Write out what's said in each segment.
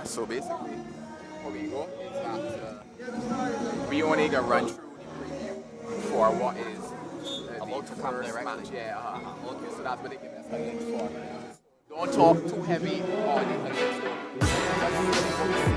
So basically, what we go is that we only gonna run through the preview for what is About to the come first directly. match. Yeah. Okay, so that's what they give us highlights for. Don't talk too heavy on the highlights though. Just say what we see.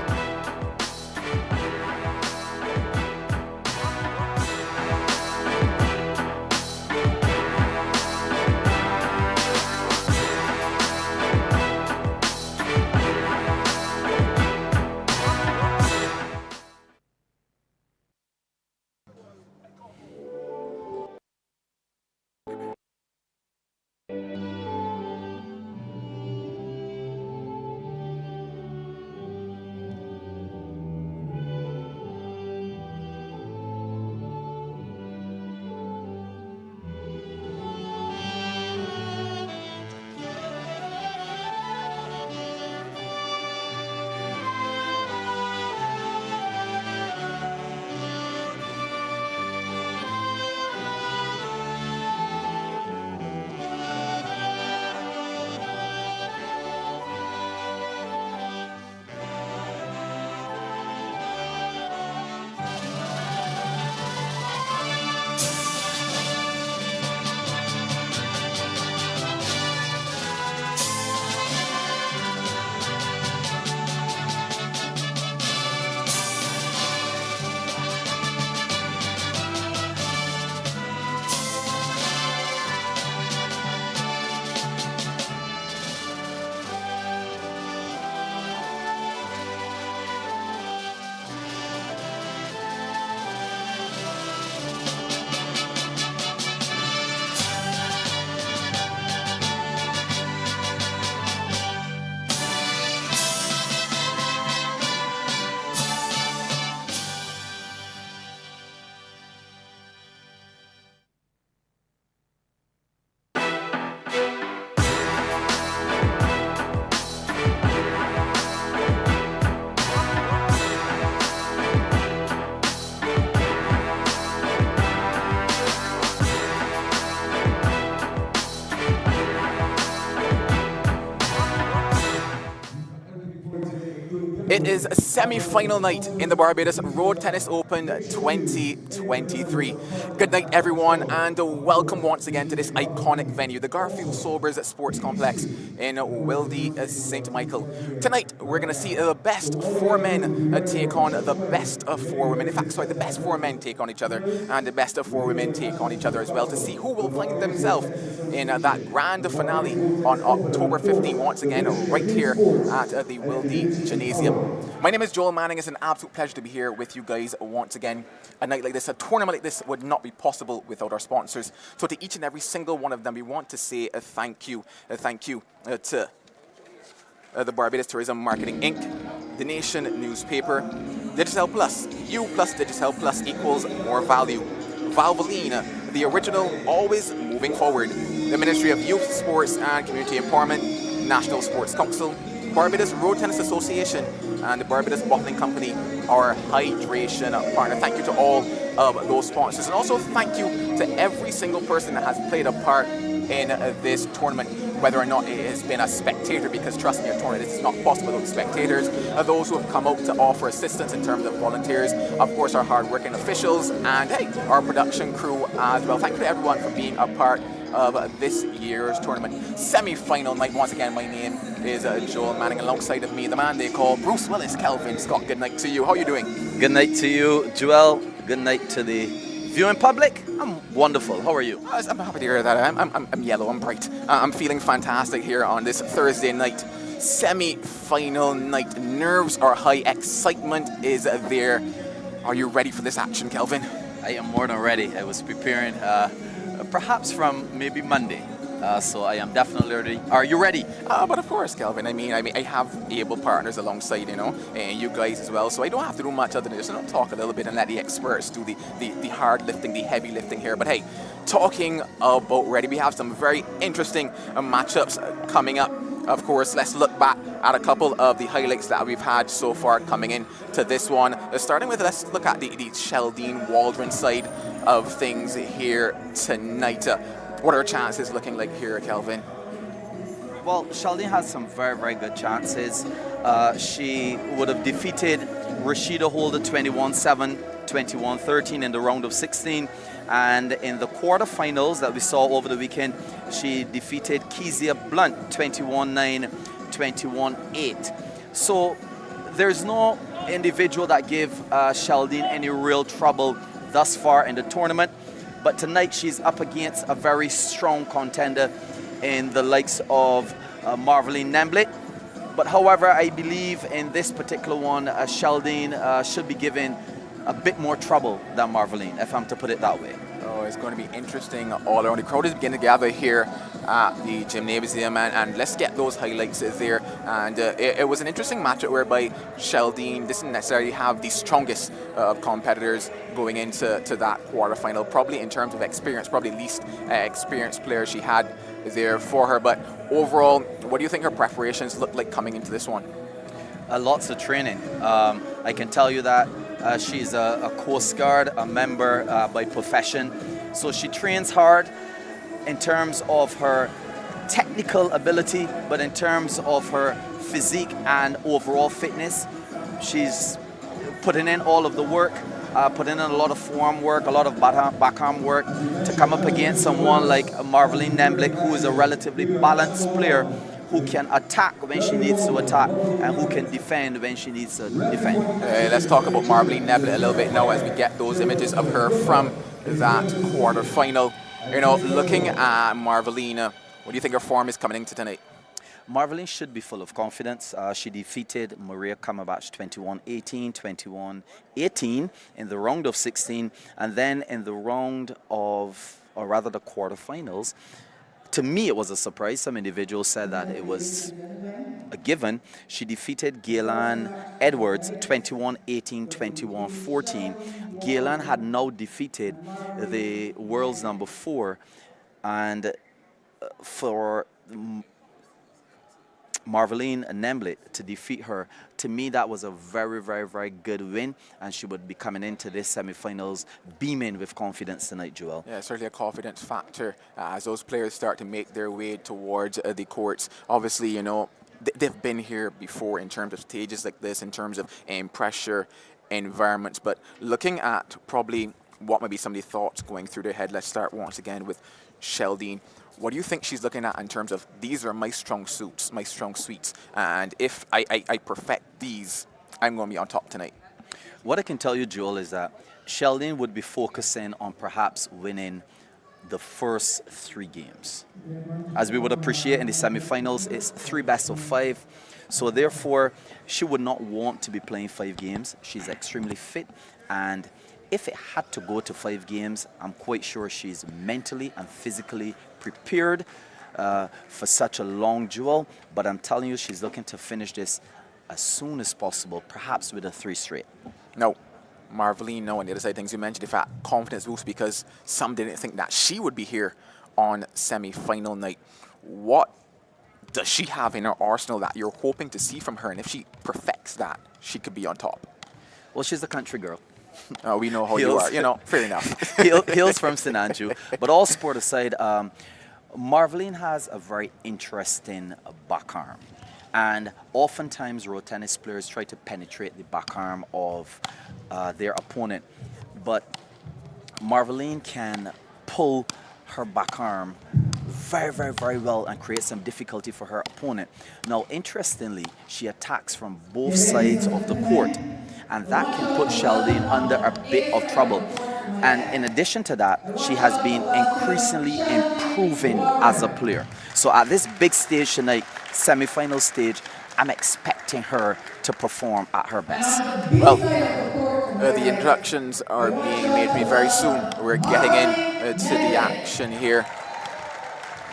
It is a semi-final night in the Barbados Road Tennis Open 2023. Good night, everyone, and welcome once again to this iconic venue, the Garfield Sobers Sports Complex in Wildy, St. Michael. Tonight, we're going to see the best four men take on the best of four women. In fact, sorry, the best four men take on each other, and the best of four women take on each other as well, to see who will find themselves in that grand finale on October 15th, once again, right here at the Wildy Gymnasium. My name is Joel Manning. It's an absolute pleasure to be here with you guys once again. A night like this, a tournament like this would not be possible without our sponsors. So to each and every single one of them, we want to say a thank you. To the Barbados Tourism Marketing Inc., The Nation newspaper, Digicel Plus. You plus Digicel Plus equals more value. Valvoline, the original, always moving forward. The Ministry of Youth, Sports and Community Empowerment, National Sports Council, Barbados Road Tennis Association, and the Barbados Bottling Company, our hydration partner. Thank you to all of those sponsors. And also thank you to every single person that has played a part in this tournament, whether or not it has been a spectator, because trust me, a tournament is not possible without spectators. Those who have come out to offer assistance in terms of volunteers, of course our hard-working officials, and hey, our production crew as well. Thank you to everyone for being a part of this year's tournament. Semi-final night. Once again, my name is Joel Manning. Alongside of me, the man they call Bruce Willis, Kelvin Scott. Good night to you. How are you doing? Good night to you, Joel. Good night to the viewing public. I'm wonderful. How are you? I'm happy to hear that. I'm yellow. I'm bright. I'm feeling fantastic here on this Thursday night. Semi-final night. Nerves are high. Excitement is there. Are you ready for this action, Kelvin? I am more than ready. I was preparing perhaps from maybe Monday. So I am definitely ready. Are you ready? But of course, Kelvin. I mean, I have able partners alongside, and you guys as well. So I don't have to do much other than just talk a little bit and let the experts do the hard lifting, the heavy lifting here. But hey, talking about ready, we have some very interesting matchups coming up. Of course, let's look back at a couple of the highlights that we've had so far coming in to this one. Starting with, let's look at the Sheldine Waldren side of things here tonight. What are our chances looking like here, Kelvin? Well, Sheldon has some very, very good chances. She would have defeated Rashida Holder 21-7, 21-13 in the round of 16. And in the quarterfinals that we saw over the weekend, she defeated Kezia Blunt 21-9, 21-8. So there's no individual that give Sheldon any real trouble thus far in the tournament. But tonight she's up against a very strong contender in the likes of Marveline Nemblett. But however, I believe in this particular one, Sheldon should be given a bit more trouble than Marveline, if I'm to put it that way. Oh, it's going to be interesting all around. The crowd is beginning to gather here at the gymnasium, and let's get those highlights there. And it was an interesting matchup whereby Sheldon didn't necessarily have the strongest of competitors going into that quarterfinal. Probably in terms of experience, probably least experienced player she had there for her. But overall, what do you think her preparations look like coming into this one? Lots of training. I can tell you that she's a Coast Guard, a member by profession. So she trains hard in terms of her technical ability, but in terms of her physique and overall fitness, she's putting in all of the work, putting in a lot of form work, a lot of backhand work to come up against someone like Marveline Nemblett, who is a relatively balanced player who can attack when she needs to attack and who can defend when she needs to defend. Let's talk about Marveline Nemblett a little bit now as we get those images of her from that quarterfinal. You know, looking at Marveline, what do you think her form is coming into tonight? Marveline should be full of confidence. She defeated Maria Kamabach 21-18, 21-18 in the round of 16, and then in the round of, or rather the quarterfinals, to me, it was a surprise. Some individuals said that it was a given. She defeated Gaylan Edwards 21-18, 21-14. Gaylan had now defeated the world's number 4, and for Marveline Nemblett to defeat her, to me that was a very, very, very good win, and she would be coming into this semifinals beaming with confidence tonight, Joel. Yeah, certainly a confidence factor as those players start to make their way towards the courts. Obviously, you know, they've been here before in terms of stages like this, in terms of pressure environments, but looking at probably what might be some of the thoughts going through their head, let's start once again with Sheldon. What do you think she's looking at in terms of these are my strong suits, my strong suites, and if I perfect these, I'm going to be on top tonight? What I can tell you, Joel, is that Sheldon would be focusing on perhaps winning the first 3 games. As we would appreciate in the semifinals, it's 3 best of 5. So therefore, she would not want to be playing 5 games. She's extremely fit, and if it had to go to 5 games, I'm quite sure she's mentally and physically prepared for such a long duel. But I'm telling you, she's looking to finish this as soon as possible, perhaps with a 3 straight. No, Marveline, no, on the other side of things, you mentioned the fact confidence boost because some didn't think that she would be here on semi-final night. What does she have in her arsenal that you're hoping to see from her? And if she perfects that, she could be on top. Well, she's a country girl. We know how you are, you know, fair enough. Hails from St. Andrew. But all sport aside, Marveline has a very interesting back arm. And oftentimes road tennis players try to penetrate the back arm of their opponent. But Marveline can pull her back arm very, very, very well and create some difficulty for her opponent. Now, interestingly, she attacks from both sides of the court, and that can put Sheldon under a bit of trouble. And in addition to that, she has been increasingly improving as a player. So at this big stage tonight, semi-final stage, I'm expecting her to perform at her best. Well, the introductions are being made to me very soon. We're getting in to the action here.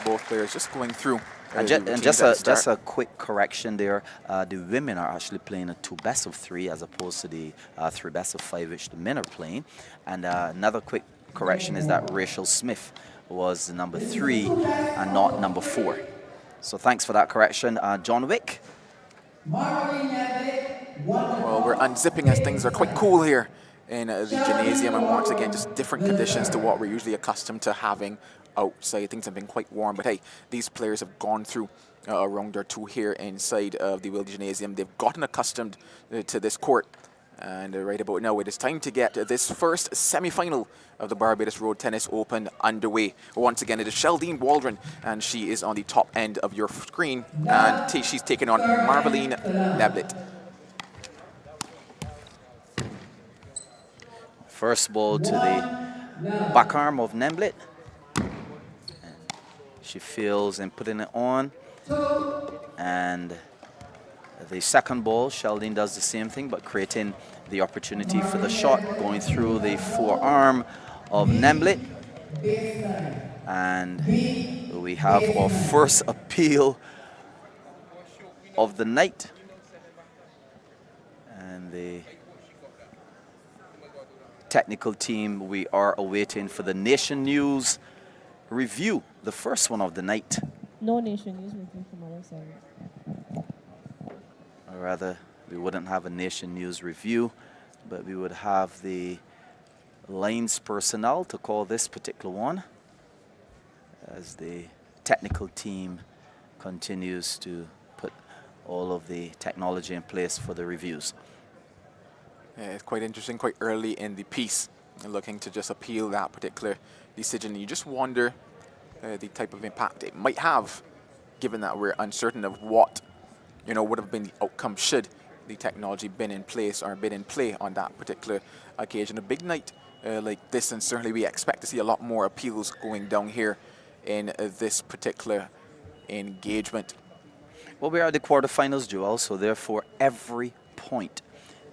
Both players just going through. And just a quick correction there. The women are actually playing a 2 best of 3 as opposed to the 3 best of 5 which the men are playing. And another quick correction is that Rachel Smith was number 3 and not number 4. So thanks for that correction. John Wick. Well, we're unzipping as things are quite cool here in the gymnasium, and once again, just different conditions to what we're usually accustomed to having outside. Things have been quite warm, but hey, these players have gone through around or two here inside of the Wilde Gymnasium. They've gotten accustomed to this court. And right about now, it is time to get this first semi-final of the Barbados Road Tennis Open underway. Once again, it is Sheldine Waldren, and she is on the top end of your screen, and she's taking on Marveline Neblett. First ball to the back arm of Neblett. She feels in putting it on. And the second ball, Sheldine does the same thing, but creating the opportunity for the shot, going through the forearm of Neblett. And we have our first appeal of the night. And the technical team, we are awaiting for the Nation News review, the first one of the night. No Nation News review from our side. Or rather, we wouldn't have a Nation News review, but we would have the lines personnel to call this particular one as the technical team continues to put all of the technology in place for the reviews. Yeah, it's quite interesting, quite early in the piece, looking to just appeal that particular decision. You just wonder the type of impact it might have, given that we're uncertain of what would have been the outcome should the technology been in place or been in play on that particular occasion. A big night like this, and certainly we expect to see a lot more appeals going down here in this particular engagement. Well, we are at the quarterfinals, Joel, so therefore every point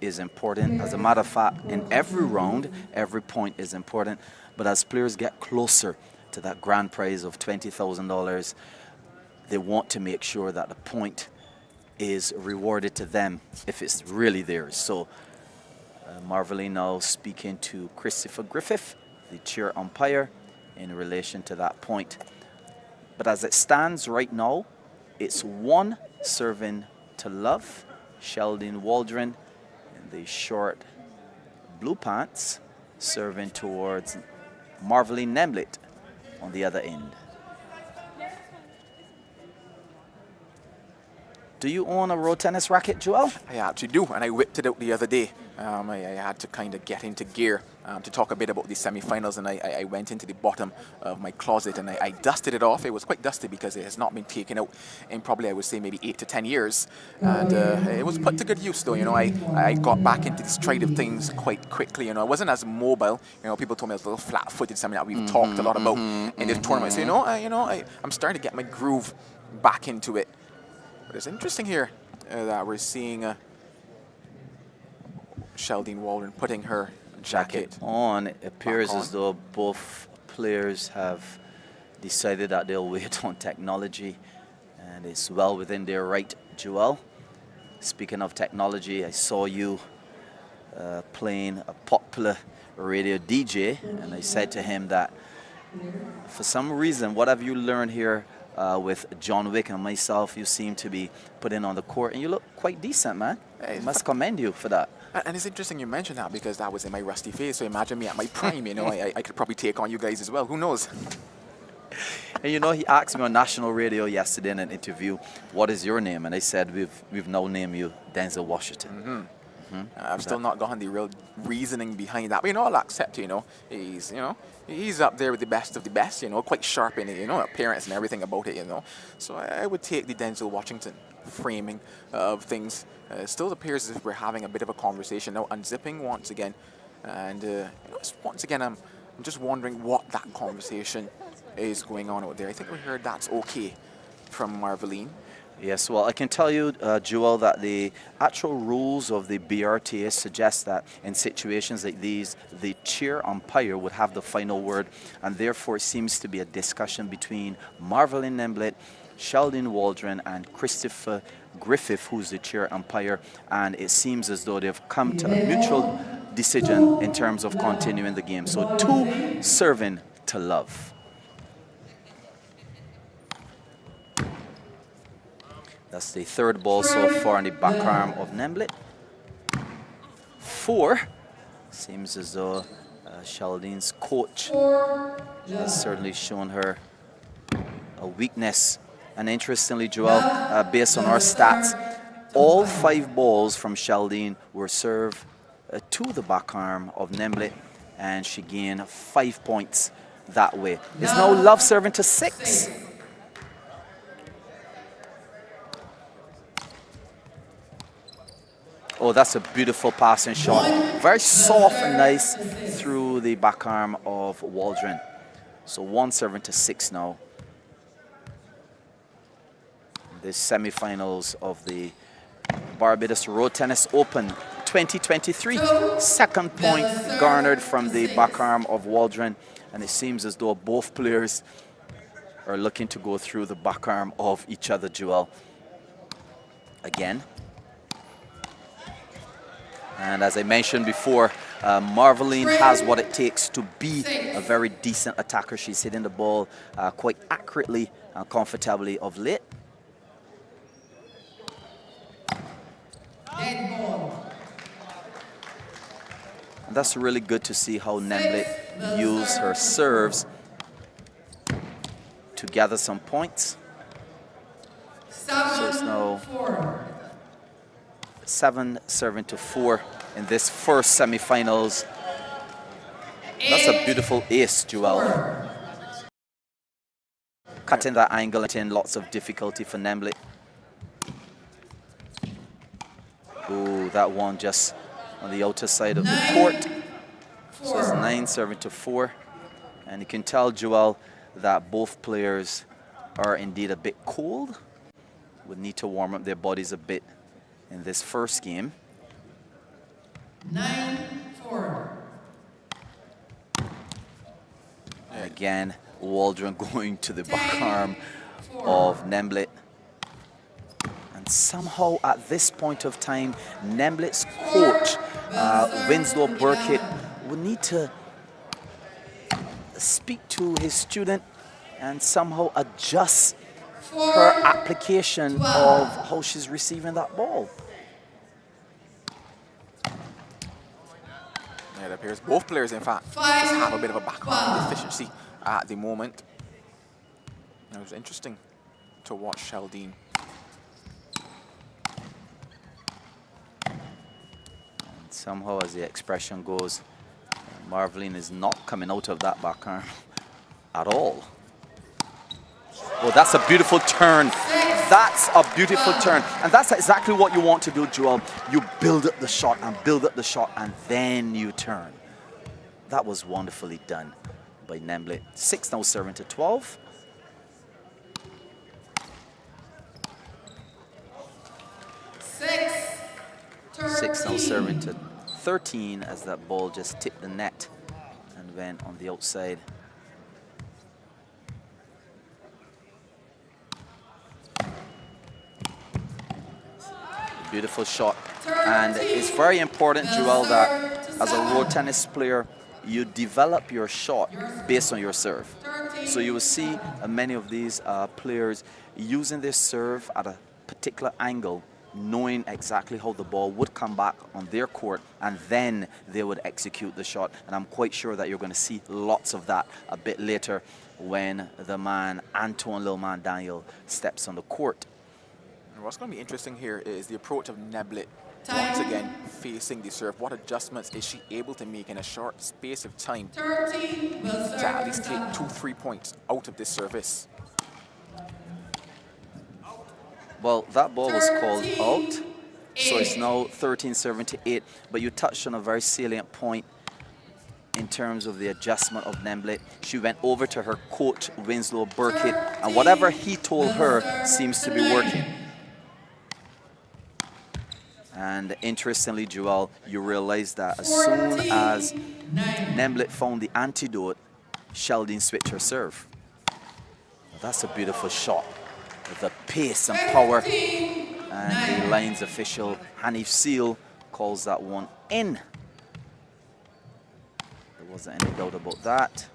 is important. As a matter of fact, in every round, every point is important. But as players get closer to that grand prize of $20,000, they want to make sure that the point is rewarded to them if it's really theirs. So Marveline now speaking to Christopher Griffith, the chair umpire, in relation to that point. But as it stands right now, it's one serving to love, Sheldine Waldren, in the short blue pants, serving towards Marveline Neblett on the other end. Do you own a road tennis racket, Joel? I actually do, and I whipped it out the other day. I had to kind of get into gear to talk a bit about the semi-finals, and I went into the bottom of my closet and I dusted it off. It was quite dusty because it has not been taken out in probably, I would say, maybe 8 to 10 years. And it was put to good use, though. I got back into the stride of things quite quickly. I wasn't as mobile. People told me I was a little flat-footed, something that we've talked a lot about in this tournament. So, I'm starting to get my groove back into it. But it's interesting here that we're seeing Sheldine Waldren putting her jacket on. It appears as though both players have decided that they'll wait on technology, and it's well within their right, Joel. Speaking of technology, I saw you playing a popular radio DJ, and I said to him that for some reason, what have you learned here with John Wick and myself? You seem to be putting on the court, and you look quite decent, man. I must commend you for that. And it's interesting you mentioned that, because that was in my rusty phase. So imagine me at my prime, I could probably take on you guys as well. Who knows? And he asked me on national radio yesterday in an interview, what is your name? And I said, we've now named you Denzel Washington. I've still not gotten the real reasoning behind that. But, I'll accept, he's up there with the best of the best, quite sharp in, appearance and everything about it, So I would take the Denzel Washington framing of things. Still appears as if we're having a bit of a conversation now, unzipping once again. And, once again, I'm just wondering what that conversation is going on out there. I think we heard that's okay from Marveline. Yes, well, I can tell you, Joel, that the actual rules of the BRTA suggest that in situations like these, the chair umpire would have the final word, and therefore it seems to be a discussion between Marveline Neblett, Sheldine Waldren, and Christopher Griffith, who's the chair umpire, and it seems as though they've come to a mutual decision in terms of continuing the game. So 2 serving to love. That's the third ball so far on the back arm of Neblett. 4. Seems as though Sheldine's coach has certainly shown her a weakness And interestingly, Joel, based on our stats, all 5 balls from Sheldine were served to the back arm of Nemblet, and she gained 5 points that way. It's now Love serving to 6. Oh, that's a beautiful passing shot. Very soft and nice through the back arm of Waldren. So 1 serving to 6 now. The semifinals of the Barbados Road Tennis Open 2023. Second point garnered from the back arm of Waldren. And it seems as though both players are looking to go through the back arm of each other, Joel. Again. And as I mentioned before, Marveline has what it takes to be a very decent attacker. She's hitting the ball quite accurately and comfortably of late. And that's really good to see how Nemblet used her serves to gather some points. So it's now 7 serving to 4 in this first semifinals. That's a beautiful ace, Joel. Cutting that angle and lots of difficulty for Nemblet. Ooh, that one just on the outer side of the court. So it's 9 serving to 4. And you can tell, Joel, that both players are indeed a bit cold. Would need to warm up their bodies a bit in this first game. 9-4. Again, Waldren going to the back arm of Nemblet. And somehow at this point of time, Nemblet's coach, Winslow Burkitt, would need to speak to his student and somehow adjust her application of how she's receiving that ball. Yeah, it appears both players, in fact, just have a bit of a backhand deficiency at the moment. It was interesting to watch Sheldine. And somehow, as the expression goes, Marveline is not coming out of that backhand at all. Oh, that's a beautiful turn. That's a beautiful turn. And that's exactly what you want to do, Joel. You build up the shot and build up the shot, and then you turn. That was wonderfully done by Nemblet. 6 now serving to 12. 6 now serving to 13 as that ball just tipped the net and went on the outside. Beautiful shot. And it's very important, Joel, that as a road tennis player, you develop your shot based on your serve. So you will see many of these players using their serve at a particular angle, knowing exactly how the ball would come back on their court, and then they would execute the shot. And I'm quite sure that you're going to see lots of that a bit later when the man, Antoine Little Man Daniel, steps on the court. What's going to be interesting here is the approach of Nemblet once again facing the serve. What adjustments is she able to make in a short space of time to at least take 2-3 points out of this service? Well, that ball was called out, so it's now 13 serving to 8. But you touched on a very salient point in terms of the adjustment of Nemblet. She went over to her coach, Winslow Burkitt, and whatever he told her seems to be working. And interestingly, Joel, you realize that as soon as Nemblet found the antidote, Sheldine switched her serve. That's a beautiful shot with the pace and power. And the lines official, Hanif Seal, calls that one in. There wasn't any doubt about that.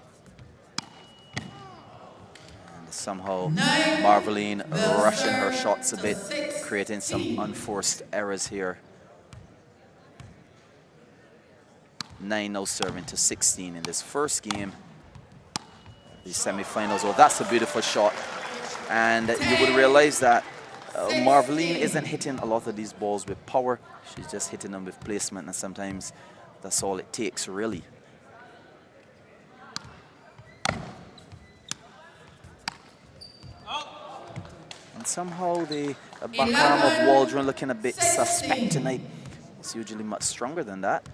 And somehow Marveline rushing her shots a bit, creating some unforced errors here. 9 now serving to 16 in this first game. The semifinals. Oh, that's a beautiful shot. And you would realize that Marveline isn't hitting a lot of these balls with power. She's just hitting them with placement, and sometimes that's all it takes, really. And somehow the backarm of Waldren looking a bit suspect tonight. It's usually much stronger than that.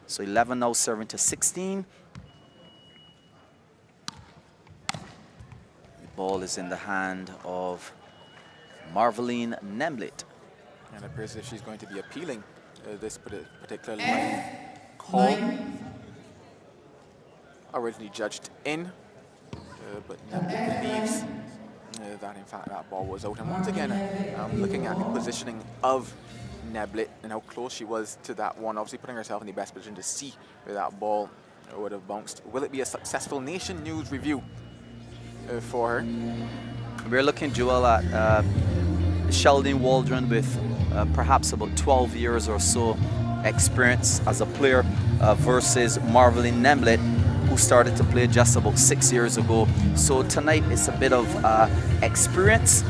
So 11 now serving to 16. The ball is in the hand of Marveline Nemblet. And it appears as if she's going to be appealing this particular line call. Originally judged in, but Nemblet believes that in fact that ball was out. And once again, looking at the positioning of Nemblet and how close she was to that one, obviously putting herself in the best position to see where that ball would have bounced. Will it be a successful Nation News review for her? We're looking, Joel, at Sheldon Waldren with perhaps about 12 years or so experience as a player versus Marveline Nemblet, who started to play just about 6 years ago. So tonight it's a bit of experience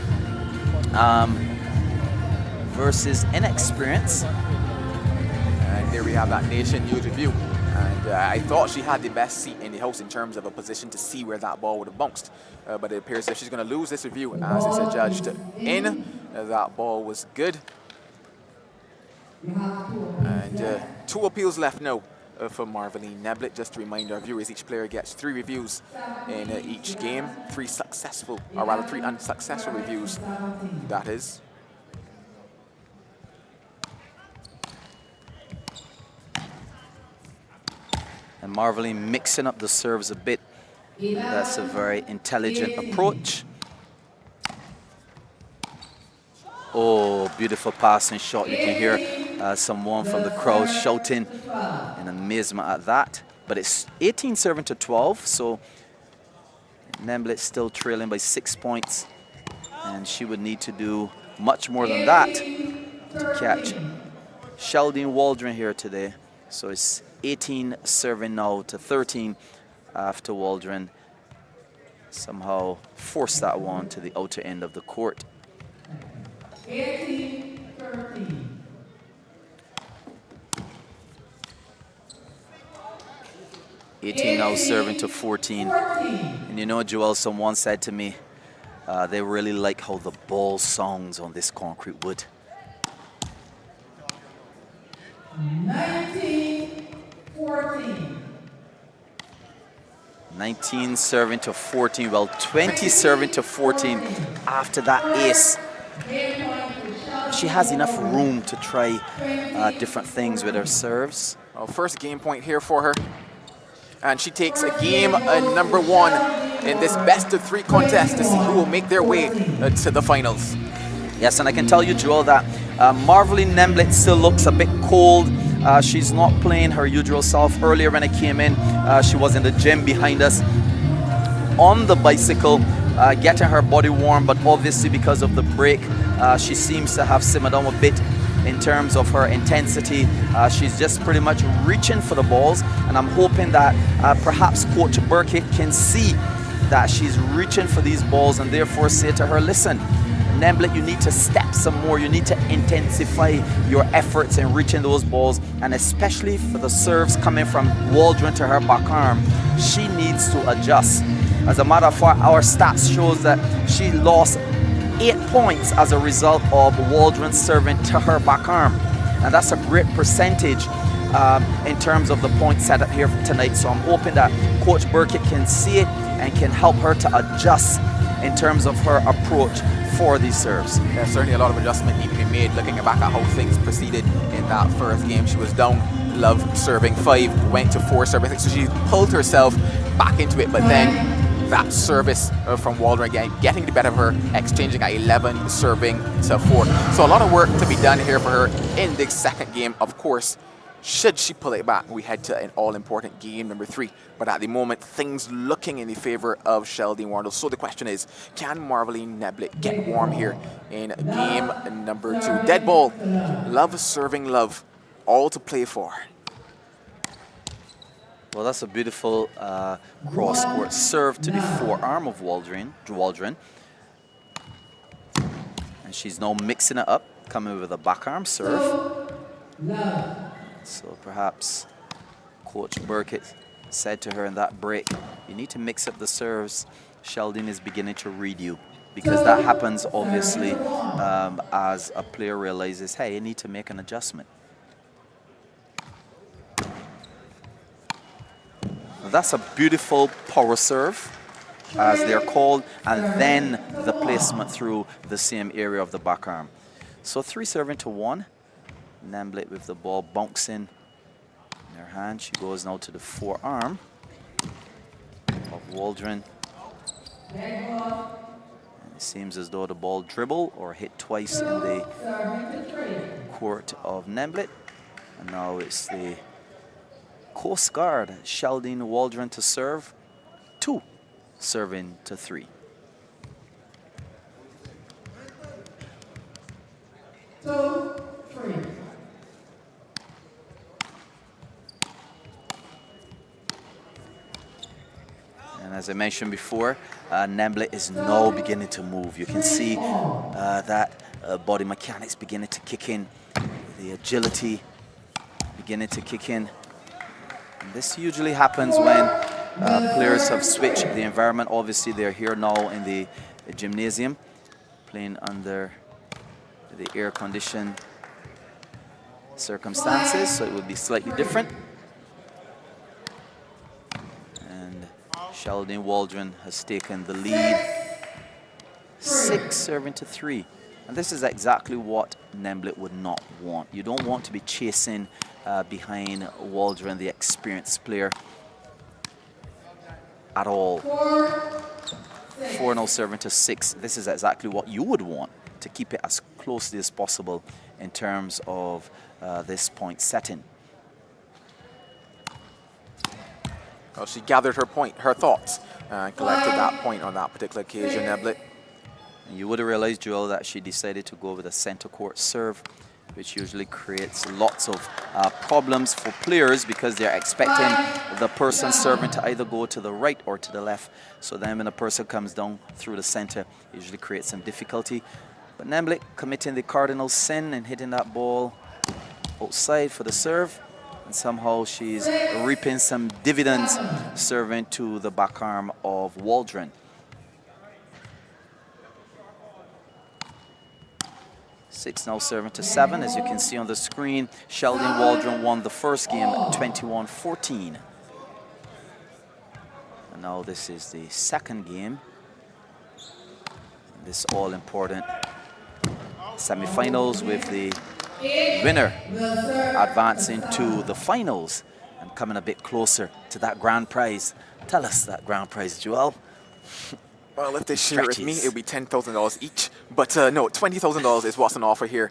versus inexperience. And there we have that Nation News review. And I thought she had the best seat in the house in terms of a position to see where that ball would have bounced. But it appears that she's going to lose this review as it's adjudged in. That ball was good. And 2 appeals left now for Marveline Nemblet. Just to remind our viewers, each player gets 3 reviews in each game. 3 successful, or rather 3 unsuccessful reviews, that is. And Marveline mixing up the serves a bit. That's a very intelligent approach. Oh, beautiful passing shot. You can hear someone from the crowd shouting in amazement at that. But it's 18 serving to 12, so Nemblet still trailing by 6 points. And she would need to do much more than that to catch Sheldon Waldren here today. So it's 18 serving now to 13 after Waldren somehow forced that one to the outer end of the court. 18-13. 18 now serving to 14. And you know, Joel, someone said to me, they really like how the ball sounds on this concrete wood. 19-14. 19 serving to 14. Well, 20 serving to 14 after that ace. She has enough room to try different things with her serves. Well, first game point here for her. And she takes a game number 1 in this best-of-3 contest to see who will make their way to the finals. Yes, and I can tell you, Joel, that Marveline Nemblet still looks a bit cold. She's not playing her usual self. Earlier when I came in, she was in the gym behind us on the bicycle, getting her body warm, but obviously because of the break, she seems to have simmered down a bit in terms of her intensity. She's just pretty much reaching for the balls, and I'm hoping that perhaps Coach Burkett can see that she's reaching for these balls and therefore say to her, listen, Nemblet, you need to step some more. You need to intensify your efforts in reaching those balls, and especially for the serves coming from Waldren to her back arm, she needs to adjust. As a matter of fact, our stats shows that she lost 8 points as a result of Waldren serving to her back arm, and that's a great percentage in terms of the point set up here tonight. So I'm hoping that Coach Burkett can see it and can help her to adjust in terms of her approach for these serves. There's certainly a lot of adjustment need to be made looking back at how things proceeded in that first game. She was down, Love serving 5, went to 4 serving 6, so she pulled herself back into it, but then that service from Waldren again, getting the better of her, exchanging at 11, serving to 4. So a lot of work to be done here for her in the second game. Of course, should she pull it back, we head to an all-important game number 3. But at the moment, things looking in the favor of Sheldon Waldren. So the question is, can Marveline Nemblet get warm here in game number 2? Dead ball, Love serving Love, all to play for. Well, that's a beautiful cross-court serve to the forearm of Waldren. She's now mixing it up, coming with a backarm serve. So perhaps Coach Burkett said to her in that break, you need to mix up the serves. Sheldon is beginning to read you, because that happens obviously as a player realizes, hey, you need to make an adjustment. That's a beautiful power serve, as they're called, and then the placement through the same area of the backarm. So 3-1. Nemblet with the ball bouncing in her hand. She goes now to the forearm of Waldren. And it seems as though the ball dribbled or hit twice in the court of Nemblet. And now it's the Coast Guard, Sheldon Waldren to serve. 2 serving to 3. And as I mentioned before, Nemblet is now beginning to move. You can see that body mechanics beginning to kick in, the agility beginning to kick in. And this usually happens when players have switched the environment. Obviously, they're here now in the gymnasium, playing under the air-conditioned circumstances, so it would be slightly different. And Sheldon Waldren has taken the lead, 6-3. And this is exactly what Nemblet would not want. You don't want to be chasing behind Waldren, the experienced player, at all. 4-0 serving to 6. This is exactly what you would want, to keep it as closely as possible in terms of this point setting. Well, she gathered her thoughts, and collected that point on that particular occasion, Nemblet. And you would have realized, Joel, that she decided to go with a center court serve, which usually creates lots of problems for players, because they're expecting the person serving to either go to the right or to the left. So then when a person comes down through the center, it usually creates some difficulty. But Nemblet committing the cardinal sin and hitting that ball outside for the serve. And somehow she's reaping some dividends, serving to the backarm of Waldren. 6-0 serving to 7. As you can see on the screen, Sheldon Waldren won the first game 21-14. And now this is the second game. This all-important semi-finals, with the winner advancing to the finals and coming a bit closer to that grand prize. Tell us that grand prize, Joel. Well, if they share it with me, it would be $10,000 each. But no, $20,000 is what's on offer here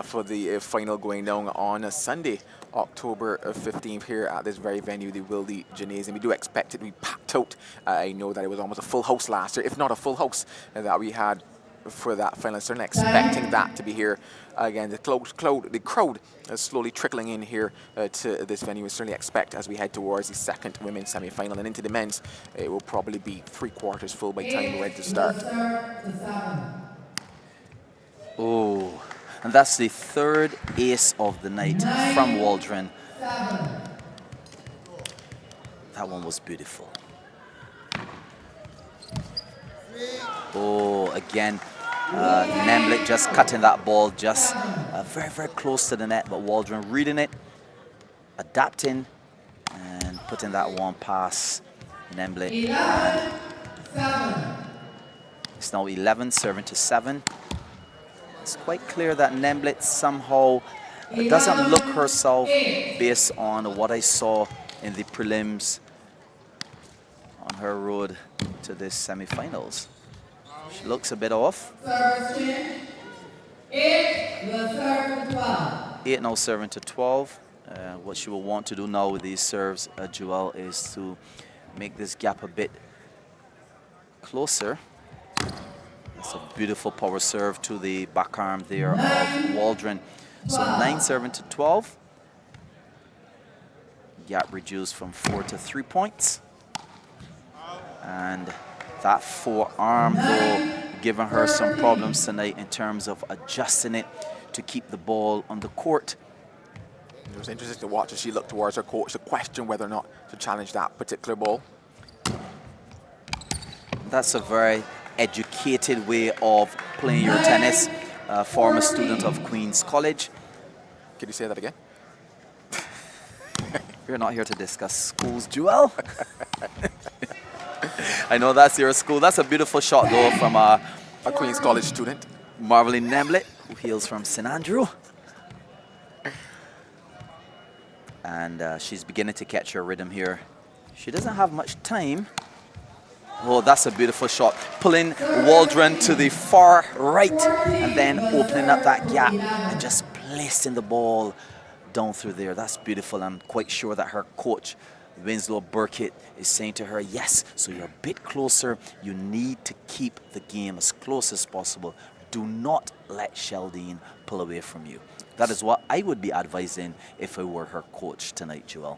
for the final going down on Sunday, October 15th, here at this very venue, the Wilde Gymnasium. We do expect it to be packed out. I know that it was almost a full house last year, if not a full house that we had for that final. Certainly expecting that to be here again. The crowd is slowly trickling in here to this venue. We certainly expect, as we head towards the second women's semi-final and into the men's, it will probably be 3/4 full by the time we're ready to start. Oh, and that's the third ace of the night from Waldren. That one was beautiful. Oh, again, Nemblet just cutting that ball just very, very close to the net, but Waldren reading it, adapting, and putting that one past Nemblet. It's now 11 serving to 7. It's quite clear that Nemblet somehow doesn't look herself, based on what I saw in the prelims on her road to this semi-finals. She looks a bit off. 8-0 serving to 12. What she will want to do now with these serves, Joel, is to make this gap a bit closer. That's a beautiful power serve to the backarm there of Waldren. So 9 serving to 12. Gap reduced from 4 to 3 points. And that forearm, though, giving her some problems tonight in terms of adjusting it to keep the ball on the court. It was interesting to watch as she looked towards her coach to question whether or not to challenge that particular ball. That's a very educated way of playing your tennis. Former student of Queen's College. Can you say that again? We're not here to discuss schools, Joel. I know that's your school. That's a beautiful shot, though, from a Queen's College student. Marveline Nemblett, who hails from St. Andrew. And she's beginning to catch her rhythm here. She doesn't have much time. Oh, that's a beautiful shot. Pulling Waldren to the far right and then opening up that gap and just placing the ball down through there. That's beautiful. I'm quite sure that her coach, Winslow Burkett, is saying to her, yes, so you're a bit closer. You need to keep the game as close as possible. Do not let Sheldine pull away from you. That is what I would be advising if I were her coach tonight, Joel.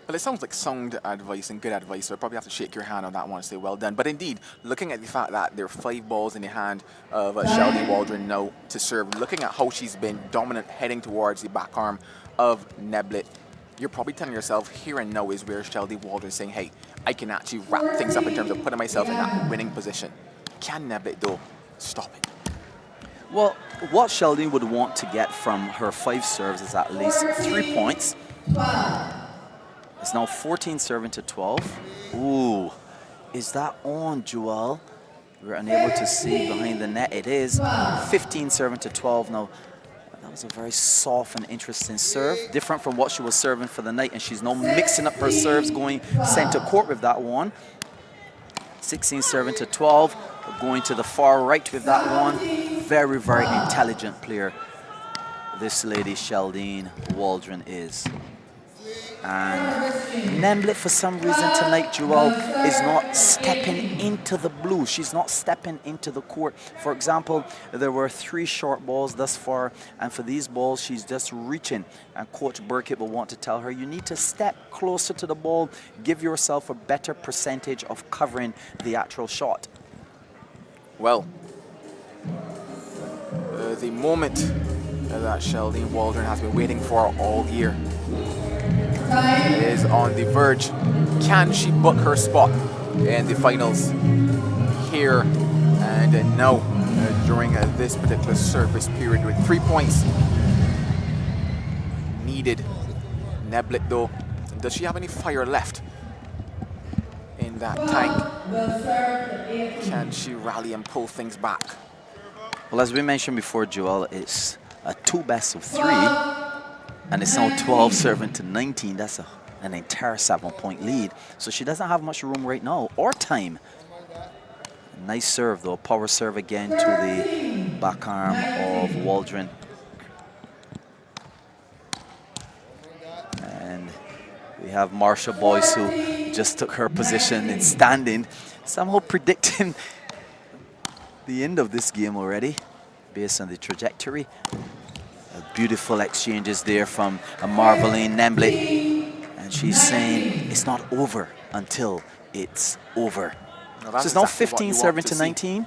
Well, it sounds like sound advice and good advice, so I probably have to shake your hand on that one and say well done. But indeed, looking at the fact that there are 5 balls in the hand of Sheldine Waldren now to serve, looking at how she's been dominant heading towards the back arm of Nemblett, you're probably telling yourself here and now is where Sheldine Waldren is saying, hey, I can actually wrap things up in terms of putting myself in that winning position. Can Nemblett, though, stop it? Well, what Sheldine would want to get from her 5 serves is at least 3 points. It's now 14 serving to 12. Ooh, is that on, Joel? We're unable to see behind the net. It is 15 serving to 12 now. That was a very soft and interesting serve, different from what she was serving for the night, and she's now mixing up her serves, going center court with that one. 16 serving to 12, going to the far right with that one. Very, very intelligent player this lady Sheldine Waldren is. And Nemblett, for some reason tonight, Joel, is not stepping into the blue. She's not stepping into the court. For example, there were 3 short balls thus far, and for these balls, she's just reaching. And Coach Burkett will want to tell her, you need to step closer to the ball, give yourself a better percentage of covering the actual shot. Well, the moment that Sheldine Waldren has been waiting for all year is on the verge. Can she book her spot in the finals here and now during this particular service period with 3 points needed? Nemblett, though, does she have any fire left in that tank? Can she rally and pull things back? Well, as we mentioned before, Joel, it's a 2 best of 3. And it's now 12 serving to 19. That's an entire 7-point lead. So she doesn't have much room right now or time. Nice serve, though. Power serve again to the back arm of Waldren. And we have Marsha Boyce, who just took her position in standing, somehow predicting the end of this game already based on the trajectory. Beautiful exchanges there from Marveline Nemblett, and she's saying it's not over until it's over. So it's now 15 serving to 19.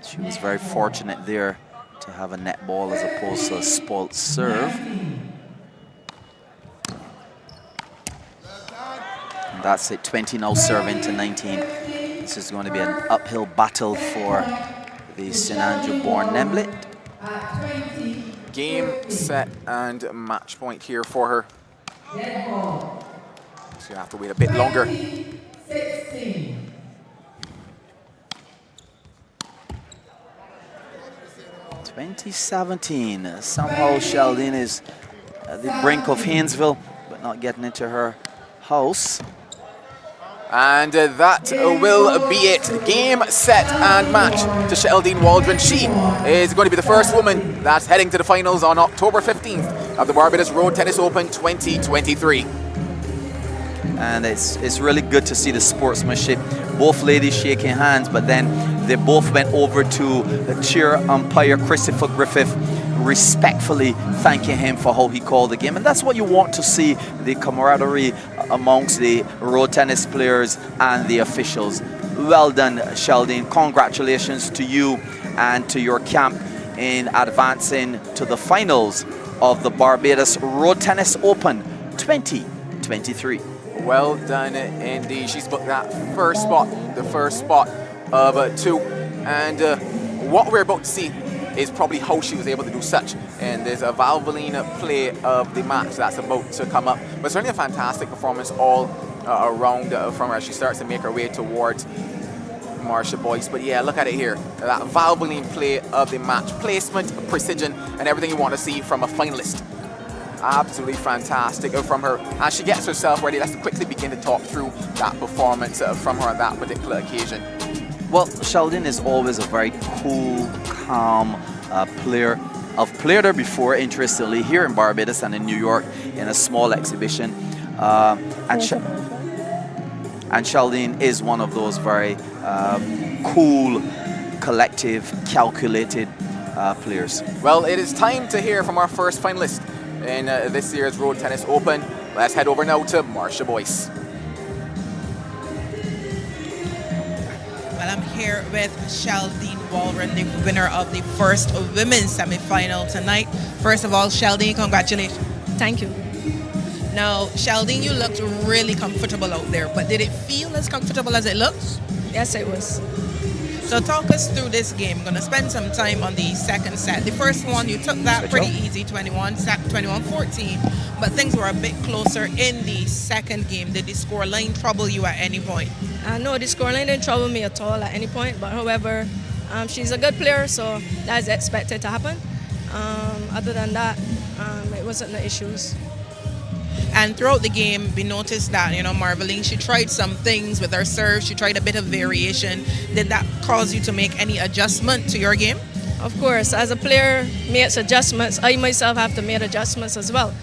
She was very fortunate there to have a net ball as opposed to a spoilt serve. And that's it, 20 now serving to 19. This is going to be an uphill battle for the St. Andrew-born Nemblett. Game, set, and match point here for her. So you have to wait a bit longer. 2017. Somehow Sheldine is at the brink of Haynesville, but not getting into her house. And that will be it. Game, set, and match to Sheldine Waldren. She is going to be the first woman that's heading to the finals on October 15th of the Barbados Road Tennis Open 2023. And it's really good to see the sportsmanship. Both ladies shaking hands, but then they both went over to the chair umpire, Christopher Griffith, respectfully thanking him for how he called the game. And that's what you want to see, the camaraderie amongst the road tennis players and the officials. Well done, Sheldon. Congratulations to you and to your camp in advancing to the finals of the Barbados Road Tennis Open 2023. Well done indeed. She's booked that first spot, the first spot of two. And what we're about to see is probably how she was able to do such. And there's a Valvoline play of the match that's about to come up. But certainly a fantastic performance all around from her. She starts to make her way towards Marcia Boyce. But yeah, look at it here. That Valvoline play of the match. Placement, precision, and everything you want to see from a finalist. Absolutely fantastic from her. As she gets herself ready, let's quickly begin to talk through that performance from her on that particular occasion. Well, Sheldon is always a very cool, calm player. I've played her before, interestingly, here in Barbados and in New York in a small exhibition. And Sheldon is one of those very cool, collective, calculated players. Well, it is time to hear from our first finalist in this year's Road Tennis Open. Let's head over now to Marcia Boyce. Well, I'm here with Sheldon Waldren, the winner of the first women's semi-final tonight. First of all, Sheldon, congratulations. Thank you. Now, Sheldon, you looked really comfortable out there, but did it feel as comfortable as it looks? Yes, it was. So talk us through this game. We're going to spend some time on the second set. The first one, you took that pretty easy, 21-14, but things were a bit closer in the second game. Did the scoreline trouble you at any point? No, the scoreline didn't trouble me at all at any point, but however, she's a good player, so that's expected to happen. Other than that, it wasn't no issues. And throughout the game, we noticed that, Marveline, she tried some things with her serve. She tried a bit of variation. Did that cause you to make any adjustment to your game? Of course, as a player makes adjustments, I myself have to make adjustments as well.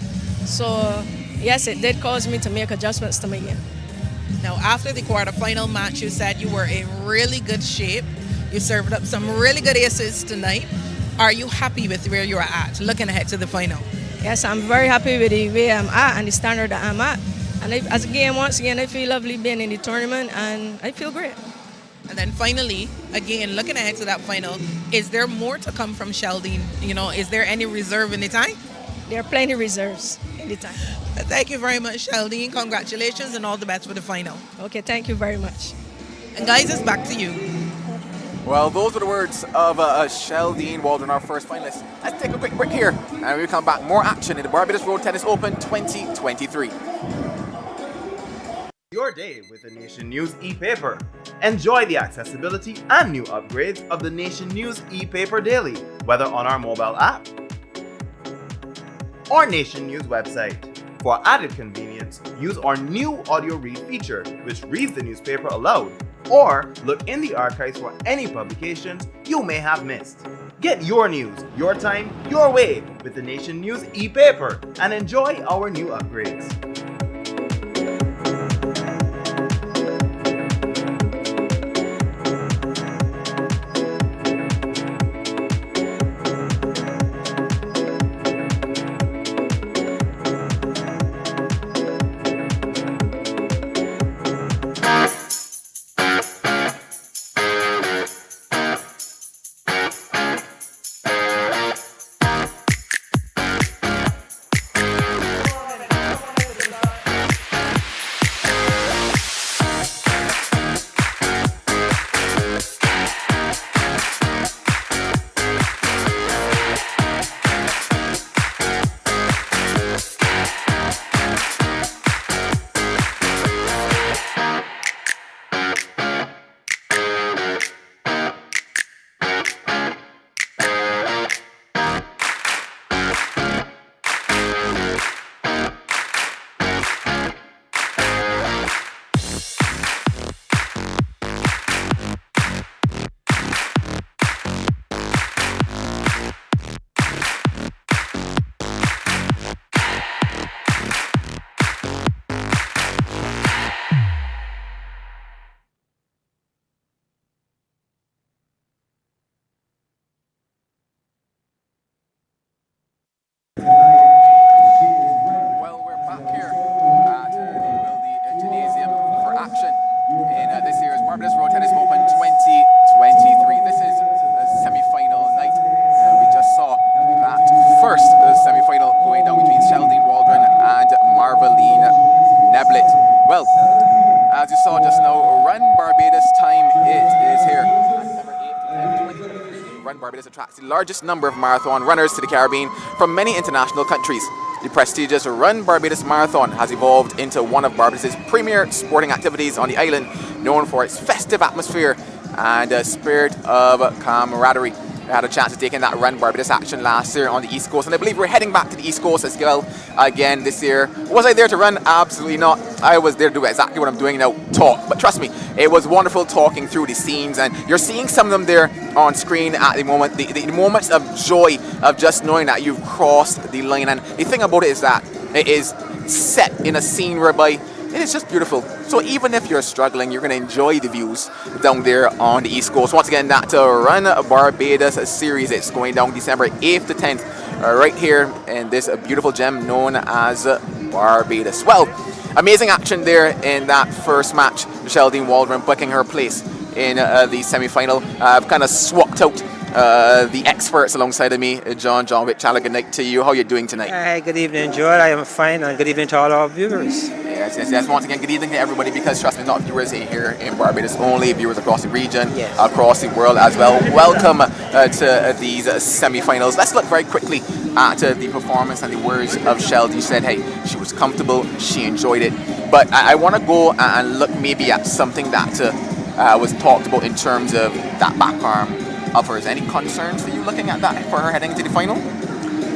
So, yes, it did cause me to make adjustments to my game. Now, after the quarterfinal match, you said you were in really good shape. You served up some really good aces tonight. Are you happy with where you're at, looking ahead to the final? Yes, I'm very happy with the way I'm at and the standard that I'm at. And as a game, once again, I feel lovely being in the tournament and I feel great. And then finally, again, looking ahead to that final, is there more to come from Sheldon? Is there any reserve in the tank? There are plenty reserves in the tank. Thank you very much, Sheldon. Congratulations and all the best for the final. Okay, thank you very much. And guys, it's back to you. Well, those were the words of Sheldon Waldren, our first finalist. Let's take a quick break here, and when we come back, more action in the Barbados Road Tennis Open 2023. Your day with the Nation News e-paper. Enjoy the accessibility and new upgrades of the Nation News e-paper daily, whether on our mobile app or Nation News website. For added convenience, use our new audio read feature, which reads the newspaper aloud, or look in the archives for any publications you may have missed. Get your news, your time, your way with the Nation News e-paper and enjoy our new upgrades. Run Barbados attracts the largest number of marathon runners to the Caribbean from many international countries. The prestigious Run Barbados Marathon has evolved into one of Barbados' premier sporting activities on the island, known for its festive atmosphere and a spirit of camaraderie. I had a chance to take in that Run Barbados action last year on the East Coast, and I believe we're heading back to the East Coast as well again this year. Was I there to run? Absolutely not. I was there to do exactly what I'm doing now, talk. But trust me, it was wonderful talking through the scenes, and you're seeing some of them there on screen at the moment. The moments of joy of just knowing that you've crossed the line. And the thing about it is that it is set in a scene whereby it is just beautiful. So even if you're struggling, you're going to enjoy the views down there on the East Coast. Once again, that Run Barbados series, it's going down December 8th to 10th, right here in this beautiful gem known as Barbados. Well, amazing action there in that first match. Sheldon Waldren booking her place in the semi-final. I've kind of swapped out the experts alongside of me. John Witt, good night to you. How are you doing tonight? Hi, good evening, Joel. I am fine, and good evening to all our viewers. Yes. Once again, good evening to everybody, because trust me, not viewers here in Barbados only, viewers across the region, across the world as well. Welcome to these semi-finals. Let's look very quickly at the performance and the words of Sheldon. She said, hey, she was comfortable, she enjoyed it. But I want to go and look maybe at something that was talked about in terms of that back arm of hers. Any concerns for you looking at that for her heading into the final?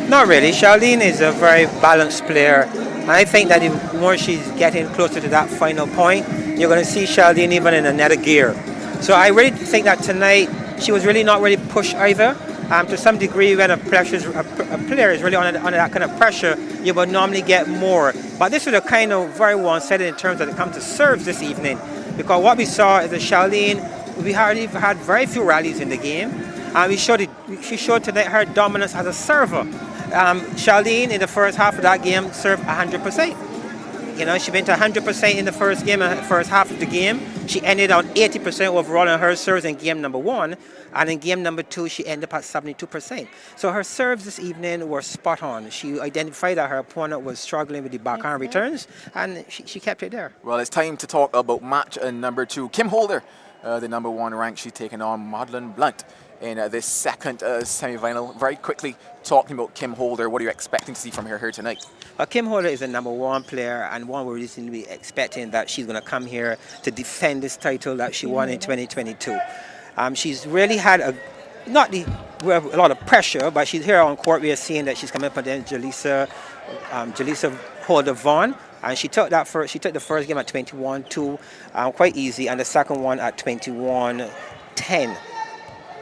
Not really. Charlene is a very balanced player. And I think that the more she's getting closer to that final point, you're going to see Charlene even in another gear. So I really think that tonight she was really not really pushed either. To some degree, when a player is really under that kind of pressure, you will normally get more. But this was a kind of very one-sided in terms of it comes to serves this evening. Because what we saw is that Charlene, we hardly had very few rallies in the game. And she showed tonight her dominance as a server. Charlene in the first half of that game served 100%. You know, she went to 100% in the first game, first half of the game. She ended on 80% overall on her serves in game number 1. And in game number 2, she ended up at 72%. So her serves this evening were spot on. She identified that her opponent was struggling with the backhand returns, and she kept it there. Well, it's time to talk about match number 2. Kim Holder, the number 1 rank, she's taking on Madeline Blunt in this second semi-final. Very quickly, talking about Kim Holder, what are you expecting to see from her here tonight? Kim Holder is a number 1 player, and one we're recently expecting that she's going to come here to defend this title that she won in 2022. She's really had a lot of pressure, but she's here on court. We are seeing that she's coming up against Jalisa Holder Vaughn. And she took the first game at 21-2, quite easy, and the second one at 21-10.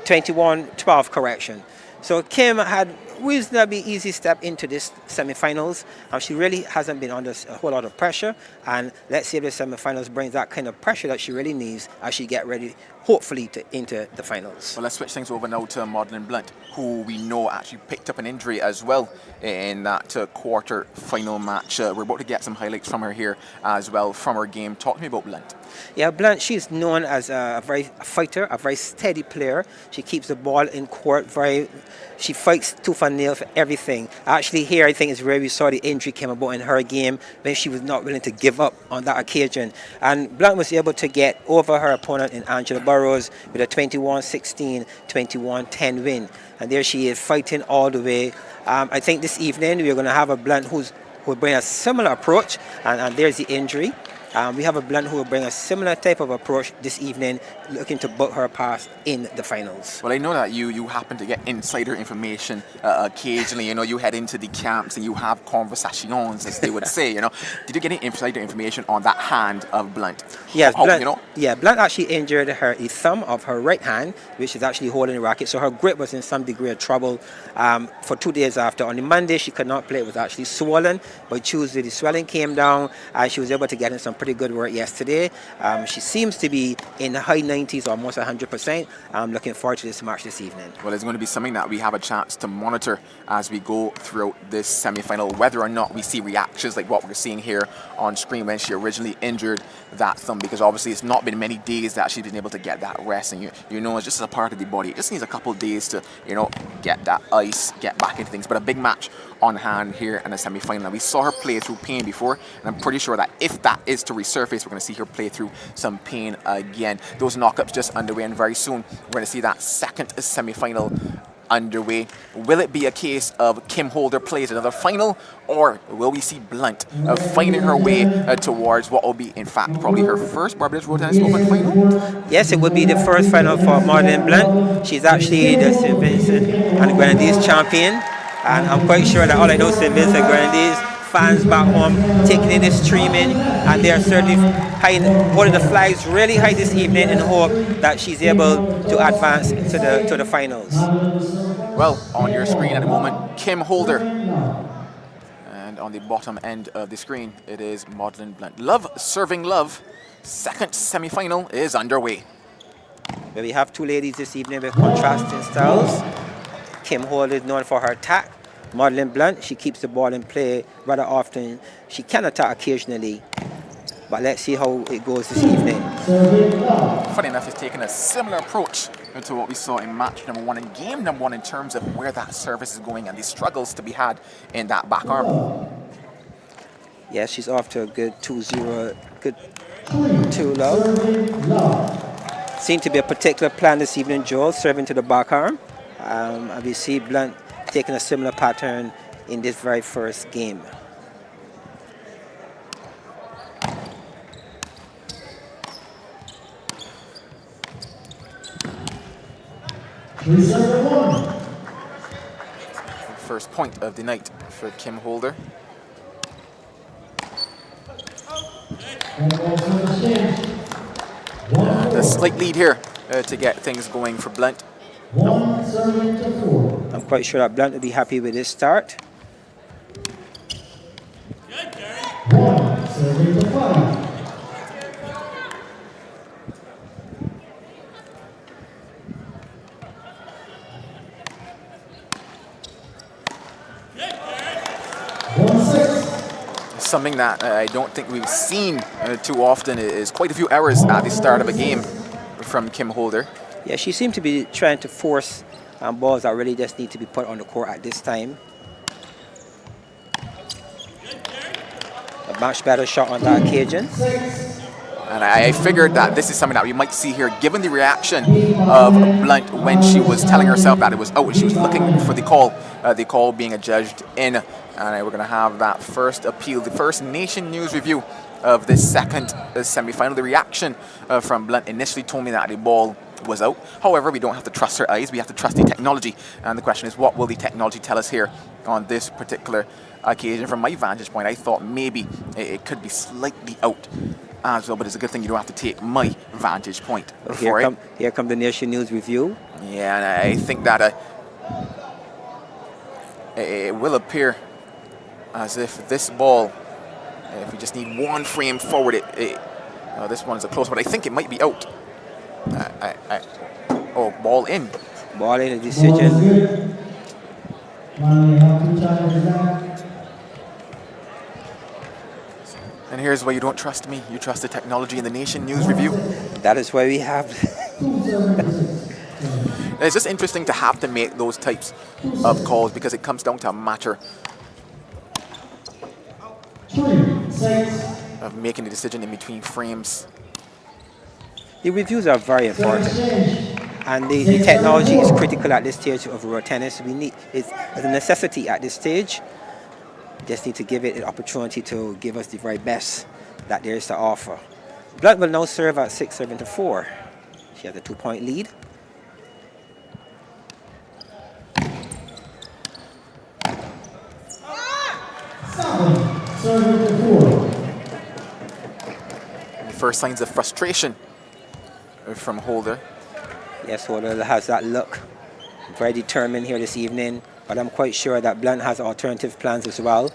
21-12 correction. So Kim had reasonably easy step into this semifinals. She really hasn't been under a whole lot of pressure, and let's see if the semifinals brings that kind of pressure that she really needs as she get ready, hopefully, into the finals. Well, let's switch things over now to Madeline Blunt, who we know actually picked up an injury as well in that quarter final match. We're about to get some highlights from her here as well from her game. Talk to me about Blunt. Yeah, Blunt, she's known as a fighter, a very steady player. She keeps the ball in court she fights tooth and nail for everything. Actually, here I think is where we saw the injury came about in her game when she was not willing to give up on that occasion. And Blunt was able to get over her opponent in Angela Burrows with a 21-16, 21-10 win. And there she is fighting all the way. I think this evening we're going to have a Blunt who will bring a similar approach, and there's the injury. We have a Blunt who will bring a similar type of approach this evening, looking to book her past in the finals. Well, I know that you happen to get insider information occasionally. You know, you head into the camps and you have conversations, as they would say. You know, did you get any insider information on that hand of Blunt? Yes, Blunt, you know? Yeah, Blunt actually injured the thumb of her right hand, which is actually holding the racket. So her grip was in some degree of trouble for 2 days after. On the Monday, she could not play. It was actually swollen. But Tuesday, the swelling came down, and she was able to get in some pretty good work yesterday. She seems to be in the high 90s, almost 100%. I'm looking forward to this match this evening. Well, it's going to be something that we have a chance to monitor as we go throughout this semi-final, whether or not we see reactions like what we're seeing here on screen when she originally injured that thumb, because obviously it's not been many days that she's been able to get that rest, and you know, it's just a part of the body. It just needs a couple of days to, you know, get that ice, get back into things. But a big match on hand here in the semi-final. We saw her play through pain before, and I'm pretty sure that if that is to to resurface. We're going to see her play through some pain again. Those knockups just underway, and very soon we're going to see that second semi-final underway. Will it be a case of Kim Holder plays another final, or will we see Blunt finding her way towards what will be, in fact, probably her first Barbados Road Tennis Open final? Yes, it would be the first final for Madeleine Blunt. She's actually the St. Vincent and Grenadines champion, and I'm quite sure that all I know St. Vincent and Grenadines fans back home taking in the streaming, and they are certainly holding the flags really high this evening in hope that she's able to advance to the finals. Well, on your screen at the moment, Kim Holder. And on the bottom end of the screen, it is Madeleine Blunt. Love serving love. Second semi-final is underway. Where we have two ladies this evening with contrasting styles. Kim Holder is known for her attack. Madeleine Blunt, she keeps the ball in play rather often. She can attack occasionally, but let's see how it goes this evening. Funny enough, it's taken a similar approach to what we saw in match number 1 and game number 1 in terms of where that service is going and the struggles to be had in that back arm. Yeah, she's off to a good 2-0, good 2-love. Seems to be a particular plan this evening, Joel, serving to the back arm. And we see Blunt taking a similar pattern in this very first game. First point of the night for Kim Holder. And a slight lead here to get things going for Blunt. I'm quite sure that Blunt will be happy with this start. Something that I don't think we've seen too often is quite a few errors at the start of a game from Kim Holder. Yeah, she seemed to be trying to force balls that really just need to be put on the court at this time. A much better shot on that occasion. And I figured that this is something that we might see here, given the reaction of Blunt when she was telling herself that it was out. She was looking for the call being adjudged in. And we're going to have that first appeal, the first Nation News review of this second semi-final. The reaction from Blunt initially told me that the ball was out. However, we don't have to trust her eyes. We have to trust the technology. And the question is, what will the technology tell us here on this particular occasion? From my vantage point, I thought maybe it could be slightly out as well, but it's a good thing you don't have to take my vantage point for it. Here come the Nation News review. Yeah, and I think that it will appear as if this ball, if we just need one frame forward, this one is a close, but I think it might be out. Oh, ball in. Ball in, a decision. And here's why you don't trust me. You trust the technology in the Nation News review. That is why we have. It's just interesting to have to make those types of calls because it comes down to a matter of making the decision in between frames. The reviews are very important, and the technology is critical at this stage of road tennis. It's a necessity at this stage. Just need to give it an opportunity to give us the very best that there is to offer. Blunt will now serve at 6-7-4. She has a 2-point lead. The first signs of frustration from Holder. Yes, Holder has that look. Very determined here this evening, but I'm quite sure that Blunt has alternative plans as well.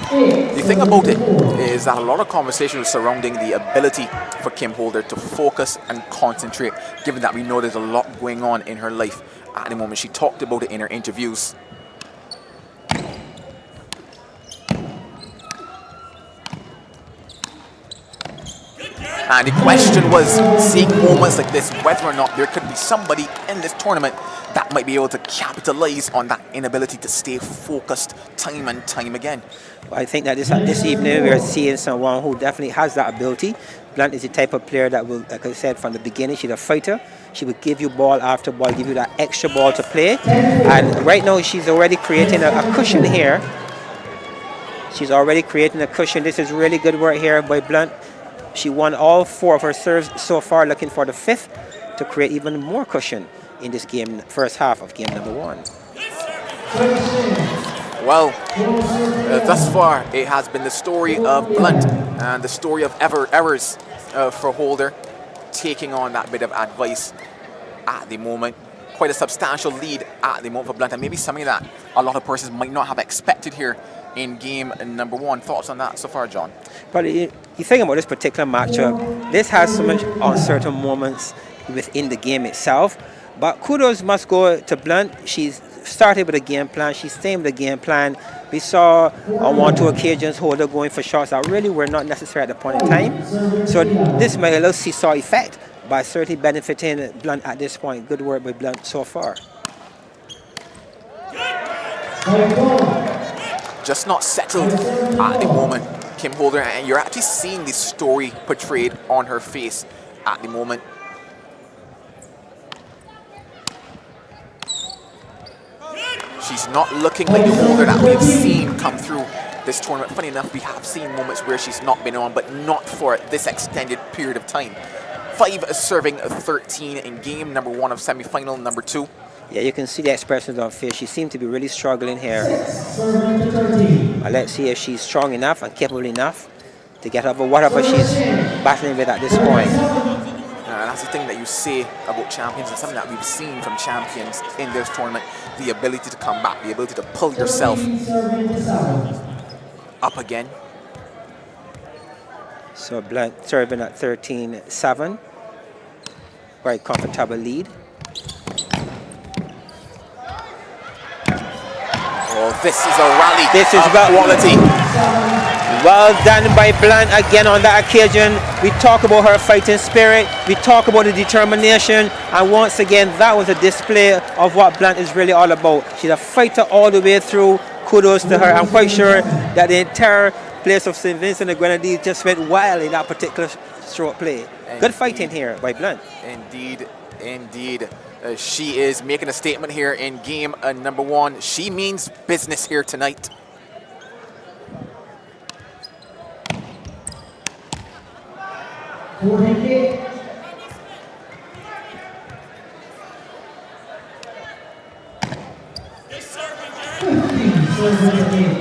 The thing about it is that a lot of conversation was surrounding the ability for Kim Holder to focus and concentrate, given that we know there's a lot going on in her life at the moment. She talked about it in her interviews. And the question was, seeing moments like this, whether or not there could be somebody in this tournament that might be able to capitalize on that inability to stay focused time and time again. I think that this evening we are seeing someone who definitely has that ability. Blunt is the type of player that will, like I said from the beginning, she's a fighter. She will give you ball after ball, give you that extra ball to play. And right now she's already creating a cushion here. She's already creating a cushion. This is really good work here by Blunt. She won all 4 of her serves so far, looking for the 5th to create even more cushion in this game, first half of game number 1. Well, thus far it has been the story of Blunt and the story of errors for Holder, taking on that bit of advice at the moment. Quite a substantial lead at the moment for Blunt, and maybe something that a lot of persons might not have expected here in game number 1. Thoughts on that so far, John? But you think about this particular matchup, this has so much uncertain moments within the game itself. But kudos must go to Blunt. She's started with a game plan. She's staying with the game plan. We saw on 1-2 occasions Holder going for shots that really were not necessary at the point in time. So this might be a little seesaw effect, but certainly benefiting Blunt at this point. Good work by Blunt so far. Just not settled at the moment, Kim Holder, and you're actually seeing the story portrayed on her face at the moment. She's not looking like the Holder that we've seen come through this tournament. Funny enough, we have seen moments where she's not been on, but not for this extended period of time. 5 serving 13 in game number 1 of semi-final number 2. Yeah, you can see the expressions on face. She seems to be really struggling here. Let's see if she's strong enough and capable enough to get over whatever she's battling with at this point. That's the thing that you say about champions, and something that we've seen from champions in this tournament, the ability to come back, the ability to pull yourself up again. So Blunt serving at 13-7. Very comfortable lead. Oh, this is a rally. This is of quality. Well done by Blunt again on that occasion. We talk about her fighting spirit. We talk about the determination. And once again, that was a display of what Blunt is really all about. She's a fighter all the way through. Kudos to her. I'm quite sure that the entire place of St. Vincent and the Grenadines just went wild in that particular stroke play. Indeed. Good fighting here by Blunt. Indeed, indeed. She is making a statement here in game number 1. She means business here tonight.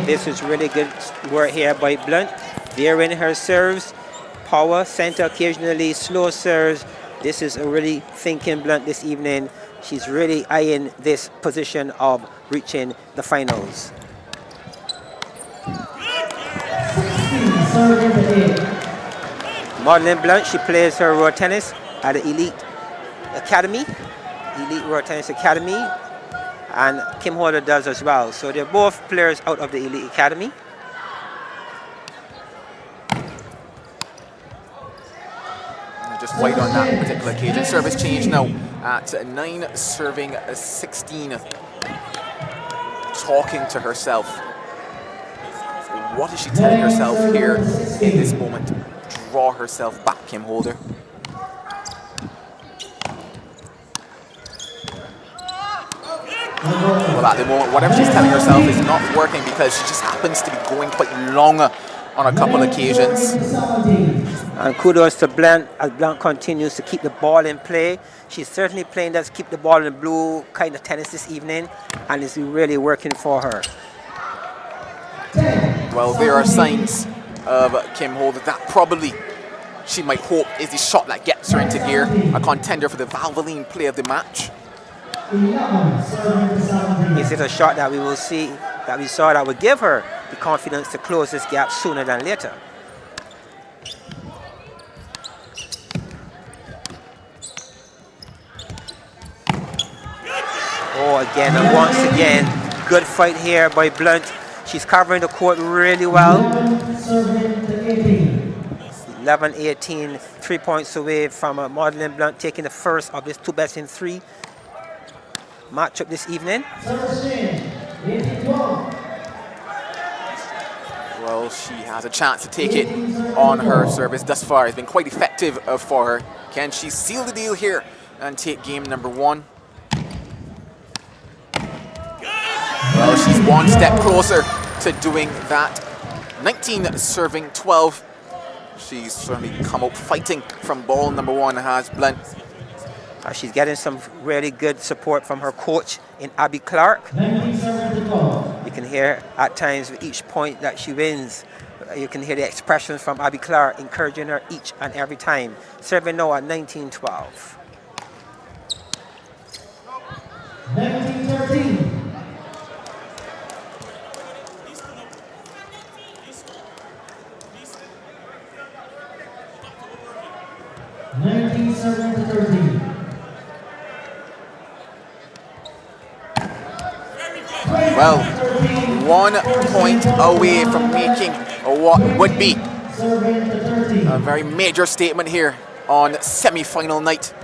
This is really good work here by Blunt. Varying her serves, power, center occasionally, slow serves. This is a really thinking Blunt this evening. She's really eyeing this position of reaching the finals. Madeline Blunt, she plays her road tennis at the Elite Academy, Elite Road Tennis Academy, and Kim Holder does as well. So they're both players out of the Elite Academy. Just wide on that particular occasion. Service change now at 9 serving 16. Talking to herself. What is she telling herself here in this moment? Draw herself back, Kim Holder. Well, at the moment, whatever she's telling herself is not working because she just happens to be going quite long on a couple occasions. And kudos to Blunt as Blunt continues to keep the ball in play. She's certainly playing that keep the ball in blue kind of tennis this evening, and it's really working for her. Well, there are signs of Kim Holder that probably she might hope is the shot that gets her into gear, a contender for the Valvoline play of the match. Is it a shot that we will see, that we saw that would give her the confidence to close this gap sooner than later? Oh, again, and once again, good fight here by Blunt. She's covering the court really well. 11-18, 3 points away from Madeline Blunt taking the first of this 2 best in 3 matchup this evening. Well, she has a chance to take it on her service thus far. It's been quite effective for her. Can she seal the deal here and take game number 1? Well, she's one step closer to doing that. 19 serving 12. She's certainly come out fighting from ball number 1, has Blunt. She's getting some really good support from her coach in Abby Clark. You can hear at times with each point that she wins, you can hear the expressions from Abby Clark encouraging her each and every time. Serving now at 19-12. 19-13. Well, 1 point away from making what would be a very major statement here on semi-final night.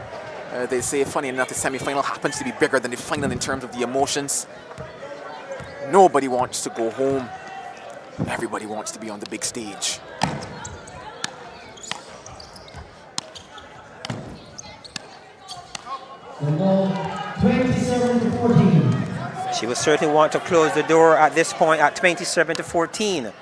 They say, funny enough, the semi-final happens to be bigger than the final in terms of the emotions. Nobody wants to go home. Everybody wants to be on the big stage. The ball 27-14. She will certainly want to close the door at this point at 27-14.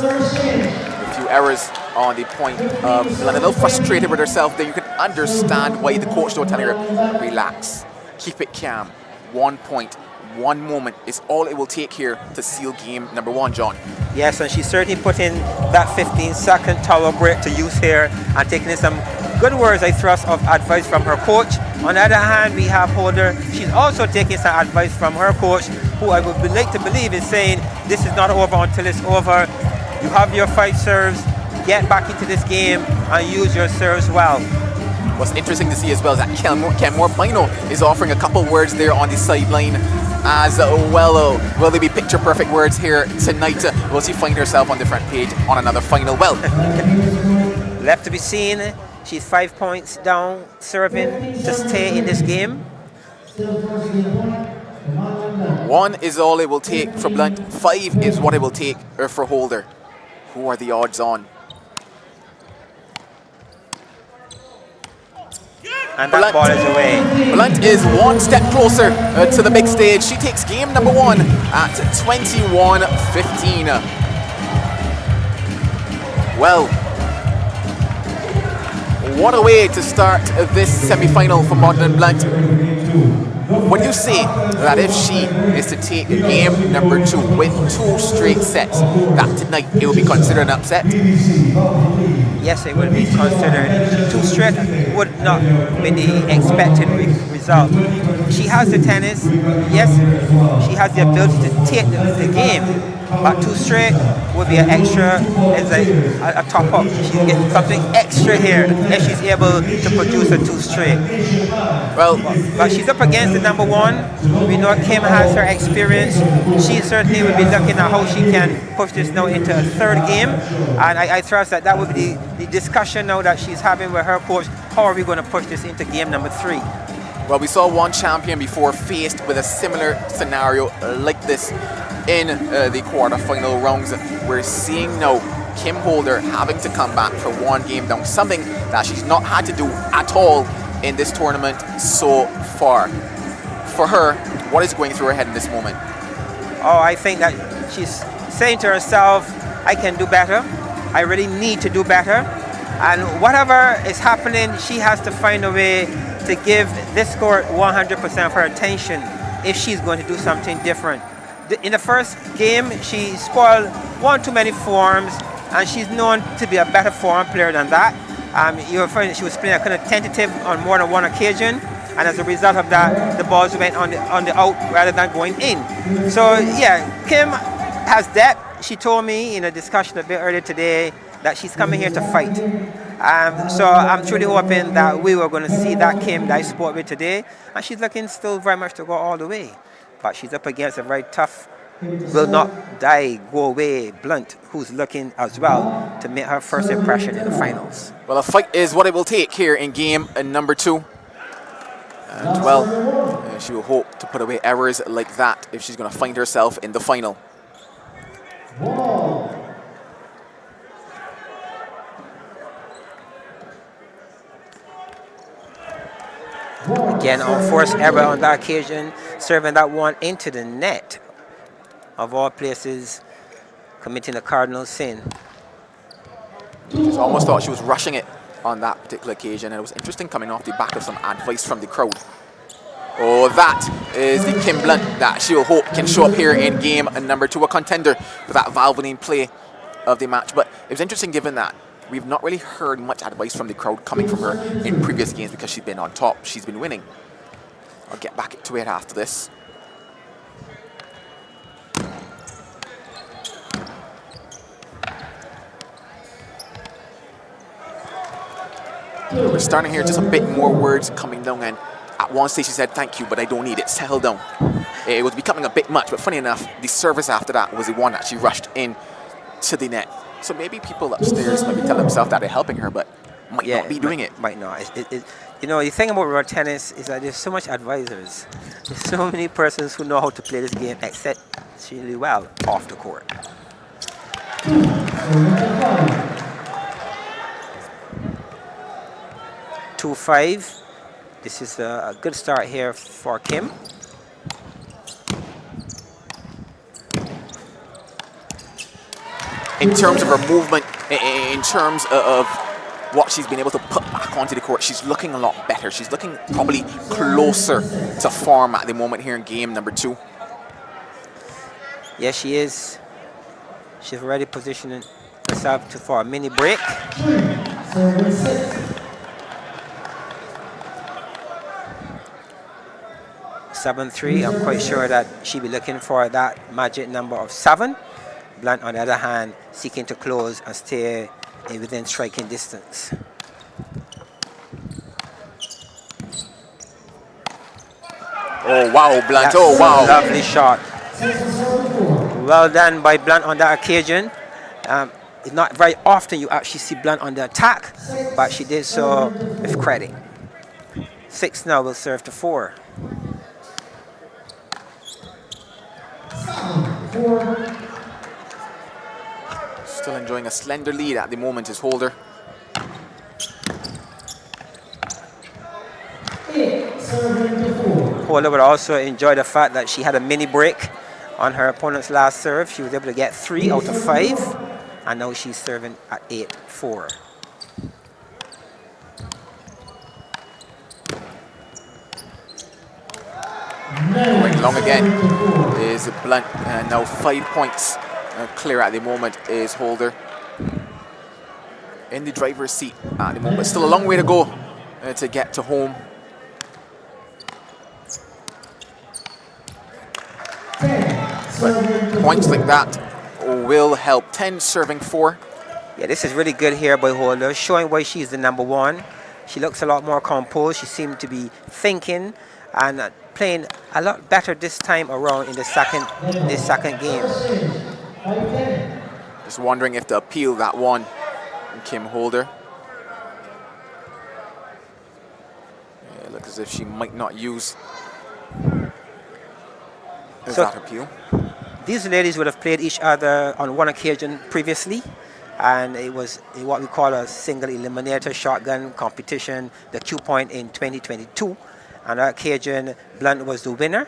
A few errors on the point. A little frustrated with herself there. You can understand why the coach though telling her, relax, keep it calm. 1 point, 1 moment is all it will take here to seal game number 1, John. Yes, and she's certainly put in that 15-second towel break to use here and taking in some good words, I thrust, of advice from her coach. On the other hand, we have Holder. She's also taking some advice from her coach, who I would like to believe is saying, this is not over until it's over. You have your 5 serves, get back into this game and use your serves well. What's interesting to see as well is that Kenmore Bino is offering a couple words there on the sideline as well. Will they be picture perfect words here tonight? Will she find herself on the front page on another final? Well, left to be seen. She's 5 points down, serving to stay in this game. 1 is all it will take for Blunt. 5 is what it will take for Holder. Who are the odds on? And that ball is away. Blunt is 1 step closer to the big stage. She takes game number 1 at 21-15. Well, what a way to start this semi-final for Madeline Blunt. Would you say that if she is to take game number 2, win 2 straight sets, that tonight it will be considered an upset? Yes, it will be considered. 2 straight would not be the expected result. She has the tennis. Yes, she has the ability to take the game. But 2 straight would be an extra, as a top up. She gets something extra here if she's able to produce a 2 straight. Well, but she's up against the number 1. We know Kim has her experience. She certainly will be looking at how she can push this now into a 3rd game. And I trust that would be the discussion now that she's having with her coach. How are we going to push this into game number 3? Well, we saw one champion before faced with a similar scenario like this in the quarterfinal rounds. We're seeing now Kim Holder having to come back for 1 game down, something that she's not had to do at all in this tournament so far. For her, what is going through her head in this moment? Oh, I think that she's saying to herself, I can do better. I really need to do better. And whatever is happening, she has to find a way to give this court 100% of her attention if she's going to do something different. In the first game, she spoiled 1 too many forms, and she's known to be a better form player than that. You were finding she was playing a kind of tentative on more than 1 occasion, and as a result of that, the balls went on the out rather than going in. So yeah, Kim has depth. She told me in a discussion a bit earlier today that she's coming here to fight. So I'm truly hoping that we were going to see that Kim that I spoke with today, and she's looking still very much to go all the way. But she's up against a very tough will not die, go away. Blunt, who's looking as well to make her first impression in the finals. Well, a fight is what it will take here in game number 2. And well, she will hope to put away errors like that if she's going to find herself in the final. Again, unforced error on that occasion, serving that one into the net. Of all places, committing a cardinal sin. She almost thought she was rushing it on that particular occasion, and it was interesting coming off the back of some advice from the crowd. Oh, that is the Kim Blunt that she will hope can show up here in game number 2, a contender for that Valvoline play of the match. But it was interesting given that we've not really heard much advice from the crowd coming from her in previous games because she's been on top, she's been winning. I'll get back to it after this. We're starting here, just a bit more words coming down, and at one stage she said, "Thank you, but I don't need it, settle down." It was becoming a bit much, but funny enough, the service after that was the one that she rushed in to the net. So maybe people upstairs might be telling themselves that they're helping her, but might not be doing it. Might not. You know, the thing about road tennis is that there's so much advisors. There's so many persons who know how to play this game exceptionally well off the court. 2-5. This is a good start here for Kim. In terms of her movement, in terms of what she's been able to put back onto the court, she's looking a lot better. She's looking probably closer to form at the moment here in game number 2. Yes, she is. She's already positioning herself for a mini break. 7-3. I'm quite sure that she'll be looking for that magic number of 7. Blunt, on the other hand, seeking to close and stay within striking distance. Oh, wow, Blunt. That's oh, wow. Lovely shot. Well done by Blunt on that occasion. It's not very often you actually see Blunt on the attack, but she did so with credit. 6 now will serve to 4. Still enjoying a slender lead at the moment is Holder. Holder would also enjoy the fact that she had a mini break on her opponent's last serve. She was able to get 3 out of 5, and now she's serving at 8-4. Going long again is Blunt, and now 5 points clear at the moment is Holder. In the driver's seat at the moment, but still a long way to go to get to home. But points like that will help. 10 serving 4. Yeah, this is really good here by Holder, showing why she's the number 1. She looks a lot more composed. She seemed to be thinking and playing a lot better this time around in the second game. Just wondering if to appeal that one, Kim Holder. Yeah, it looks as if she might not use that appeal. These ladies would have played each other on one occasion previously, and it was what we call a single eliminator shotgun competition, the Q Point in 2022. On that occasion, Blunt was the winner.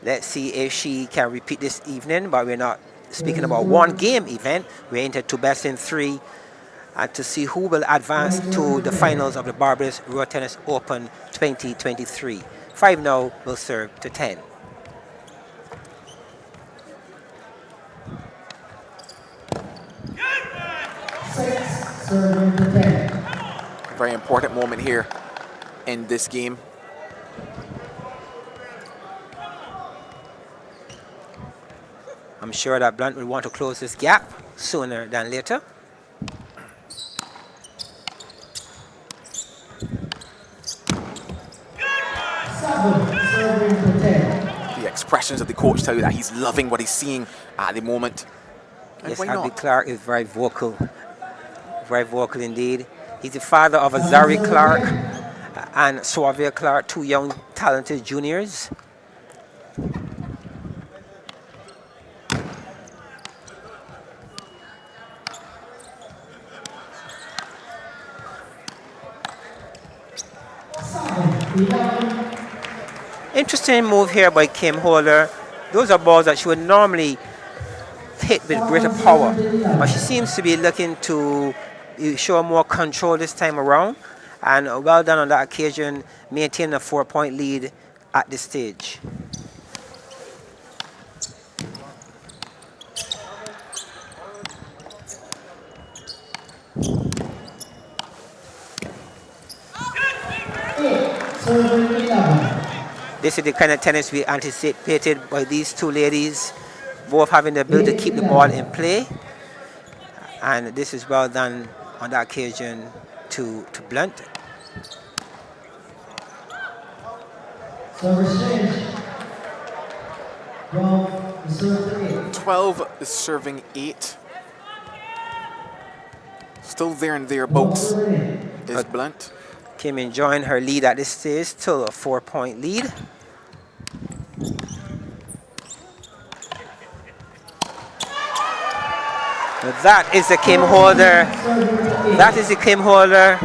Let's see if she can repeat this evening, but we're not speaking about one game event. We're into 2 best in 3 and to see who will advance to the finals of the Barbados Road Tennis Open 2023. 5 now will serve to 10. Very important moment here in this game. I'm sure that Blunt will want to close this gap sooner than later. The expressions of the coach tell you that he's loving what he's seeing at the moment. And Yes, why Abby not? Clark is very vocal indeed. He's the father of Azari Clark and Suavia Clark, two young talented juniors. Interesting move here by Kim Holder. Those are balls that she would normally hit with greater power, but she seems to be looking to show more control this time around, and well done on that occasion, maintaining a 4-point lead at this stage. This is the kind of tennis we anticipated by these two ladies, both having the ability to keep the ball in play. And this is well done on that occasion to Blunt. Service change. 12 is serving 8. 12 is serving 8. Still there and thereabouts is Blunt. Kim enjoying her lead at this stage, still a 4-point lead. That is the Kim Holder. That is the Kim Holder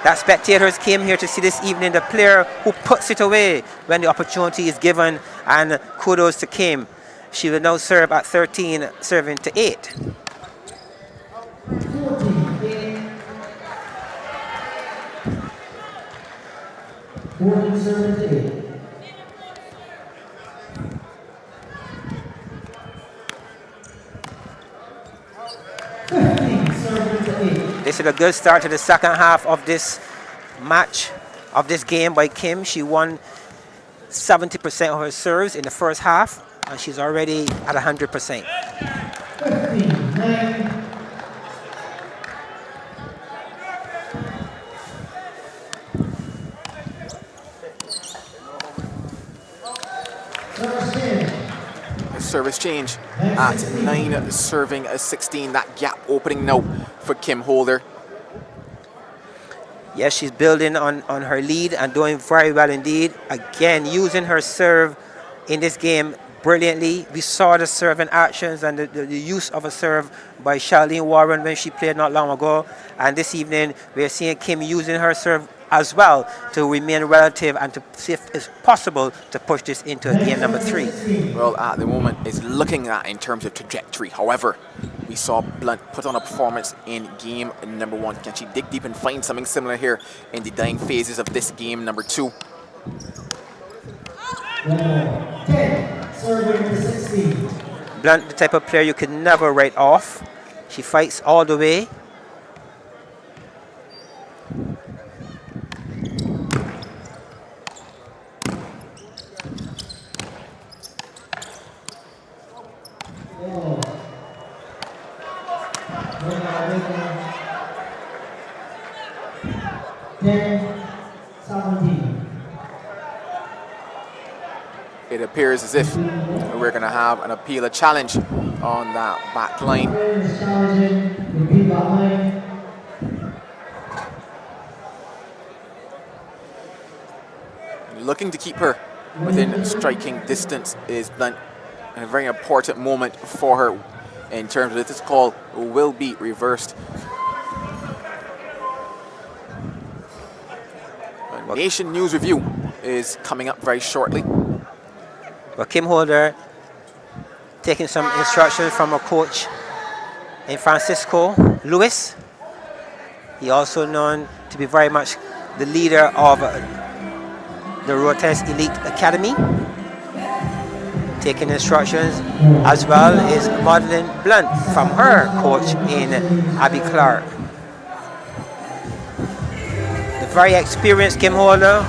that spectators came here to see this evening. The player who puts it away when the opportunity is given, and kudos to Kim. She will now serve at 13, serving to 8. 14 serving to 8. This is a good start to the second half of this match, of this game by Kim. She won 70% of her serves in the first half, and she's already at 100%. 15-9. Service change at 9, serving 16. That gap opening now for Kim Holder. Yes, she's building on her lead and doing very well indeed. Again, using her serve in this game brilliantly. We saw the serving actions and the use of a serve by Charlene Warren when she played not long ago. And this evening, we're seeing Kim using her serve as well to remain relative and to see if it's possible to push this into game number 3. Well, at the moment, it's looking at in terms of trajectory. However, we saw Blunt put on a performance in game number 1. Can she dig deep and find something similar here in the dying phases of this game number 2? 10 serving to 16. Blunt, the type of player you could never write off. She fights all the way. It appears as if we're going to have an appeal, a challenge on that back line. Looking to keep her within striking distance is Blunt. A very important moment for her in terms of this call will be reversed. A Nation News Review is coming up very shortly. Well, Kim Holder taking some instructions from a coach in Francisco Lewis. He also known to be very much the leader of the Road Tennis Elite Academy. Taking instructions as well is Madeline Blunt from her coach in Abby Clark. The very experienced Kim Holder,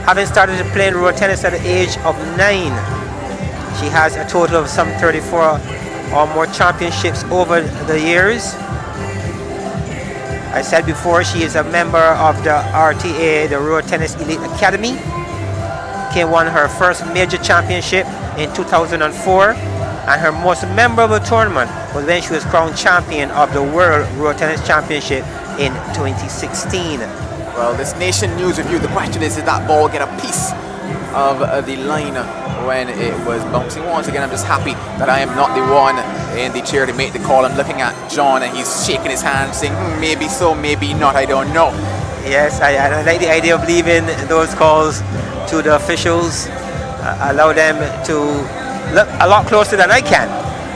having started playing road tennis at the age of 9. She has a total of some 34 or more championships over the years. I said before, she is a member of the RTA, the Road Tennis Elite Academy. Kim won her first major championship in 2004, and her most memorable tournament was when she was crowned champion of the World Road Tennis Championship in 2016. Well, this Nation News review, the question is, did that ball get a piece of the line when it was bouncing? Once again, I'm just happy that I am not the one in the chair to make the call. I'm looking at John and he's shaking his hand saying, maybe so, maybe not, I don't know. Yes, I like the idea of leaving those calls to the officials, allow them to look a lot closer than I can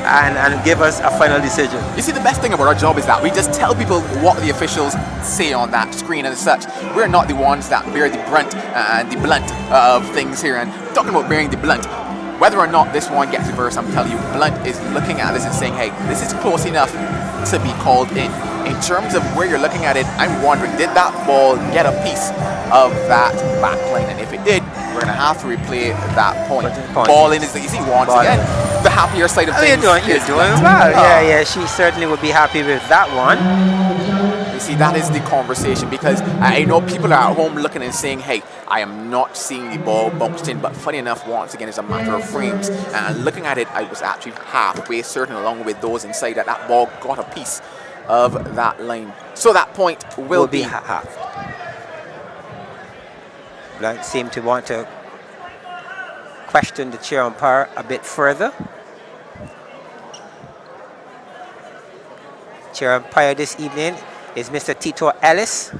and give us a final decision. You see, the best thing about our job is that we just tell people what the officials say on that screen and such. We're not the ones that bear the brunt and the blunt of things here. And talking about bearing the blunt, whether or not this one gets reversed, I'm telling you, Blunt is looking at this and saying, hey, this is close enough to be called in. In terms of where you're looking at it, I'm wondering, did that ball get a piece of that back line? And if it did, we're going to have to replay that point. Ball in is the easy one. Again, the happier side of things. You're doing well. Yeah, she certainly would be happy with that one. You see, that is the conversation, because I know people are at home looking and saying, hey, I am not seeing the ball bounced in, but funny enough, once again, it's a matter of frames. And looking at it, I was actually halfway certain, along with those inside, that that ball got a piece of that line. So that point will be half. Blunt seemed to want to question the chair umpire a bit further. Chair umpire this evening is Mr. Tito Ellis.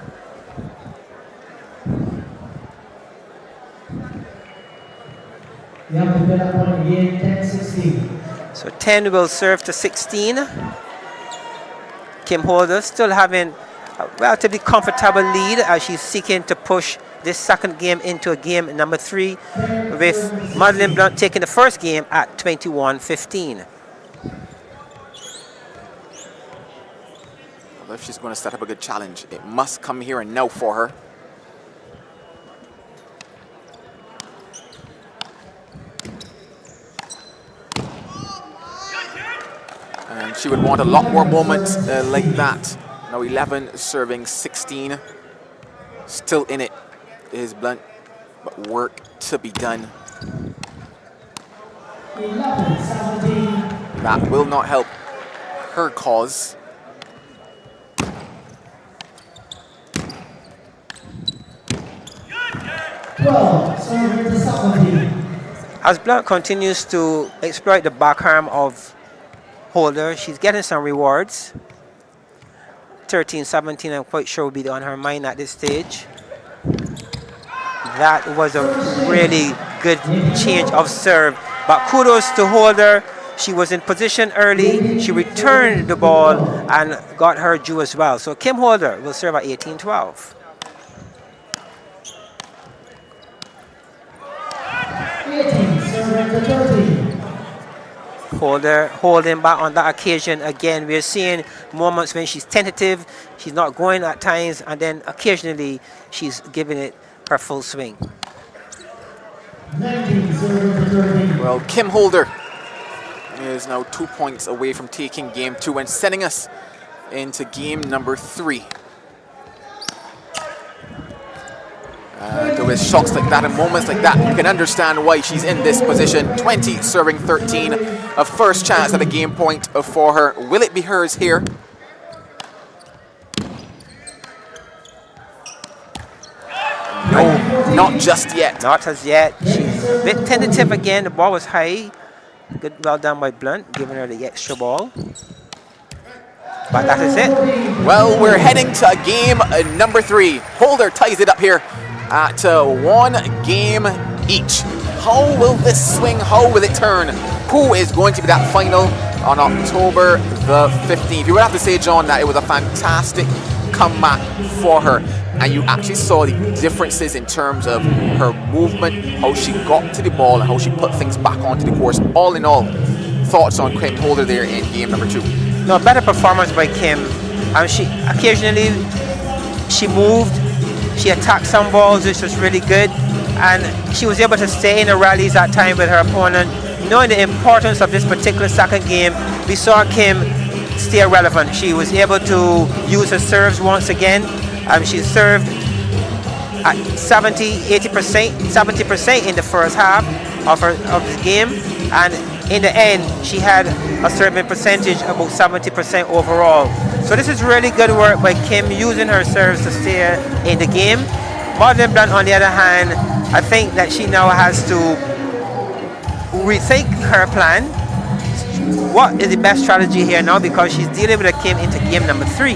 You have to put up on again, 10-16. So 10 will serve to 16. Kim Holder still having a relatively comfortable lead as she's seeking to push this second game into a game number 3, with Madeleine Blunt taking the first game at 21-15. Well, if she's going to set up a good challenge, it must come here and now for her. And she would want a lot more moments like that. Now 11 serving 16. Still in it is Blunt, but work to be done. 11-17. That will not help her cause. As Blunt continues to exploit the backhand of Holder, she's getting some rewards. 13-17, I'm quite sure will be on her mind at this stage. That was a really good change of serve, but kudos to Holder. She was in position early, she returned the ball and got her due as well. So Kim Holder will serve at 18-12. Holder holding back on that occasion again. We're seeing moments when she's tentative, she's not going at times, and then occasionally she's giving it her full swing. Well, Kim Holder is now 2 points away from taking game 2 and sending us into game number 3. With shocks like that and moments like that, you can understand why she's in this position. 20 serving 13, a first chance at a game point for her. Will it be hers here? No, not just yet. Not as yet. She's a bit tentative again. The ball was high. Good, well done by Blunt, giving her the extra ball. But that is it. Well, we're heading to game number 3. Holder ties it up here at 1 game each. How will this swing? How will it turn? Who is going to be that final on October the 15th? You would have to say, John, that it was a fantastic comeback for her. And you actually saw the differences in terms of her movement, how she got to the ball, and how she put things back onto the course. All in all, thoughts on Kim Holder there in game number 2? No, better performance by Kim. She occasionally she moved, she attacked some balls, which was really good, and she was able to stay in the rallies at time with her opponent. Knowing the importance of this particular second game, we saw Kim stay relevant. She was able to use her serves once again. She served at 80%, 70% in the first half of the game, and in the end, she had a serving percentage about 70% overall. So this is really good work by Kim, using her serves to stay in the game. Waldren Blunt, on the other hand, I think that she now has to rethink her plan. What is the best strategy here now? Because she's dealing with a Kim into game number 3.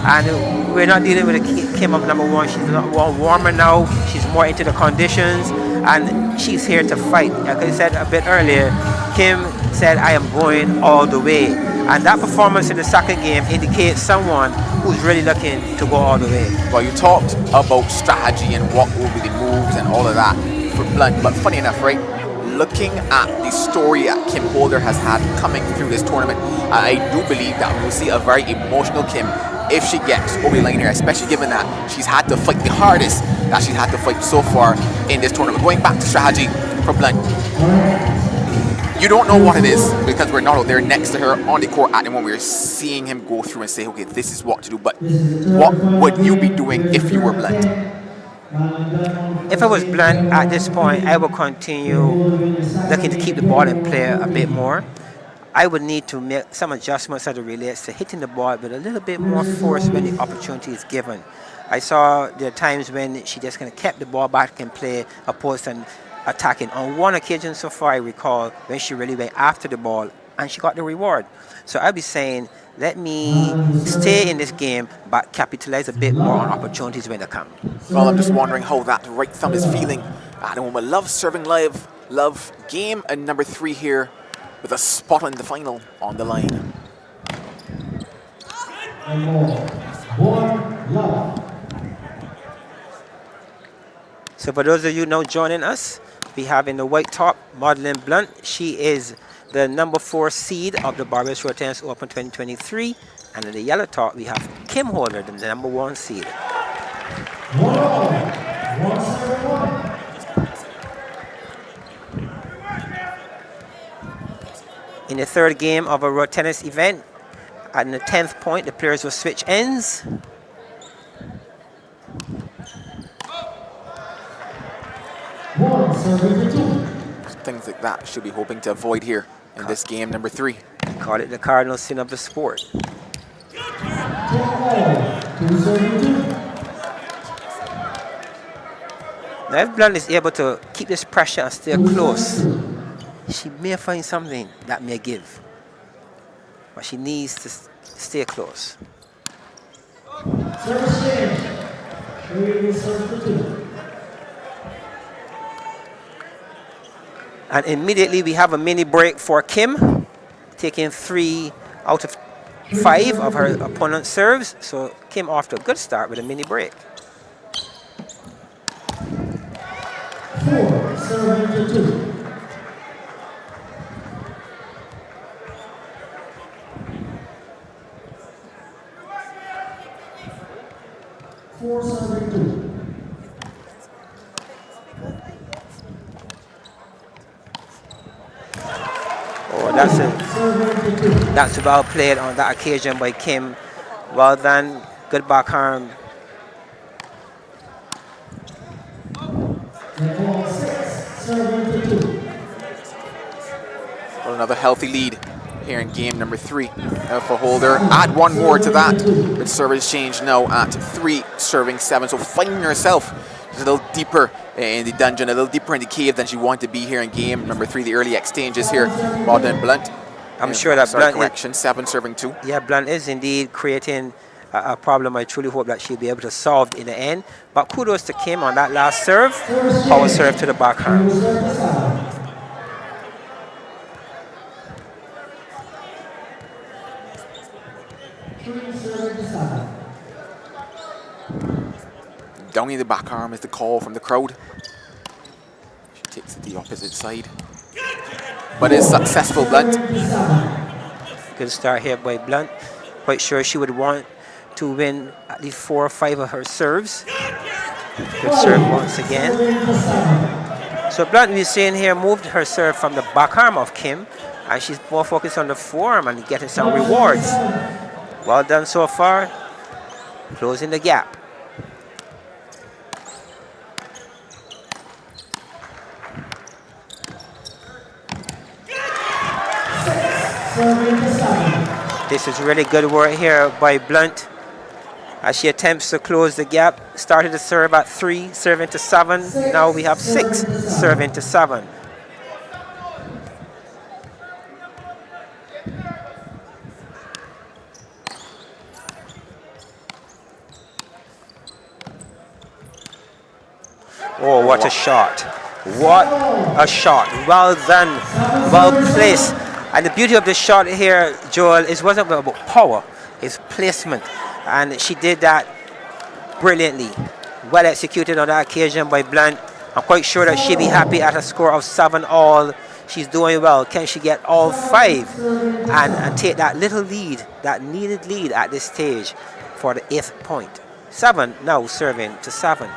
And we're not dealing with a Kim of number 1. She's a lot warmer now. She's more into the conditions. And she's here to fight. Like I said a bit earlier, Kim said, I am going all the way. And that performance in the second game indicates someone who's really looking to go all the way. Well, you talked about strategy and what will be the moves and all of that for Blunt. But funny enough, right? Looking at the story that Kim Holder has had coming through this tournament, I do believe that we'll see a very emotional Kim if she gets over the line here, especially given that she's had to fight the hardest that she's had to fight so far in this tournament. Going back to strategy for Blunt, you don't know what it is because we're not out there next to her on the court at the moment. We're seeing him go through and say, okay, this is what to do. But what would you be doing if you were Blunt? If I was Blunt at this point, I would continue looking to keep the ball in play a bit more. I would need to make some adjustments as it relates to hitting the ball with a little bit more force when the opportunity is given. I saw there are times when she just kind of kept the ball back in play opposed to attacking. On one occasion so far, I recall when she really went after the ball and she got the reward. So I'd be saying, let me stay in this game but capitalize a bit more on opportunities when they come. Well, I'm just wondering how that right thumb is feeling at the moment. Love serving live, love game and number 3 here with a spot in the final on the line. So for those of you now joining us, we have in the white top, Waldren Blunt. She is the number 4 seed of the Barbados Road Tennis Open 2023. And in the yellow top, we have Kim Holder, the number 1 seed. In the third game of a road tennis event, at the 10th point, the players will switch ends. Things like that should be hoping to avoid here in this game number 3. Call it the cardinal sin of the sport. Now if Blunt is able to keep this pressure and stay close, she may find something that may give. But she needs to stay close. And immediately we have a mini break for Kim, taking 3 out of 5 of her opponent's serves. So Kim off to a good start with a mini break. 4, serving to 2. Oh, that's well played on that occasion by Kim. Well done, good backhand. Well, another healthy lead here in game number 3 for Holder. Add 1 more to that with service change now at 3 serving 7. So finding herself just a little deeper in the dungeon, a little deeper in the cave than she wanted to be here in game number 3. The early exchanges here, Waldren Blunt. I'm sure that Blunt correction, 7 serving 2. Yeah, Blunt is indeed creating a problem. I truly hope that she'll be able to solve in the end. But kudos to Kim on that last serve. Power serve to the backhand. Down in the back arm is the call from the crowd. She takes it to the opposite side. But it's successful, Blunt. Good start here by Blunt. Quite sure she would want to win at least 4 or 5 of her serves. Good serve once again. So Blunt, we're seeing here, moved her serve from the back arm of Kim, and she's more focused on the forearm and getting some rewards. Well done so far. Closing the gap. serving to 7. This is really good work here by Blunt as she attempts to close the gap. Started to serve at 3, serving to 7. Now we have 6, serving to 7. Oh, what a shot. What a shot. Well done. Well placed. And the beauty of the shot here, Joel, is wasn't about power. It's placement. And she did that brilliantly. Well executed on that occasion by Blunt. I'm quite sure that she'll be happy at a score of 7 all. She's doing well. Can she get all 5 and take that little lead, that needed lead at this stage for the 8th point? 7 now serving to 7.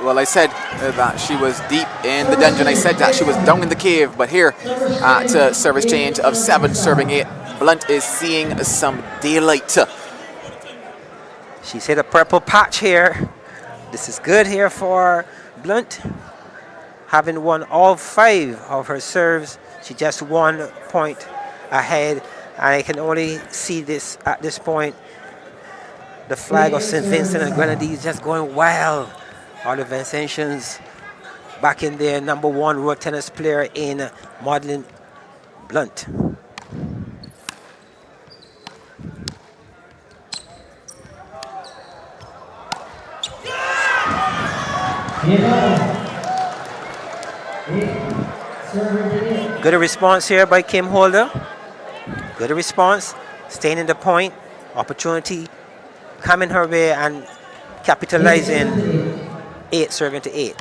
Well, I said that she was deep in the dungeon. I said that she was down in the cave. But here at service change of 7 serving 8, Blunt is seeing some daylight. She's hit a purple patch here. This is good here for Blunt. Having won all 5 of her serves, she just 1 point ahead. And I can only see this at this point. The flag of St. Vincent and Grenadines just going wild. All the Vincentians back in there. Number 1 road tennis player in Madeline Blunt. Good response here by Kim Holder. Good response. Staying in the point. Opportunity coming her way and capitalizing. 8 serving to 8.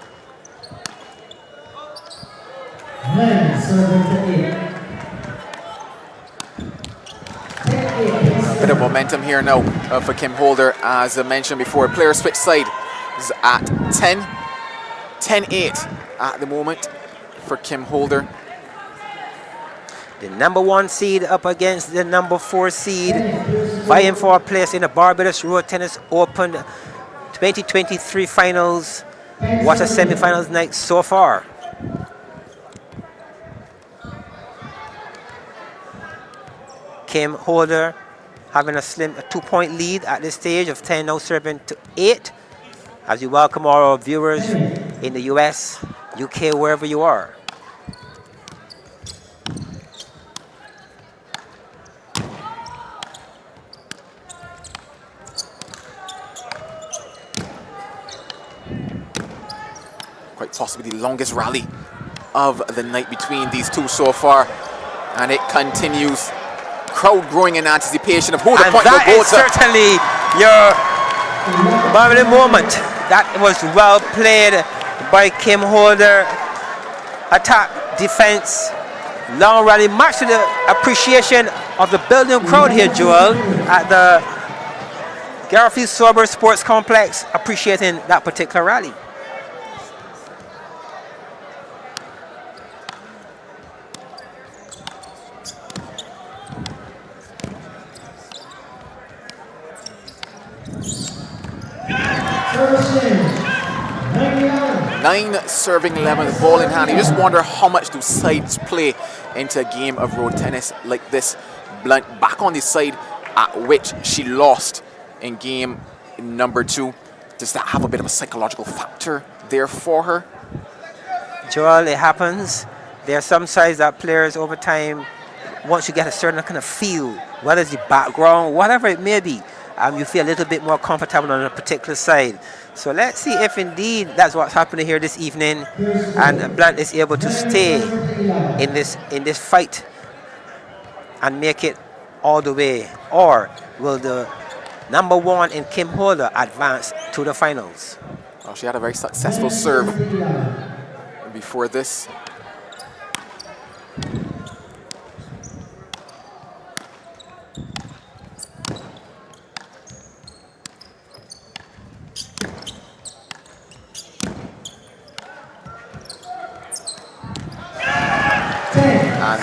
Serving to 8. A bit of momentum here now for Kim Holder. As I mentioned before, player switch side is at 10-8 at the moment for Kim Holder. The number 1 seed up against the number 4 seed, vying for a place in the Barbados Road Tennis Open 2023 finals. What a semi-finals night so far. Kim Holder having a slim 2-point lead at this stage of 10 now serving to 8. As you welcome all our viewers in the US, UK, wherever you are. Quite possibly the longest rally of the night between these two so far. And it continues. Crowd growing in anticipation of who the point will go to. That is certainly your moment. That was well played by Kim Holder. Attack, defense, long rally. Much to the appreciation of the building crowd here, Joel, at the Garfield Sober Sports Complex, appreciating that particular rally. Nine serving 11, ball in hand. You just wonder how much do sides play into a game of road tennis like this. Blunt back on the side at which she lost in game number 2. Does that have a bit of a psychological factor there for her? Joel, it happens. There are some sides that players over time, once you get a certain kind of feel, whether it's the background, whatever it may be, you feel a little bit more comfortable on a particular side. So let's see if indeed that's what's happening here this evening, and Blunt is able to stay in this fight and make it all the way, or will the number 1 in Kim Holder advance to the finals? Well, she had a very successful serve before this.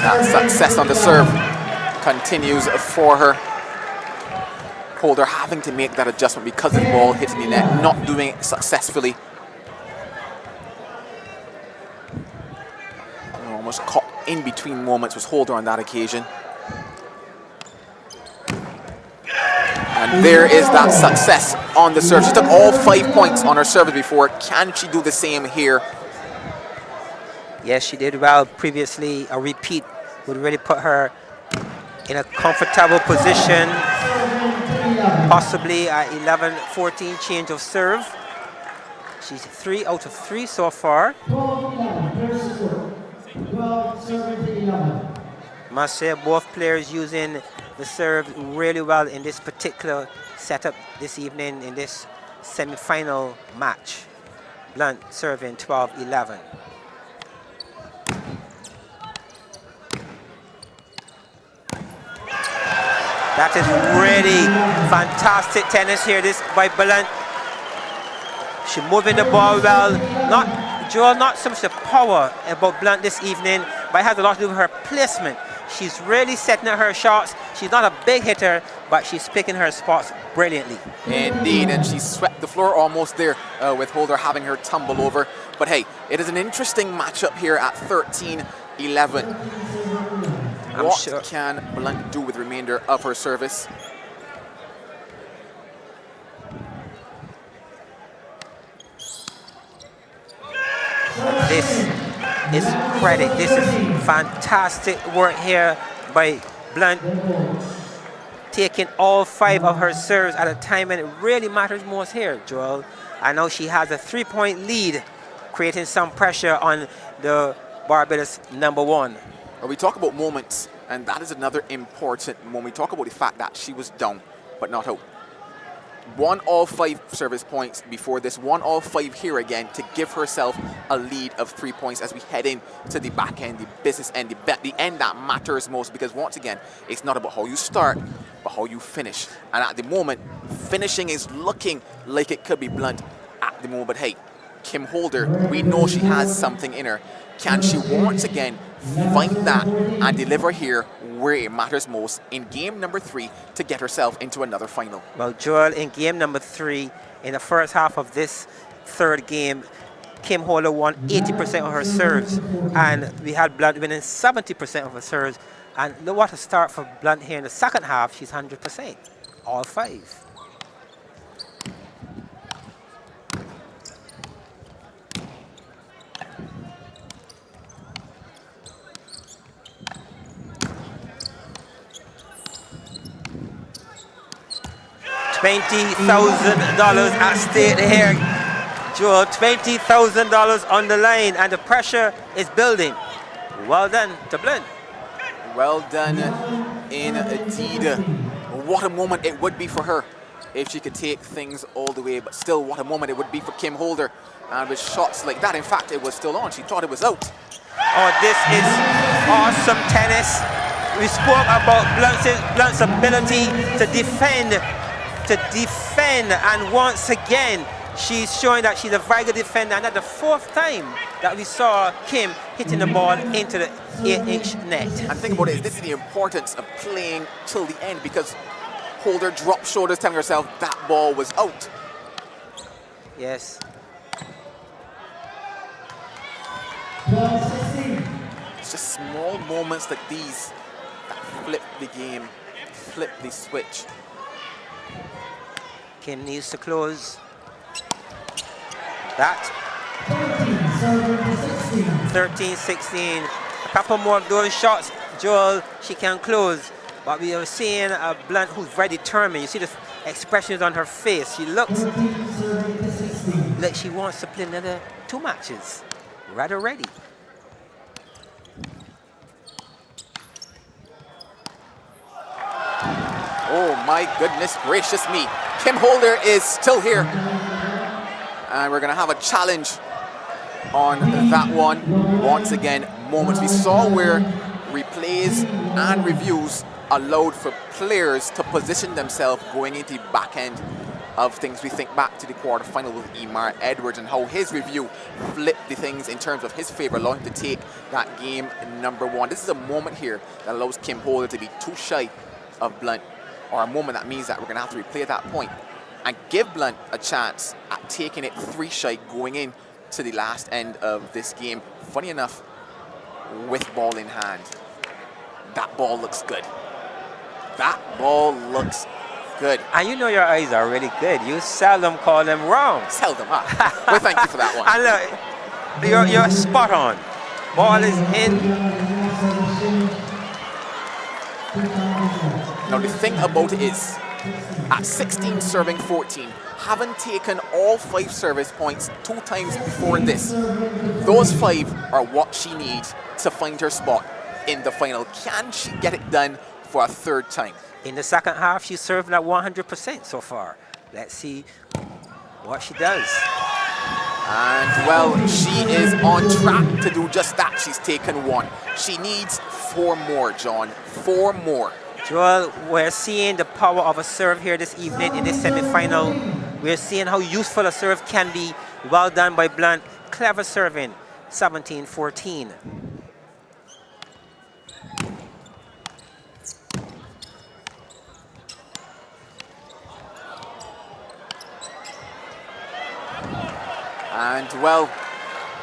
That success on the serve continues for her. Holder having to make that adjustment because of the ball hitting the net, not doing it successfully. Almost caught in between moments was Holder on that occasion. And there is that success on the serve. She took all 5 points on her service before. Can she do the same here? Yes, she did well previously. A repeat would really put her in a comfortable position. Possibly a 11-14 change of serve. She's 3 out of 3 so far. Must say both players using the serve really well in this particular setup this evening in this semi-final match. Blunt serving 12-11. That is really fantastic tennis here, this by Blunt. She's moving the ball well. Not so much the power about Blunt this evening, but it has a lot to do with her placement. She's really setting up her shots. She's not a big hitter, but she's picking her spots brilliantly. Indeed, and she swept the floor almost there with Holder having her tumble over. But hey, it is an interesting matchup here at 13-11. What can Blunt do with the remainder of her service? This is credit. This is fantastic work here by Blunt. Taking all 5 of her serves at a time when it really matters most here, Joel. I know she has a 3-point lead, creating some pressure on the Barbados #1. Well, we talk about moments, and that is another important moment. We talk about the fact that she was down, but not out. Won all 5 service points before this, won all 5 here again to give herself a lead of 3 points as we head into the back end, the business end, the end that matters most, because once again, it's not about how you start, but how you finish. And at the moment, finishing is looking like it could be Blunt at the moment, but hey, Kim Holder, we know she has something in her. Can she once again find that and deliver here where it matters most in game number 3 to get herself into another final? Well, Joel, in game number 3, in the first half of this third game, Kim Holder won 80% of her serves, and we had Blunt winning 70% of her serves. And what a start for Blunt here in the second half. She's 100%, all 5. $20,000 at stake here, Joel. $20,000 on the line, and the pressure is building. Well done to Blunt. Well done indeed. What a moment it would be for her if she could take things all the way, but still what a moment it would be for Kim Holder. And with shots like that, in fact, it was still on. She thought it was out. Oh, this is awesome tennis. We spoke about Blunt's ability to defend, and once again, she's showing that she's a very good defender, and that's the 4th time that we saw Kim hitting the ball into the 8-inch net. And think about it, this is the importance of playing till the end, because Holder dropped shoulders telling herself that ball was out. Yes. It's just small moments like these that flip the game, flip the switch. Kim needs to close. That 13-16. A couple more of those shots, Joel, she can close. But we are seeing a Blunt who's very determined. You see the expressions on her face. She looks like she wants to play another 2 matches. Rather ready. Oh my goodness gracious me. Kim Holder is still here. And we're going to have a challenge on that one. Once again, moments we saw where replays and reviews allowed for players to position themselves going into the back end. of things. We think back to the quarterfinal with Emar Edwards and how his review flipped the things in terms of his favor, allowing him to take that game #1. This is a moment here that allows Kim Holder to be too shy of Blunt, or a moment that means that we're going to have to replay that point and give Blunt a chance at taking it 3 shy going in to the last end of this game. Funny enough, with ball in hand, that ball looks good. That ball looks good. And you know your eyes are really good. You seldom call them wrong. Seldom, huh? Well, thank you for that one. And look, you're spot on. Ball is in. Now the thing about it is, at 16 serving 14, having taken all 5 service points 2 times before this, those 5 are what she needs to find her spot in the final. Can she get it done for a 3rd time? In the second half, she's serving at 100% so far. Let's see what she does. And well, she is on track to do just that. She's taken 1. She needs 4 more, John. 4 more. Joel, we're seeing the power of a serve here this evening in this semi-final. We're seeing how useful a serve can be. Well done by Blunt. Clever serving. 17-14. And well,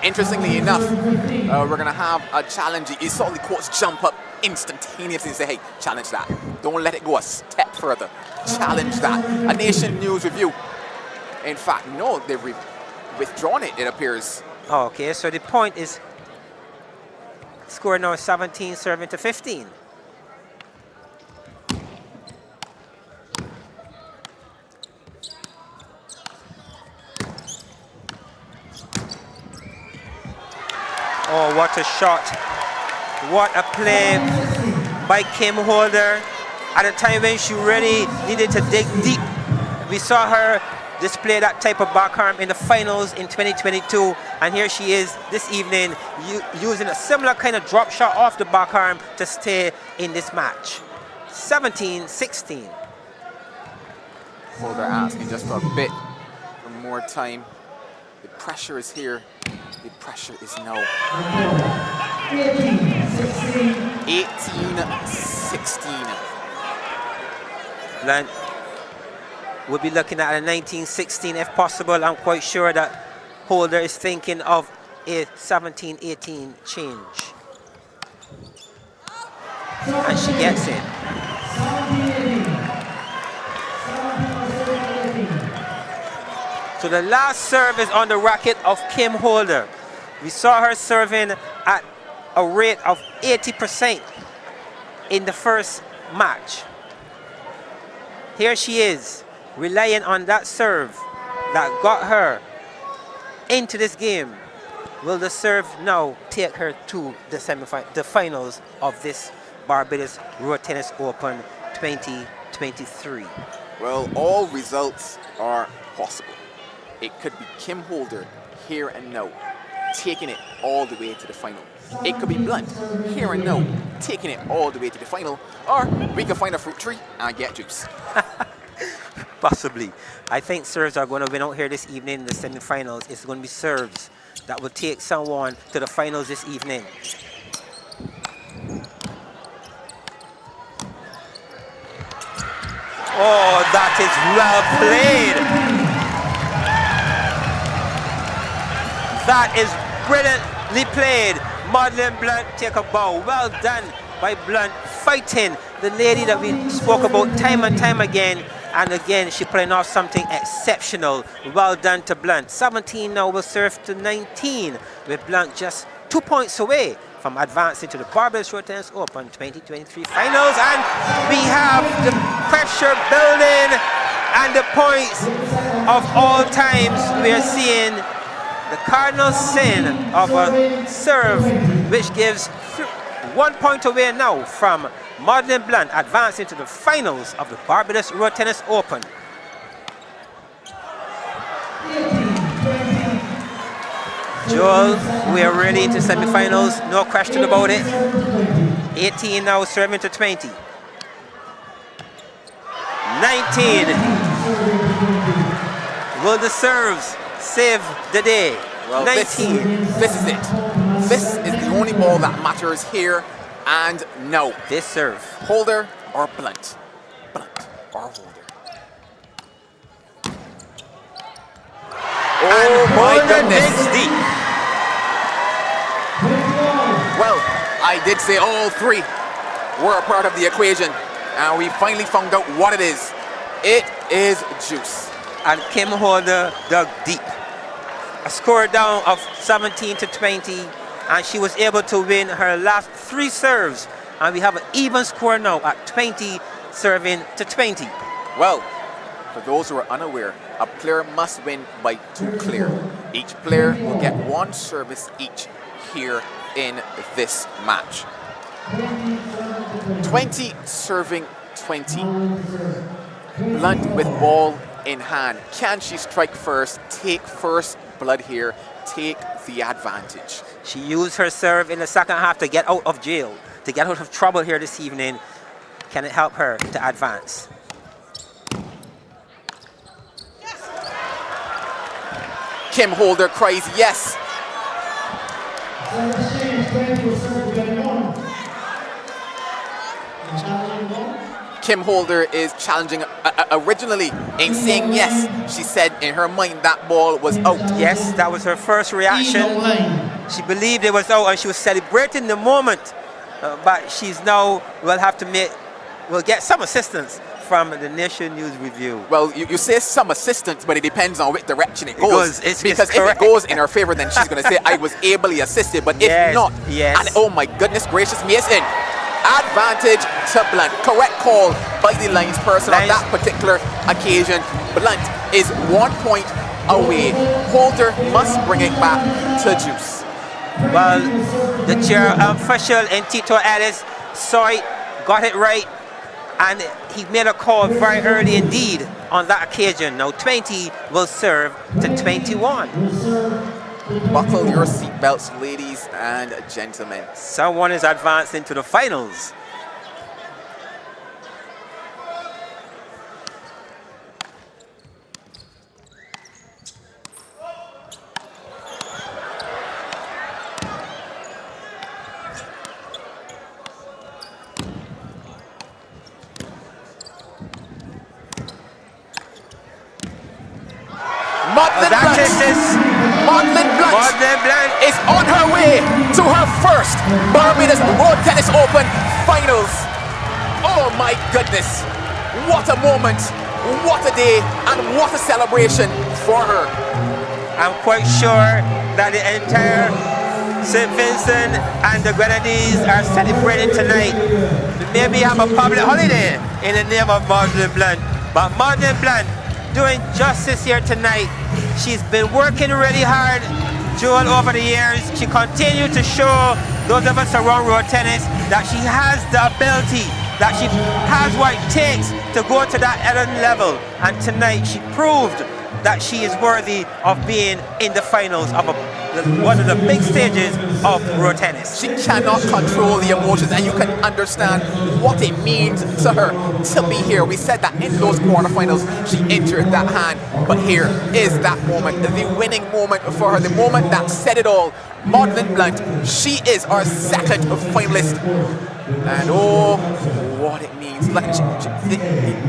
interestingly enough, we're going to have a challenge. You saw the courts jump up instantaneously and say, hey, challenge that. Don't let it go a step further. Challenge that. A Nation News review. In fact, no, they've withdrawn it, it appears. Okay, so the point is score now 17 serving to 15. Oh, what a shot. What a play by Kim Holder at a time when she really needed to dig deep. We saw her display that type of backarm in the finals in 2022, and here she is this evening using a similar kind of drop shot off the backarm to stay in this match. 17-16. Holder asking just for a bit more time. The pressure is here. The pressure is now. 18-16. Blunt we'll be looking at a 19-16 if possible. I'm quite sure that Holder is thinking of a 17-18 change. And she gets it. So the last serve is on the racket of Kim Holder. We saw her serving at a rate of 80% in the first match. Here she is, relying on that serve that got her into this game. Will the serve now take her to the finals of this Barbados Road Tennis Open 2023? Well, all results are possible. It could be Kim Holder here and now, taking it all the way to the final. It could be Blunt here and now, taking it all the way to the final. Or we can find a fruit tree and get juice. Possibly. I think serves are going to win out here this evening in the semi-finals. It's going to be serves that will take someone to the finals this evening. Oh, that is well played. That is brilliantly played. Madeleine Blunt take a bow. Well done by Blunt, fighting the lady that we spoke about time and time again. And again, she's playing off something exceptional. Well done to Blunt. 17 now will serve to 19, with Blunt just 2 points away from advancing to the Barbados Road Tennis Open 2023 finals. And we have the pressure building and the points of all times. We are seeing the cardinal sin of a serve, which gives 1 point away now from Madeleine Blunt, advancing to the finals of the Barbados Road Tennis Open. Joel, we are really into semi-finals, no question about it. 18 now serving to 20. 19. Will the serves save the day? Well, 19. this is it. This is the only ball that matters here and now. This serve. Holder or blunt? Blunt or holder? Oh my goodness. Digs deep. Well, I did say all three were a part of the equation, and we finally found out what it is. It is juice. And Kim Holder dug deep. A score down of 17 to 20, and she was able to win her last 3 serves. And we have an even score now at 20 serving to 20. Well, for those who are unaware, a player must win by 2 clear. Each player will get 1 service each here in this match. 20 serving 20. Blunt with ball in hand. Can she strike first, take first blood here, take the advantage? She used her serve in the second half to get out of jail, to get out of trouble here this evening. Can it help her to advance? Kim Holder cries yes. Kim Holder is challenging originally in saying yes. She said in her mind that ball was out. Yes, that was her first reaction. She believed it was out and she was celebrating the moment. But she's now will get some assistance from the Nation News Review. Well, you say some assistance, but it depends on which direction it goes. Because if correct. it goes in her favor, then she's going to say, I was ably assisted. But if not, and oh my goodness gracious me, it's in. Advantage to Blunt. Correct call by the Lions person on that particular occasion. Blunt is 1 point away. Holder must bring it back to juice. Well, the chair official in Tito Ellis saw it, got it right, and he made a call very early indeed on that occasion. Now 20 will serve to 21. Buckle your seatbelts, ladies and gentlemen. Someone is advancing to the finals. Waldren is on her way to her first Barbados Road Tennis Open finals. Oh my goodness. What a moment, what a day, and what a celebration for her. I'm quite sure that the entire St. Vincent and the Grenadines are celebrating tonight. We maybe have a public holiday in the name of Waldren Blunt. But Waldren Blunt doing justice here tonight. She's been working really hard, Joel, over the years. She continued to show those of us around road tennis that she has the ability, that she has what it takes to go to that level. And tonight she proved that she is worthy of being in the finals of one of the big stages of road tennis. She cannot control the emotions, and you can understand what it means to her to be here. We said that in those quarterfinals she injured that hand, but here is that moment, the winning moment for her, the moment that said it all. Waldren Blunt, she is our second finalist, and oh, what it means. Like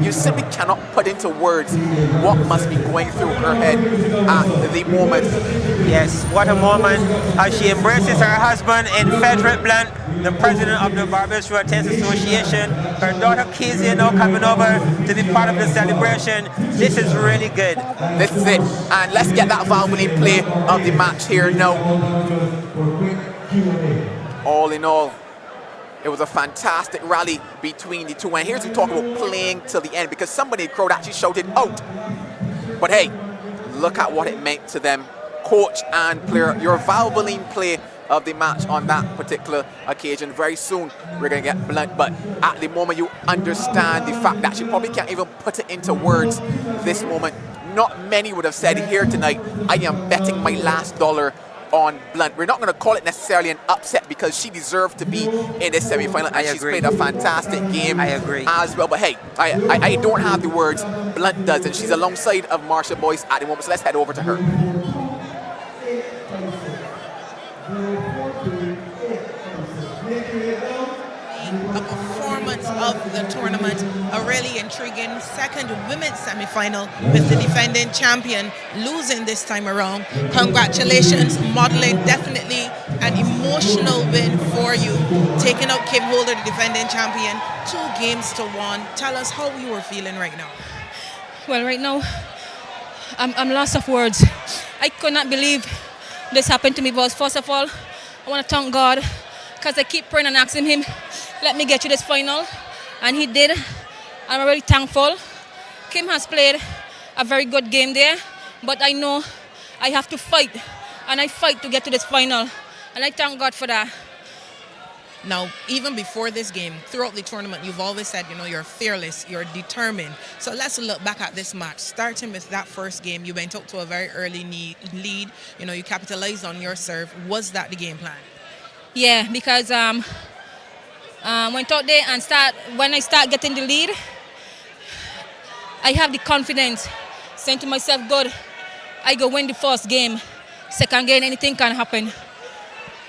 you simply cannot put into words what must be going through her head at the moment. Yes, what a moment as she embraces her husband in Frederick Blunt, the president of the Barbados Road Tennis Association. Her daughter Kezia now coming over to be part of the celebration. This is really good. This is it. And let's get that Valvoline play of the match here now. All in all, it was a fantastic rally between the two. And here's we talk about playing till the end, because somebody in the crowd actually shouted out. But hey, look at what it meant to them. Coach and player, your Valvoline play of the match on that particular occasion. Very soon we're going to get Blunt, but at the moment you understand the fact that she probably can't even put it into words this moment. Not many would have said here tonight, I am betting my last dollar on Blunt. We're not going to call it necessarily an upset because she deserved to be in this semi-final, and she's played a fantastic game I agree. as well. But hey, I don't have the words. Blunt does, and she's alongside of Marsha Boyce at the moment, so let's head over to her. A performance of the tournament, a really intriguing second women's semi-final with the defending champion losing this time around. Congratulations, modeling, definitely an emotional win for you, taking out Kim Holder, the defending champion, 2-1. Tell us how you were feeling right now. Well, right now, I'm lost of words. I could not believe this happened to me, but first of all, I want to thank God, because I keep praying and asking him, let me get to this final, and he did. I'm really thankful. Kim has played a very good game there, but I know I have to fight, and I fight to get to this final, and I thank God for that. Now, even before this game, throughout the tournament, you've always said, you know, you're fearless, you're determined. So let's look back at this match. Starting with that first game, you went up to a very early lead. You know, you capitalized on your serve. Was that the game plan? Yeah, because went out there and when I start getting the lead, I have the confidence, saying to myself, good, I go win the first game. Second game, anything can happen.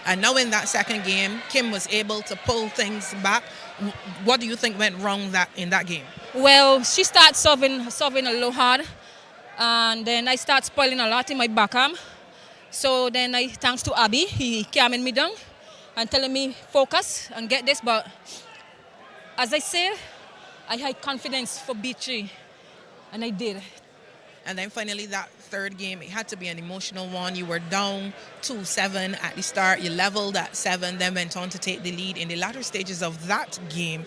And now in that second game, Kim was able to pull things back. What do you think went wrong in that game? Well, she started serving a little hard, and then I start spoiling a lot in my backhand. So then thanks to Abby, he calming me down and telling me focus and get this. But as I said, I had confidence for B3, and I did. And then finally that third game, it had to be an emotional one. You were down 2-7 at the start. You leveled at 7, then went on to take the lead. In the latter stages of that game,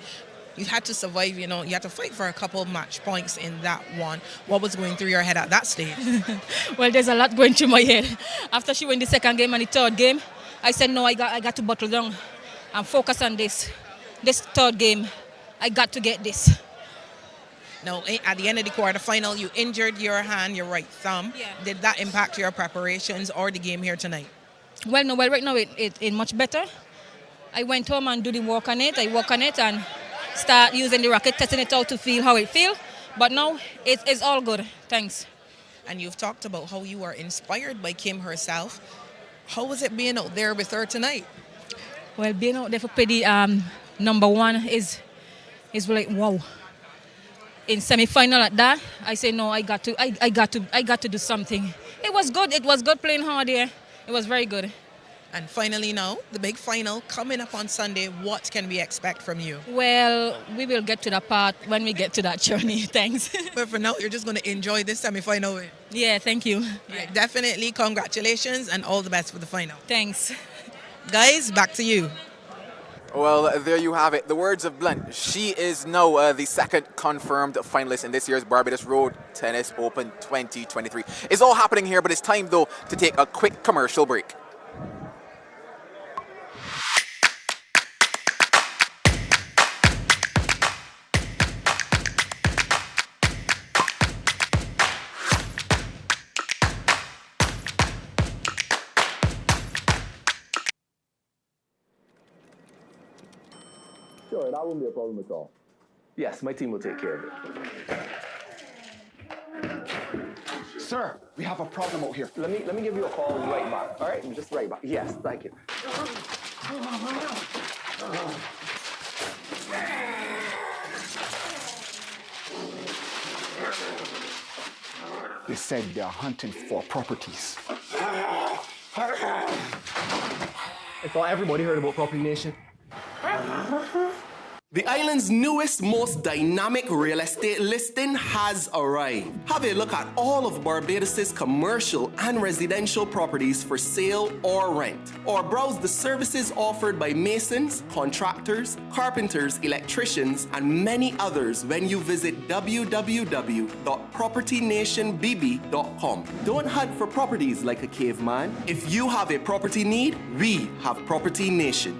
you had to survive, you know, you had to fight for a couple of match points in that one. What was going through your head at that stage? Well, there's a lot going through my head. After she won the second game and the third game, I said, no, I got to bottle down and focus on this. This third game, I got to get this. Now, at the end of the quarterfinal, you injured your hand, your right thumb. Yeah. Did that impact your preparations or the game here tonight? Well, no, right now it's much better. I went home and do the work on it. I work on it and start using the racket, testing it out to feel how it feels. But now it's all good. Thanks. And you've talked about how you were inspired by Kim herself. How was it being out there with her tonight? Well, being out there for Paddy, number one is like wow. In semi-final at that, I say no. I got to do something. It was good. It was good playing hard here. It was very good. And finally now, the big final coming up on Sunday. What can we expect from you? Well, we will get to that part when we get to that journey. Thanks. But for now, you're just going to enjoy this semi-final win. Yeah, thank you. Right, definitely, congratulations and all the best for the final. Thanks. Guys, back to you. Well, there you have it. The words of Blunt. She is now the second confirmed finalist in this year's Barbados Road Tennis Open 2023. It's all happening here, but it's time, though, to take a quick commercial break. Sure, that wouldn't be a problem at all. Yes, my team will take care of it. Sir, we have a problem out here. Let me give you a call right back. All right, just right back. Yes, thank you. They said they're hunting for properties. I thought everybody heard about Property Nation. The island's newest, most dynamic real estate listing has arrived. Have a look at all of Barbados' commercial and residential properties for sale or rent. Or browse the services offered by masons, contractors, carpenters, electricians, and many others when you visit www.propertynationbb.com. Don't hunt for properties like a caveman. If you have a property need, we have Property Nation.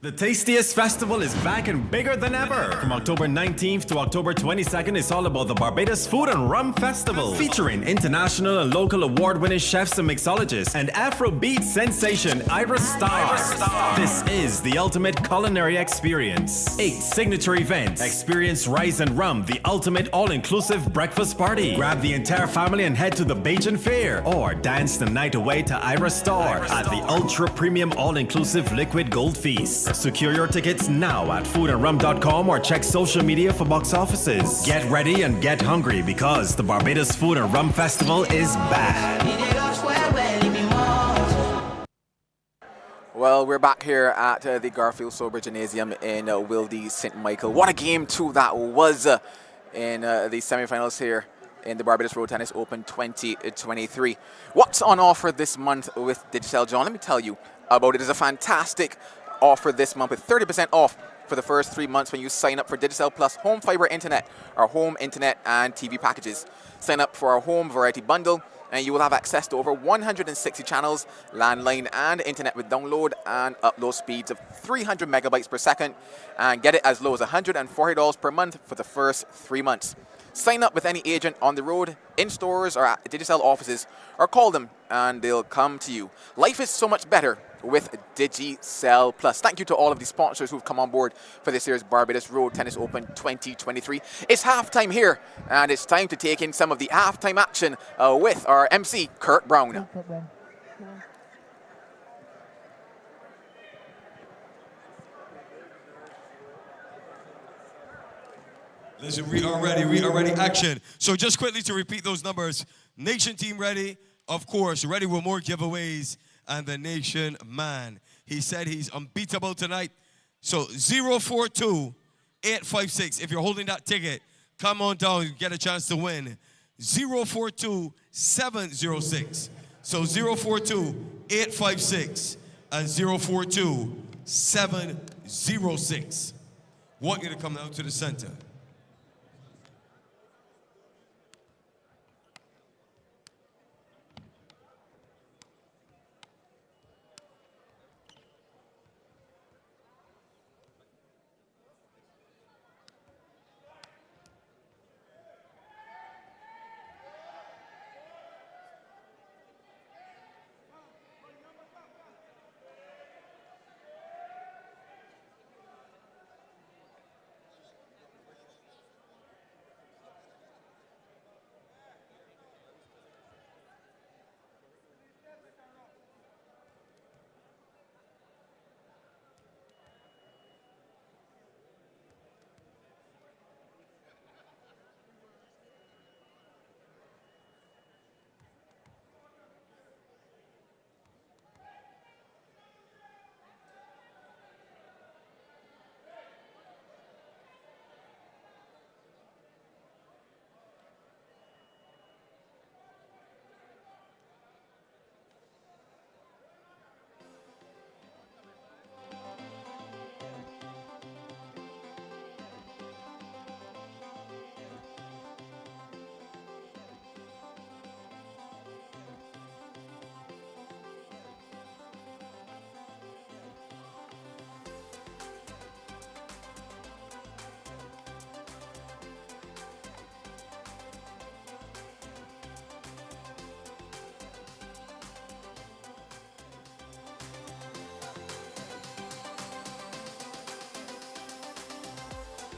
The tastiest festival is back and bigger than ever. From October 19th to October 22nd, it's all about the Barbados Food and Rum Festival, featuring international and local award-winning chefs and mixologists and Afrobeat sensation Ira Star. This is the ultimate culinary experience. 8 signature events. Experience Rice and Rum, the ultimate all-inclusive breakfast party. Grab the entire family and head to the Bajan Fair, or dance the night away to Ira Star at the ultra-premium all-inclusive Liquid Gold Feast. Secure your tickets now at foodandrum.com or check social media for box offices. Get ready and get hungry because the Barbados Food and Rum Festival is back. Well, we're back here at the Garfield Sober Gymnasium in Wildy St. Michael. What a game 2 that was in the semi-finals here in the Barbados Road Tennis Open 2023. What's on offer this month with Digicel, John? Let me tell you about it. It's a fantastic offer this month with 30% off for the first 3 months when you sign up for Digicel Plus Home Fiber Internet, our home internet and TV packages. Sign up for our home variety bundle and you will have access to over 160 channels, landline and internet with download and upload speeds of 300 megabytes per second, and get it as low as $140 per month for the first 3 months. Sign up with any agent on the road, in stores or at Digicel offices, or call them and they'll come to you. Life is so much better with Digicel Plus. Thank you to all of the sponsors who've come on board for this year's Barbados Road Tennis Open 2023. It's halftime here, and it's time to take in some of the halftime action with our MC, Kurt Brown. Listen, we are ready, action. So just quickly to repeat those numbers. Nation team ready, of course, ready with more giveaways, and the Nation man. He said he's unbeatable tonight. So 042-856, if you're holding that ticket, come on down, you get a chance to win. 042-706. So 042-856 and 042-706. Want you to come out to the center.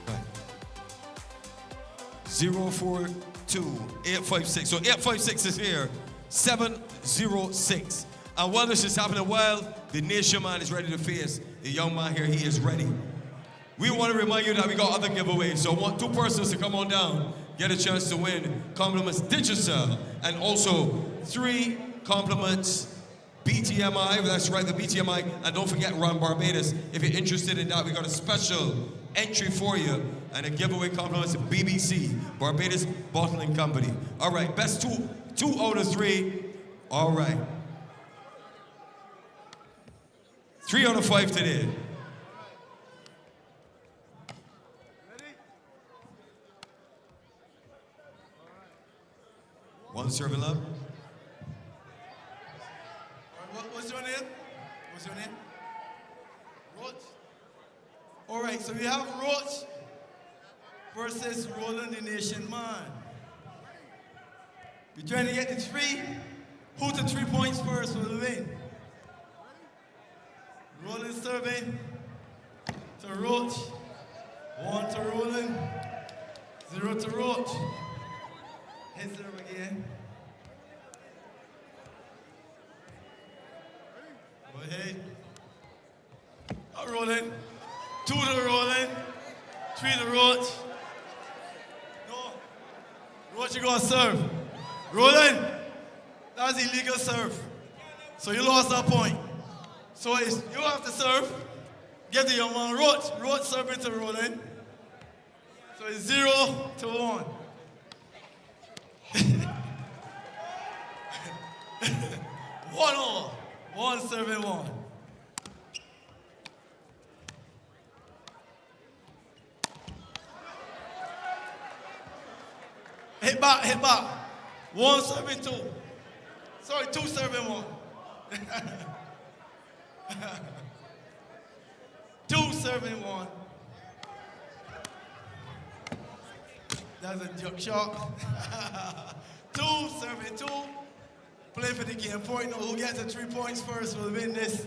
Right. 042-856. So 856 is here. 706. And while this is happening, while the Nation man is ready to face the young man here, he is ready. We want to remind you that we got other giveaways. So I want 2 persons to come on down, get a chance to win compliments Digicel, and also 3 compliments BTMI. That's right, the BTMI. And don't forget Run Barbados. If you're interested in that, we got a special entry for you and a giveaway compliments to BBC, Barbados Bottling Company. All right, best 2 out of 3. All right. 3 out of 5 today. One serving love. What's your name? What's your name? Roach? All right, so we have Roach versus Roland the Nation Man. We're trying to get the three. Who to 3 points first will win. Roland serving to Roach. 1 to Roland. 0 to Roach. Hit serve again. Go ahead. Roland. 2 to Roland. 3 to Roach. No. Roach, you gonna serve. Roland, that's illegal serve. So you lost that point. So you have to serve. Give the young man Roach. Roach serving to Roland. So it's 0 to 1. 1 all. 1 serving 1. Hit back, hit back. 1 serving 2. Sorry, 2 serving 1. 2 serving 1. That's a joke shot. 2 serving 2. Play for the game. Point now. Who gets the 3 points first will win this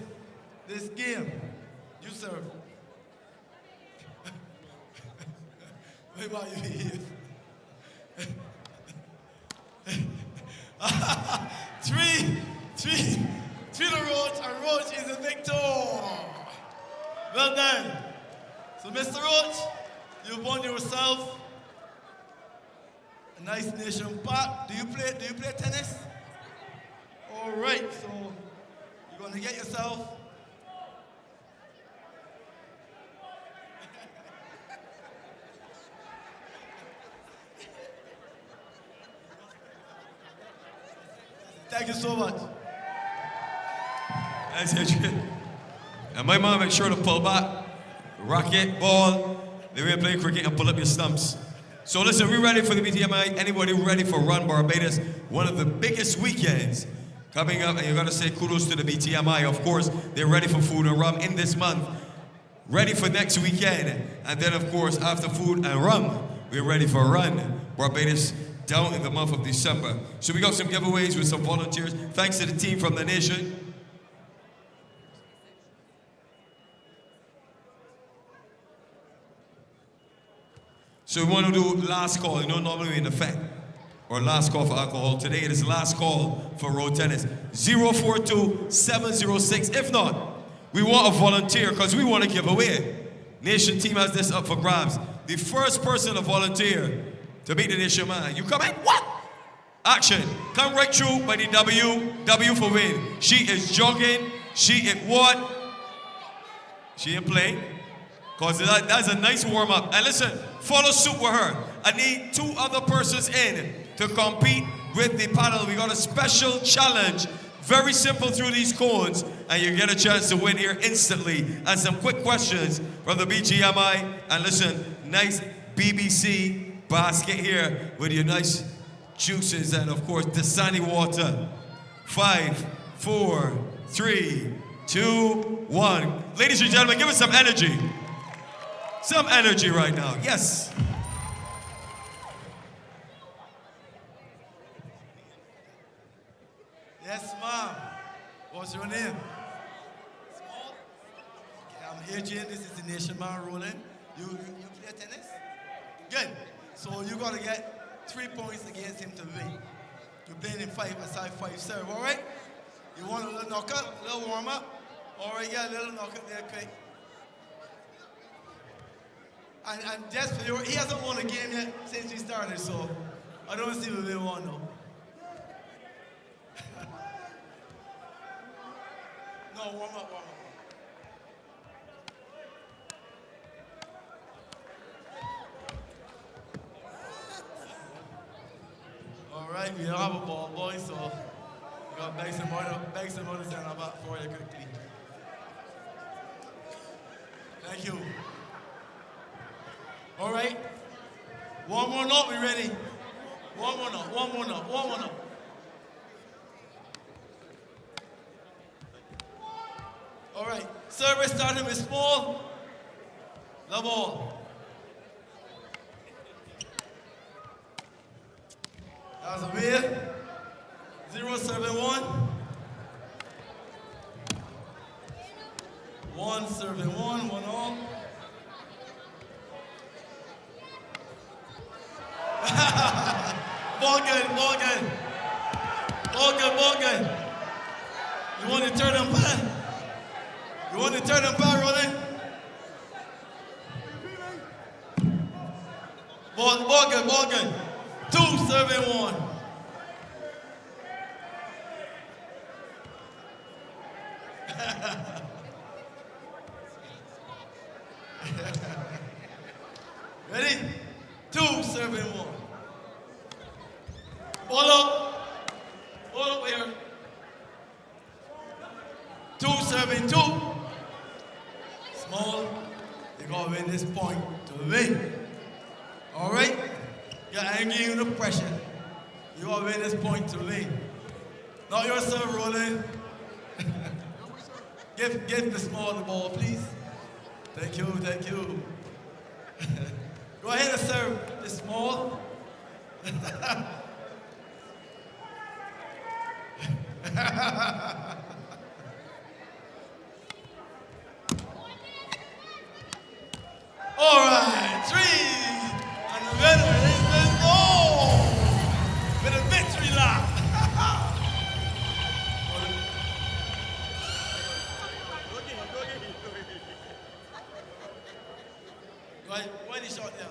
game. You serve. Wait about you here. 3 to Roach, and Roach is a victor. Well done. So Mr. Roach, you won yourself a nice nation pack. Do you play tennis? All right, so you're gonna get yourself Thank you so much. Thanks, Adrian. And my mom make sure to pull back, racket, ball, they will play cricket and pull up your stumps. So listen, we ready for the BTMI? Anybody ready for Run Barbados? One of the biggest weekends coming up, and you gotta say kudos to the BTMI. Of course, they're ready for food and rum in this month. Ready for next weekend. And then of course, after food and rum, we're ready for Run Barbados down in the month of December. So we got some giveaways with some volunteers. Thanks to the team from the nation. So we want to do last call. You know, normally we're in effect. Or last call for alcohol. Today it is last call for road tennis. 042-706. If not, we want a volunteer because we want to give away. Nation team has this up for grabs. The first person to volunteer to beat the nation man. You come in? What? Action. Come right through by the W. W for win. She is jogging. She is what? She ain't playing. Because that's a nice warm-up. And listen, follow suit with her. I need 2 other persons in to compete with the paddle. We got a special challenge. Very simple through these cones. And you get a chance to win here instantly. And some quick questions from the BGMI. And listen, nice BBC basket here with your nice juices and of course Dasani water. 5, 4, 3, 2, 1. Ladies and gentlemen, give us some energy. Some energy right now. Yes. Yes, ma'am. What's your name? Small. Okay, I'm Adrian. This is the nation man rolling. You play tennis? Good. So you gotta get 3 points against him to win. You're playing in 5 aside 5 serve, all right? You want a little knockout, a little warm up? All right, yeah, a little knockout there, quick. And just for you, he hasn't won a game yet since we started, so I don't see if we won though. No, warm up, warm up. All right, we don't have a ball, boys, so we got bags and motors down our back for you quickly. Thank you. All right. One more note, we ready? One more note, one more note, one more note. All right, service starting with small. The ball. That's a bit. 071. 171, 1 all. Ball good, ball good. Ball good, ball good. You want to turn them back? You want to turn them back, Roland? Ball good, ball good. 271. Ready? 271. Ball up. Ball up here. 272. Small. You're going to win this point to win. All right? Yeah, I ain't giving you the pressure. You're going to win this point to win. Not yourself, Roland. Give the small the ball, please. Thank you, thank you. Go ahead and serve the small. All right, 3. And the winner is the goal with a victory lap. Why the shot there?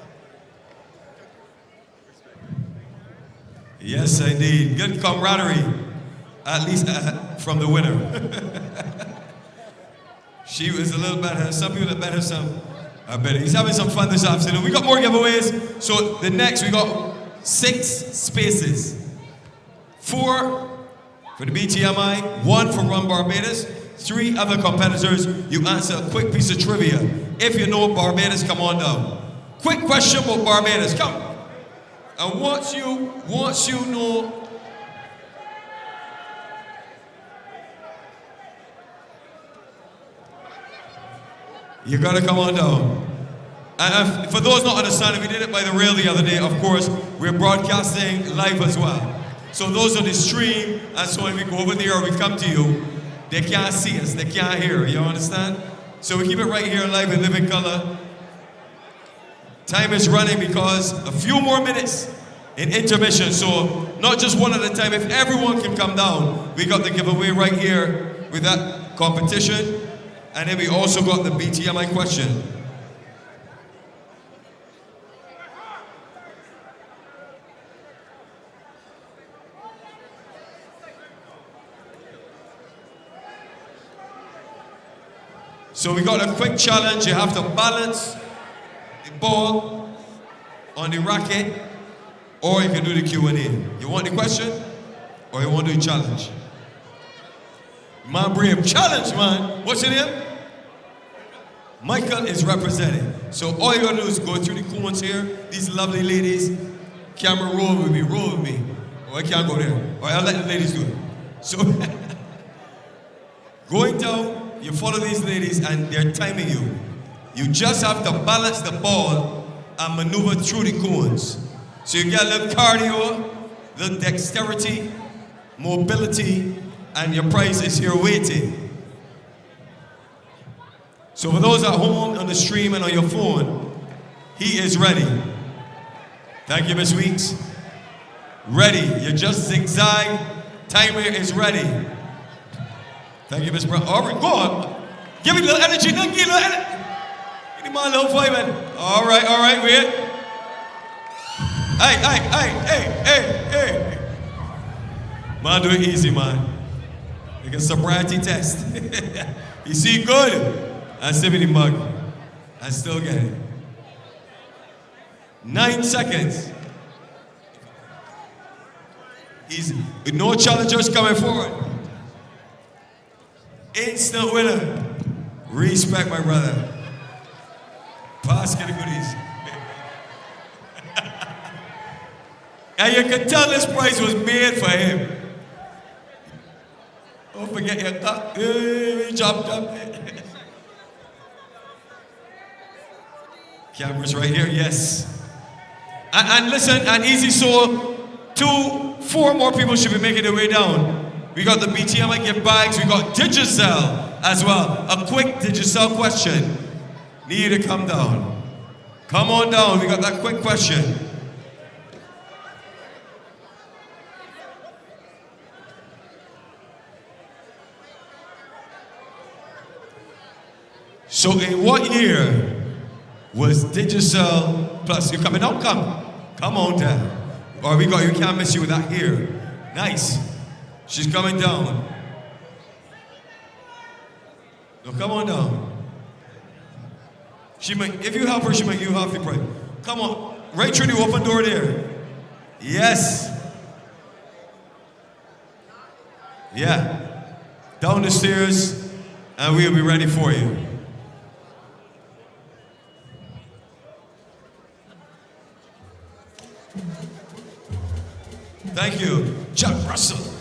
Yes, indeed. Good camaraderie, at least from the winner. She was a little better. Some people are better, some are better. He's having some fun this afternoon. We got more giveaways. So the next, we got 6 spaces. 4 for the BTMI, 1 for Run Barbados, 3 other competitors. You answer a quick piece of trivia. If you know Barbados, come on down. Quick question about Barbados, come. And once you know, you gotta come on down. And for those not understanding, we did it by the rail the other day. Of course, we're broadcasting live as well. So those on the stream, and so when we go over there or we come to you, they can't see us, they can't hear, you understand? So we keep it right here live in living color. Time is running because a few more minutes in intermission. So not just one at a time. If everyone can come down, we got the giveaway right here with that competition. And then we also got the BTMI question. So we got a quick challenge. You have to balance the ball on the racket, or you can do the Q&A. You want the question, or you want to do the challenge? Man, brave challenge, man. What's your name? Michael is representing. So all you gotta do is go through the cones here. These lovely ladies. Camera roll with me, roll with me. Oh, I can't go there. All right, I'll let the ladies do it. So going down, you follow these ladies and they're timing you. You just have to balance the ball and maneuver through the cones. So you get a little cardio, little dexterity, mobility, and your prize is here waiting. So for those at home on the stream and on your phone, he is ready. Thank you, Miss Weeks. Ready. You just zigzag. Timer is ready. Thank you, Miss Brown. All right, go on. Give me a little energy. Give me a little energy. Give me my little five. All right, wait. Hey. Man, do it easy, man. Like a sobriety test. You see good? I sip in the mug. I still get it. 9 seconds. Easy. With no challengers coming forward. Instant winner. Respect, my brother. Pass get the goodies. And you can tell this prize was made for him. Don't forget your cup. Jump. Cameras right here, yes. And listen, and easy, so 4 more people should be making their way down. We got the BTMI gift bags, we got Digicel as well. A quick Digicel question. Need you to come down. Come on down, we got that quick question. So in what year was Digicel Plus? You coming out? Come on down. Or we can't miss you with that here. Nice. She's coming down. No, come on down. If you help her, she make you happy, pray. Come on, right through the open door there. Yes. Yeah. Down the stairs, and we'll be ready for you. Thank you, Jack Russell.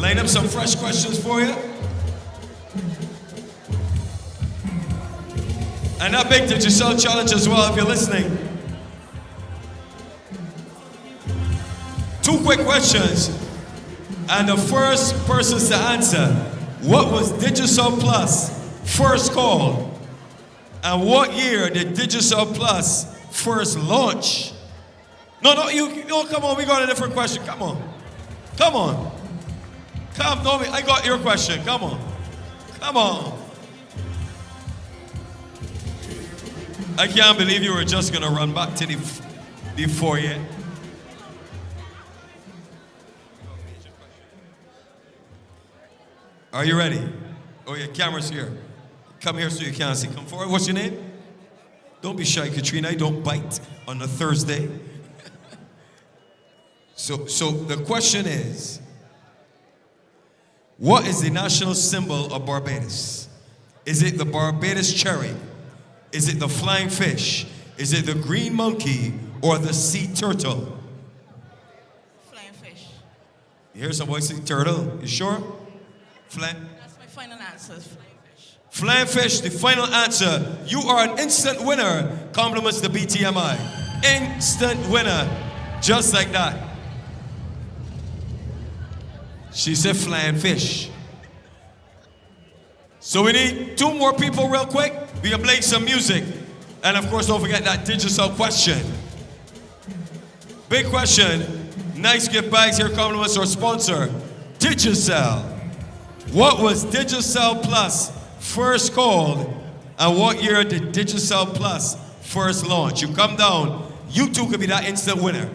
Line up some fresh questions for you. And that big Digicel challenge as well, if you're listening. 2 quick questions. And the first persons to answer, what was Digicel Plus first called? And what year did Digicel Plus first launch? No, come on, we got a different question. Come on. I got your question. Come on. I can't believe you were just gonna run back to the foyer. Are you ready? Oh yeah, camera's here. Come here so you can see. Come forward. What's your name? Don't be shy, Katrina. I don't bite on a Thursday. So the question is, what is the national symbol of Barbados? Is it the Barbados cherry? Is it the flying fish? Is it the green monkey or the sea turtle? Flying fish. You hear some voice, sea turtle? You sure? That's my final answer. Flying fish, the final answer. You are an instant winner. Compliments the BTMI. Instant winner. Just like that. She said flying fish. So we need 2 more people real quick. We can play some music. And of course, don't forget that Digicel question. Big question. Nice gift bags. Here compliments our sponsor, Digicel. What was Digicel Plus first called, and what year did Digicel Plus first launch? You come down, you 2 could be that instant winner.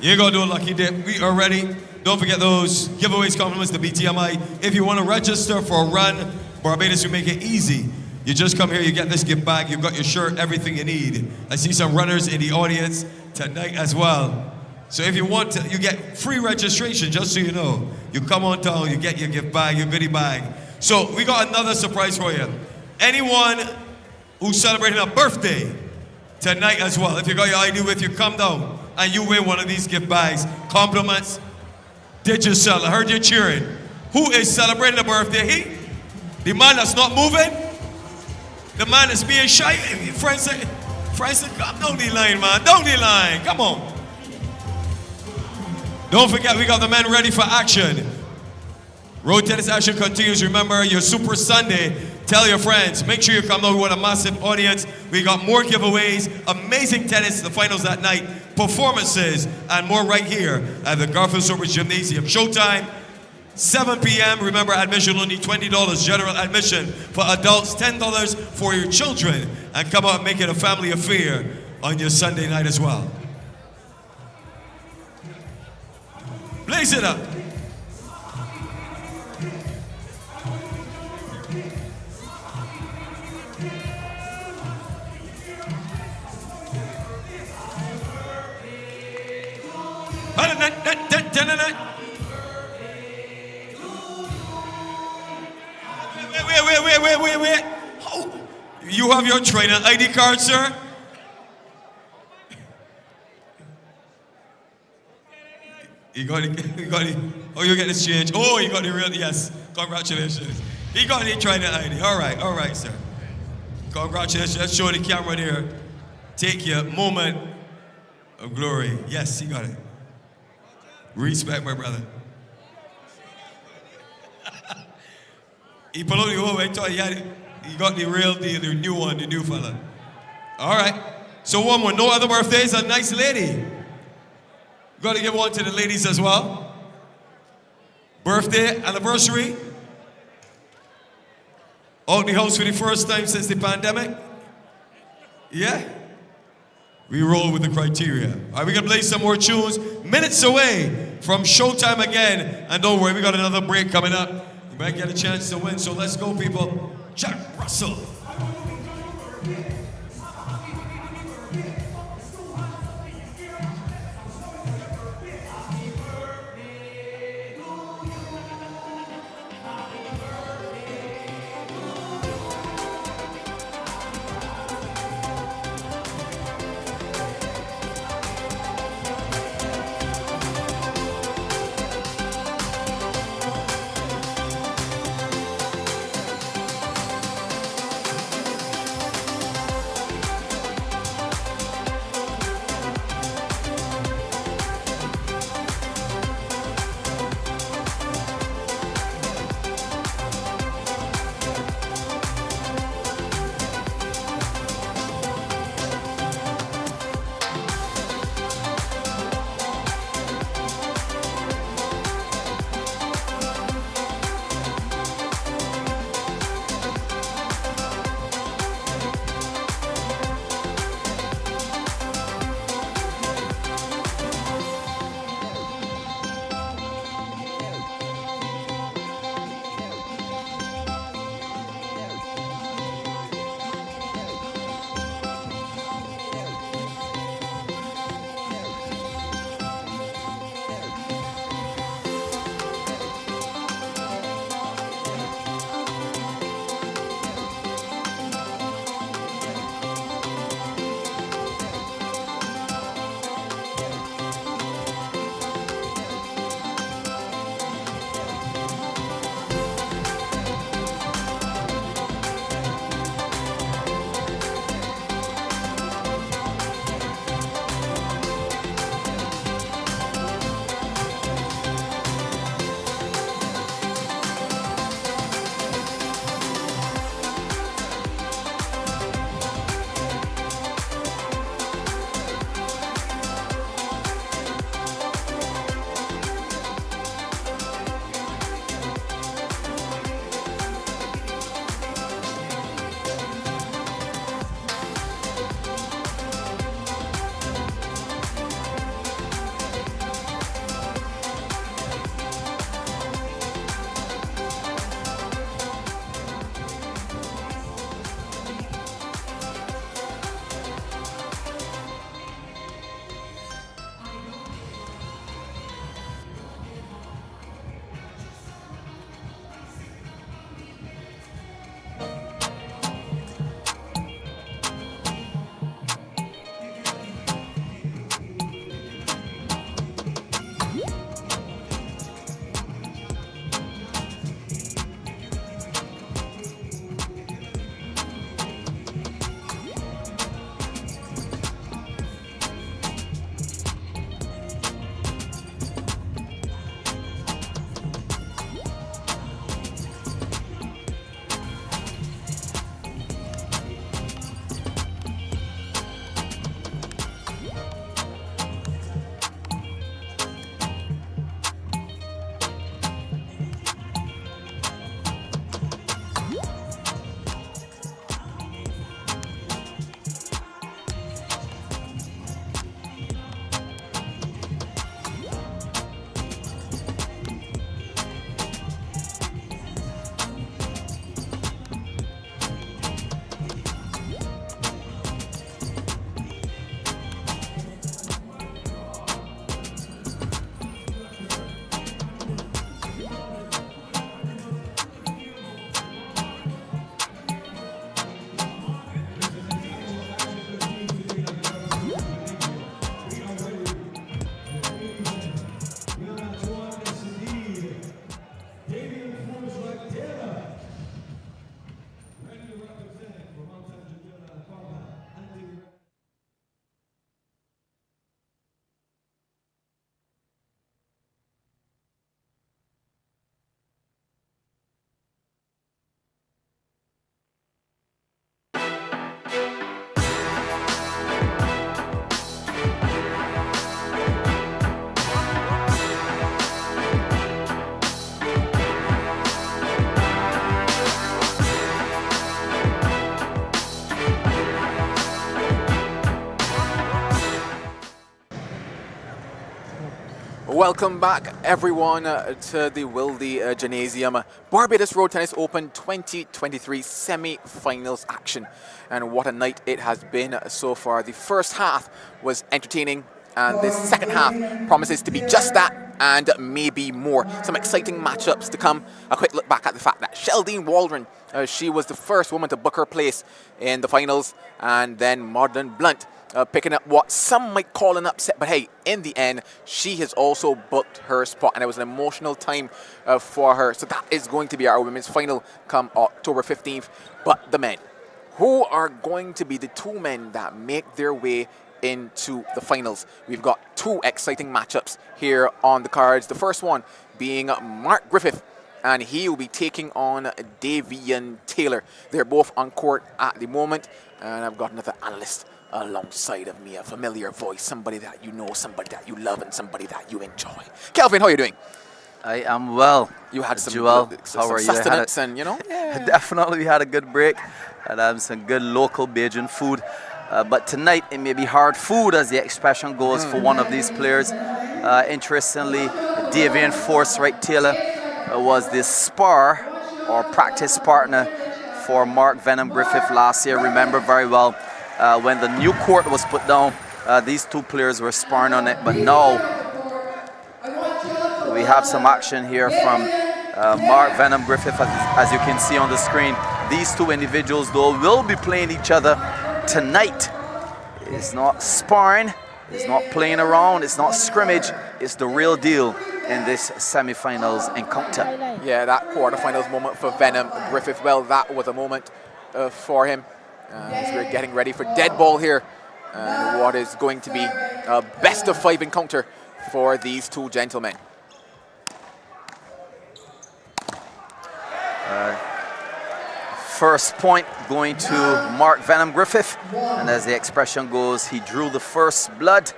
You ain't gonna do a lucky dip. We are ready. Don't forget those giveaways, compliments to BTMI. If you want to register for a run, Barbados, we make it easy. You just come here, you get this gift bag, you've got your shirt, everything you need. I see some runners in the audience tonight as well. So if you want to, you get free registration, just so you know. You come on down, you get your gift bag, your goodie bag. So we got another surprise for you. Anyone who's celebrating a birthday tonight as well, if you got your ID with you, come down and you win one of these gift bags. Compliments. Did you sell? I heard you cheering. Who is celebrating a birthday? He? The man that's not moving? The man that's being shy? Friends, come down the line, man. Down the line. Come on. Don't forget, we got the men ready for action. Road tennis action continues. Remember, your Super Sunday. Tell your friends. Make sure you come down with a massive audience. We got more giveaways, amazing tennis, the finals that night, performances, and more right here at the Garfield Sobers Gymnasium. Showtime, 7 p.m. Remember, admission only $20. General admission for adults, $10 for your children. And come out and make it a family affair on your Sunday night as well. Blaze it up. Wait. Oh, you have your trainer ID card, sir? You got it. Oh, you get this change. Oh, you got the real, yes. Congratulations. He got the trainer ID. All right, sir. Congratulations. Let's show the camera there. Take your moment of glory. Yes, he got it. Respect, my brother. He pulled out the over. He got the real deal, the new one, the new fella. All right. So one more. No other birthdays. A nice lady. Got to give one to the ladies as well. Birthday, anniversary. Out the house for the first time since the pandemic. Yeah. We roll with the criteria. All right, we're going to play some more tunes. Minutes away from showtime again. And don't worry, we got another break coming up. You might get a chance to win, so let's go, people. Jack Russell. Welcome back, everyone, to the Wilde Gymnasium Barbados Road Tennis Open 2023 semi-finals action. And what a night it has been so far. The first half was entertaining, and the second half promises to be just that and maybe more. Some exciting matchups to come. A quick look back at the fact that Sheldine Waldren, she was the first woman to book her place in the finals, and then Maudlin Blunt picking up what some might call an upset, but hey, in the end, she has also booked her spot, and it was an emotional time for her. So that is going to be our women's final come October 15th. But the men, who are going to be the two men that make their way into the finals? We've got two exciting matchups here on the cards. The first one being Mark Griffith, and he will be taking on Davian Taylor. They're both on court at the moment, and I've got another analyst alongside of me, a familiar voice, somebody that you know, somebody that you love, and somebody that you enjoy. Kelvin, how are you doing? I am well. You had some, Joel, some sustenance, and you know? Definitely, we had a good break, and some good local Bajan food. But tonight, it may be hard food, as the expression goes, for one of these players. Interestingly, Davian Force-Right Taylor was the spar or practice partner for Mark Venom Griffith last year. Remember very well when the new court was put down, these two players were sparring on it. But now we have some action here from Mark Venom Griffith, as you can see on the screen. These two individuals, though, will be playing each other tonight. It's not sparring, it's not playing around, it's not scrimmage, it's the real deal in this semi-finals encounter. Yeah, that quarterfinals moment for Venom Griffith, well, that was a moment for him as we're getting ready for dead ball here. What is going to be a best of 5 encounter for these two gentlemen. First point going to Mark Venom Griffith, and as the expression goes, he drew the first blood.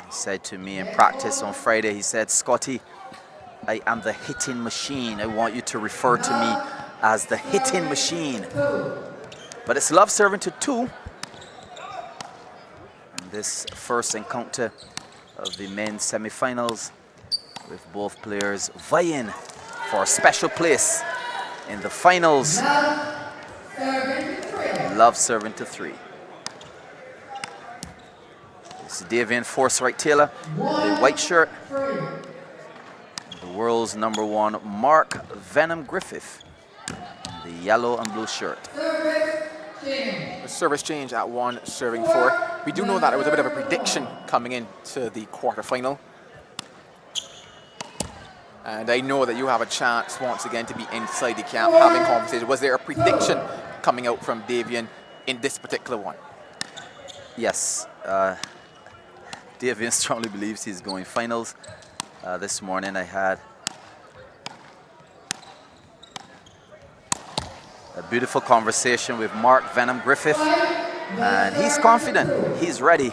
He said to me in practice on Friday, he said, "Scotty, I am the hitting machine. I want you to refer to me as the hitting machine." But it's love serving to 2. And this first encounter of the men's semi-finals, with both players vying for a special place in the finals. Love serving to 3. This is Davian Force-Right Taylor, the white shirt. The world's #1, Mark Venom Griffith, the yellow and blue shirt. The service change at 1, serving 4. We do know that it was a bit of a prediction coming into the quarterfinal. And I know that you have a chance once again to be inside the camp having conversation. Was there a prediction coming out from Davian in this particular one? Yes. Davian strongly believes he's going finals. This morning I had a beautiful conversation with Mark Venom Griffith, and he's confident, he's ready.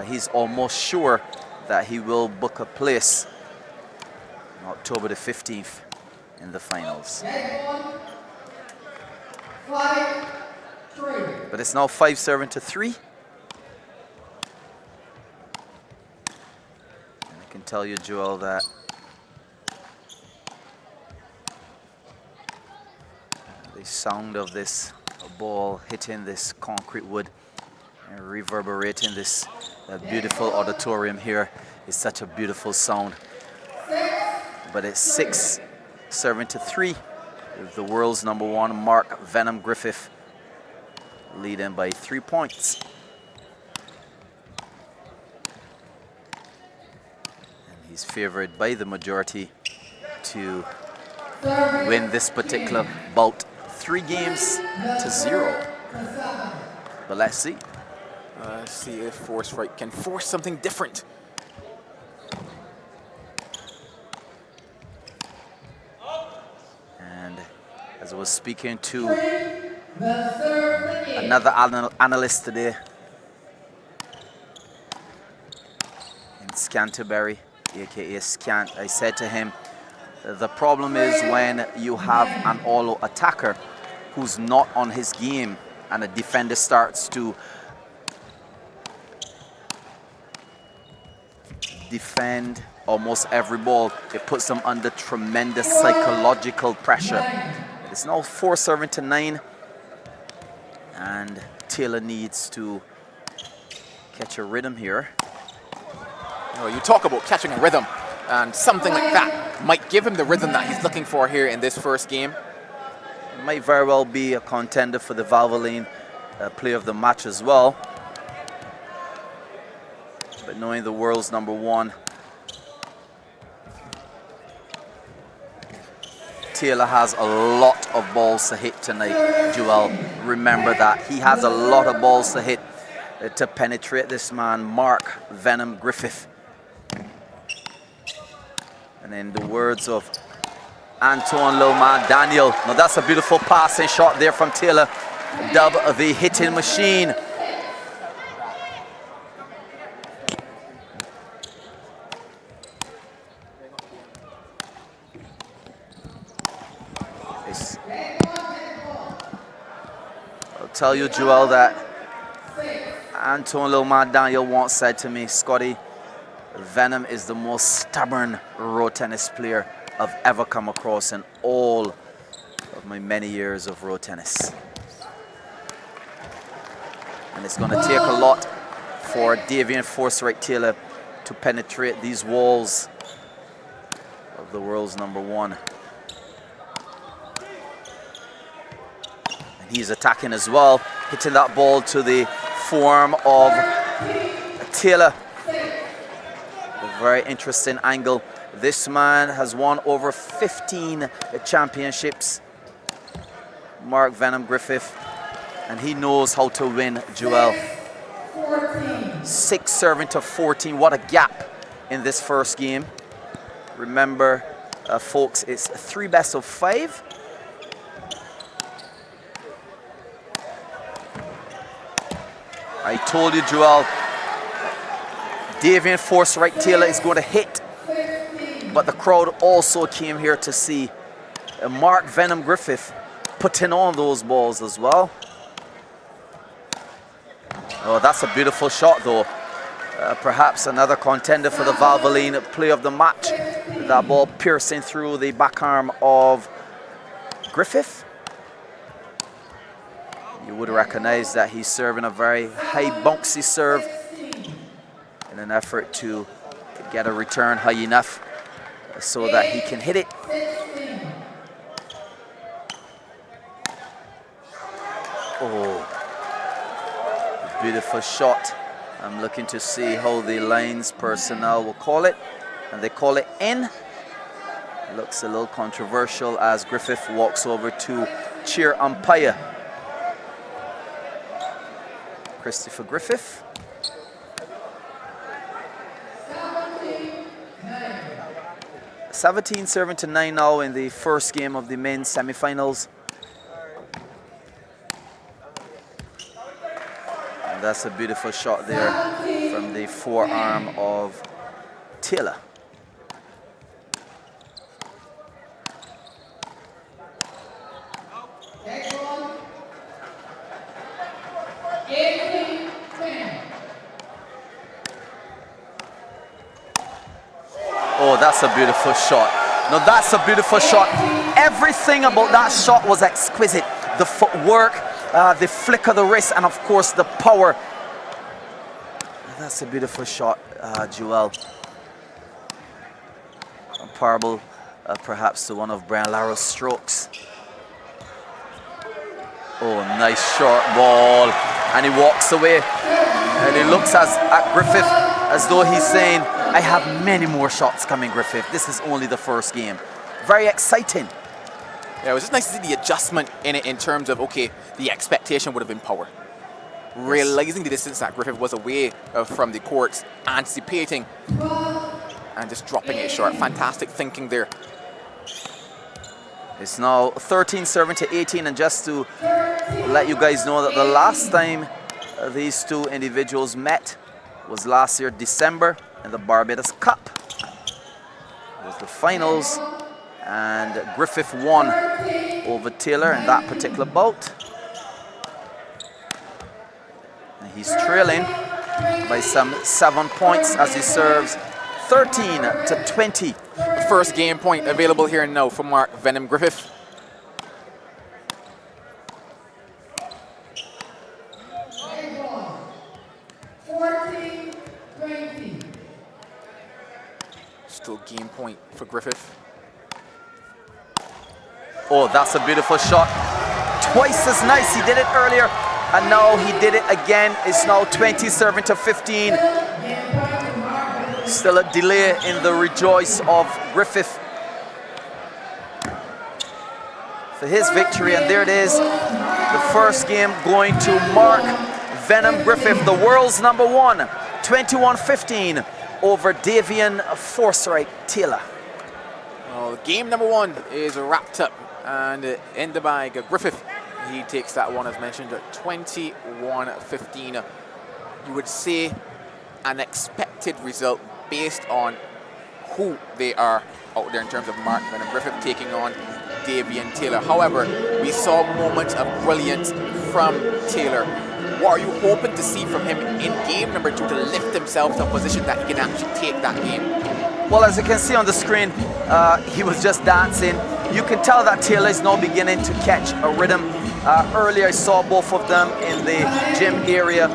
He's almost sure that he will book a place on October the 15th in the finals. But it's now 5 serving to 3. And I can tell you, Joel, that the sound of this ball hitting this concrete wood and reverberating this beautiful auditorium here is such a beautiful sound. But it's 6 serving to 3 with the world's #1 Mark Venom Griffith leading by 3 points. And he's favored by the majority to win this particular bout 3 games to 0. But let's see. See if Force-Right can force something different. And as I was speaking to another analyst today in Scanterbury, aka Scant, I said to him, the problem is when you have an all-out attacker who's not on his game and the defender starts to defend almost every ball. It puts them under tremendous psychological pressure. It's now 4-7-9, and Taylor needs to catch a rhythm here. You know, you talk about catching a rhythm, and something like that might give him the rhythm that he's looking for here in this first game. It might very well be a contender for the Valvoline Player of the Match as well. But knowing the world's #1, Taylor has a lot of balls to hit tonight, Joel. Remember that. He has a lot of balls to hit to penetrate this man, Mark Venom Griffith. And in the words of Antoine Loma Daniel, now that's a beautiful passing shot there from Taylor, dubbed the hitting machine. I'll tell you, Joel, that Antoine Loma Daniel once said to me, Scotty, Venom is the most stubborn road tennis player I've ever come across in all of my many years of road tennis. And it's going to take a lot for Davian Forsyth Taylor to penetrate these walls of the world's #1. And he's attacking as well, hitting that ball to the form of Taylor. A very interesting angle. This man has won over 15 championships, Mark Venom Griffith, and he knows how to win, Joel. 6 serving to 14. What a gap in this first game. Remember, folks, it's 3 best of 5. I told you, Joel, Davian Forsyth Taylor is going to hit, but the crowd also came here to see Mark Venom Griffith putting on those balls as well. Oh, that's a beautiful shot, though. Perhaps another contender for the Valvoline Player of the Match. That ball piercing through the back arm of Griffith. You would recognize that he's serving a very high bouncy serve in an effort to get a return high enough so that he can hit it. Oh, beautiful shot. I'm looking to see how the lines personnel will call it, and they call it in. Looks a little controversial as Griffith walks over to cheer umpire Christopher Griffith. (17 serving to 9 now in the first game of the men's semi-finals. And that's a beautiful shot there from the forearm of Taylor. Oh, that's a beautiful shot. Now that's a beautiful shot. Everything about that shot was exquisite. The footwork, the flick of the wrist, and of course the power. That's a beautiful shot, Joel. Comparable perhaps to one of Brian Laro's strokes. Oh, nice short ball. And he walks away. And he looks at Griffith as though he's saying, I have many more shots coming, Griffith. This is only the first game. Very exciting. Yeah, it was just nice to see the adjustment in it in terms of, okay, the expectation would have been power. Realizing the distance that Griffith was away from the courts, anticipating, and just dropping it short. Fantastic thinking there. It's now 13 serving to 18, and just to let you guys know that the last time these two individuals met was last year, December, in the Barbados Cup. It was the finals, and Griffith won over Taylor in that particular bout. And he's trailing by some 7 points as he serves 13 to 20. First game point available here now for Mark Venom Griffith. Still game point for Griffith. Oh, that's a beautiful shot. Twice as nice. He did it earlier, and now he did it again. It's now 20 serving to 15. Still a delay in the rejoice of Griffith for his victory, and there it is. The first game going to Mark Venom Griffith, the world's number one, 21-15 over Davian Forsyth Taylor. Well, game number one is wrapped up, and in the bag, Griffith, he takes that one as mentioned at 21-15. You would say an expected result based on who they are out there in terms of Mark Venom Griffith taking on Davian Taylor. However, we saw moments of brilliance from Taylor. What are you hoping to see from him in game number two to lift himself to a position that he can actually take that game? Well, as you can see on the screen, he was just dancing. You can tell that Taylor is now beginning to catch a rhythm. Earlier I saw both of them in the gym area,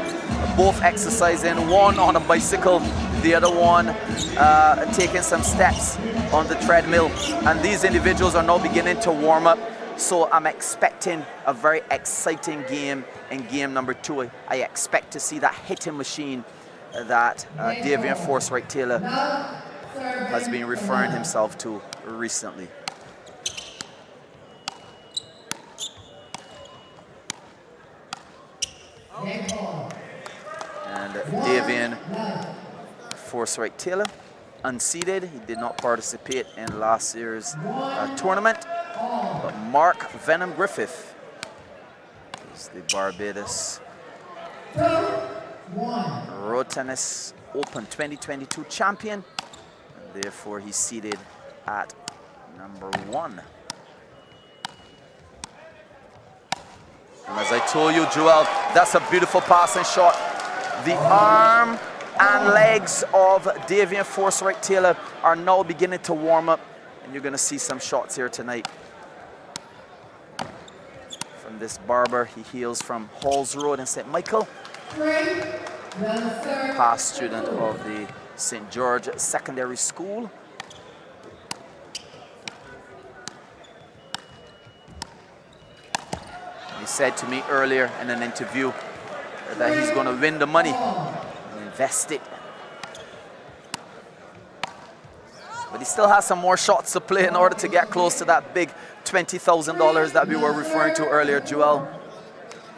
both exercising, one on a bicycle, the other one taking some steps on the treadmill. And these individuals are now beginning to warm up. So I'm expecting a very exciting game in game number two. I expect to see that hitting machine that Davian Forsyth Taylor has been referring himself to recently. And Davian Forsyth Taylor, unseeded. He did not participate in last year's tournament. But Mark Venom Griffith is the Barbados Road Tennis Open 2022 champion. And therefore, he's seated at number one. And as I told you, Joel, that's a beautiful passing shot. The arm and legs of Davian Forsyth Taylor are now beginning to warm up, and you're going to see some shots here tonight from this barber. He hails from Halls Road in St. Michael, past student of the St. George Secondary School. He said to me earlier in an interview that he's going to win the money and invest it. But he still has some more shots to play in order to get close to that big $20,000 that we were referring to earlier, Joel.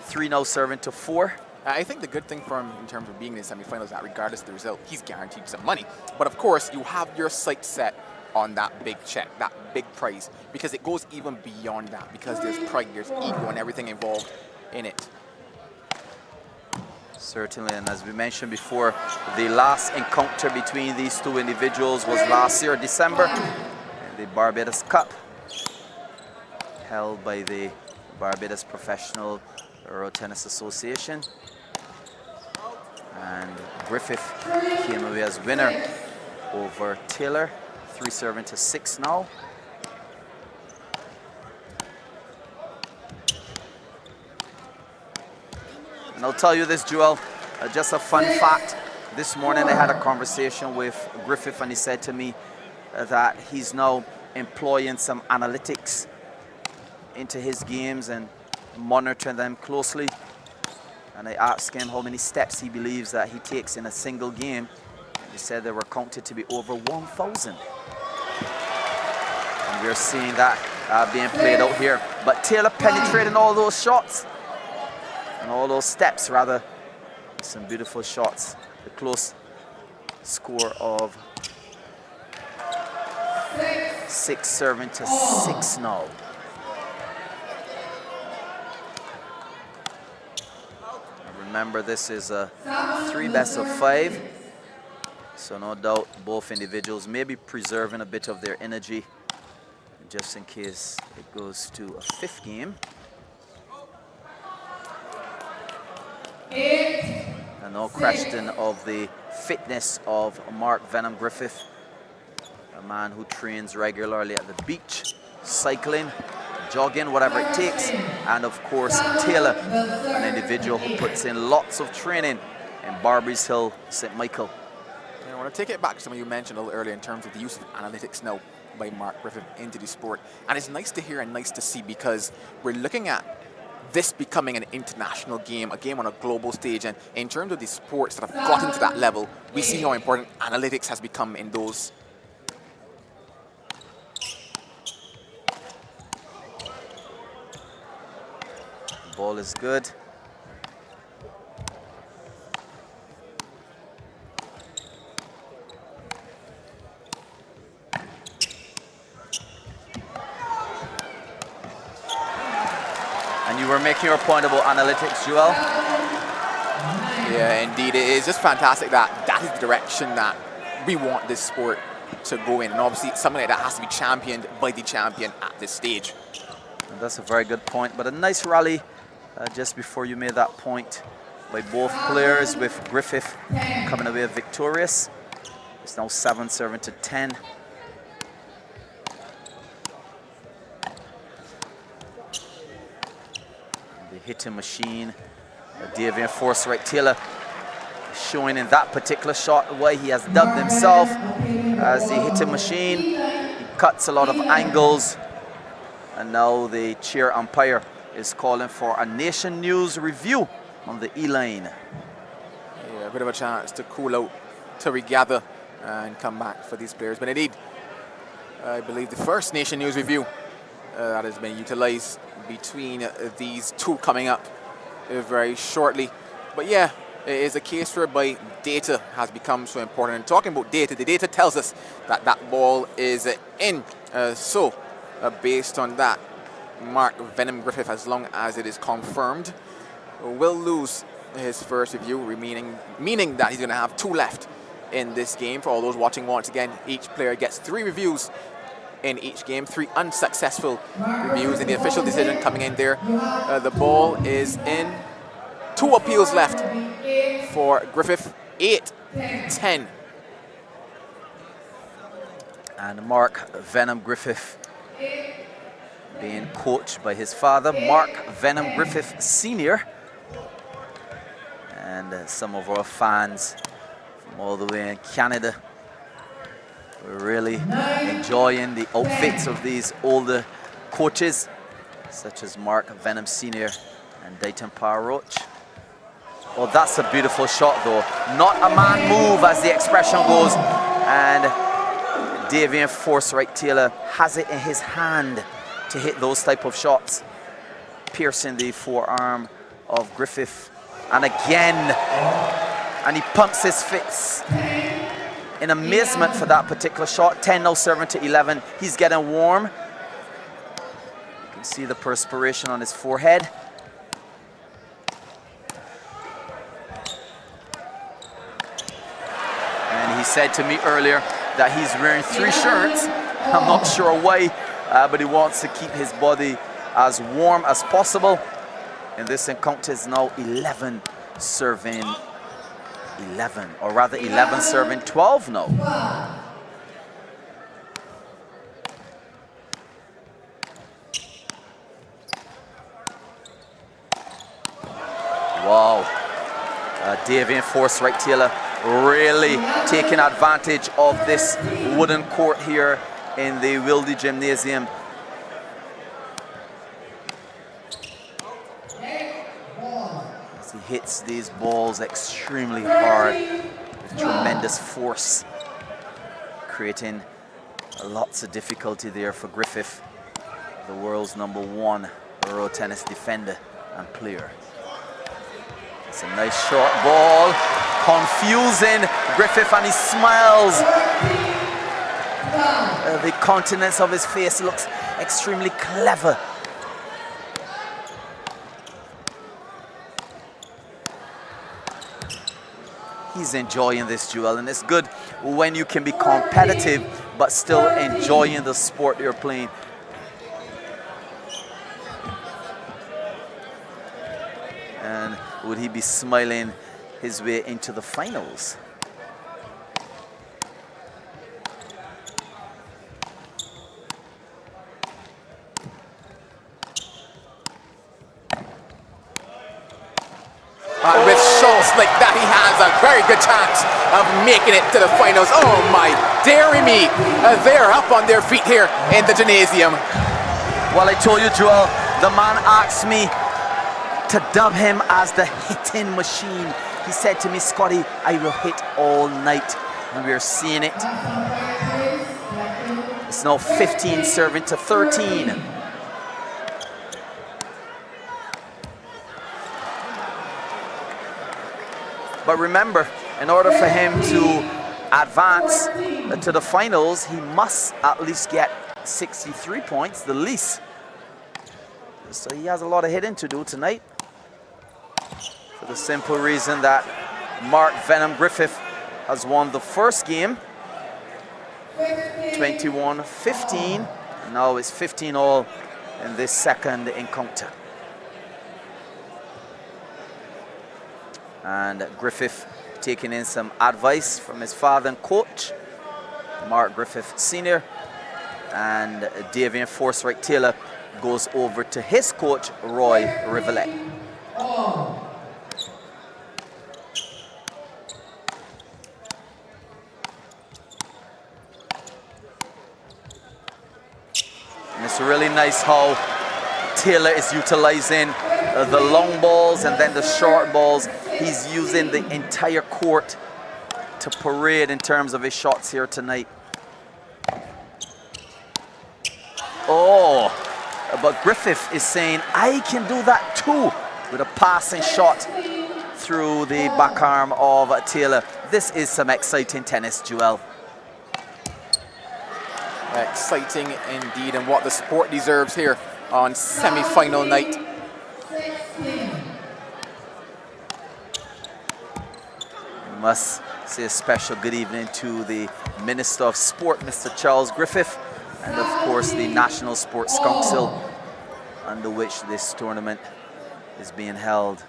3 now serving to 4. I think the good thing for him in terms of being in the semifinals is that regardless of the result, he's guaranteed some money. But of course, you have your sights set on that big check, that big prize, because it goes even beyond that, because there's pride, there's ego, and everything involved in it. Certainly, and as we mentioned before, the last encounter between these two individuals was last year, December, in the Barbados Cup, held by the Barbados Professional Road Tennis Association. And Griffith came away as winner over Taylor, 3 serving to 6 now. And I'll tell you this, Joel, just a fun fact. This morning I had a conversation with Griffith, and he said to me that he's now employing some analytics into his games and monitoring them closely. And I asked him how many steps he believes that he takes in a single game. He said they were counted to be over 1,000. And we're seeing that being played out here. But Taylor penetrating all those shots, and all those steps, rather. Some beautiful shots. The close score of 6 serving to 6 now. Remember, this is a 3 best of 5. So no doubt both individuals may be preserving a bit of their energy just in case it goes to a 5th game. And no question of the fitness of Mark Venom Griffith, a man who trains regularly at the beach, cycling, jogging, whatever it takes. And of course, Taylor, an individual who puts in lots of training in Barbers Hill, St. Michael. I want to take it back to something you mentioned a little earlier in terms of the use of analytics now by Mark Griffith into the sport. And it's nice to hear and nice to see, because we're looking at this becoming an international game, a game on a global stage. And in terms of the sports that have gotten to that level, we see how important analytics has become in those. Ball is good. And you were making your point about analytics, Joel. Yeah, indeed. It is just fantastic that that is the direction that we want this sport to go in. And obviously, something like that has to be championed by the champion at this stage. And that's a very good point. But a nice rally just before you made that point by both players, with Griffith coming away victorious. It's now 7-7-10. The hitting machine, Davian Force right Taylor, showing in that particular shot why he has dubbed himself as the hitting machine. He cuts a lot of angles, and now the chair umpire is calling for a Nation News review on the E-line. Yeah, a bit of a chance to cool out, to regather and come back for these players. But indeed, I believe the first Nation News review that has been utilized between these two coming up very shortly. But yeah, it is a case whereby data has become so important. And talking about data, the data tells us that that ball is in. So based on that, Mark Venom Griffith, as long as it is confirmed, will lose his first review, meaning that he's going to have two left in this game. For all those watching once again, each player gets 3 reviews in each game, 3 unsuccessful reviews, and the official decision coming in there. The ball is in. 2 appeals left for Griffith, 8-10. And Mark Venom Griffith being coached by his father, Mark Venom Griffith Sr. And some of our fans from all the way in Canada, we're really enjoying the outfits of these older coaches, such as Mark Venom Sr. and Dayton Power Roach. Well, that's a beautiful shot though. Not a man move, as the expression goes. And Davian Force right Taylor has it in his hand to hit those type of shots, piercing the forearm of Griffith. And again, and he pumps his fists in amazement for that particular shot. 10 now serving to 11. He's getting warm. You can see the perspiration on his forehead. And he said to me earlier that he's wearing 3 shirts. I'm not sure why, but he wants to keep his body as warm as possible. And this encounter is now 11 serving 11, or rather 11 serving 12 now. Wow. Davian Force right Taylor really taking advantage of this wooden court here in the Wildy Gymnasium. As he hits these balls extremely hard with tremendous force, creating lots of difficulty there for Griffith, the world's #1 road tennis defender and player. It's a nice short ball, confusing Griffith, and he smiles. The countenance of his face looks extremely clever. He's enjoying this duel, and it's good when you can be competitive but still enjoying the sport you're playing. And would he be smiling his way into the finals? And with shots like that, he has a very good chance of making it to the finals. Oh my dearie me. They're up on their feet here in the gymnasium. Well, I told you, Joel, the man asked me to dub him as the hitting machine. He said to me, Scotty, I will hit all night. And we're seeing it. It's now 15 serving to 13. But remember, in order for him to advance to the finals, he must at least get 63 points, the least. So he has a lot of hitting to do tonight. For the simple reason that Mark Venom Griffith has won the first game, 21-15. Now it's 15-all in this second encounter. And Griffith taking in some advice from his father and coach, Mark Griffith Sr. And Davian Forsyth Taylor goes over to his coach, Roy Rivulet. And it's really nice how Taylor is utilizing the long balls and then the short balls. He's using the entire court to parade in terms of his shots here tonight. Oh, but Griffith is saying, I can do that too, with a passing shot through the back arm of Taylor. This is some exciting tennis, Joel. Exciting indeed, and what the sport deserves here on semi-final night. Must say a special good evening to the Minister of Sport, Mr. Charles Griffith, and of course the National Sports Council, under which this tournament is being held.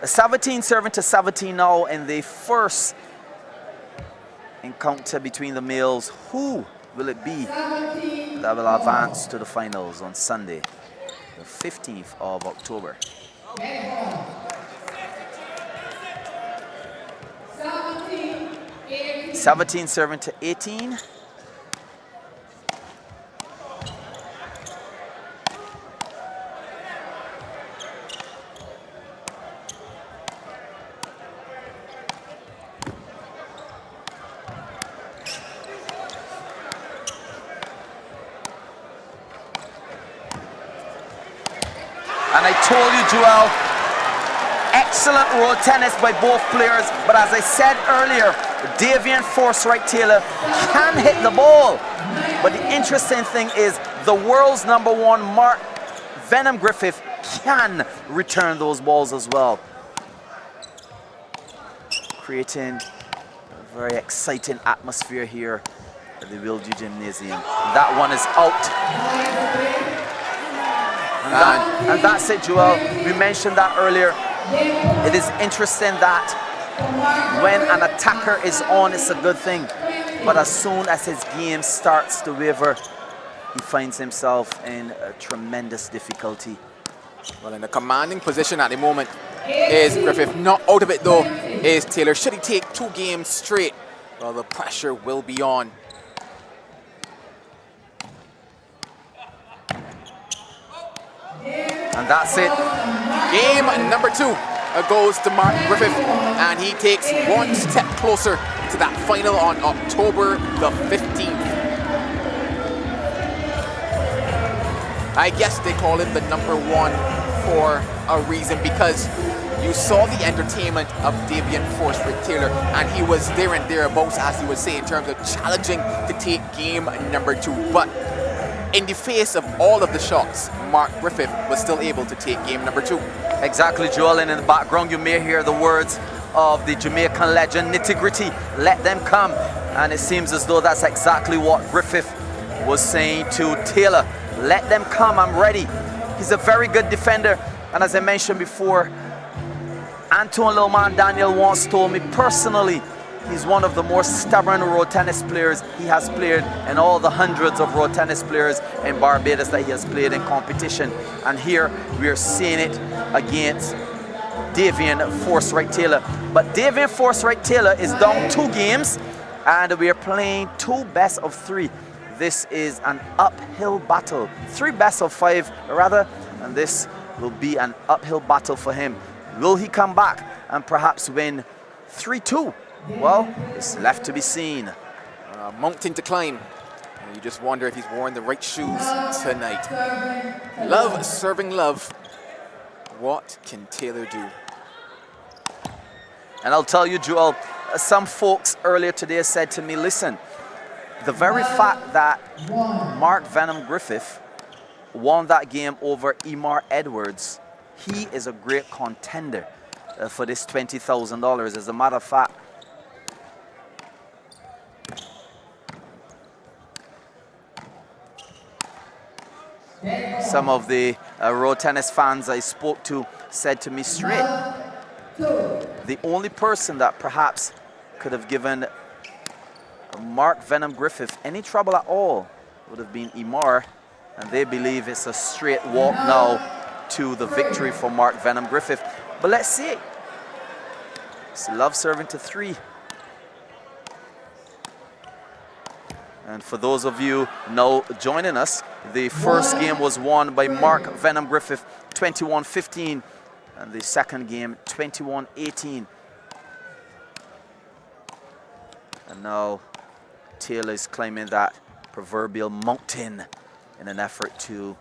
A 17 serving to 17 now in the first encounter between the males. Who will it be that will advance to the finals on Sunday, the 15th of October? 17 serving to 18. And I told you, Joel, excellent road tennis by both players, but as I said earlier, Davian Forsyth Taylor can hit the ball. But the interesting thing is the world's #1 Mark Venom Griffith can return those balls as well, creating a very exciting atmosphere here at the Wilde Gymnasium. That one is out. And that's it, Joel. We mentioned that earlier. It is interesting that when an attacker is on, it's a good thing. But as soon as his game starts to waver, he finds himself in a tremendous difficulty. Well, in a commanding position at the moment is Griffith. Not out of it though is Taylor. Should he take 2 games straight? Well, the pressure will be on. And that's it. Game number 2 goes to Mark Griffith, and he takes 1 step closer to that final on October the 15th. I guess they call it the #1 for a reason, because you saw the entertainment of Davian Forsyth Taylor, and he was there and thereabouts, as he would say, in terms of challenging to take game number 2. But in the face of all of the shots, Mark Griffith was still able to take game number 2. Exactly, Joel, and in the background you may hear the words of the Jamaican legend, Nitty Gritty, let them come. And it seems as though that's exactly what Griffith was saying to Taylor. Let them come, I'm ready. He's a very good defender, and as I mentioned before, Antoine Little Man Daniel once told me personally, he's one of the more stubborn road tennis players he has played in all the hundreds of road tennis players in Barbados that he has played in competition. And here we are seeing it against Davian Forsyth Taylor. But Davian Forsyth Taylor is down 2 games and we are playing 2 best of 3. This is an uphill battle. 3 best of 5 rather, and this will be an uphill battle for him. Will he come back and perhaps win 3-2? Well, it's left to be seen. Mountain to climb. And you just wonder if he's worn the right shoes tonight. Love serving love. What can Taylor do? And I'll tell you, Joel, some folks earlier today said to me, listen, the very fact that Mark Venom Griffith won that game over Emar Edwards, he is a great contender for this $20,000. As a matter of fact, some of the road tennis fans I spoke to said to me straight, the only person that perhaps could have given Mark Venom Griffith any trouble at all would have been Emar, and they believe it's a straight walk now to the victory for Mark Venom Griffith. But let's see. It's love serving to 3. And for those of you now joining us, the first game was won by Mark Venom Griffith 21-15, and the second game 21-18. And now Taylor is climbing that proverbial mountain in an effort to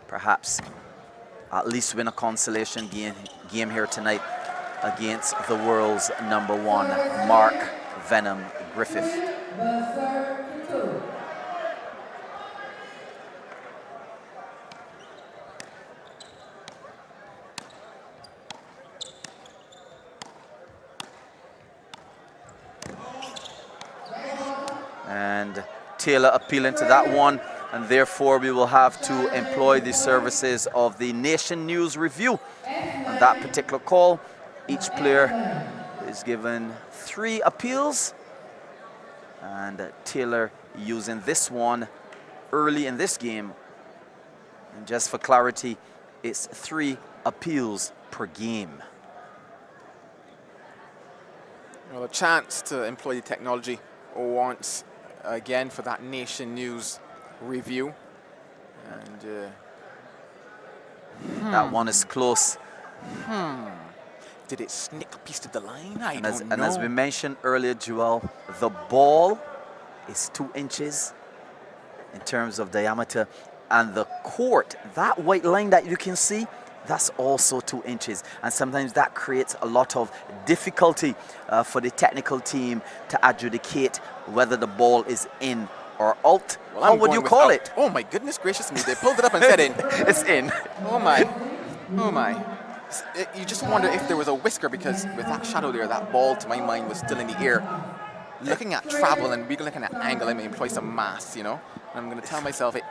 perhaps at least win a consolation game here tonight against the world's #1, Mark Venom Griffith. And Taylor appealing to that one, and therefore we will have to employ the services of the Nation News Review on that particular call. Each player is given 3 appeals, and Taylor using this one early in this game. And just for clarity, it's 3 appeals per game. Well, a chance to employ the technology once again for that Nation News Review. And that one is close. Did it sneak a piece to the line? I don't know. And as we mentioned earlier, Joel, the ball is 2 inches in terms of diameter, and the court, that white line that you can see, that's also 2 inches, and sometimes that creates a lot of difficulty for the technical team to adjudicate whether the ball is in or out. Well, how would you call it? Oh my goodness gracious me, they pulled it up and said in. It's in. Oh my, oh my. You just wonder if there was a whisker, because with that shadow there, that ball to my mind was still in the air. Looking at travel and looking at angle, I may employ some maths, you know. And I'm going to tell myself it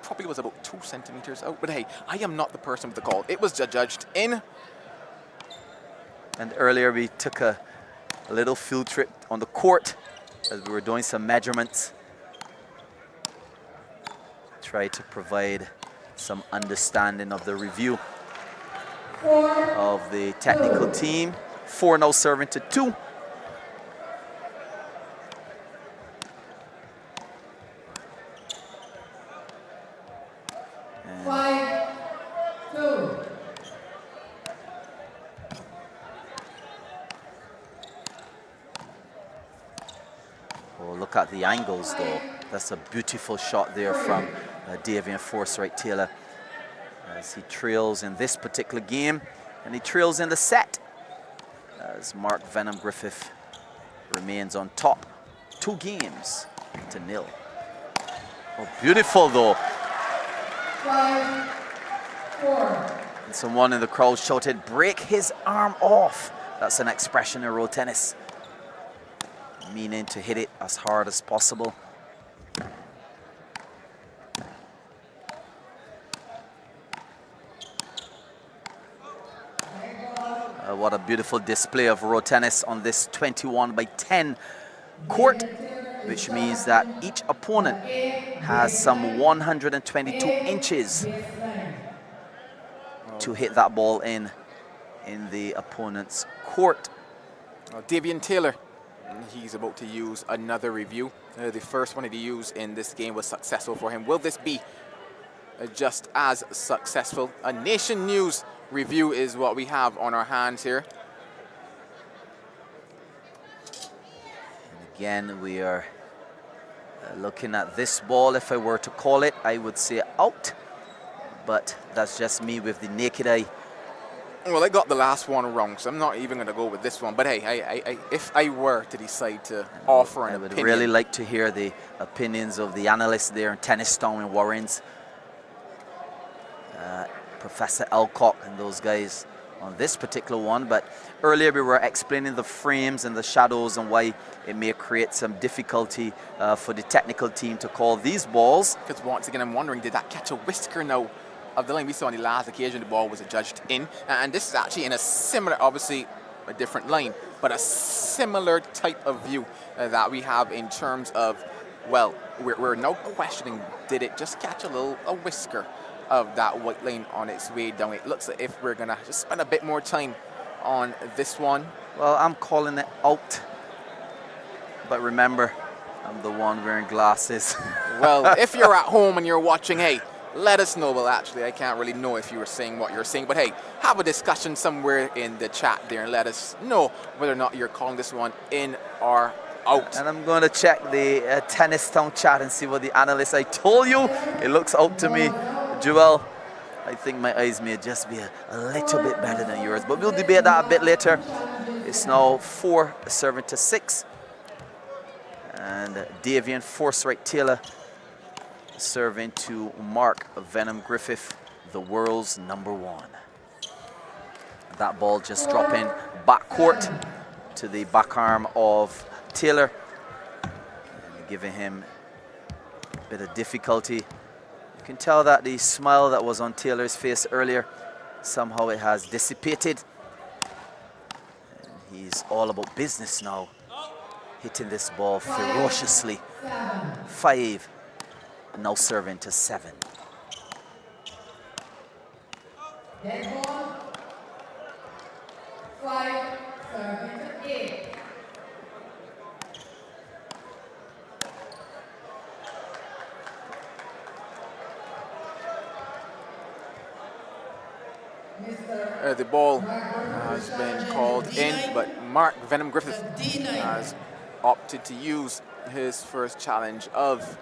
probably was about 2 centimeters out. But hey, I am not the person with the call. It was judged in. And earlier we took a little field trip on the court as we were doing some measurements. Try to provide some understanding of the review of the technical team. 4 now serving to 2. And 5-2. Oh, look at the angles though. That's a beautiful shot there from Davian Forsyth Taylor as he trails in this particular game, and he trails in the set as Mark Venom Griffith remains on top 2 games to 0. Oh, beautiful though. 5-4. And someone in the crowd shouted, "Break his arm off." That's an expression in road tennis, meaning to hit it as hard as possible. what a beautiful display of road tennis on this 21 by 10 court, which means that each opponent has some 122 inches to hit that ball in the opponent's court. Davian Taylor, he's about to use another review. The first one that he used in this game was successful for him. Will this be just as successful? A Nation News review is what we have on our hands here. And again, we are looking at this ball. If I were to call it, I would say out, but that's just me with the naked eye. Well, I got the last one wrong, so I'm not even going to go with this one. But hey, if I were to decide to offer an opinion, I would really like to hear the opinions of the analysts there in Tennistown and Warrens, Professor Alcock and those guys on this particular one. But earlier we were explaining the frames and the shadows and why it may create some difficulty for the technical team to call these balls. Because once again, I'm wondering, did that catch a whisker now of the line? We saw on the last occasion the ball was adjudged in, and this is actually in a similar, obviously a different line, but a similar type of view that we have in terms of, well, we're now questioning, did it just catch a whisker of that white line on its way down? It looks like if we're gonna just spend a bit more time on this one. Well, I'm calling it out, but remember, I'm the one wearing glasses. Well, if you're at home and you're watching, hey, let us know. Well, actually, I can't really know if you were saying what you're saying, but hey, have a discussion somewhere in the chat there and let us know whether or not you're calling this one in or out. And I'm going to check the Tennistown chat and see what the analysts, I told you, it looks out to me. Joel, I think my eyes may just be a little bit better than yours, but we'll debate that a bit later. It's now 4-6. And Davian Forsyth Taylor serving to Mark Venom Griffith, the world's #1. That ball just dropping back court to the back arm of Taylor, giving him a bit of difficulty. You can tell that the smile that was on Taylor's face earlier, somehow it has dissipated. And he's all about business now, hitting this ball ferociously. 5. Now serving to 7. The ball has been called in, but Mark Venom Griffith has opted to use his first challenge of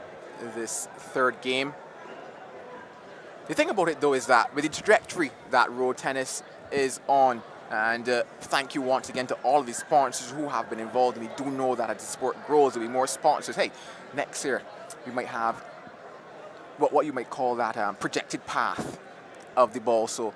this third game. The thing about it though is that with the trajectory that road tennis is on, and thank you once again to all of the sponsors who have been involved, and we do know that as the sport grows there'll be more sponsors. Hey, next year we might have what you might call that projected path of the ball. So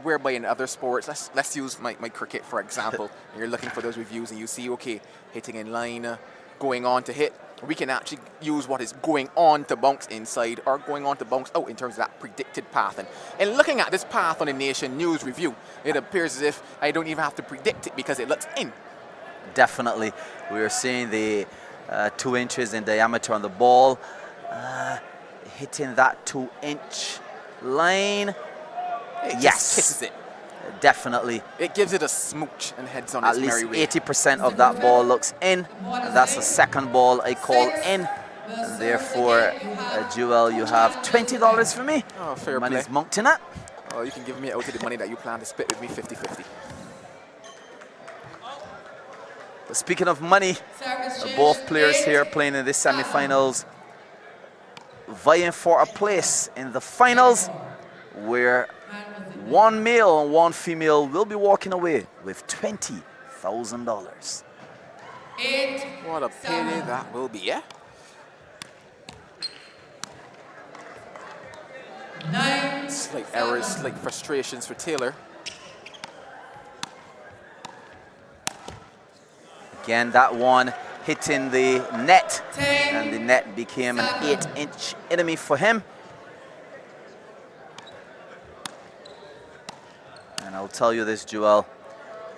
whereby in other sports, let's use my cricket for example, and you're looking for those reviews and you see, okay, hitting in line, going on to hit, we can actually use what is going on to bounce inside or going on to bounce out in terms of that predicted path. And looking at this path on the Nation News review, it appears as if I don't even have to predict it because it looks in. Definitely. We are seeing the 2 inches in diameter on the ball, hitting that 2-inch line. It yes, just kisses it. Definitely. It gives it a smooch and heads on At its merry way. least 80% of that ball looks in, and that's the second ball I call in. And therefore, Joel, you have $20 for me. Oh, fair Money's play. mounting up. Oh, you can give me out of the money that you plan to split with me 50-50. But speaking of money, both players here playing in the semifinals, vying for a place in the finals, where one male and one female will be walking away with $20,000. What a payday that will be, yeah? 9. Slight errors, slight frustrations for Taylor. Again, that one hitting the net, and the net became an 8-inch enemy for him. And I'll tell you this, Joel,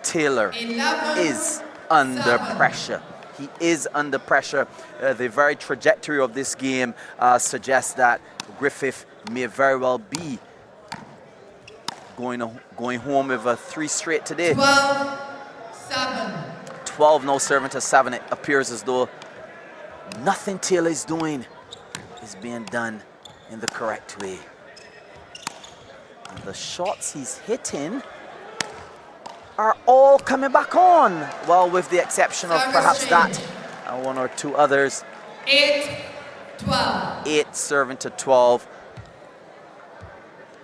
Taylor is under pressure. He is under pressure. The very trajectory of this game suggests that Griffith may very well be going home with a 3 straight today. 12 now serving to 7. It appears as though nothing Taylor is doing is being done in the correct way. And the shots he's hitting are all coming back on. Well, with the exception of perhaps that and 1 or 2 others. 8-12. 8 serving to 12,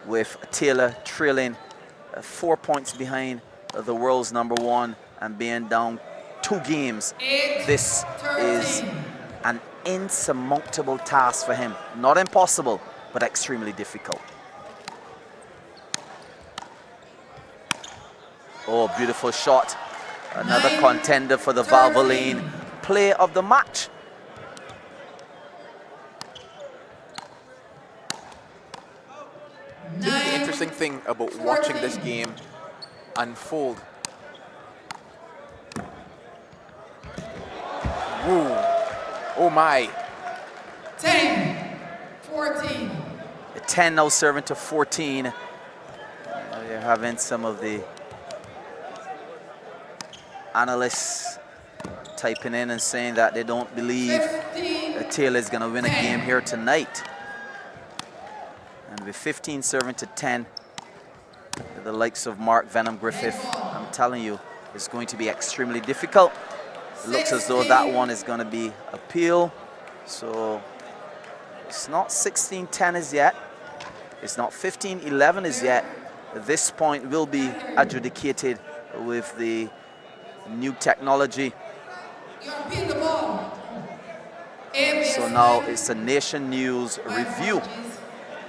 with Taylor trailing 4 points behind the world's #1 and being down 2 games. This is an insurmountable task for him. Not impossible, but extremely difficult. Oh, beautiful shot. Another contender for the Valvoline Player of the Match. This is the interesting thing about watching this game unfold. Woo. Oh my. 10-14. 10 now serving to 14. You're having some of the analysts typing in and saying that they don't believe that Taylor is going to win a game here tonight. And with 15 serving to 10, the likes of Mark Venom Griffith, I'm telling you, it's going to be extremely difficult. It looks as though that one is going to be appeal. So it's not 16-10 as yet. It's not 15-11 as yet. This point will be adjudicated with the new technology. So now it's a Nation News review.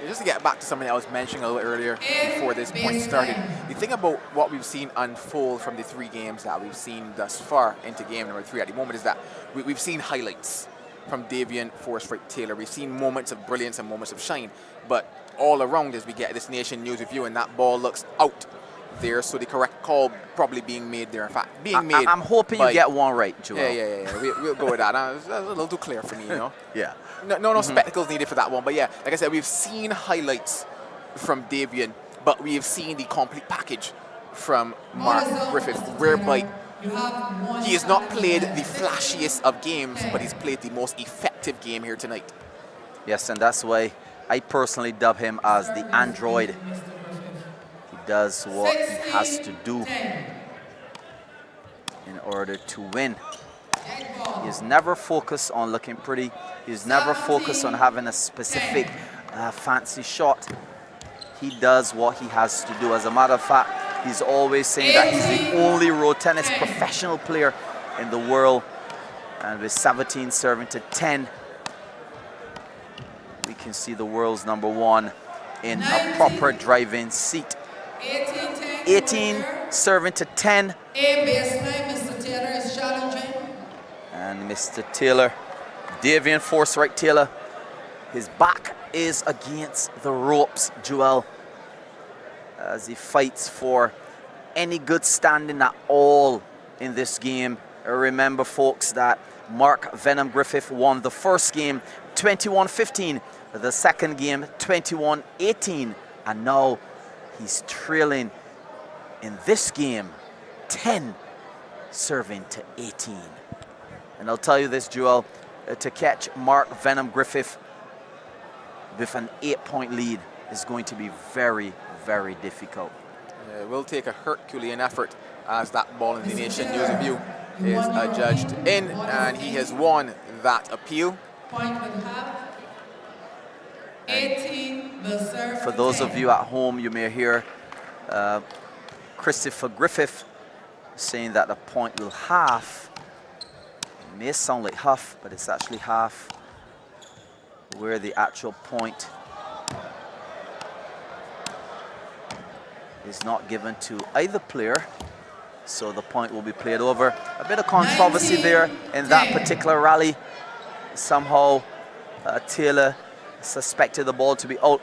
Just to get back to something I was mentioning a little earlier before this point started, the thing about what we've seen unfold from the 3 games that we've seen thus far into game number 3 at the moment is that we've seen highlights from Davian Force-Fright Taylor. We've seen moments of brilliance and moments of shine, but all around as we get this Nation News review, and that ball looks out there, so the correct call probably being made there. In fact, being made. I'm hoping you get one right, Joel. Yeah. We'll go with that. It's a little too clear for me, you know. Yeah. No spectacles needed for that one. But yeah, like I said, we've seen highlights from Davian, but we have seen the complete package from Mark Griffith, whereby he has not played the flashiest of games, but he's played the most effective game here tonight. Yes, and that's why I personally dub him as the android. He does what he has to do in order to win. He is never focused on looking pretty. He is never focused on having a specific fancy shot. He does what he has to do. As a matter of fact, he's always saying that he's the only road tennis professional player in the world. And with 17 serving to 10, we can see the world's #1 in a proper driving seat. 18 serving to 10. And Mr. Taylor, Davian Force-Fright Taylor, his back is against the ropes, Joel, as he fights for any good standing at all in this game. Remember, folks, that Mark Venom Griffith won the first game 21-15, the second game 21-18, and now he's trailing in this game 10 serving to 18. And I'll tell you this, Joel, to catch Mark Venom Griffith with an 8-point lead is going to be very, very difficult. It will take a Herculean effort as that ball in the Nation News review is adjudged in, and he has won that appeal. For those of you at home, you may hear Christopher Griffith saying that the point will half. It may sound like half, but it's actually half, where the actual point is not given to either player, so the point will be played over. A bit of controversy there in that particular rally. Somehow Taylor suspected the ball to be out,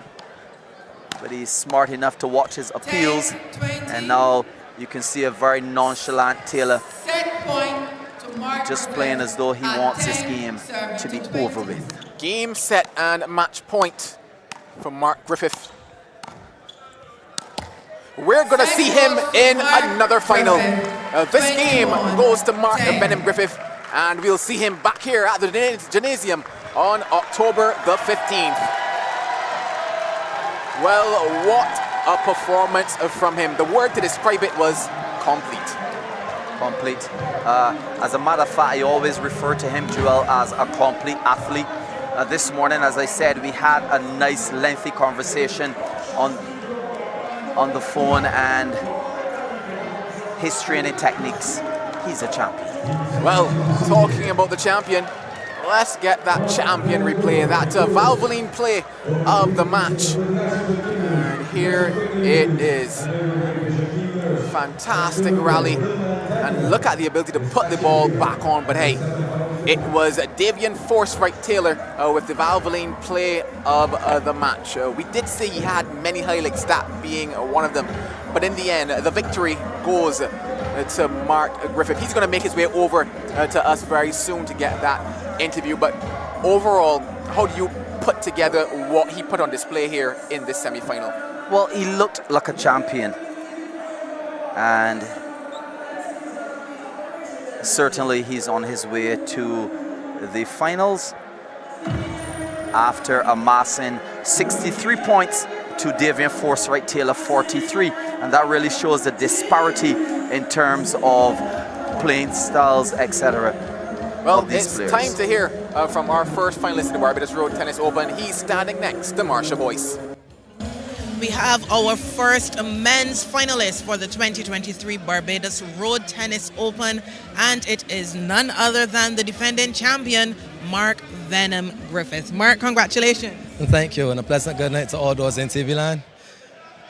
but he's smart enough to watch his appeals, and now You can see a very nonchalant Taylor, Set point to Mark just Griffith playing as though he at wants this 10, game serving to be 20. over with. Game, set, and match point from Mark Griffith. We're going to see him in another final. This game goes to Mark Venom Griffith, and we'll see him back here at the gymnasium on October the 15th. Well, what a performance from him. The word to describe it was complete. Complete. As a matter of fact, I always refer to him, Joel, as a complete athlete. This morning, as I said, we had a nice lengthy conversation on the phone, and his training techniques, he's a champion. Well, talking about the champion, let's get that champion replay, that Valvoline play of the match. And here it is. Fantastic rally, and look at the ability to put the ball back on, but hey, it was Davian Forsyth Taylor with the Valvoline play of the match. We did say he had many highlights, that being one of them, but in the end, the victory goes to Mark Griffith. He's going to make his way over to us very soon to get that interview, but overall, how do you put together what he put on display here in this semi-final? Well, he looked like a champion, and certainly he's on his way to the finals after amassing 63 points to Davian Forsyth Taylor 43, and that really shows the disparity in terms of playing styles, etc. Well, it's time to hear from our first finalist in the Barbados Road Tennis Open. He's standing next to Marsha Boyce. We have our first men's finalist for the 2023 Barbados Road Tennis Open, and it is none other than the defending champion, Mark Venom Griffith. Mark, congratulations. Thank you, and a pleasant good night to all those in TV land.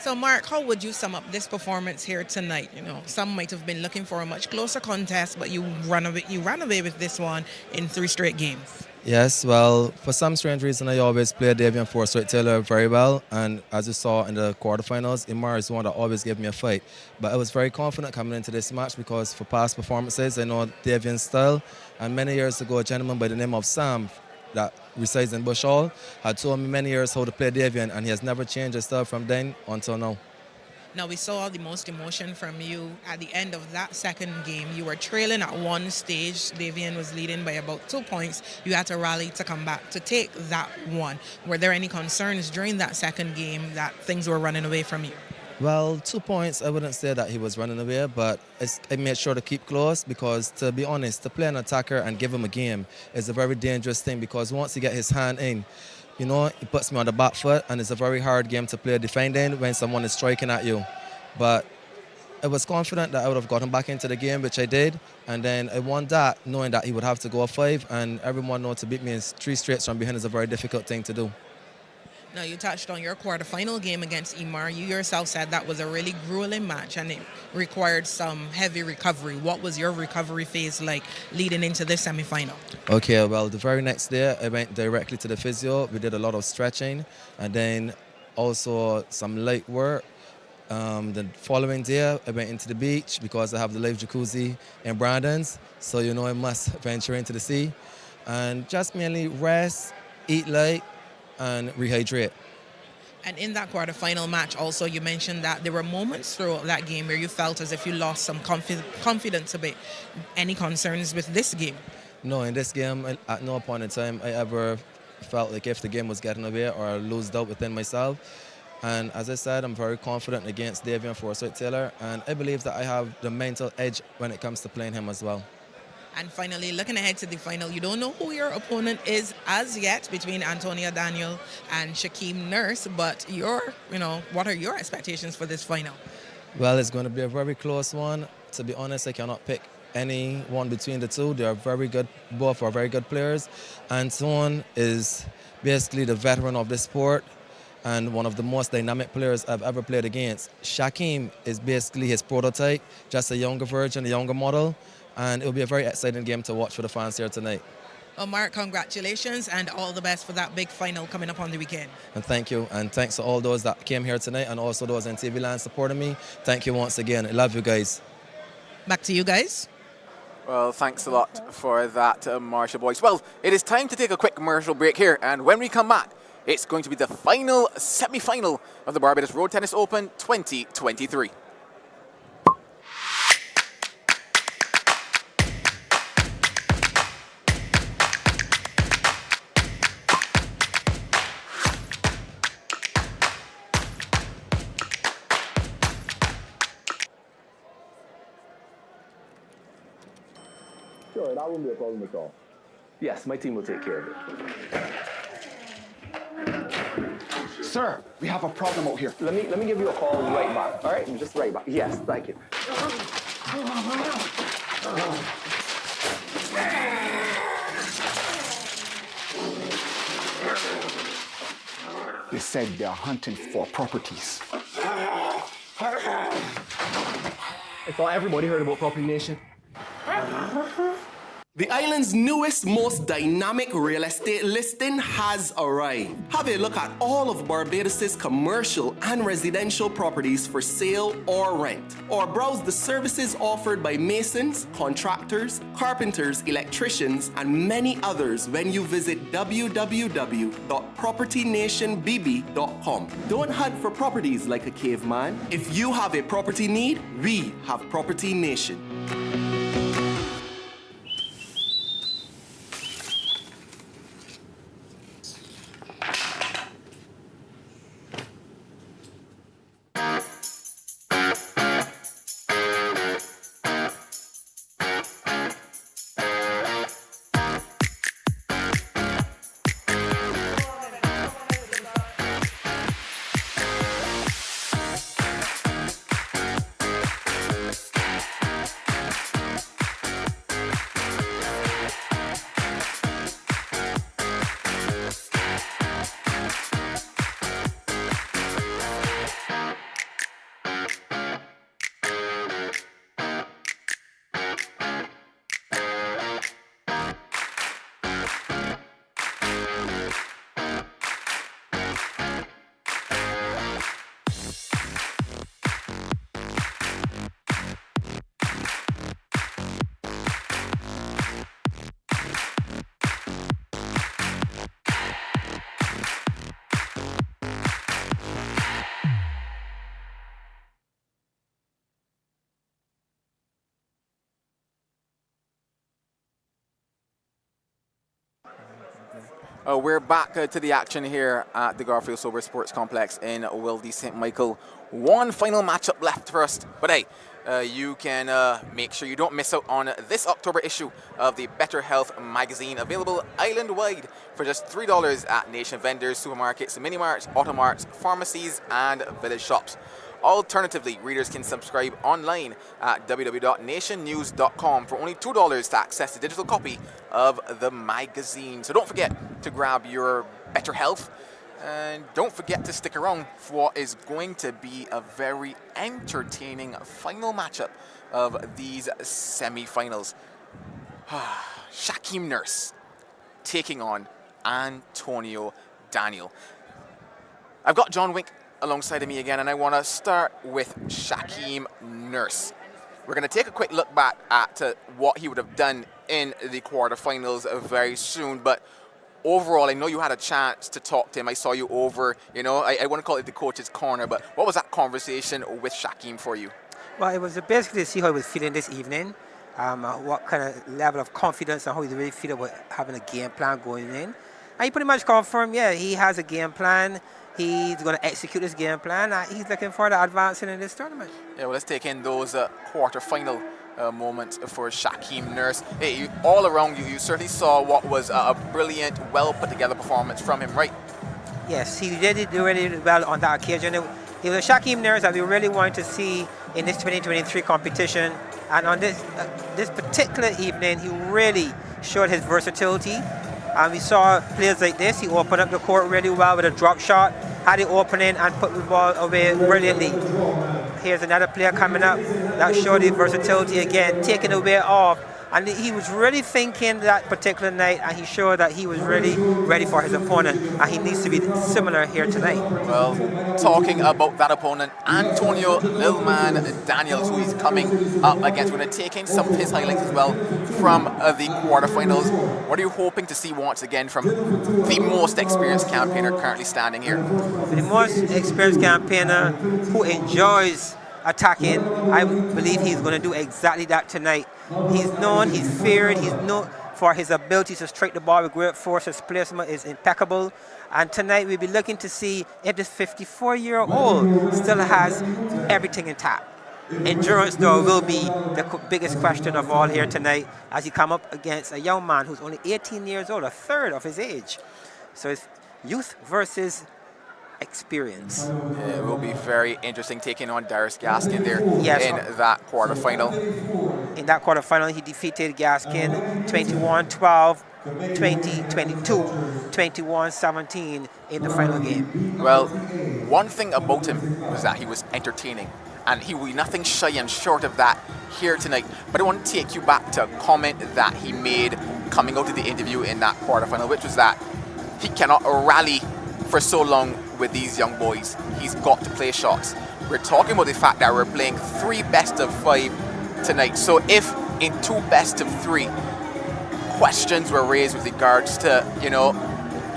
So, Mark, how would you sum up this performance here tonight? You know, some might have been looking for a much closer contest, but you ran away with this one in 3 straight games. Yes, well, for some strange reason, I always play Davian Forsyth Taylor very well, and as you saw in the quarterfinals, Imar is one that always gave me a fight. But I was very confident coming into this match because for past performances, I know Davian's style, and many years ago, a gentleman by the name of Sam that resides in Bush Hall had told me many years how to play Davian, and he has never changed his style from then until now. Now, we saw the most emotion from you at the end of that second game. You were trailing at one stage. Davian was leading by about 2 points. You had to rally to come back to take that one. Were there any concerns during that second game that things were running away from you? Well, 2 points, I wouldn't say that he was running away, but I made sure to keep close because, to be honest, to play an attacker and give him a game is a very dangerous thing because once he get his hand in, you know, it puts me on the back foot, and it's a very hard game to play defending when someone is striking at you. But I was confident that I would have gotten back into the game, which I did, and then I won that knowing that he would have to go 5, and everyone knows to beat me in 3 straights from behind is a very difficult thing to do. Now, you touched on your quarterfinal game against Imar. You yourself said that was a really grueling match and it required some heavy recovery. What was your recovery phase like leading into this semi-final? Okay, well, the very next day, I went directly to the physio. We did a lot of stretching and then also some light work. The following day, I went into the beach because I have the live jacuzzi in Brandon's. So, you know, I must venture into the sea. And just mainly rest, eat light, and rehydrate. And in that quarterfinal match also, you mentioned that there were moments throughout that game where you felt as if you lost some confidence a bit. Any concerns with this game? No, in this game, at no point in time, I ever felt like if the game was getting away or I lose doubt within myself. And as I said, I'm very confident against Davian Forsyth Taylor, and I believe that I have the mental edge when it comes to playing him as well. And finally, looking ahead to the final, you don't know who your opponent is as yet between Antonia Daniel and Shaquem Nurse, but what are your expectations for this final? Well, it's going to be a very close one. To be honest, I cannot pick any one between the two. They are very good, both are very good players. Anton is basically the veteran of the sport and one of the most dynamic players I've ever played against. Shaquem is basically his prototype, just a younger version, a younger model. And it'll be a very exciting game to watch for the fans here tonight. Well, Mark, congratulations and all the best for that big final coming up on the weekend. And thank you. And thanks to all those that came here tonight and also those in TV land supporting me. Thank you once again. I love you guys. Back to you guys. Well, thanks a lot for that, Marshall Boyce. Well, it is time to take a quick commercial break here. And when we come back, it's going to be the final semi-final of the Barbados Road Tennis Open 2023. Sure, that wouldn't be a problem at all. Yes, my team will take care of it. Sir, we have a problem out here. Let me give you a call right back. All right, just right back. Yes, thank you. They said they're hunting for properties. I thought everybody heard about Property Nation. The island's newest, most dynamic real estate listing has arrived. Have a look at all of Barbados' commercial and residential properties for sale or rent. Or browse the services offered by masons, contractors, carpenters, electricians, and many others when you visit www.propertynationbb.com. Don't hunt for properties like a caveman. If you have a property need, we have Property Nation. We're back to the action here at the Garfield Sober Sports Complex in Wildy St. Michael. One final matchup left for us, but hey, you can make sure you don't miss out on this October issue of the Better Health magazine, available island-wide for just $3 at nation vendors, supermarkets, mini-marts, automarts, pharmacies, and village shops. Alternatively, readers can subscribe online at www.nationnews.com for only $2 to access the digital copy of the magazine. So don't forget to grab your Better Health, and don't forget to stick around for what is going to be a very entertaining final matchup of these semi-finals. Shaquem Nurse taking on Antonio Daniel. I've got John Wink alongside of me again, and I want to start with Shaquem Nurse. We're going to take a quick look back at what he would have done in the quarterfinals very soon, but overall, I know you had a chance to talk to him. I saw you over, I want to call it the coach's corner, but what was that conversation with Shaquem for you? Well, it was basically to see how he was feeling this evening, what kind of level of confidence and how he really feel about having a game plan going in. And he pretty much confirmed, yeah, he has a game plan. He's going to execute his game plan. He's looking forward to advancing in this tournament. Yeah, well, let's take in those quarter-final moments for Shaquem Nurse. Hey, all around you certainly saw what was a brilliant, well-put-together performance from him, right? Yes, he did really well on that occasion. It was a Shaquem Nurse that we really wanted to see in this 2023 competition. And on this particular evening, he really showed his versatility. We saw players like this. He opened up the court really well with a drop shot, had it opening and put the ball away brilliantly. Here's another player coming up that showed his versatility again, taking away off And he was really thinking that particular night, and he showed that he was really ready for his opponent, and he needs to be similar here tonight. Well, talking about that opponent, Antonio Lil Man Daniels, who he's coming up against. We're going to take in some of his highlights as well from the quarterfinals. What are you hoping to see once again from the most experienced campaigner currently standing here? The most experienced campaigner who enjoys attacking, I believe he's going to do exactly that tonight. He's known, he's feared, he's known for his ability to strike the ball with great force. His placement is impeccable. And tonight we'll be looking to see if this 54-year-old still has everything intact. Endurance, though, will be the biggest question of all here tonight as he come up against a young man who's only 18 years old, a third of his age. So it's youth versus experience. It will be very interesting taking on Darius Gaskin there yes. in that quarterfinal. In that quarterfinal, he defeated Gaskin 21-12, 20-22, 21-17 in the final game. Well, one thing about him was that he was entertaining, and he will be nothing shy and short of that here tonight. But I want to take you back to a comment that he made coming out of the interview in that quarterfinal, which was that he cannot rally for so long with these young boys. He's got to play shots. We're talking about the fact that we're playing 3 best-of-5 tonight. So if in 2 best-of-3 questions were raised with regards to, you know,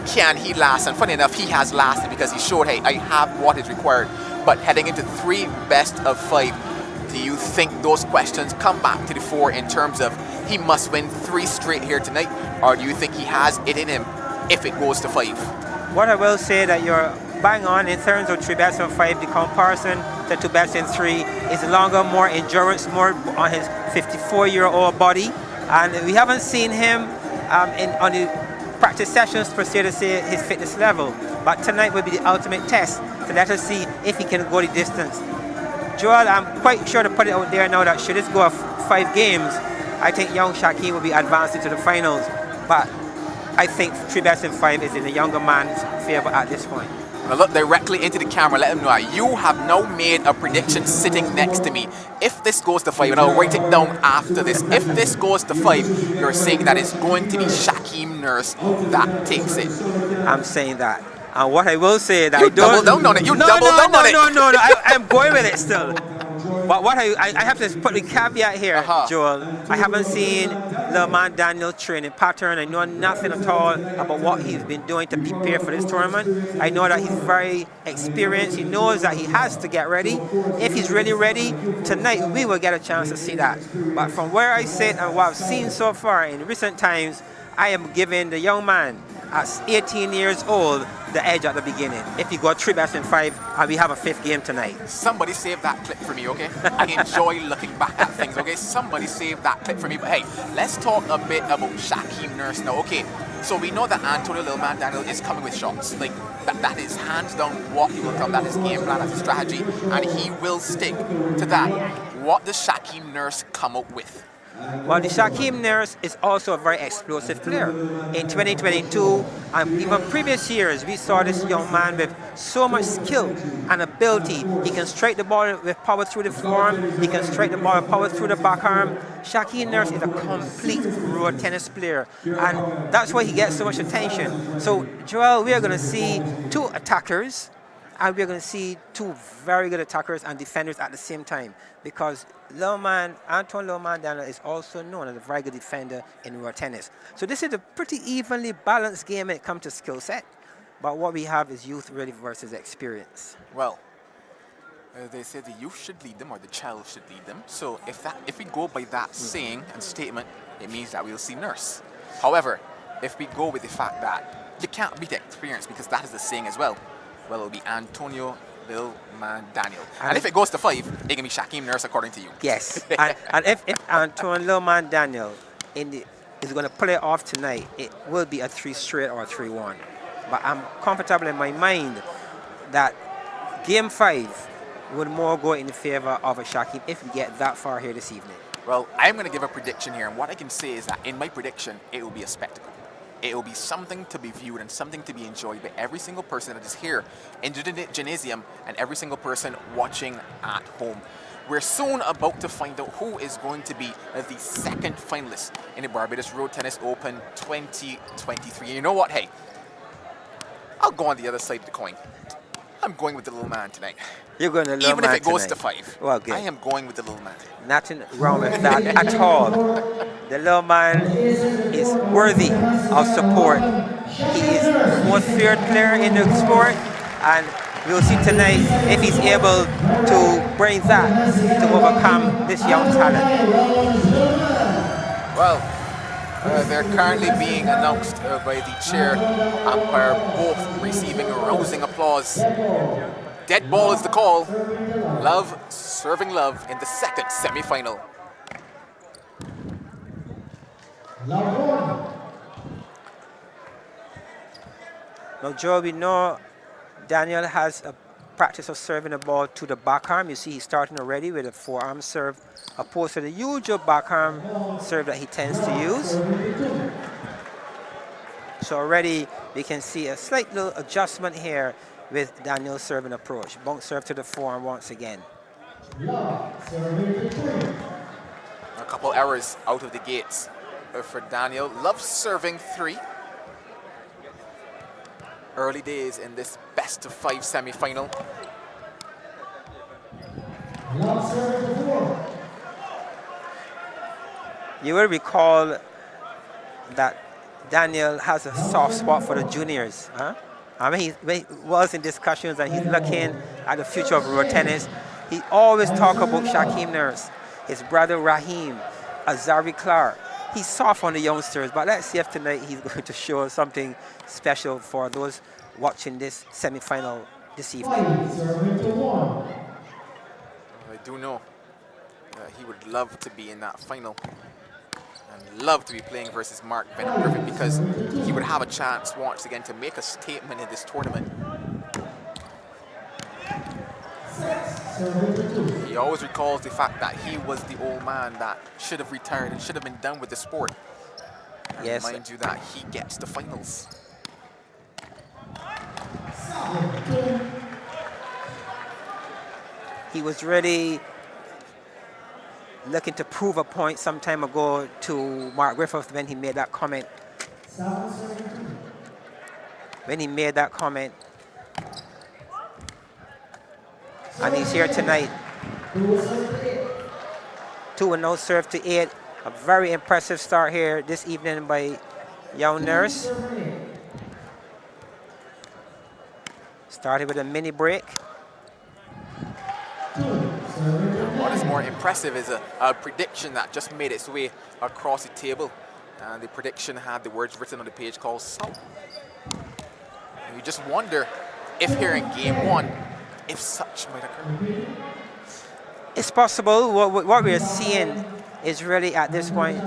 can he last? And funny enough, he has lasted because he showed, hey, I have what is required. But heading into 3 best-of-5, do you think those questions come back to the fore in terms of he must win 3 straight here tonight? Or do you think he has it in him if it goes to 5? What I will say that you're bang on in terms of 3 best of 5. The comparison to 2 best in 3 is longer, more endurance, more on his 54-year-old body, and we haven't seen him on the practice sessions per se to say his fitness level. But tonight will be the ultimate test to let us see if he can go the distance. Joel, I'm quite sure to put it out there now that should this go 5 games, I think young Shaquem will be advancing to the finals. But I think 3 best in 5 is in the younger man's favor at this point. Now look directly into the camera, let them know that you have now made a prediction sitting next to me. If this goes to 5, and I'll write it down after this, if this goes to 5, you're saying that it's going to be Shaquem Nurse that takes it. I'm saying that. And what I will say that you double down on it. You double down on it. No. I'm going with it still. But what I have to put the caveat here, Joel. I haven't seen the man Daniel training pattern. I know nothing at all about what he's been doing to prepare for this tournament. I know that he's very experienced. He knows that he has to get ready. If he's really ready, tonight we will get a chance to see that. But from where I sit and what I've seen so far in recent times, I am giving the young man at 18 years old the edge at the beginning. If he got 3 best in 5 and we have a 5th game tonight. Somebody save that clip for me, okay? I enjoy looking back at things, okay? Somebody save that clip for me. But hey, let's talk a bit about Shaquem Nurse now. Okay, so we know that Antonio Lil Man Daniel is coming with shots. Like, that is hands down what he will come. That is game plan, that's his strategy, and he will stick to that. What does Shaquem Nurse come up with? Well, the Shaquem Nurse is also a very explosive player. In 2022 and even previous years, we saw this young man with so much skill and ability. He can strike the ball with power through the forearm. He can strike the ball with power through the backarm. Shaquem Nurse is a complete road tennis player, and that's why he gets so much attention. So, Joel, we are going to see 2 attackers, and we're going to see 2 very good attackers and defenders at the same time, because Anton Lil Man Daniel is also known as a very good defender in road tennis. So this is a pretty evenly balanced game when it comes to skill set. But what we have is youth really versus experience. Well, they say the youth should lead them, or the child should lead them. So if we go by that saying and statement, it means that we'll see Nurse. However, if we go with the fact that you can't beat experience, because that is the saying as well, well, it'll be Antonio Lil Man Daniel. And if it goes to 5, it can be Shaquem Nurse according to you. Yes. and if Antonio Lil Man Daniel is going to pull it off tonight, it will be a 3 straight or a 3-1. But I'm comfortable in my mind that game 5 would more go in the favor of a Shaquem if we get that far here this evening. Well, I'm going to give a prediction here, and what I can say is that in my prediction, it will be a spectacle. It will be something to be viewed and something to be enjoyed by every single person that is here in the gymnasium and every single person watching at home. We're soon about to find out who is going to be the second finalist in the Barbados Road Tennis Open 2023. You know what? Hey, I'll go on the other side of the coin. I'm going with the little man tonight. You're going to little Even man if it goes tonight. to 5. Well, good. I am going with the little man. Nothing wrong with that at all. The little man is worthy of support. He is the most feared player in the sport, and we'll see tonight if he's able to bring that to overcome this young talent. Well, they're currently being announced by the chair umpire, both receiving rousing applause. Dead ball is the call. Love serving love in the second semi-final. Now, Joe, we know Daniel has a practice of serving the ball to the backarm. You see he's starting already with a forearm serve, opposed to the usual backarm serve that he tends to use. So already we can see a slight little adjustment here with Daniel's serving approach. Bounce serve to the forearm once again. A couple errors out of the gates for Daniel. Love serving 3. Early days in this best of 5 semi-final. You will recall that Daniel has a soft spot for the juniors. Huh? I mean, he was in discussions and he's looking at the future of road tennis. He always talk about Shaquem Nurse, his brother Raheem, Azari Clark. He's soft on the youngsters, but let's see if tonight he's going to show something special for those watching this semi-final this evening. I do know he would love to be in that final and love to be playing versus Mark Van Griffith, because he would have a chance once again to make a statement in this tournament. He always recalls the fact that he was the old man that should have retired and should have been done with the sport. And yes, remind you that he gets the finals. He was really looking to prove a point some time ago to Mark Griffith when he made that comment. And he's here tonight. 2-0 serve to 8. A very impressive start here this evening by young Nurse. Started with a mini break. What is more impressive is a prediction that just made its way across the table. And the prediction had the words written on the page called Salt. And you just wonder if here in game 1, if such might occur. It's possible. What we're seeing is really at this point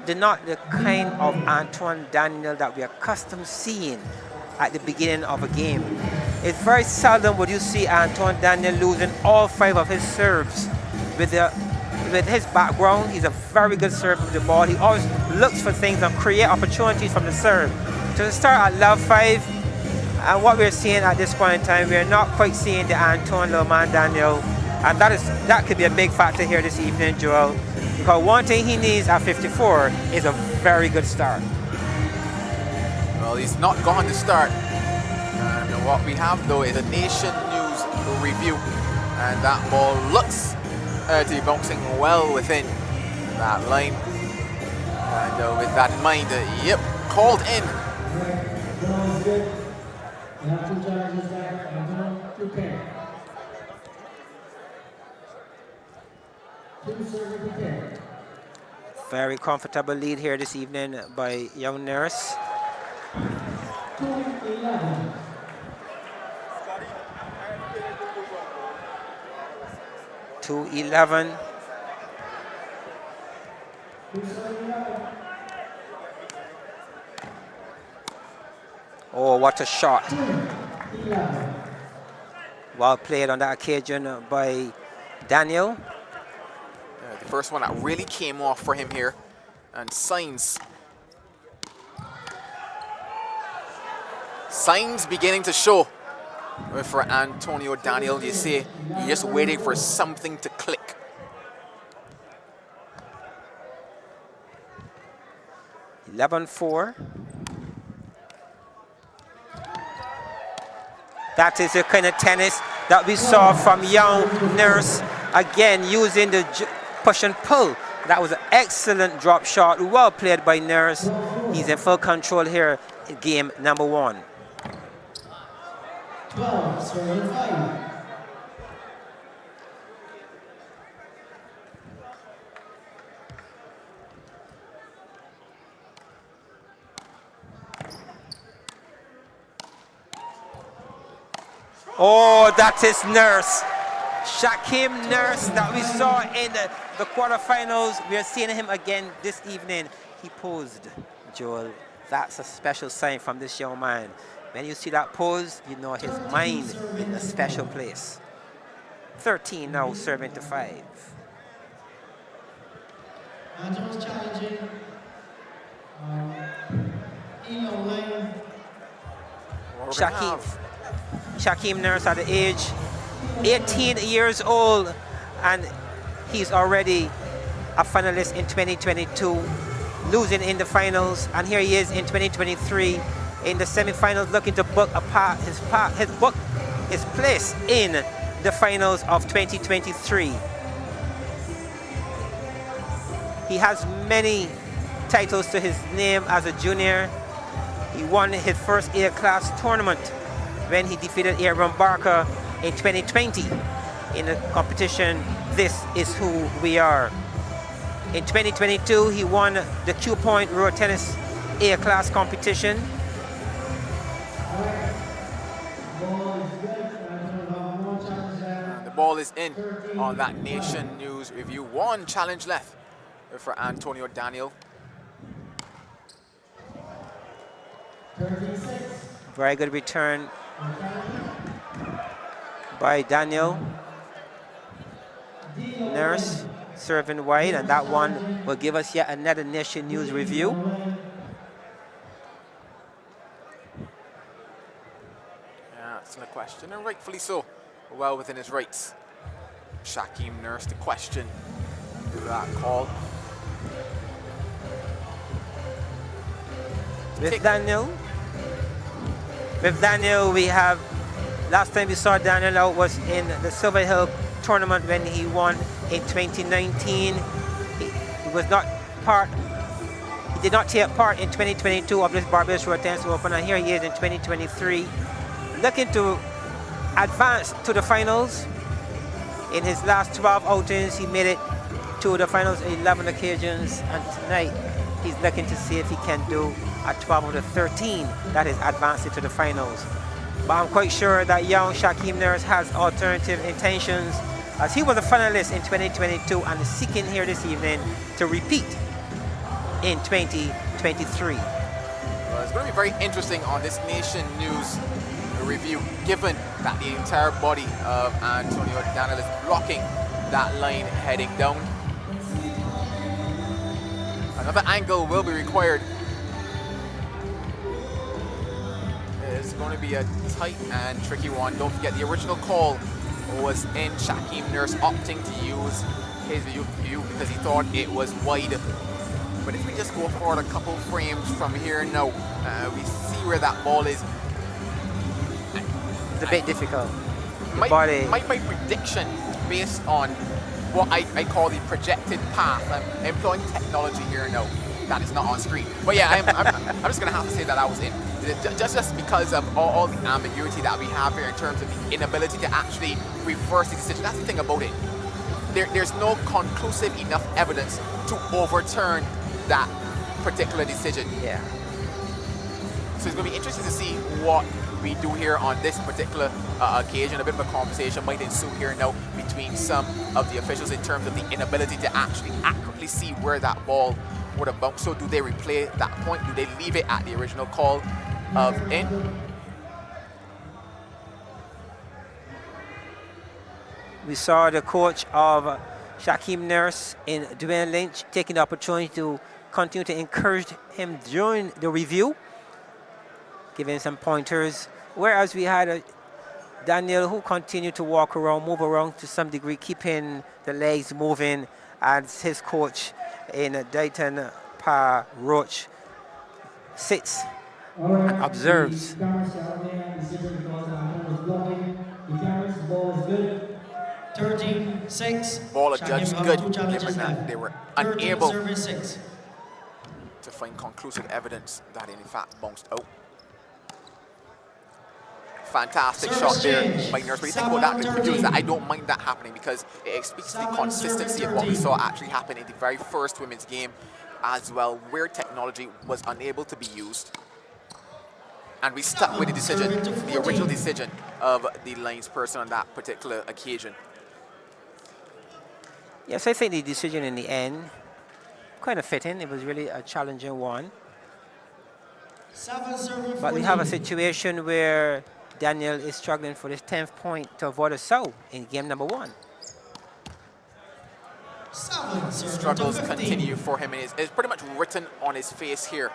not the kind of Antoine Daniel that we're accustomed seeing at the beginning of a game. It's very seldom would you see Antoine Daniel losing all 5 of his serves. With his background, he's a very good server with the ball. He always looks for things and create opportunities from the serve. To start at love 5, and what we're seeing at this point in time, we're not quite seeing the Antoine Loman Daniel, and that could be a big factor here this evening, Joel, because one thing he needs at 54 is a very good start. Well, he's not gone to start. And what we have, though, is a Nation News review, and that ball looks to be bouncing well within that line. And with that in mind, yep, called in. Very comfortable lead here this evening by young Nurse. 2-11. Oh, what a shot. Well played on that occasion by Daniel. The first one that really came off for him here. And signs beginning to show for Antonio Daniel. You see, you're just waiting for something to click. (11-4). That is the kind of tennis that we saw from young Nurse, again using the push and pull. That was an excellent drop shot, well played by Nurse. He's in full control here in game number 1. 12-5. Oh, that is Nurse. Shaquem Nurse that we saw in the quarterfinals. We are seeing him again this evening. He posed, Joel. That's a special sign from this young man. When you see that pose, you know his mind in a special place. 13 now, serving to 5. Anton's challenging. Lane. Shaquem Nurse at the age 18 years old, and he's already a finalist in 2022, losing in the finals, and here he is in 2023 in the semifinals, looking to book his place in the finals of 2023. He has many titles to his name as a junior. He won his first A-class tournament when he defeated Aaron Barker in 2020 in the competition This Is Who We Are. In 2022, he won the Q Point Road Tennis A-class competition. The ball is in on that Nation News review. 1 challenge left for Antonio Daniel. 36. Very good return by Daniel. Nurse serving wide, and that one will give us yet another Nation News review. Yeah, that's no question, and rightfully so. Well within his rights. Shaquem Nurse to question that call. With Daniel, we have, last time we saw Daniel out was in the Silver Hill tournament when he won in 2019. He was not part, he did not take part in 2022 of this Barbados Road Tennis Open, and here he is in 2023, looking to advance to the finals. In his last 12 outings, he made it to the finals 11 occasions, and tonight he's looking to see if he can do at 12 of the 13 that is advancing to the finals. But I'm quite sure that young Shaquem Nurse has alternative intentions, as he was a finalist in 2022 and is seeking here this evening to repeat in 2023. Well, it's going to be very interesting on this Nation News review, given that the entire body of Antonio Daniel is blocking that line heading down. Another angle will be required. It's going to be a tight and tricky one. Don't forget, the original call was in Shaquem Nurse opting to use his view because he thought it was wide. But if we just go forward a couple frames from here now, we see where that ball is. It's a bit difficult. My prediction, based on what I call the projected path, I'm employing technology here now. That is not on screen. But yeah, I'm just going to have to say that I was in. Just because of all the ambiguity that we have here in terms of the inability to actually reverse the decision. That's the thing about it. There's no conclusive enough evidence to overturn that particular decision. Yeah. So it's going to be interesting to see what we do here on this particular occasion. A bit of a conversation might ensue here now between some of the officials in terms of the inability to actually accurately see where that ball would have bounced. So do they replay that point? Do they leave it at the original call of in? We saw the coach of Shaquem Nurse in Dwayne Lynch taking the opportunity to continue to encourage him during the review, giving some pointers. Whereas we had Daniel, who continued to walk around, move around to some degree, keeping the legs moving, as his coach in Dayton, Pa Roach, sits and observes. The camera's ball is good. 13-6. Ball adjudged good, given that they were unable service to find conclusive evidence that in fact bounced out. Fantastic shot there by Nurse. But you think about that, the is that I don't mind that happening because it speaks to the consistency of what we saw actually happen in the very first women's game as well, where technology was unable to be used. And we stuck with the decision, the original decision of the lines person on that particular occasion. Yes, I think the decision in the end kind of fitting. It was really a challenging one. But we have a situation where Daniel is struggling for his 10th point to avoid a foul in game number 1. Struggles continue for him, and it's pretty much written on his face here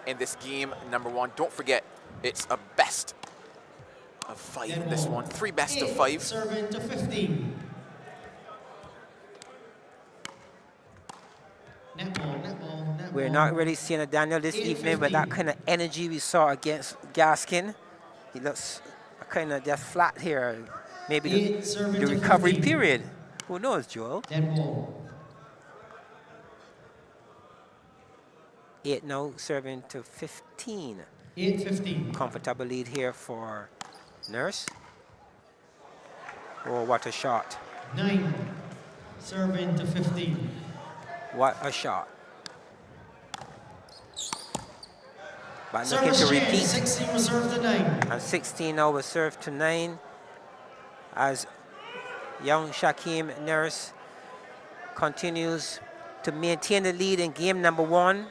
in this game number 1. Don't forget, it's a best of 5 in this one. 3 best of 5. Serving to 15. We're not really seeing a Daniel this evening with that kind of energy we saw against Gaskin. He looks kind of just flat here. Maybe the recovery period. Who knows, Joel? 8 now, serving to 15. 8-15. Comfortable lead here for Nurse. Oh, what a shot. 9. Serving to 15. What a shot. But looking to repeat. 16 was served to 9. And 16 now was served to 9 as young Shaquem Nurse continues to maintain the lead in game number 1.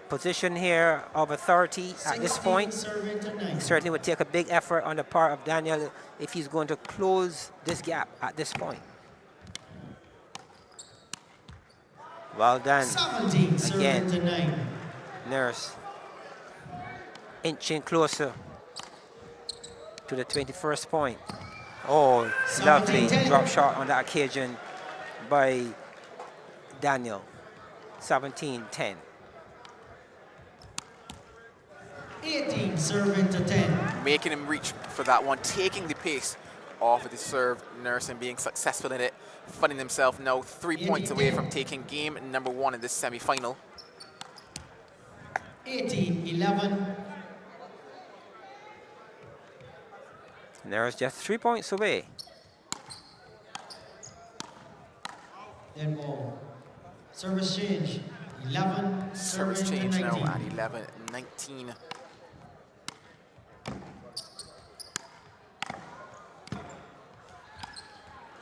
Position here of authority at this point. It certainly would take a big effort on the part of Daniel if he's going to close this gap at this point. Well done. 17 again. to 9. Nurse inching closer to the 21st point. Oh, lovely drop shot on that occasion by Daniel. 17-10. 18 serving to 10. Making him reach for that one, taking the pace off of the serve, Nurse, and being successful in it, finding himself now 3 points away from taking game number 1 in this semi-final. 18-11. Nurse just 3 points away. Then ball. Service change. 11. Service change now at 11-19.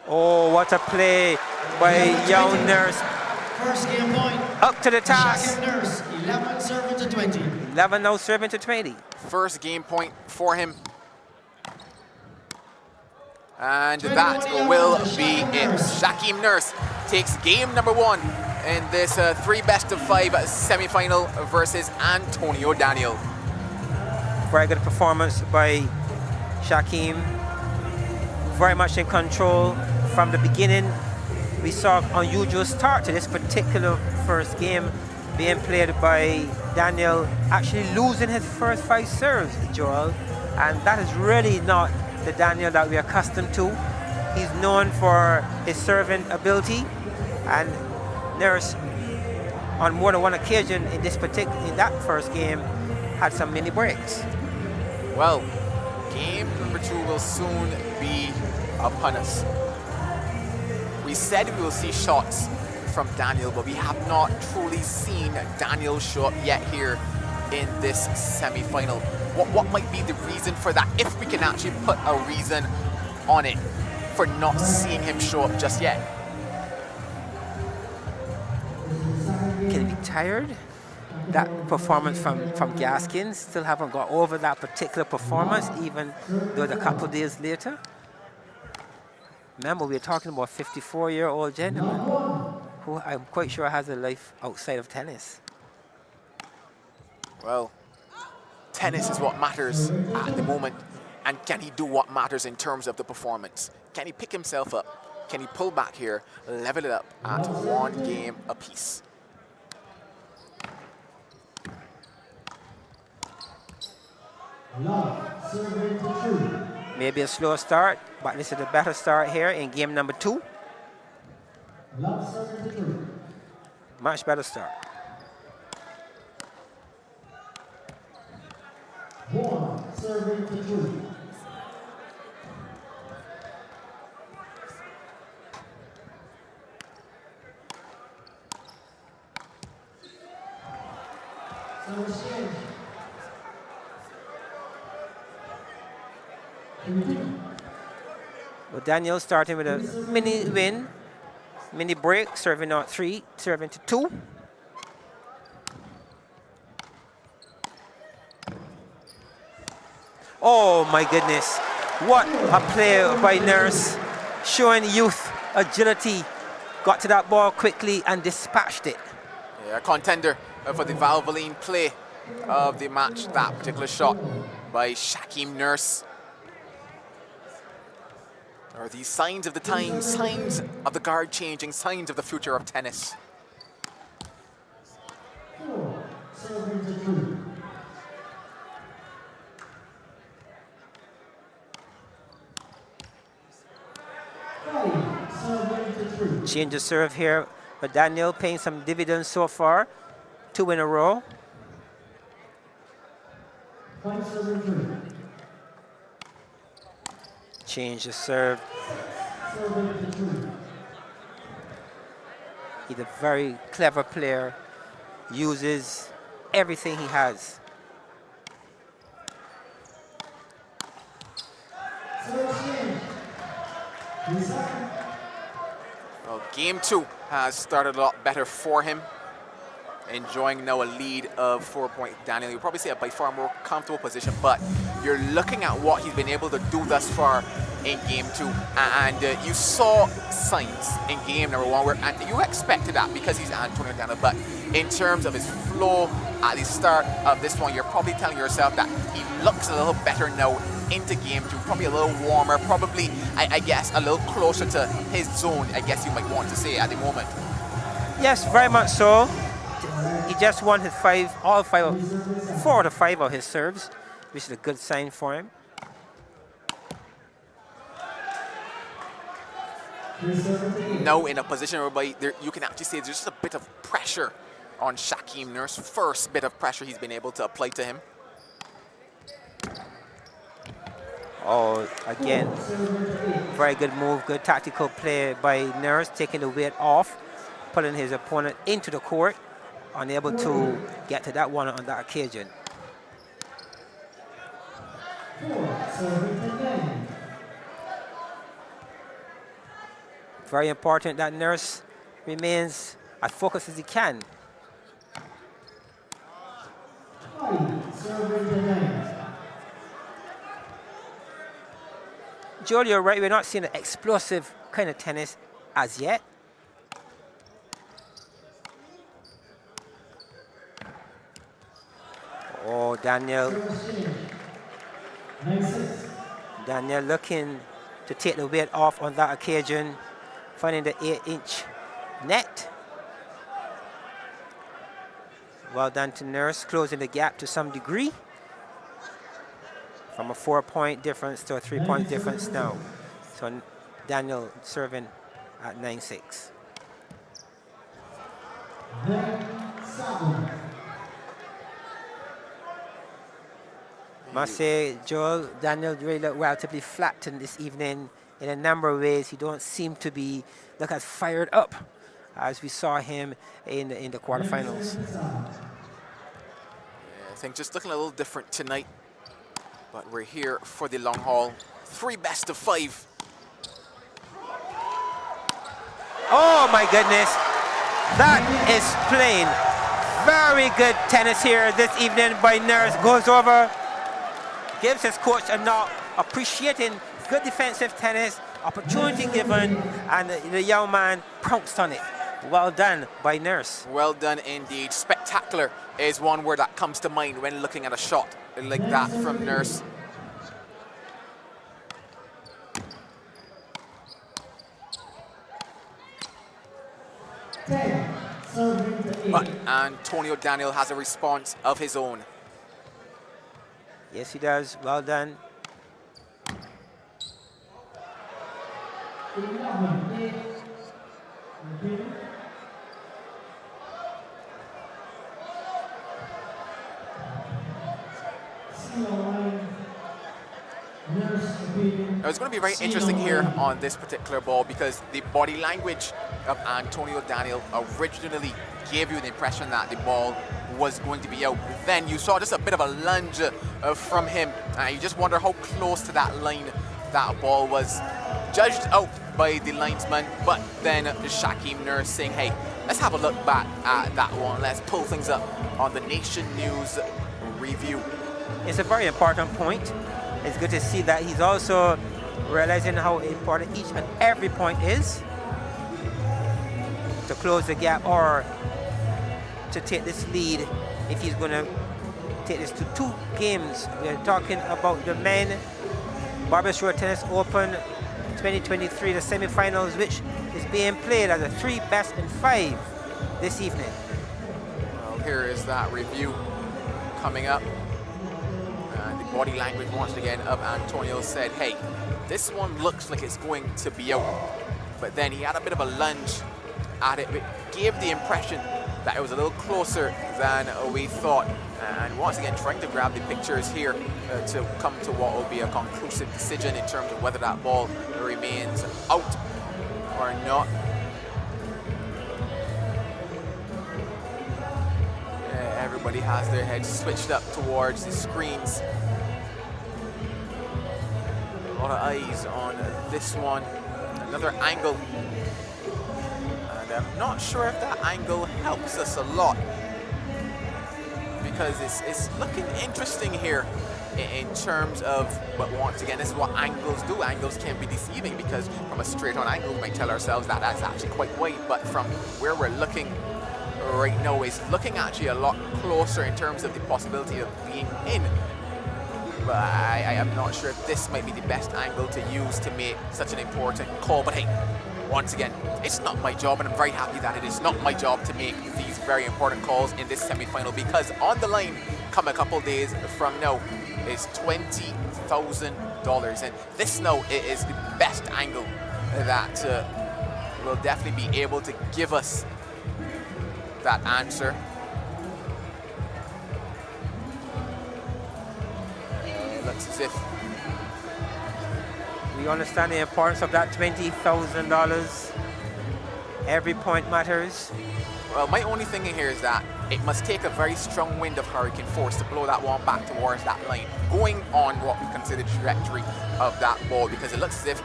Oh, what a play by young Nurse. First game point. Up to the task. Shaquem Nurse. 11 serving to 20. 11 now serving to 20. First game point for him. And that will be it. Shaquem Nurse takes game number 1 in this 3 best of 5 semi-final versus Antonio Daniel. Very good performance by Shaquem. Very much in control from the beginning. We saw an unusual start to this particular first game being played by Daniel, actually losing his first 5 serves, Joel. And that is really not the Daniel that we're accustomed to. He's known for his serving ability, and Nurse, on more than one occasion in that first game, had some mini breaks. Well, game number 2 will soon be upon us. We said we will see shots from Daniel, but we have not truly seen Daniel show up yet here in this semi-final. What might be the reason for that, if we can actually put a reason on it for not seeing him show up just yet? Can he be tired? That performance from Gaskin, still haven't got over that particular performance, even though a couple days later. Remember, we're talking about a 54-year-old gentleman who I'm quite sure has a life outside of tennis. Well, tennis is what matters at the moment And can he do what matters in terms of the performance? Can he pick himself up? Can he pull back here, level it up at 1 game apiece? Maybe a slow start, but this is a better start here in game number 2. Much better start. Serving to 3. Well, Daniel starting with a mini win, mini break, serving out 3, serving to 2. Oh my goodness, what a play by Nurse, showing youth, agility, got to that ball quickly and dispatched it. Yeah, contender for the Valvoline play of the match, that particular shot by Shaquem Nurse. Are these signs of the times, signs of the guard changing, signs of the future of tennis? Serving to 3. Change of serve here, but Daniel paying some dividends so far. 2 in a row. Change the serve. He's a very clever player. Uses everything he has. Well, game 2 has started a lot better for him. Enjoying now a lead of 4 points. Daniel, you'll probably say a by far more comfortable position, but you're looking at what he's been able to do thus far in game 2. And you saw signs in game number 1 where you expected that because he's Antonio Daniel, but in terms of his flow at the start of this one, you're probably telling yourself that he looks a little better now into game 2, probably a little warmer, probably, I guess, a little closer to his zone, I guess you might want to say at the moment. Yes, very much so. He just won his 4 out of 5 of his serves, which is a good sign for him. Now in a position whereby you can actually say there's just a bit of pressure on Shaquem Nurse. First bit of pressure he's been able to apply to him. Oh, again, very good move, good tactical play by Nurse, taking the weight off, pulling his opponent into the court, unable to get to that one on that occasion. Very important that Nurse remains as focused as he can. Joel, you're right, we're not seeing an explosive kind of tennis as yet. Oh, Daniel looking to take the weight off on that occasion, finding the 8-inch net. Well done to Nurse, closing the gap to some degree. From a 4-point difference to a 3-point difference now. So Daniel serving at 9-6. Must say, Joel, Daniel really looked relatively flattened this evening in a number of ways. He don't seem to be look as fired up as we saw him in the quarterfinals. Yeah, I think just looking a little different tonight. But we're here for the long haul. 3 best of 5. Oh my goodness. That is plain. Very good tennis here this evening by Nurse. Goes over, gives his coach a nod, appreciating good defensive tennis, opportunity given, and the young man pounced on it. Well done by Nurse. Well done indeed. Spectacular is one word that comes to mind when looking at a shot like that from Nurse. 10. Serving to 8. But Antonio Daniel has a response of his own. Yes, he does. Well done. 11, 8. Now, it's going to be very interesting here on this particular ball because the body language of Antonio Daniel originally gave you the impression that the ball was going to be out. Then you saw just a bit of a lunge from him. You just wonder how close to that line that ball was. Judged out by the linesman, but then Shaquem Nurse saying, hey, let's have a look back at that one. Let's pull things up on the Nation News review. It's a very important point. It's good to see that he's also realizing how important each and every point is to close the gap or to take this lead if he's going to take this to 2 games. We're talking about the men Barbados Road Tennis Open 2023, the semi-finals, which is being played as a 3 best in 5 this evening. Well, here is that review coming up. The body language once again of Antonio said, hey, this one looks like it's going to be out. But then he had a bit of a lunge at it, but gave the impression that it was a little closer than we thought. And once again, trying to grab the pictures here to come to what will be a conclusive decision in terms of whether that ball remains out or not. Everybody has their heads switched up towards the screens. A lot of eyes on this one. Another angle. And I'm not sure if that angle helps us a lot, because it's looking interesting here in terms of, but once again, this is what angles do. Angles can be deceiving because from a straight on angle, we might tell ourselves that that's actually quite wide, but from where we're looking right now, is looking actually a lot closer in terms of the possibility of being in. But I am not sure if this might be the best angle to use to make such an important call. But hey, once again, it's not my job, and I'm very happy that it is not my job to make these very important calls in this semi-final, because on the line, come a couple days from now, is $20,000. And this now is the best angle that will definitely be able to give us that answer. It looks as if we understand the importance of that $20,000. Every point matters. Well, my only thing in here is that it must take a very strong wind of hurricane force to blow that one back towards that line, going on what we consider the trajectory of that ball, because it looks as if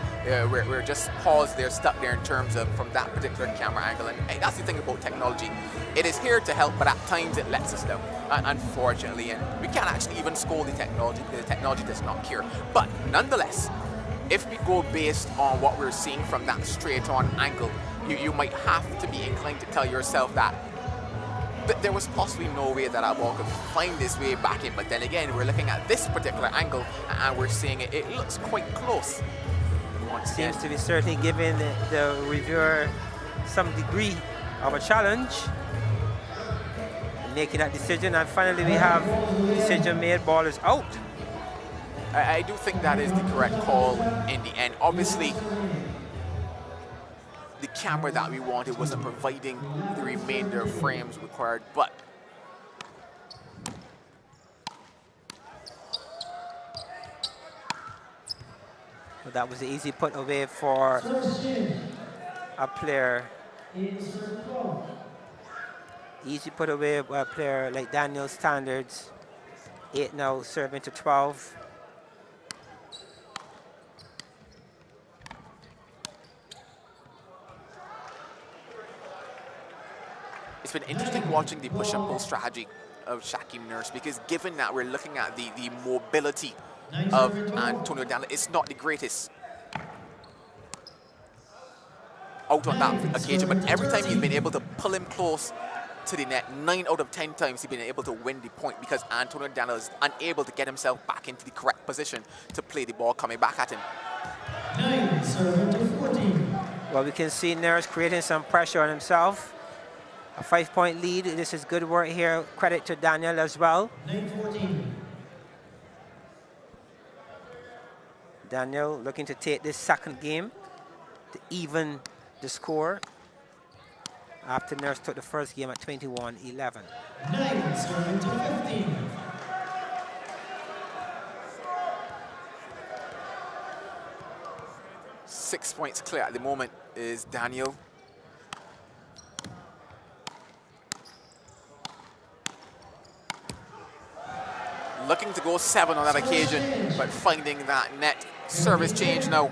we're just paused there, stuck there in terms of from that particular camera angle. And hey, that's the thing about technology. It is here to help, but at times it lets us down, unfortunately. And we can't actually even scold the technology because the technology does not care. But nonetheless, if we go based on what we're seeing from that straight on angle, you might have to be inclined to tell yourself that there was possibly no way that our ball could find its way back in. But then again, we're looking at this particular angle and we're seeing it looks quite close. Seems to be certainly giving the reviewer some degree of a challenge in making that decision. And finally we have decision made, ball is out. I do think that is the correct call in the end. Obviously, the camera that we wanted wasn't providing the remainder of frames required, but that was the easy put away for a player. Easy put away by a player like Daniel Standards. 8 now serving to 12. it's been interesting watching the push and pull strategy of Shaquem Nurse, because given that we're looking at the mobility of Antonio Daniel, it's not the greatest out on that occasion, but every time he's been able to pull him close to the net, 9 out of 10 times he's been able to win the point, because Antonio Daniel is unable to get himself back into the correct position to play the ball coming back at him. 9, 14. Well, we can see Nurse creating some pressure on himself. A 5-point lead. This is good work here. Credit to Daniel as well. 9-14. Daniel looking to take this second game to even the score after Nurse took the first game at 21-11. 9 serving to 15. Six points clear at the moment is Daniel. Looking to go 7 on that occasion, but finding that net service change now.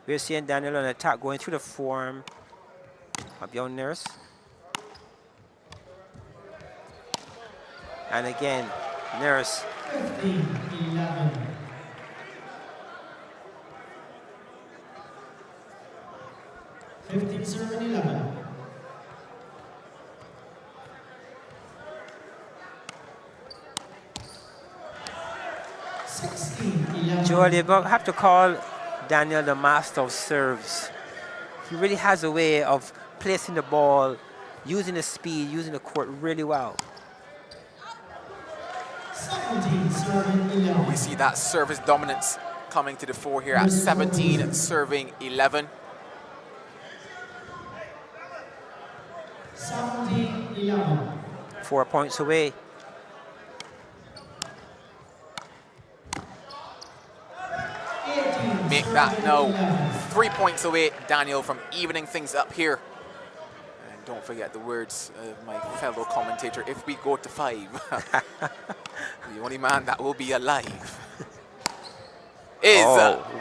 We're seeing Daniel on attack going through the form of young Nurse. And again, Nurse. 15-11. Serving 11. Joel, you have to call Daniel the master of serves. He really has a way of placing the ball, using the speed, using the court really well. 17 serving 11. We see that service dominance coming to the fore here at 17 serving 11. 17-11. 4 points away. Make that now 3 points away, Daniel, from evening things up here. And don't forget the words of my fellow commentator, if we go to 5, the only man that will be alive is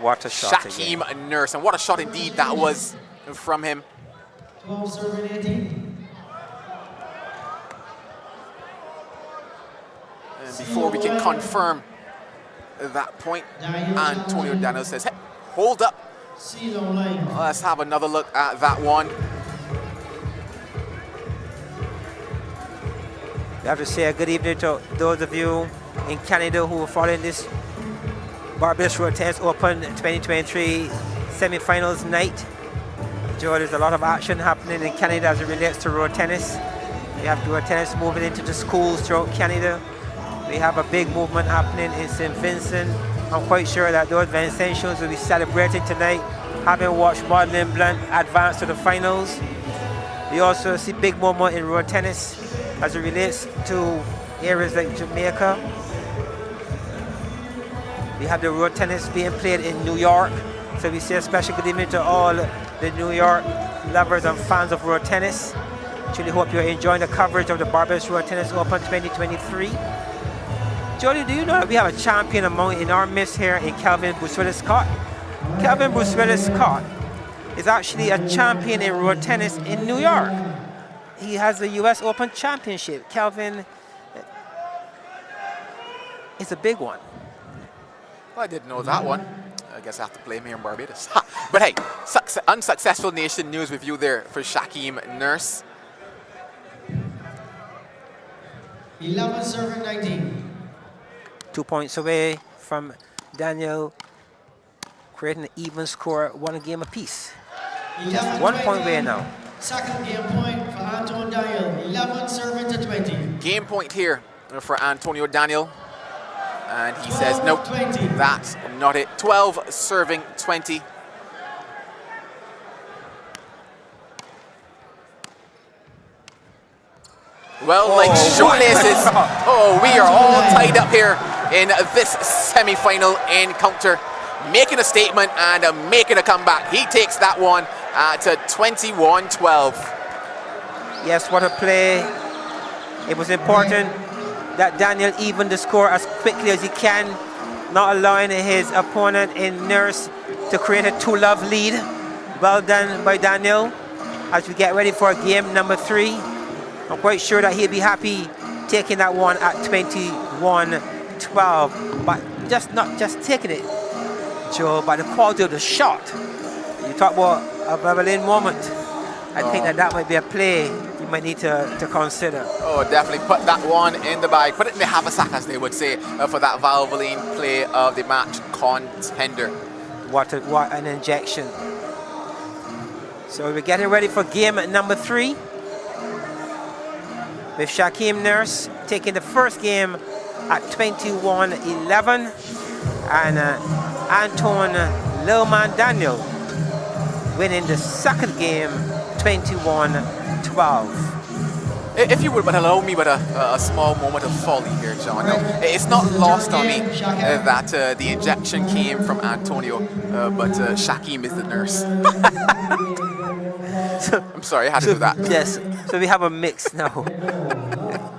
what a shot Shaquem Nurse. And what a shot indeed that was from him. 12 serving 18. And before we can confirm that point, Antonio Daniel says, hey, hold up. Let's have another look at that one. I have to say a good evening to those of you in Canada who are following this Barbados Road Tennis Open 2023 semi-finals night. Joe, there's a lot of action happening in Canada as it relates to road tennis. We have road tennis moving into the schools throughout Canada. We have a big movement happening in St. Vincent. I'm quite sure that those Vincentians will be celebrating tonight, having watched Waldren Blunt advance to the finals. We also see big movement in road tennis as it relates to areas like Jamaica. We have the road tennis being played in New York. So we say a special good evening to all the New York lovers and fans of road tennis. Truly hope you're enjoying the coverage of the Barbados Road Tennis Open 2023. Jody, do you know that we have a champion in our midst here in Kelvin Buswell-Scott? Kelvin Buswell-Scott is actually a champion in road tennis in New York. He has the US Open Championship. Kelvin is a big one. Well, I didn't know that one. I guess I have to blame here in Barbados. But hey, unsuccessful nation news review there for Shaquem Nurse. 11 serving 19. 2 points away from Daniel creating an even score, 1 game apiece. Just 1 point away now. Second game point for Antonio Daniel. 11 serving to 20. Game point here for Antonio Daniel. And he says, nope, that's not it. 12 serving 20. Well, like shoelaces, we are all tied up here in this semi-final encounter. Making a statement and making a comeback. He takes that one to 21-12. Yes, what a play. It was important that Daniel evened the score as quickly as he can, not allowing his opponent in Nurse to create a 2-love lead. Well done by Daniel as we get ready for game number 3. I'm quite sure that he'll be happy taking that one at 21-12, but not just taking it, Joe, but the quality of the shot. You talk about a Beverlyn moment. I think that might be a play you might need to consider. Oh, definitely put that one in the bag. Put it in the haversack, as they would say, for that Valvoline play of the match contender. What an injection. So we're getting ready for game number 3. With Shaquem Nurse taking the first game at 21-11. And Anton Lilman Daniel winning the second game 21-12. If you would but allow me but a small moment of folly here, John. Now, it's not lost on me that the injection came from Antonio, but Shaquem is the nurse. I'm sorry, I had to do that. Yes, so we have a mix now.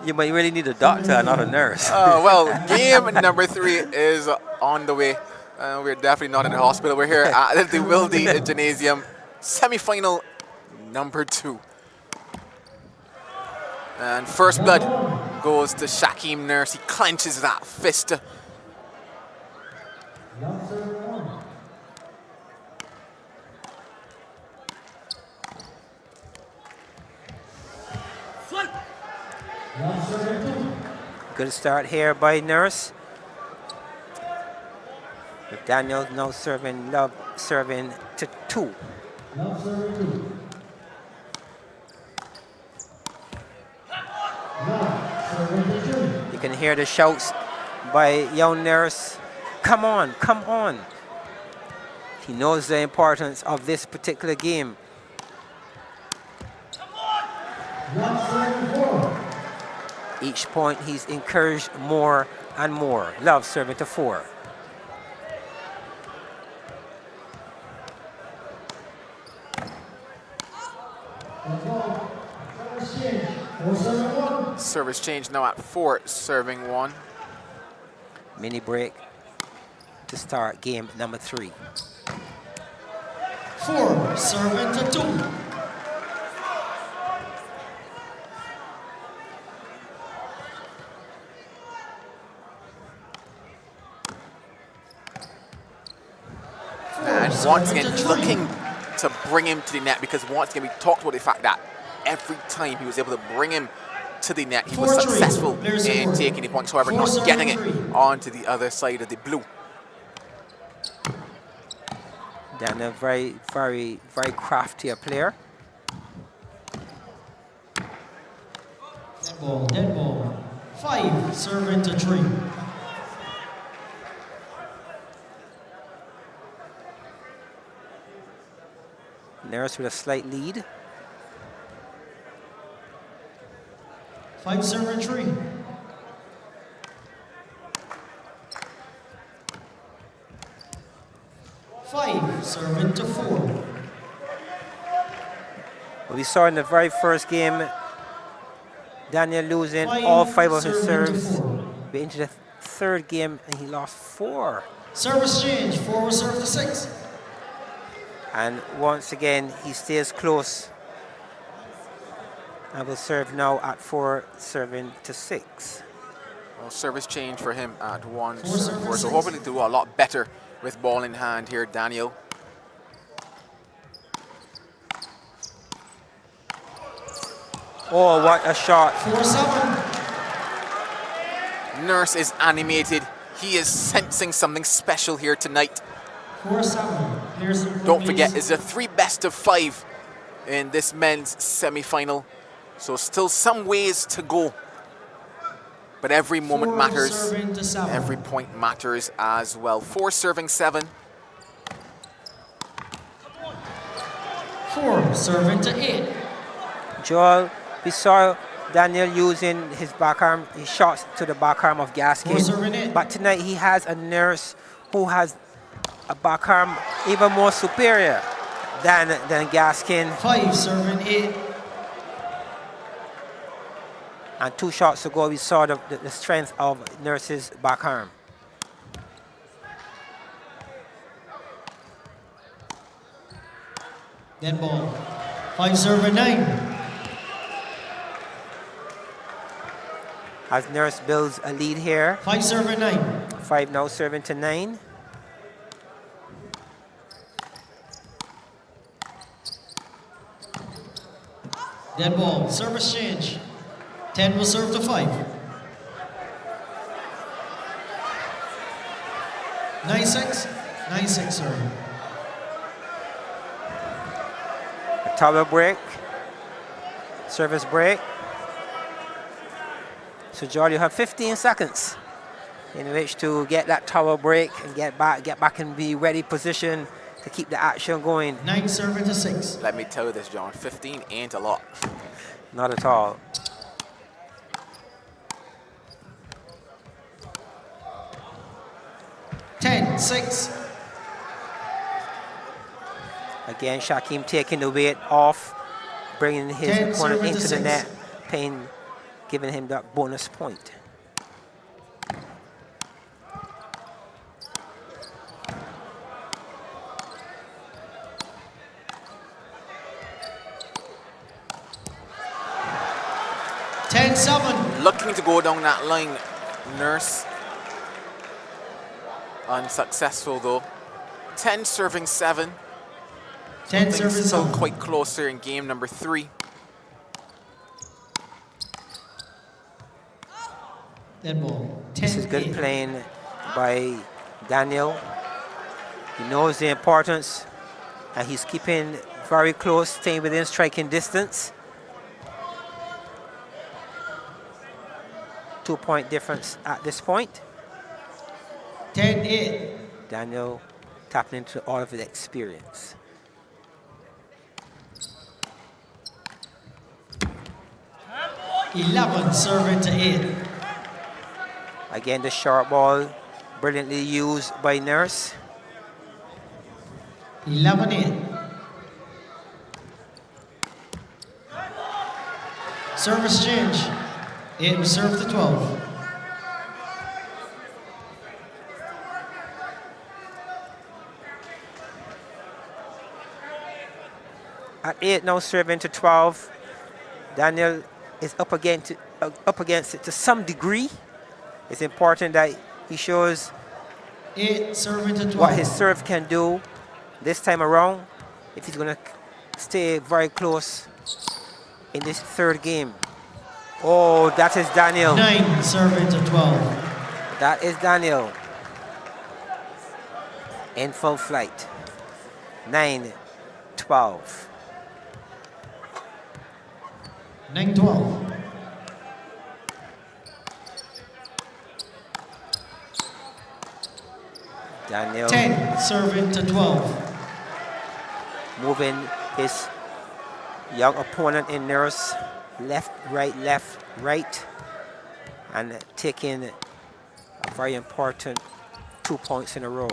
You might really need a doctor, not a nurse. Well, game number 3 is on the way. We're definitely not in the hospital. We're here at the Wilde Gymnasium, semi-final number 2. And first blood goes to Shaquem Nurse. He clenches that fist. Good start here by Nurse. With Daniel now serving, Love serving to 2. Love serving 2. You can hear the shouts by young Nurse. Come on, come on. He knows the importance of this particular game. Each point he's encouraged more and more. Love serving to 4. Service change now at 4, serving 1. Mini break to start game number 3. 4, serving to 2. And once again, looking to bring him to the net, because once again, we talked about the fact that every time he was able to bring him to the net, he was successful in taking the points, however, not getting it onto the other side of the blue. Then a very, very, very crafty player. Dead ball. 5, serving to 3. Nurse with a slight lead. 5, serving 3. 5, serving to 4. Well, we saw in the very first game, Daniel losing all 5 of his serves. We're into the third game and he lost 4. Service change, 4 will serve to 6. And once again, he stays close. And will serve now at 4, serving to 6. Well, service change for him at 1, serving 4. So hopefully do a lot better with ball in hand here, Daniel. Oh, what a shot. 4-7. Nurse is animated. He is sensing something special here tonight. 4-7. Don't forget, it's a 3 best of 5 in this men's semi-final. So still some ways to go. But every moment matters. Every point matters as well. 4 serving 7. 4 serving to 8. Joel, we saw Daniel using his backarm, his shots to the backarm of Gaskin. But tonight he has a Nurse who has a backarm even more superior than Gaskin. 5 serving 8. And 2 shots ago, we saw the strength of Nurse's backarm. Dead ball. 5 serving 9. As Nurse builds a lead here. 5 serving 9. 5 now serving to 9. Dead ball. Service change. 10 will serve to 5. 9-6. 9-6, sir. towel break, service break. So George, you have 15 seconds in which to get that towel break and get back in the ready position to keep the action going. 9 serving to 6. Let me tell you this, John, 15 ain't a lot. Not at all. Ten, 6. Again, Shaquem taking the weight off, bringing his 10 opponent serving to into the 6. net, giving him that bonus point. Ten, 7. Looking to go down that line, Nurse. Unsuccessful though. 10 serving 7. 10 serving still 7. quite close here in game number 3. Dead ball. 10, This is good 8. playing by Daniel. He knows the importance, and he's keeping very close, staying within striking distance. 2-point difference at this point. 10, 8. Daniel tapping into all of his experience. $11 serving to 8. Again, the short ball brilliantly used by Nurse. 11, 8. Service change. 8 was served to 12. At 8 now serving to 12. Daniel is up against it to some degree. It's important that he shows 8 serving to 12. what his serve can do this time around if he's going to stay very close in this third game. Oh, that is Daniel. 9 serving to 12. That is Daniel in full flight. 9-12. 9-12. Daniel 10 serving to 12. moving his young opponent in Nurse left, right, and taking a very important 2 points in a row.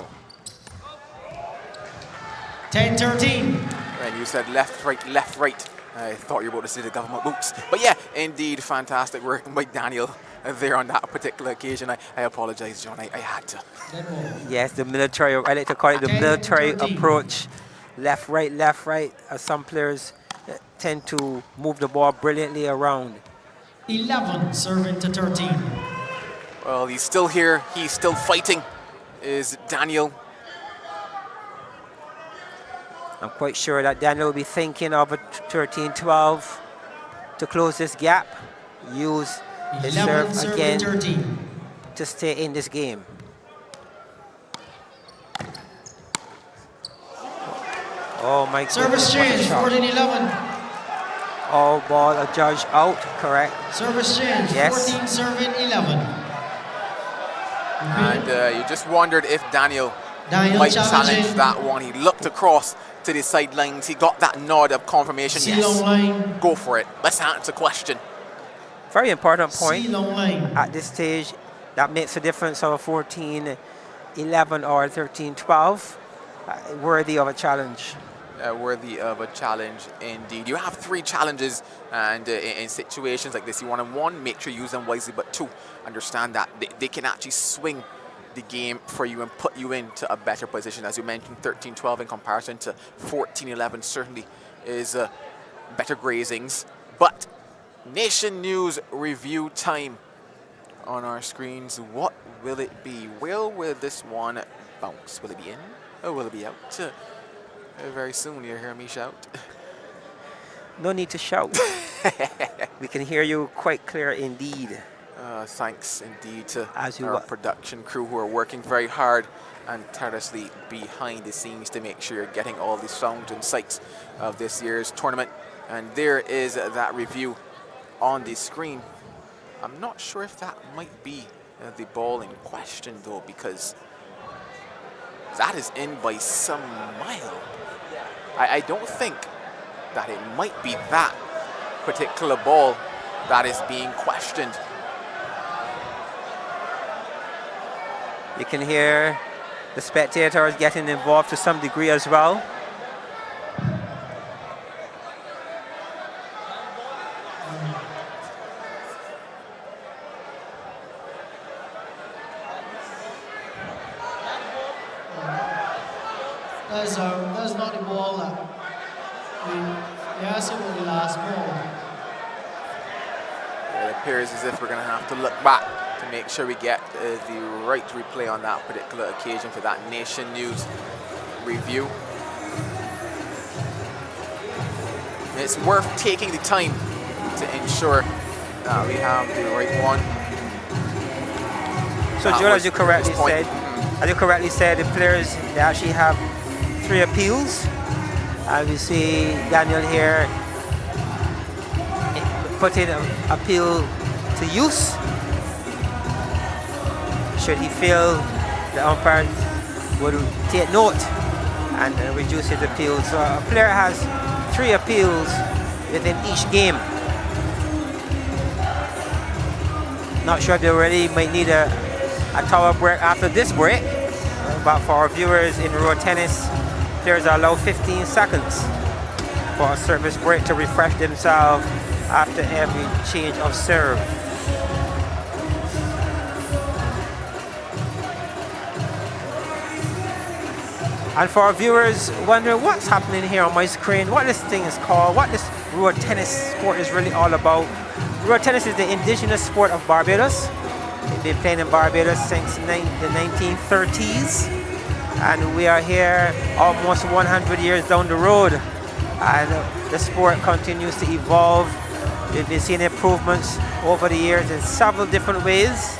10-13. And you said left, right. I thought you were about to say the government boots. But yeah, indeed, fantastic work by Daniel there on that particular occasion. I apologize, John. I had to. Yes, the military, I like to call it the military approach. Left, right, as some players tend to move the ball brilliantly around. 11 serving to 13. Well, he's still here. He's still fighting, is Daniel. I'm quite sure that Daniel will be thinking of a 13-12 to close this gap. Use his serve again 13. to stay in this game. Oh my goodness. Service change, 14-11. All ball adjudged out, correct? Service change, Yes. 14 serving 11. And you just wondered if Daniel Daniel might challenge challenging. that one. He looked across to the sidelines. He got that nod of confirmation. See Yes, long line. go for it. Let's answer the question. Very important point See long line. at this stage. That makes a difference of a 14-11 or 13-12. Worthy of a challenge. Worthy of a challenge indeed. You have 3 challenges, and in situations like this, you want to, 1, make sure you use them wisely, but 2, understand that they can actually swing the game for you and put you into a better position. As you mentioned, 13-12 in comparison to 14-11 certainly is better grazings. But Nation News review time on our screens. What will it be? Where will this one bounce? Will it be in or will it be out? Very soon you'll hear me shout. No need to shout. We can hear you quite clear indeed. Thanks indeed to As you our wa- production crew who are working very hard and tirelessly behind the scenes to make sure you're getting all the sounds and sights of this year's tournament. And there is that review on the screen. I'm not sure if that might be the ball in question though, because that is in by some mile. I don't think that it might be that particular ball that is being questioned. You can hear the spectators getting involved to some degree as well. That's not the ball that we asked about the last ball. It appears as if we're going to have to look back to make sure we get the right replay on that particular occasion for that Nation News review. It's worth taking the time to ensure that we have the right one. So Joel, as you correctly said, the players, they actually have 3 appeals. And we see Daniel here putting an appeal to use. Should he feel the umpire would take note and reduce his appeal. So a player has 3 appeals within each game. Not sure if they already might need a towel break after this break. But for our viewers in road tennis, players are allowed 15 seconds for a service break to refresh themselves after every change of serve. And for our viewers wondering what's happening here on my screen, what this thing is called, what this road tennis sport is really all about. Road tennis is the indigenous sport of Barbados. They've been playing in Barbados since the 1930s. And we are here almost 100 years down the road. And the sport continues to evolve. We've been seeing improvements over the years in several different ways.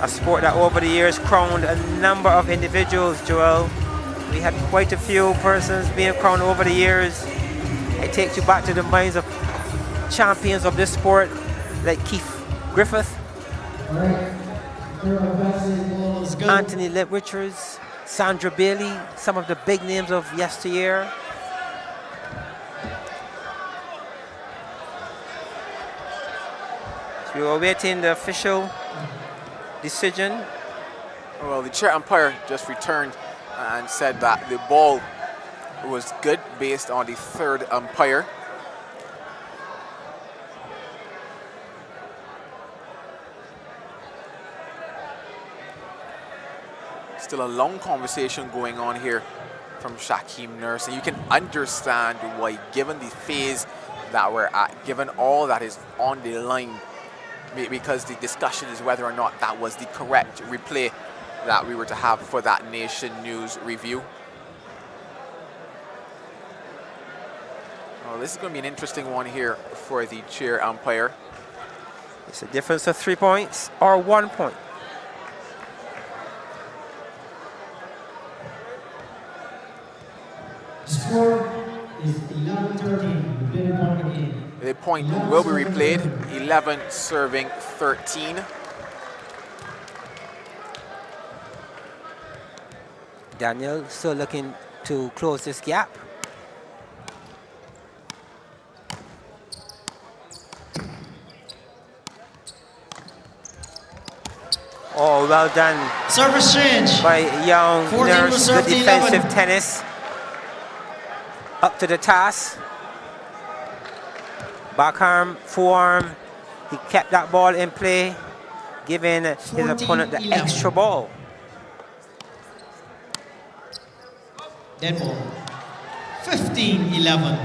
A sport that over the years crowned a number of individuals, Joel. We had quite a few persons being crowned over the years. It takes you back to the minds of champions of this sport, like Griffith, Anthony Richards, Sandra Bailey, some of the big names of yesteryear. So we are awaiting the official decision. Well, the chair umpire just returned and said that the ball was good based on the 3rd umpire. Still a long conversation going on here from Shaquem Nurse, and you can understand why, given the phase that we're at, given all that is on the line, because the discussion is whether or not that was the correct replay that we were to have for that Nation News review. Well, this is going to be an interesting one here for the chair umpire. It's a difference of 3 points or 1 point. Score is 11-13. The point will be replayed. 11 serving 13. Daniel still looking to close this gap. Oh, well done. Service change by young Nurse, the defensive tennis. Up to the task. Backarm, forearm. He kept that ball in play, giving his opponent the extra ball. Dead ball. 15-11.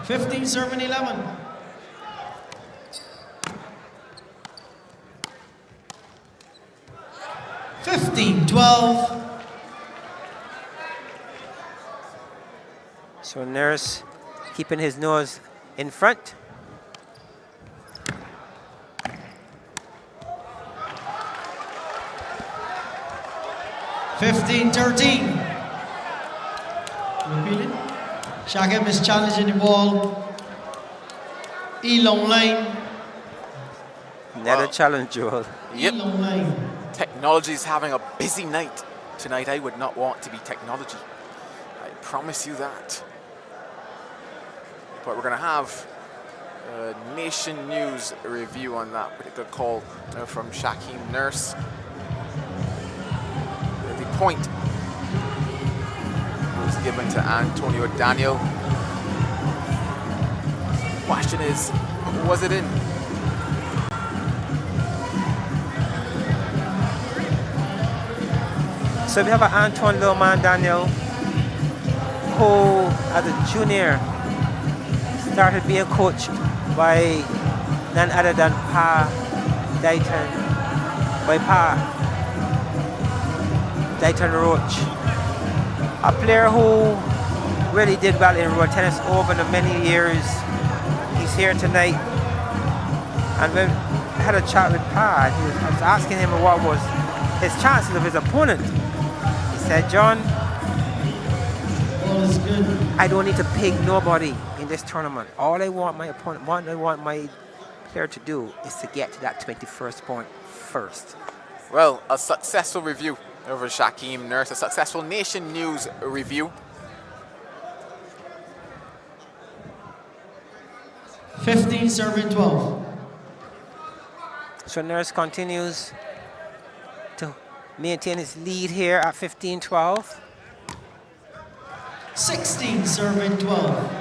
15 serving 11. $15-12. So Nurse keeping his nose in front. (15-13). Repeating. Shakim is challenging the ball. E-long line. Another challenge, Joel. Yep. E-long line. Technology is having a busy night tonight. I would not want to be technology. I promise you that. But we're going to have a Nation News review on that particular call from Shakim Nurse. The point was given to Antonio Daniel. The question is, was it in? So we have an Antoine Loman Daniel, who as a junior started being coached by none other than Pa Dayton Roach. A player who really did well in road tennis over the many years. He's here tonight. And we had a chat with Pa. I was asking him what was his chances of his opponent. He said, John, I don't need to pick nobody in this tournament. All I want my opponent, what I want my player to do is to get to that 21st point first. Well, a successful review over Shakim Nurse, a successful Nation News review. 15 serving 12. So Nurse continues to maintain his lead here at 15-12. 16 serving 12.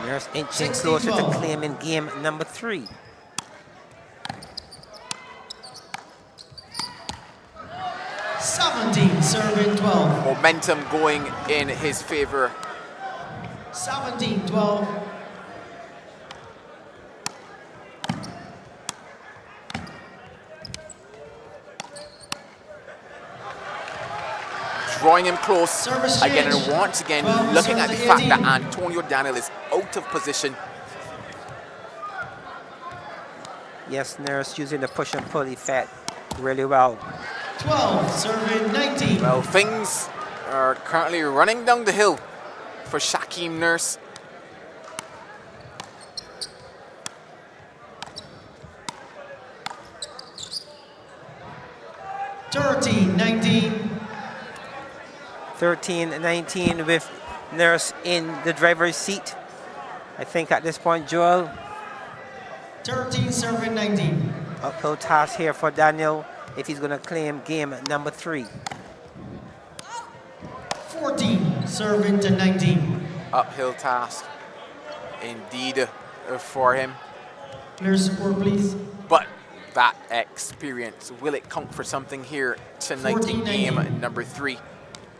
Nurse inching closer to claiming game number 3. Serving 12. Momentum going in his favor. 17-12. Drawing him close Service again, change. and once again, 12, looking at the service fact 18. that Antonio Daniel is out of position. Yes, Nurse using the push and pull effect really well. 12 serving 19. Well, things are currently running down the hill for Shakim Nurse. (13-19). 13-19 with Nurse in the driver's seat. I think at this point, Joel. 13 serving 19. Uphill task here for Daniel if he's going to claim game number 3. 14 serving to 19. Uphill task indeed for him. Player support, please. But that experience, will it count for something here tonight in game number 3?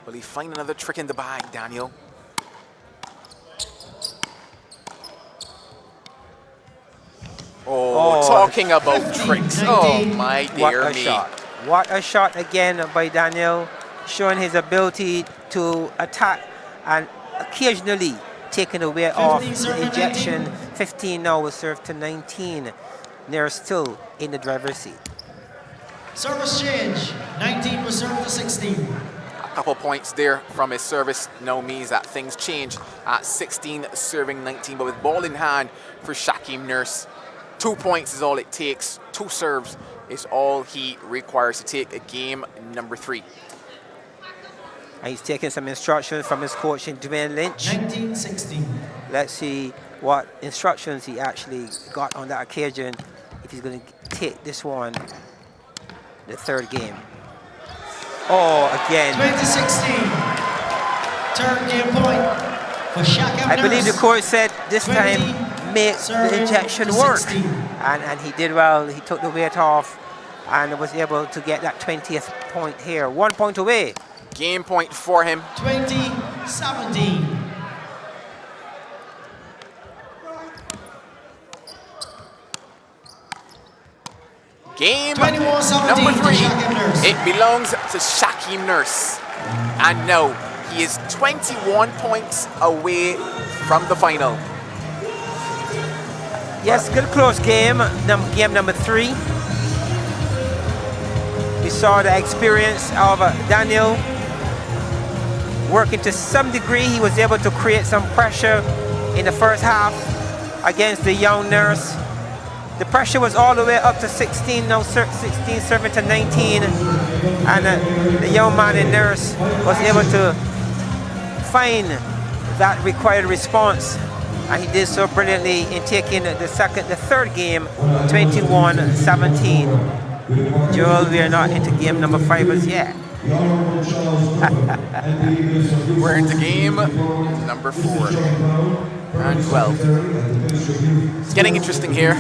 Will he find another trick in the bag, Daniel? Oh, talking about tricks. Oh, my dear What a me. shot. What a shot again by Daniel, showing his ability to attack and occasionally taking away off the ejection. 15 now will serve to 19. They're still in the driver's seat. Service change. 19 was served to 16. A couple points there from his service now means that things change at 16 serving 19, but with ball in hand for Shakim Nurse. 2 points is all it takes. 2 serves is all he requires to take a game number 3. And he's taking some instructions from his coach, Dwayne Lynch. 19-16. Let's see what instructions he actually got on that occasion, if he's going to take this one, the 3rd game. Oh, again. 2016. 3rd game point for Shakim I believe the Nurse. coach said this time make the injection work. And he did well. He took the weight off and was able to get that 20th point here. 1 point away. Game point for him. 20-17. Game 21-17 number 3. to Shakim Nurse. It belongs to Shakim Nurse. And no, he is 21 points away from the final. Yes, good close game. Game number 3. We saw the experience of Daniel working to some degree. He was able to create some pressure in the first half against the young nurse. The pressure was all the way up to 16, now 16 serving to 19. And the young man in nurse was able to find that required response. And he did so brilliantly in taking the third game, 21-17. Joel, we are not into game number 5 as yet. We're into game number 4 and 12. It's getting interesting here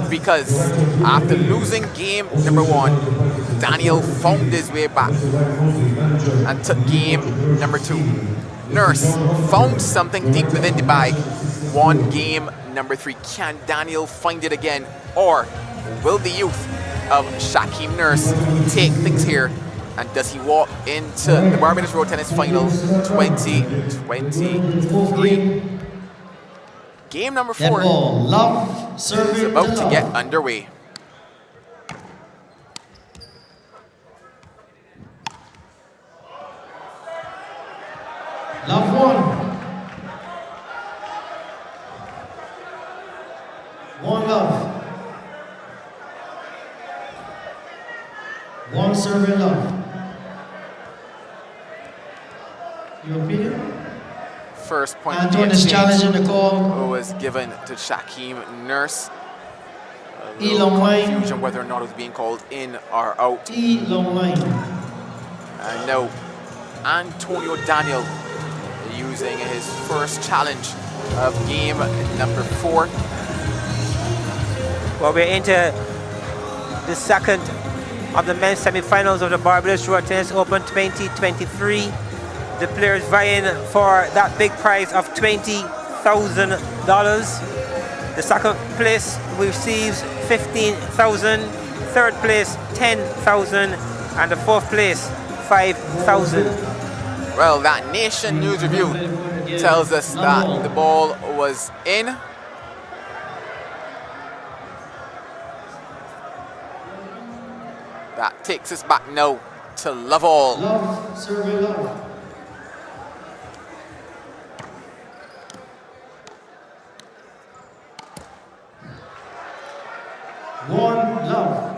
because after losing game number 1, Daniel found his way back and took game number 2. Nurse found something deep within the bag, won game number 3. Can Daniel find it again, or will the youth of Shaquem Nurse take things here? And does he walk into the Barbados Road Tennis Final 2023? Game number 4 is about to get underway. Love 1. 1 love. 1 serving love. Your opinion? First point Antoine is challenging the call. was given to Shaquem Nurse. A E little long line. confusion whether or not it was being called in or out. E long line. And now Antonio Daniel using his first challenge of game number 4. Well, we're into the second of the men's semi-finals of the Barbados Road Tennis Open 2023. The players vying for that big prize of $20,000. The second place receives $15,000. Third place, $10,000. And the fourth place, $5,000. Well, that Nation News Review tells us that the ball was in. That takes us back now to Love All. Love, survey love. One love.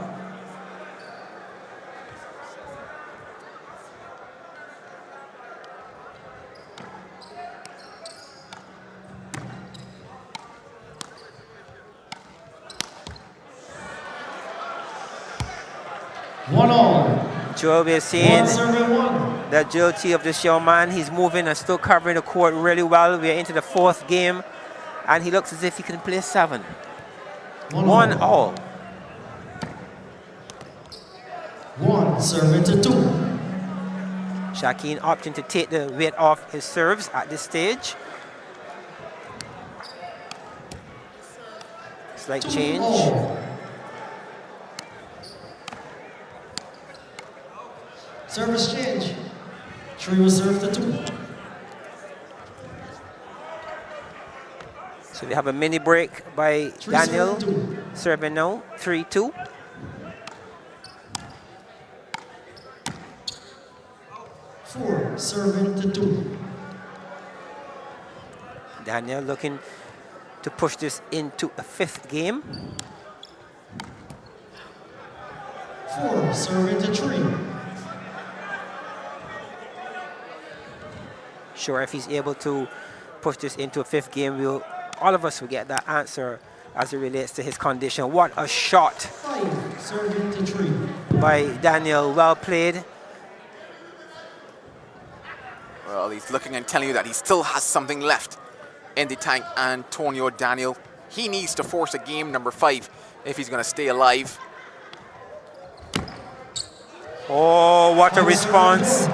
One all. Joel, we're seeing One serving one. the agility of this young man. He's moving and still covering the court really well. We're into the 4th game, and he looks as if he can play 7. One all. One serving to 2. Shaquem opting to take the weight off his serves at this stage. Slight change. All. Service change. 3 will serve to 2. So we have a mini break by Daniel. Serving now, 3-2. Four, serving to 2. Daniel looking to push this into a 5th game. 4, serving to 3. Sure, if he's able to push this into a 5th game, all of us will get that answer as it relates to his condition. What a shot 5, serving to 3. by Daniel, well played. Well, he's looking and telling you that he still has something left in the tank. Antonio Daniel, he needs to force a game number 5 if he's going to stay alive. Oh, what a response.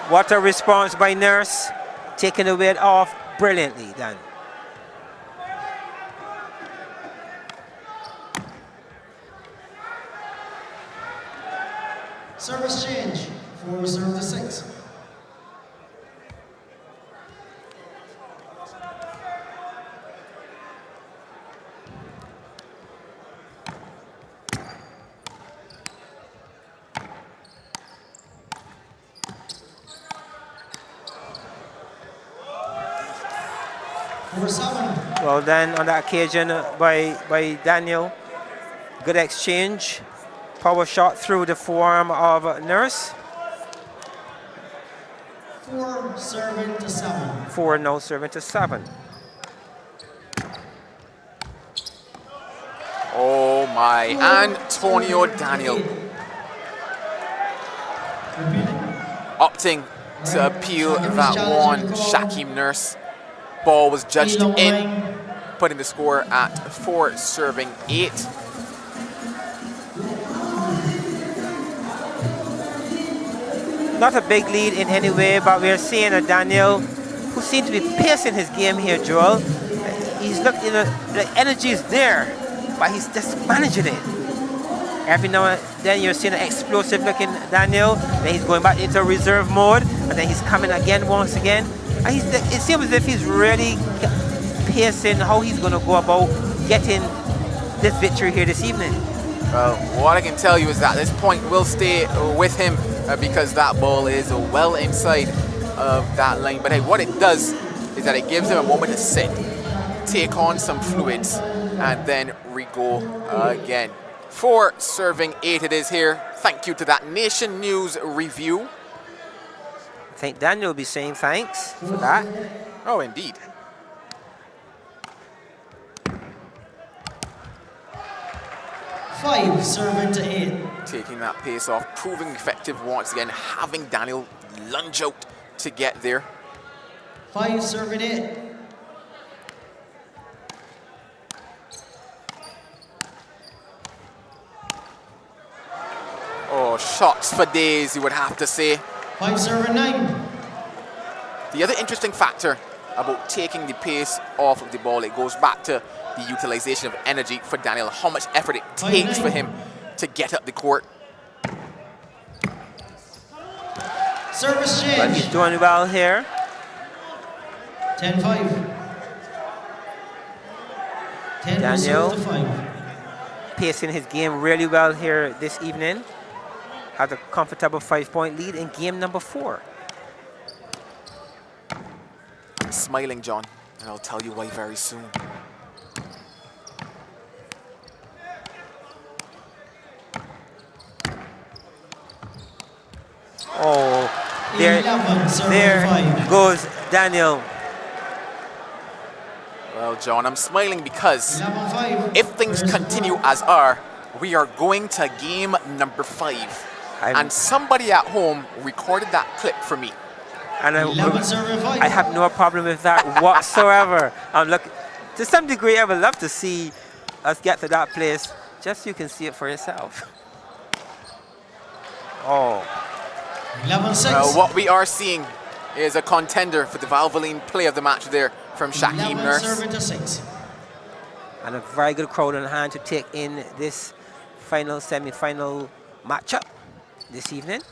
What a response by Nurse. Taking the weight off brilliantly done. Service change. 4 serve to 6. Well done on that occasion by Daniel. Good exchange. Power shot through the forearm of Nurse. 4 serving to 7. 4 now serving to 7. Oh my, Antonio Daniel. Opting to appeal that one, Shaquem Nurse. Ball was judged in, putting the score at 4 serving 8. Not a big lead in any way, but we're seeing a Daniel who seems to be pacing his game here, Joel. He's looking, the energy is there, but he's just managing it. Every now and then you're seeing an explosive looking Daniel, then he's going back into reserve mode, and then he's coming again once again. And it seems as if he's really pacing how he's going to go about getting this victory here this evening. Well, what I can tell you is that this point will stay with him because that ball is well inside of that line. But hey, what it does is that it gives him a moment to sit, take on some fluids, and then re-go again. 4 serving 8 it is here. Thank you to that Nation News review. I think Daniel will be saying thanks for that. Oh, indeed. Five serving to 8. Taking that pace off, proving effective once again, having Daniel lunge out to get there. 5 serving 8. Oh, shots for days, you would have to say. 5 serving 9. The other interesting factor about taking the pace off of the ball, it goes back to the utilization of energy for Daniel, how much effort it takes for him to get up the court. Service change. But he's doing well here. 10-5. 10 Daniel to 5. pacing his game really well here this evening. Has a comfortable 5-point lead in game number 4. I'm smiling, John, and I'll tell you why very soon. Oh, there goes Daniel. Well, John, I'm smiling because if things continue as are, we are going to game number 5. And somebody at home recorded that clip for me. And I have no problem with that whatsoever. To some degree, I would love to see us get to that place, just so you can see it for yourself. Oh. 11-6. What we are seeing is a contender for the Valvoline play of the match there from Shaquem Nurse. Serving to 6. And a very good crowd on hand to take in this final semi-final matchup this evening.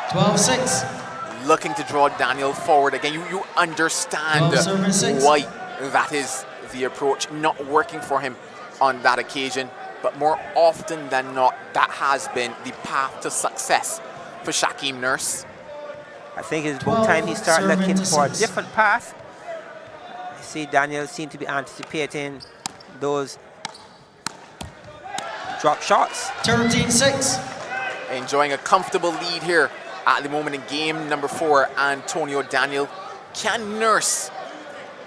12-6. Looking to draw Daniel forward again. You understand why that is the approach, not working for him on that occasion. But more often than not, that has been the path to success for Shaquem Nurse. I think it's about time he started looking for a different path. I see Daniel seem to be anticipating those drop shots. 13-6. Enjoying a comfortable lead here at the moment in game number 4. Antonio Daniel. Can Nurse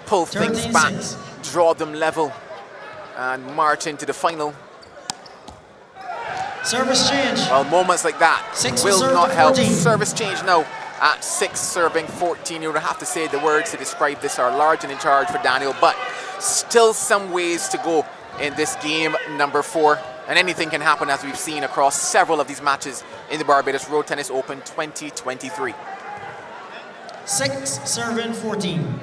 pull things back, draw them level, and march into the final? Service change. Well, moments like that will not help. 14. Service change now at 6 serving 14. You would have to say the words to describe this are large and in charge for Daniel, but still some ways to go in this game number 4. And anything can happen, as we've seen across several of these matches in the Barbados Road Tennis Open 2023. 6 serving 14.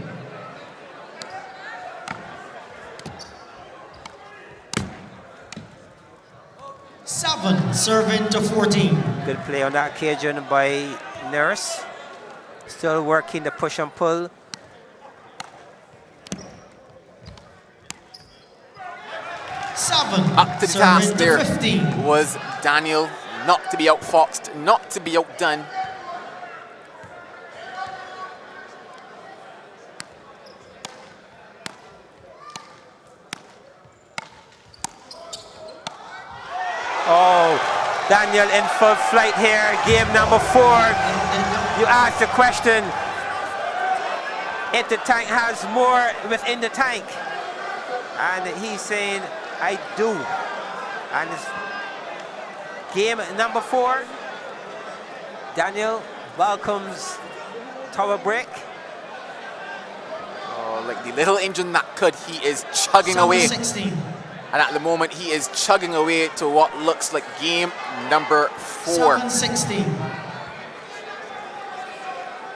7 serving to 14. Good play on that occasion by Nurse. Still working the push and pull. Up to the task there was Daniel, not to be outfoxed, not to be outdone. Oh, Daniel in full flight here, game number 4. You asked the question if the tank has more within the tank. And he's saying, I do. And it's game number 4. Daniel welcomes tower break. Oh, like the little engine that could, he is chugging away. 16. And at the moment, he is chugging away to what looks like game number 4. 7-16.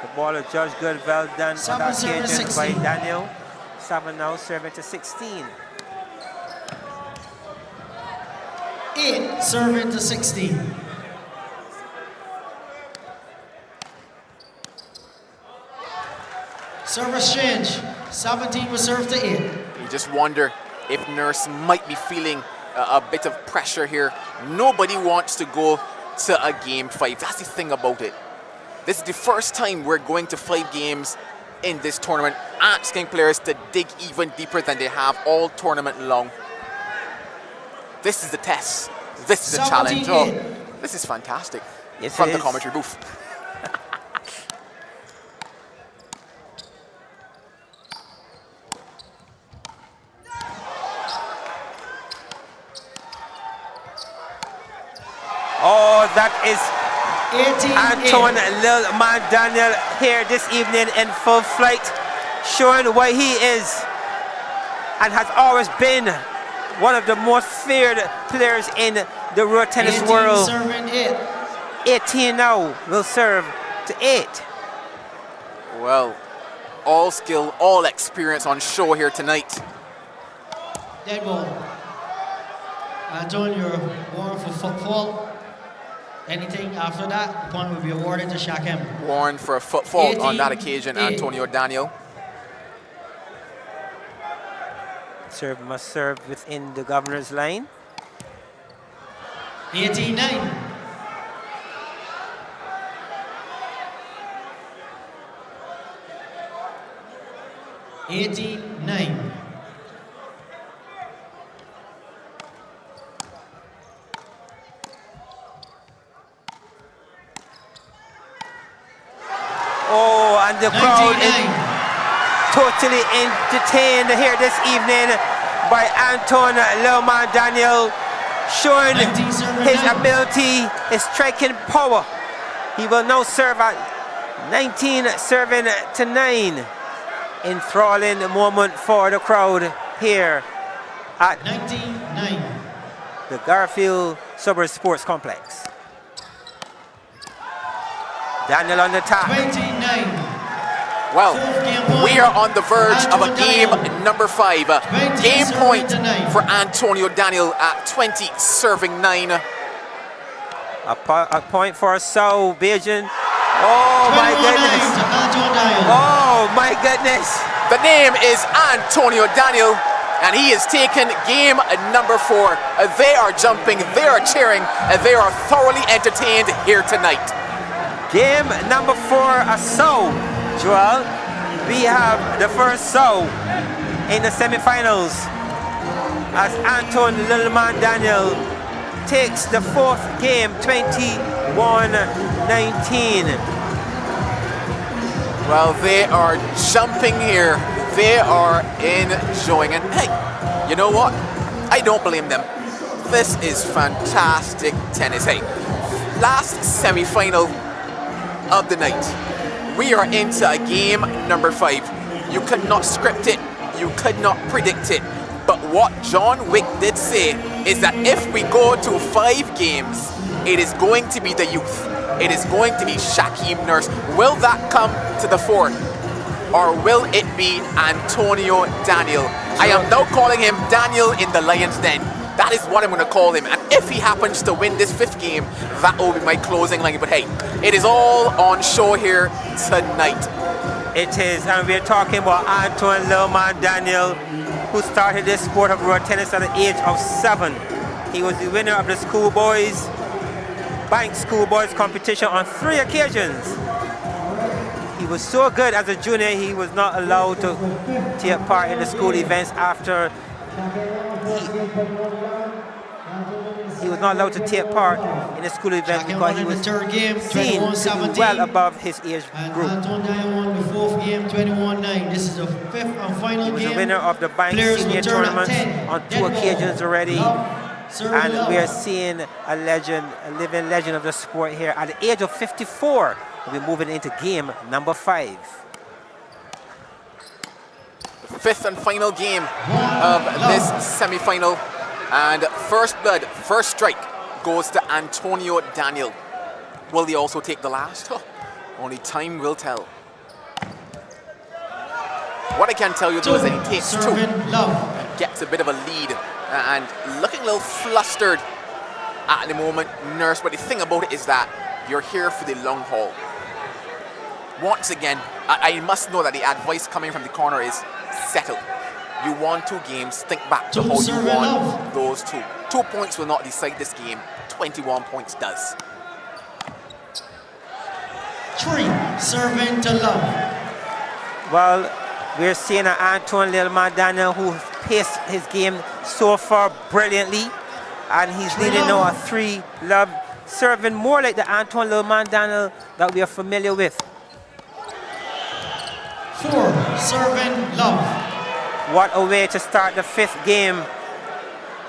The ball is judged good, well done on that occasion by 16. Daniel. 7 now serving to 16. 8 serving to 16. Service change. 17 was served to 8. You just wonder if Nurse might be feeling a bit of pressure here. Nobody wants to go to a game 5. That's the thing about it. This is the first time we're going to 5 games in this tournament, asking players to dig even deeper than they have all tournament long. This is the test. This is the challenge. Oh, this is fantastic. Yes, From it the is. commentary booth. Oh, that is 18. Anton Lil Man Daniel here this evening in full flight, showing why he is and has always been one of the most feared players in the road tennis 18 world. serving 8. 18 now will serve to 8. Well, all skill, all experience on show here tonight. Dead ball. Anton, you're warned for footfall. Anything after that, the point will be awarded to Shakem. Warned for a foot fault on that 18, occasion, 8. Antonio Daniel. Serve must serve within the governor's line. 18-9. Oh, and the crowd is totally entertained here this evening by Anton Lilman Daniel, showing his ability, his striking power. He will now serve at 19 serving to 9. Enthralling moment for the crowd here at 19-9. the Garfield Suburb Sports Complex. Daniel on the top. 29. Well, we are on the verge of a game number 5. Game point for Antonio Daniel at 20 serving 9. A point for Sao Beijing. Oh my goodness. Oh my goodness. The name is Antonio Daniel, and he has taken game number 4. They are jumping, they are cheering, and they are thoroughly entertained here tonight. Game number 4, a Sao. Joel, we have the first Sao in the semifinals as Anton Lilman Daniel takes the 4th game, 21-19. Well, they are jumping here. They are enjoying it. Hey, you know what? I don't blame them. This is fantastic tennis. Hey, last semi-final of the night. We are into a game number 5. You could not script it. You could not predict it. But what John Wick did say is that if we go to 5 games, it is going to be the youth. It is going to be Shaquem Nurse. Will that come to the fore? Or will it be Antonio Daniel? I am now calling him Daniel in the Lion's Den. That is what I'm going to call him. And if he happens to win this 5th game, that will be my closing line. But hey, it is all on show here tonight. It is, and we're talking about Antoine Lilman Daniel, who started this sport of road tennis at the age of 7. He was the winner of the Bank Schoolboys competition on 3 occasions. He was so good as a junior, he was not allowed to take part in the school events after he was not allowed to take part in the school events because he was seen to be well above his age group. Antoine won the 4th game, 21-9. This is the 5th and final game. He was the winner of the Bank Senior Tournament on 2 occasions already. And we are seeing a legend, a living legend of the sport here. At the age of 54, we're moving into game number 5. The 5th and final game of this semi-final. And first blood, first strike goes to Antonio Daniel. Will he also take the last? Oh, only time will tell. What I can tell you though is that he takes 2 and gets a bit of a lead and looking a little flustered at the moment, nervous. But the thing about it is that you're here for the long haul. Once again, I must know that the advice coming from the corner is settle. You won 2 games, think back to how you won those 2. 2 points will not decide this game, 21 points does. 3, serving to love. Well, we're seeing an Antoine Lilman Daniel who paced his game so far brilliantly, and he's leading now a 3-love, serving more like the Antoine Lilman Daniel that we are familiar with. 4, serving love. What a way to start the 5th game.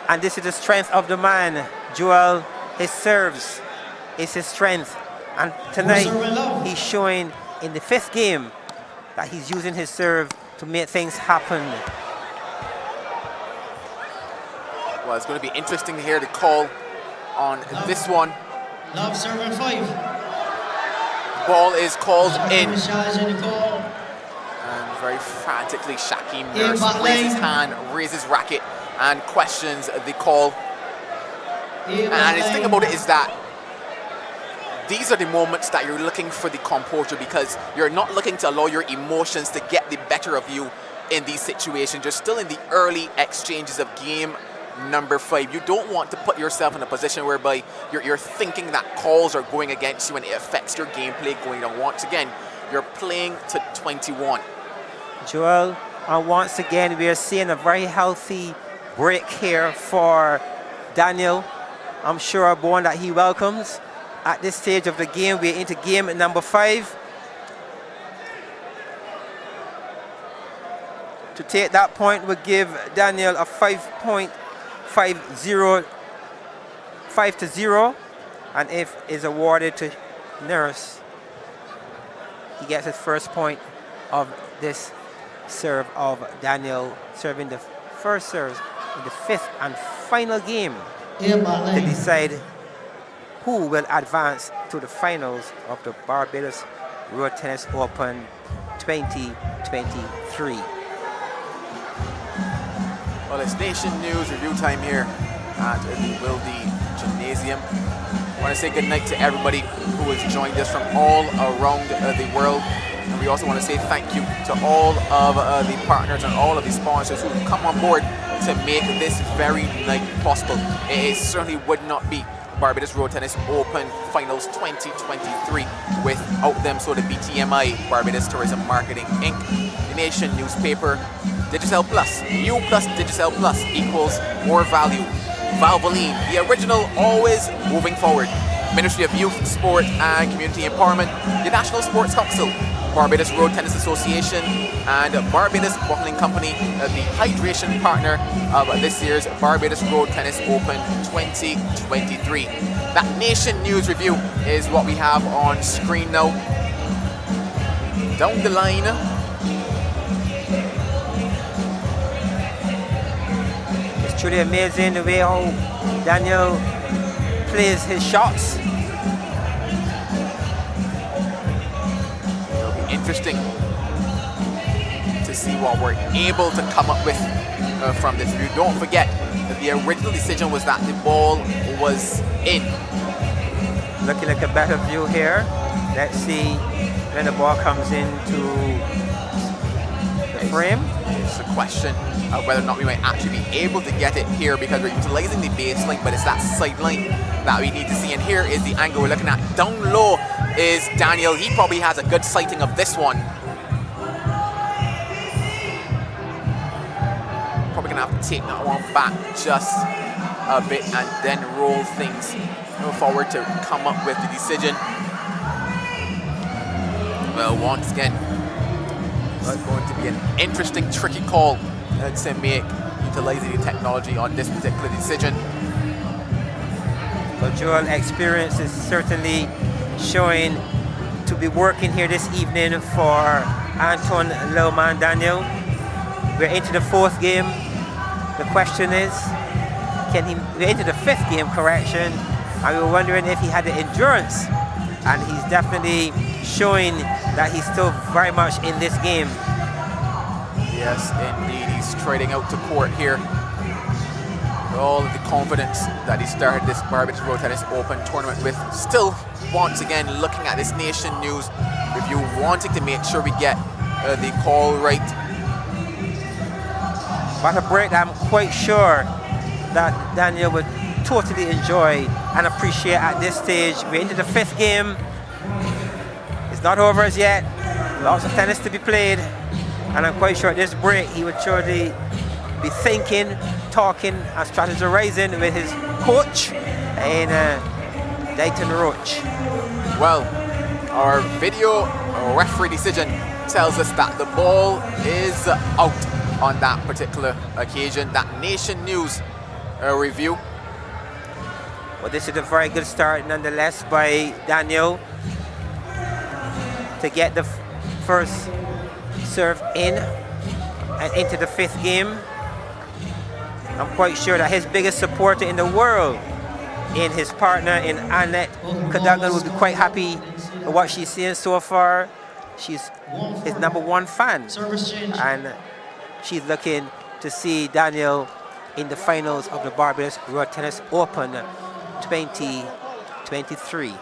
And this is the strength of the man, Joel. His serves is his strength. And tonight, he's showing in the 5th game that he's using his serve to make things happen. Well, it's going to be interesting to hear the call on this one. Love serving 5. Ball is called in. And very frantically, Shaquem Nurse raises his hand, raises racket, and questions the call. And the thing about it is that these are the moments that you're looking for the composure, because you're not looking to allow your emotions to get the better of you in these situations. You're still in the early exchanges of game number 5. You don't want to put yourself in a position whereby you're thinking that calls are going against you and it affects your gameplay going on. Once again, you're playing to 21. Joel, and once again, we are seeing a very healthy break here for Daniel. I'm sure one that he welcomes. At this stage of the game, we're into game number 5. To take that point would give Daniel a 5.50, 5-0, and if is awarded to Nurse, he gets his first point of this serve of Daniel, serving the first serve in the 5th and final game to decide who will advance to the finals of the Barbados Road Tennis Open 2023. Well, it's Nation News review time here at the Wilde Gymnasium. I want to say good night to everybody who has joined us from all around the world. And we also want to say thank you to all of the partners and all of the sponsors who have come on board to make this very night possible. It certainly would not be Barbados Road Tennis Open Finals 2023 without them. So the BTMI, Barbados Tourism Marketing Inc., the Nation newspaper, Digicel Plus, U plus Digicel Plus equals more value. Valvoline, the original, always moving forward. Ministry of Youth, Sport and Community Empowerment, the National Sports Council, Barbados Road Tennis Association, and Barbados Bottling Company, the hydration partner of this year's Barbados Road Tennis Open 2023. That Nation News review is what we have on screen now. Down the line, it's truly amazing the way how Daniel plays his shots. It'll be interesting to see what we're able to come up with from this review. Don't forget that the original decision was that the ball was in. Looking like a better view here. Let's see when the ball comes into the frame. It's a question of whether or not we might actually be able to get it here, because we're utilizing the baseline, but it's that sideline that we need to see. And here is the angle we're looking at. Down low is Daniel. He probably has a good sighting of this one. Probably gonna have to take that one back just a bit and then roll things forward to come up with the decision. Well, once again, it's going to be an interesting, tricky call to make, utilizing the technology on this particular decision. Well, Joel, experience is certainly showing to be working here this evening for Anton Lilman Daniel. We're into the fourth game. The question is, we're into the fifth game, correction, and we were wondering if he had the endurance, and he's definitely showing that he's still very much in this game. Yes, indeed, he's striding out to court here. All of the confidence that he started this Barbados Road Tennis Open tournament with. Still, once again, looking at this Nation News review, wanting to make sure we get the call right. But a break that I'm quite sure that Daniel would totally enjoy and appreciate at this stage. We're into the fifth game. It's not over as yet. Lots of tennis to be played. And I'm quite sure at this break he would surely be thinking, talking and strategizing with his coach in Dayton Roach. Well, our video referee decision tells us that the ball is out on that particular occasion. That Nation News review. Well, this is a very good start nonetheless by Daniel to get the first serve in and into the fifth game. I'm quite sure that his biggest supporter in the world, in his partner in Annette Cadogan, will be quite happy with what she's seeing so far. She's his #1 fan, and she's looking to see Daniel in the finals of the Barbados Road Tennis Open 2023.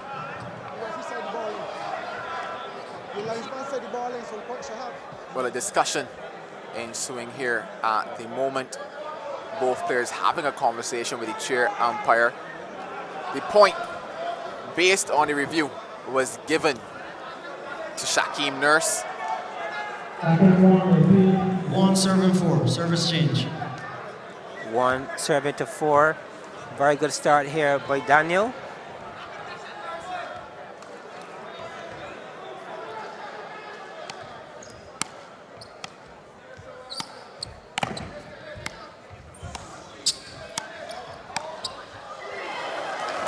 Well, a discussion ensuing here at the moment. Both players having a conversation with the chair umpire. The point, based on the review, was given to Shaquem Nurse. One serving 4, service change. 1 serving to 4. Very good start here by Daniel.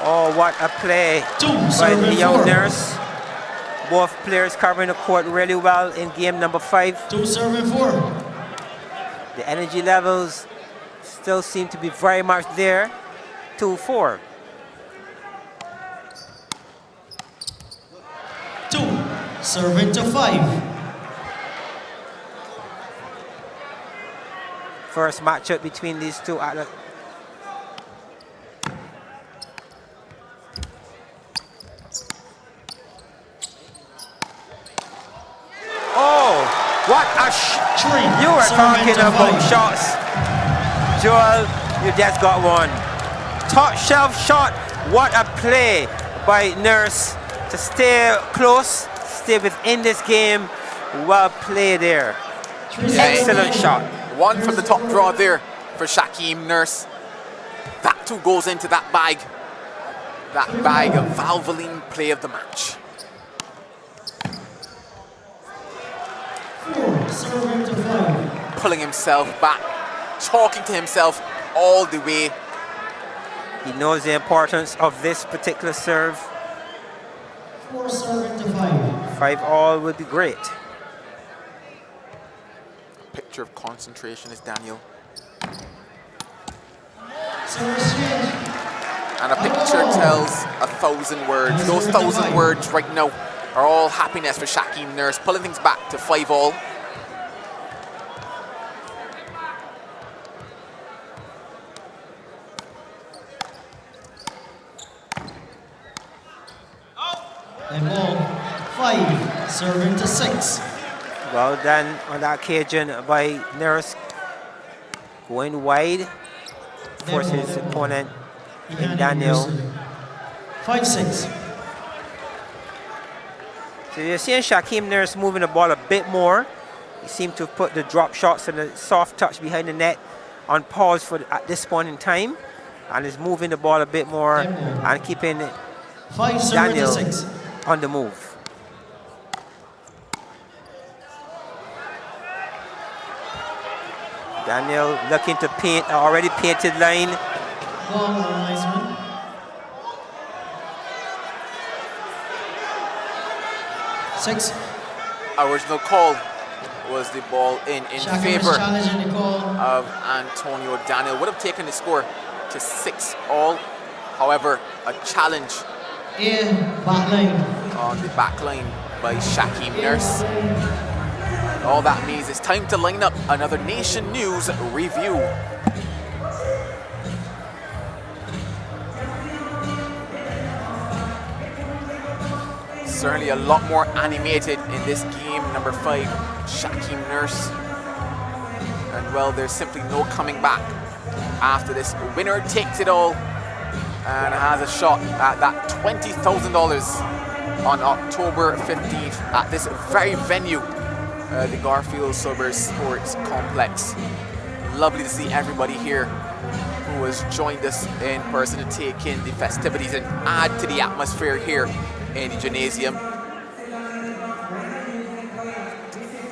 Oh, what a play by the young Nurse. Both players covering the court really well in game number 5. 2 serving 4. The energy levels still seem to be very much there. 2-4. 2 serving to 5. First matchup between these two athletes. What a you were talking about shots. Joel, you just got one. Top shelf shot. What a play by Nurse to stay close, stay within this game. Well played there. Excellent shot. One from the top draw there for Shaquem Nurse. That too goes into that bag. That bag of Valvoline play of the match. Pulling himself back, talking to himself all the way. He knows the importance of this particular serve. 4 serving to 5. 5 all would be great. Picture of concentration is Daniel. And a picture tells 1,000 words. Those 1,000 words right now are all happiness for Shaquem Nurse, pulling things back to 5 all. Then ball 5, serving to 6. Well done on that occasion by Nurse. Going wide, forces his opponent in Daniel. 5-6. So you're seeing Shaquem Nurse moving the ball a bit more. He seemed to put the drop shots and the soft touch behind the net on pause at this point in time, and is moving the ball a bit more and keeping Daniel on the move. Daniel looking to paint an already painted line. Ball on 6. Original call was the ball in Shaquem favor is challenging the call. of Antonio Daniel. Would have taken the score to 6-all. However, a challenge Back line. on the back line by Shaquem Nurse. All that means it's time to line up another Nation News review. Certainly a lot more animated in this game. Number 5, Shaquem Nurse. And well, there's simply no coming back after this. Winner takes it all and has a shot at that $20,000 on October 15th at this very venue, the Garfield Sobers Sports Complex. Lovely to see everybody here who has joined us in person to take in the festivities and add to the atmosphere here in the gymnasium.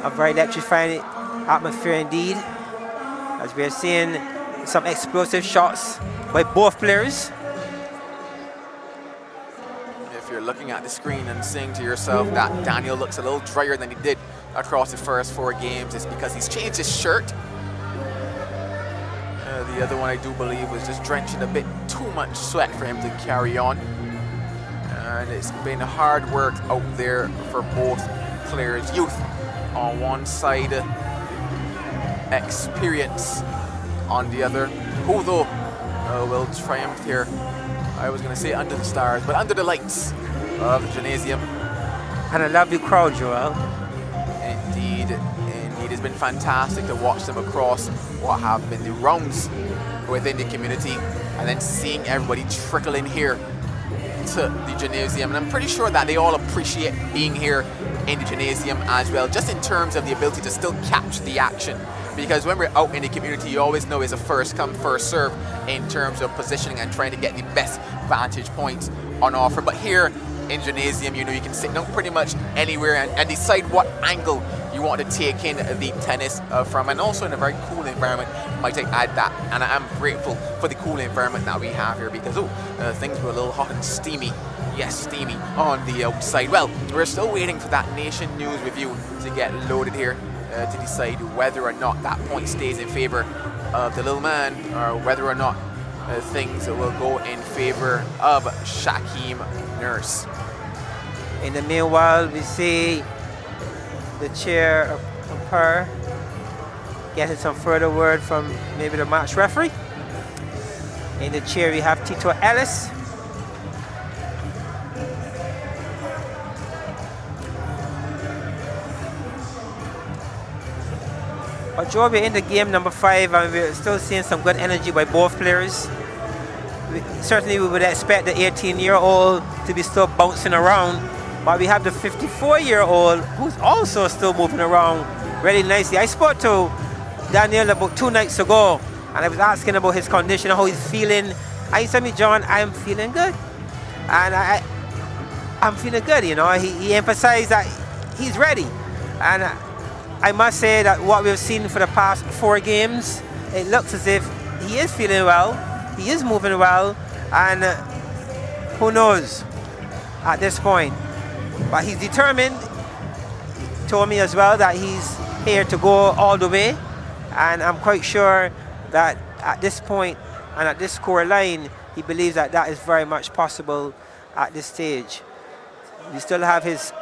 A very electrifying atmosphere indeed, as we are seeing some explosive shots by both players. If you're looking at the screen and saying to yourself that Daniel looks a little drier than he did across the first 4 games, it's because he's changed his shirt. The other one I do believe was just drenching a bit too much sweat for him to carry on. And it's been hard work out there for both players. Youth on one side, experience on the other. Who though will triumph here? I was going to say under the stars, but under the lights of the gymnasium. And a lovely crowd, Joel. Indeed, indeed. It's been fantastic to watch them across what have been the rounds within the community, and then seeing everybody trickle in here to the gymnasium. And I'm pretty sure that they all appreciate being here in the gymnasium as well, just in terms of the ability to still capture the action. Because when we're out in the community, you always know it's a first come, first serve in terms of positioning and trying to get the best vantage points on offer. But here in gymnasium, you know, you can sit down pretty much anywhere and decide what angle you want to take in the tennis from, and also in a very cool environment, might I add that. And I am grateful for the cool environment that we have here, because things were a little hot and steamy. Yes, steamy on the outside. Well, we're still waiting for that Nation News review to get loaded here to decide whether or not that point stays in favor of the little man, or whether or not things will go in favor of Shaquem Nurse. In the meanwhile, we see the chair umpire getting some further word from maybe the match referee. In the chair we have Tito Ellis. But Joe, we're in the game number 5 and we're still seeing some good energy by both players. Certainly we would expect the 18-year-old to be still bouncing around, but we have the 54-year-old who's also still moving around really nicely. I spoke to Daniel about 2 nights ago, and I was asking about his condition, how he's feeling. And he told me, John, I'm feeling good. And I'm feeling good, you know. He emphasized that he's ready. And I must say that what we've seen for the past 4 games, it looks as if he is feeling well, he is moving well, and who knows at this point. But he's determined. He told me as well that he's here to go all the way, and I'm quite sure that at this point and at this score line, he believes that that is very much possible at this stage. We still have his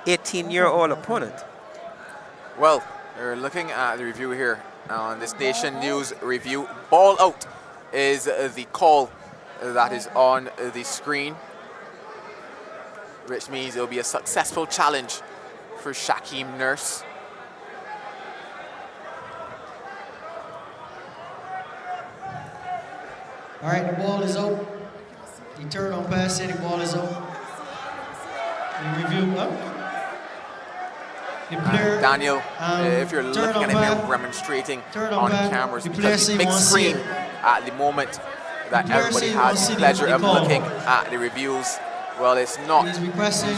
18-year-old opponent. Well, we're looking at the review here on this Nation News review. Ball out is the call that is on the screen. which means it will be a successful challenge for Shaquem Nurse. All right, the ball is out. The third umpire said the ball is out. The review up. The player, Daniel, if you're looking at him demonstrating on cameras, because the big screen at the moment that everybody has the pleasure of looking at the reviews, well, it's not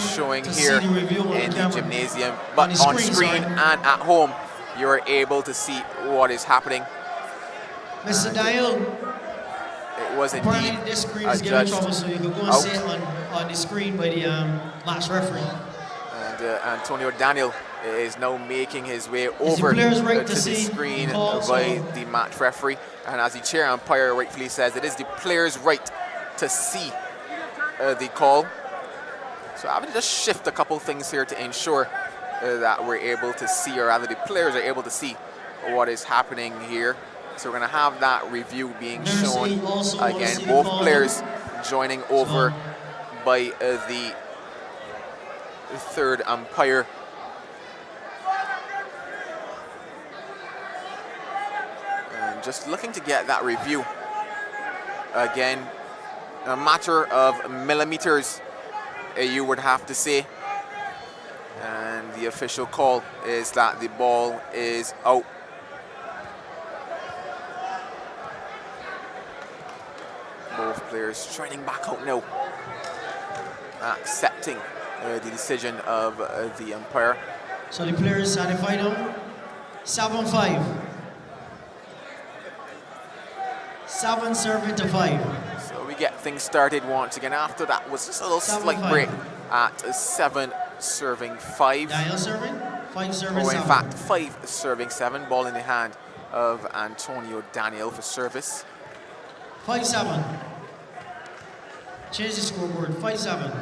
showing here in the gymnasium, but on screen and at home, you're able to see what is happening. Mr. Daniel, it was indeed this screen is getting trouble, so you can go and see it on the screen by the match referee. And Antonio Daniel is now making his way over to the screen by the match referee. And as the chair umpire rightfully says, it is the player's right to see the call. So I would just shift a couple things here to ensure that we're able to see, or rather the players are able to see what is happening here. So we're going to have that review being shown again. Both players joining over by the third umpire. And just looking to get that review. Again, a matter of millimeters, you would have to say. And the official call is that the ball is out. Both players training back out now, accepting the decision of the umpire. So the players at the final, 7-5. 7 serving to 5. So we get things started once again. After that was just a little slight break at 7 serving 5. Daniel serving, 5 serving 7. In fact, 5 serving 7. Ball in the hand of Antonio Daniel for service. 5-7. Change the scoreboard, 5-7.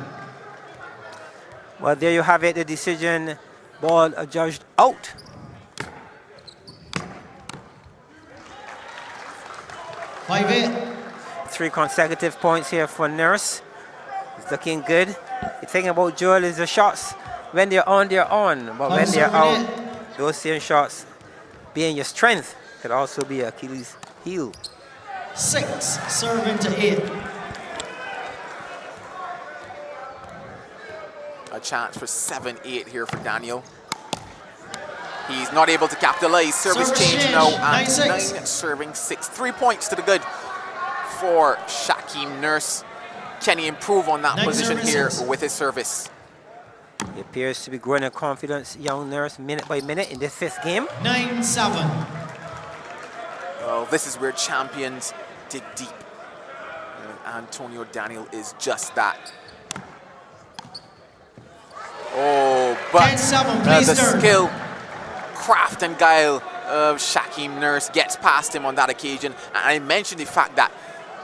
Well, there you have it, the decision. Ball adjudged out. Five 8. 3 consecutive points here for Nurse. It's looking good. The thing about Joel is the shots, when they're on, they're on. But when they're out, those same shots, being your strength, could also be Achilles' heel. 6 serving to 8. A chance for 7-8 here for Daniel. He's not able to capitalize. Service change now at 9 serving 6. 3 points to the good for Shaquem Nurse. Can he improve on that position here with his service? He appears to be growing in confidence, young Nurse, minute by minute in this 5th game. 9-7. Well, this is where champions dig deep. And Antonio Daniel is just that. Oh, but the skill, craft and guile of Shaquem Nurse gets past him on that occasion. And I mentioned the fact that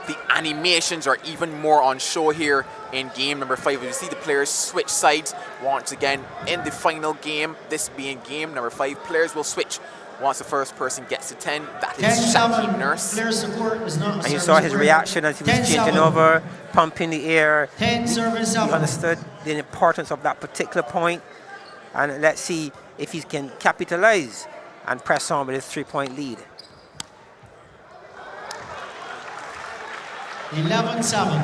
the animations are even more on show here in game number 5. You see the players switch sides once again in the final game. This being game number 5, players will switch once the first person gets to 10. That is Shaquem Nurse. And you saw his reaction as he was changing over, pumping the air. He understood the importance of that particular point. And let's see if he can capitalize and press on with his 3-point lead. 11-7.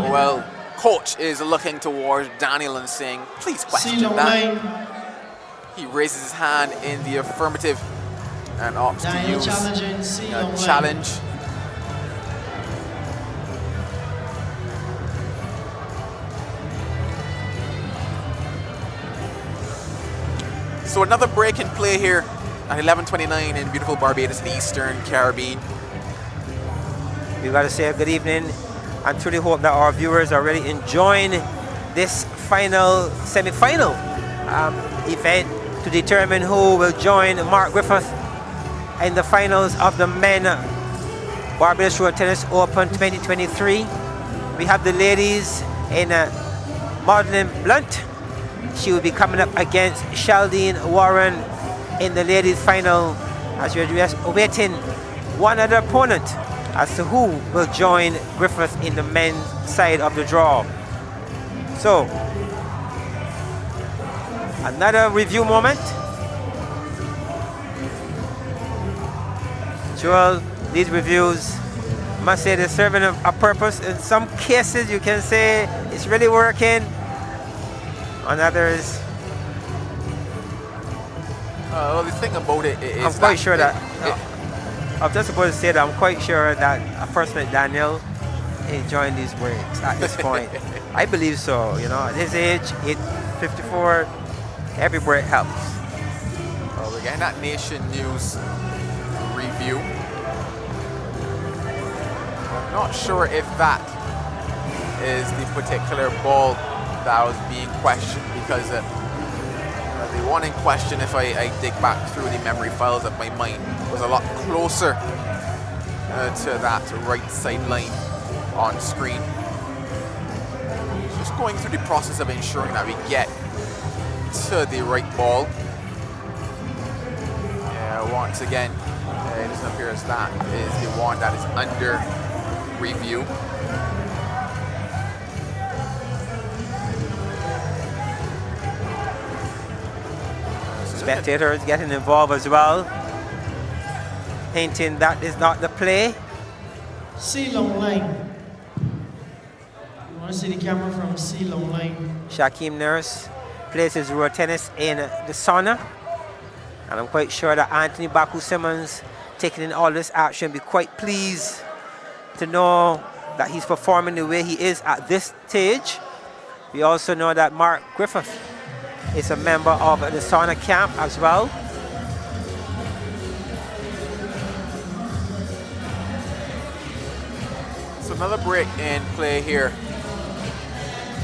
Well, coach is looking towards Daniel and saying, please question that. He raises his hand in the affirmative and opts to use a challenge. So another break in play here at 11:29 in beautiful Barbados, the Eastern Caribbean. We've got to say a good evening and truly hope that our viewers are really enjoying this final semi-final event to determine who will join Mark Griffith in the finals of the Men Barbados Road Tennis Open 2023. We have the ladies in Madeline Blunt. She will be coming up against Sheldine Warren in the ladies final as we're just awaiting one other opponent as to who will join Griffith in the men's side of the draw. So, another review moment. Joel, these reviews, must say they're serving a purpose. In some cases, you can say it's really working. On others, well, the thing about it is I'm quite sure that I'm just supposed to say that I'm quite sure that First Mate Daniel enjoying these breaks at this point. I believe so. You know, at his age, 54, every break helps. Well, we're getting that Nation News review. I'm not sure if that is the particular ball that was being questioned, because the one in question, if I dig back through the memory files of my mind, was a lot closer to that right sideline on screen. Just going through the process of ensuring that we get to the right ball. Yeah, once again, it doesn't appear as that is the one that is under review. Spectators getting involved as well, hinting that is not the play. C-long line. You want to see the camera from C-long line? Shaquem Nurse plays his road tennis in the sauna, and I'm quite sure that Anthony Baku Simmons, taking in all this action, be quite pleased to know that he's performing the way he is at this stage. We also know that Mark Griffith is a member of the sauna camp as well. So another break in play here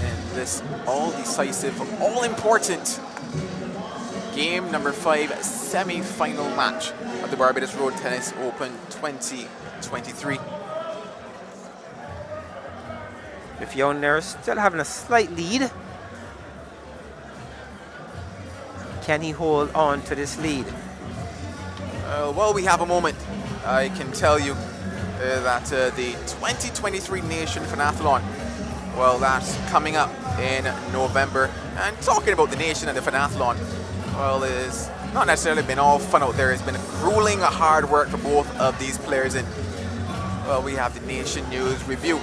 in this all-decisive, all-important game number 5 semi-final match of the Barbados Road Tennis Open 2023. With young Nurse still having a slight lead. Can he hold on to this lead? Well, we have a moment. I can tell you that the 2023 Nation Finathlon, well, that's coming up in November. And talking about the Nation and the Finathlon, well, it's not necessarily been all fun out there. It's been grueling hard work for both of these players. And, well, we have the Nation News review.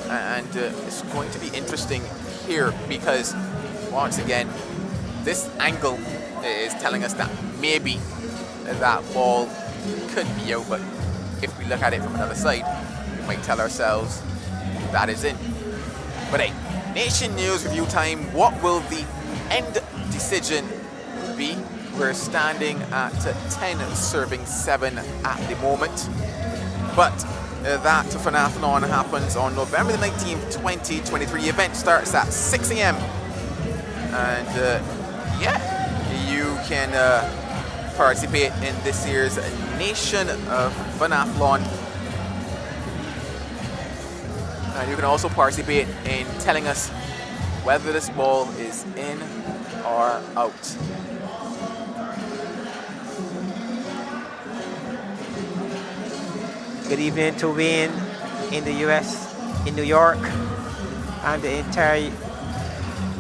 And it's going to be interesting here because, once again, this angle is telling us that maybe that ball could be out, but if we look at it from another side, we might tell ourselves that is in. But hey, Nation News review time. What will the end decision be? We're standing at 10 serving 7 at the moment. But that Finathlon happens on November the 19th, 2023. The event starts at 6 a.m. And yeah, you can participate in this year's Nation Finathlon. And you can also participate in telling us whether this ball is in or out. Good evening to Wayne in the US, in New York, and the entire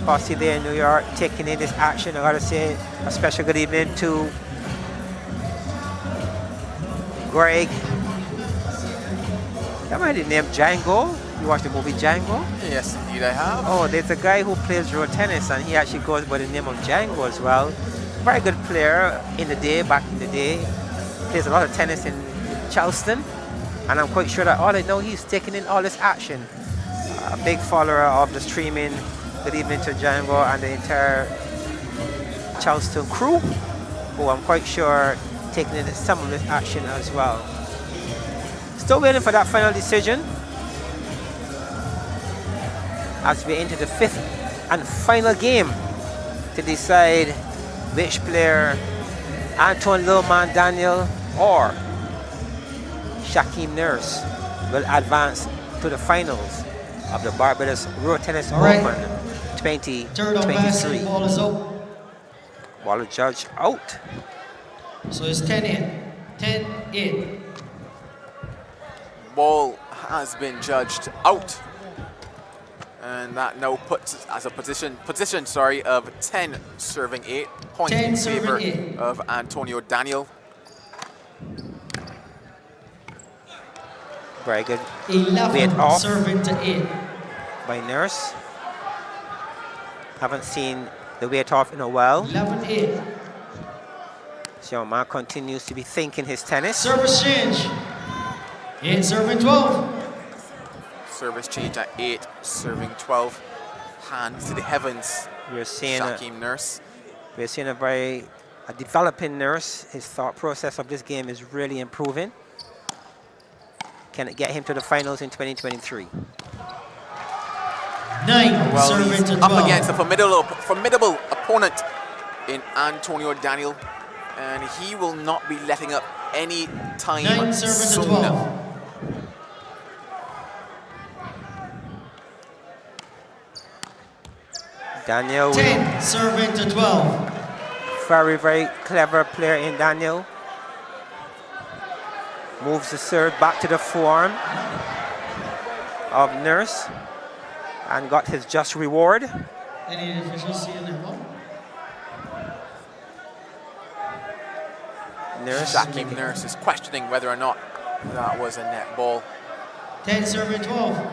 posse there in New York taking in this action. I gotta say a special good evening to Greg. Am I the name Django? You watched the movie Django? Yes, indeed I have. Oh, there's a guy who plays road tennis and he actually goes by the name of Django as well. Very good player in the day, back in the day. Plays a lot of tennis in Charleston. And I'm quite sure that all I know, he's taking in all this action. A big follower of the streaming. Good evening to Django and the entire Charleston crew, who I'm quite sure taking in some of this action as well. Still waiting for that final decision as we enter the 5th and final game to decide which player, Antoine Lilman Daniel or Shaquem Nurse, will advance to the finals of the Barbados Road Tennis Open 2023. Ball is out. Ball judge out. So it's 10-8. 10-8. Ball has been judged out. And that now puts us as a position of 10 serving 8 points 10 in serving favor 8. of Antonio Daniel. Very good. 11 Weight off serving to 8. by Nurse. Haven't seen the weight off in a while. 11-8. This young man continues to be thinking his tennis. Service change. 8 serving 12. Service change at 8, serving 12. Hands to the heavens. We're seeing Shaquem Nurse. We're seeing a developing Nurse. His thought process of this game is really improving. Can it get him to the finals in 2023? 9 Well, serving he's to 12. up against a formidable opponent in Antonio Daniel, and he will not be letting up any time 9 serving soon. to 12. Daniel, 10 serving to 12. very, very clever player in Daniel. Moves the serve back to the forearm of Nurse and got his just reward. Any officials seeing that one? Nurse. Shaquem Nurse is questioning whether or not that was a net ball. 10 serving 12.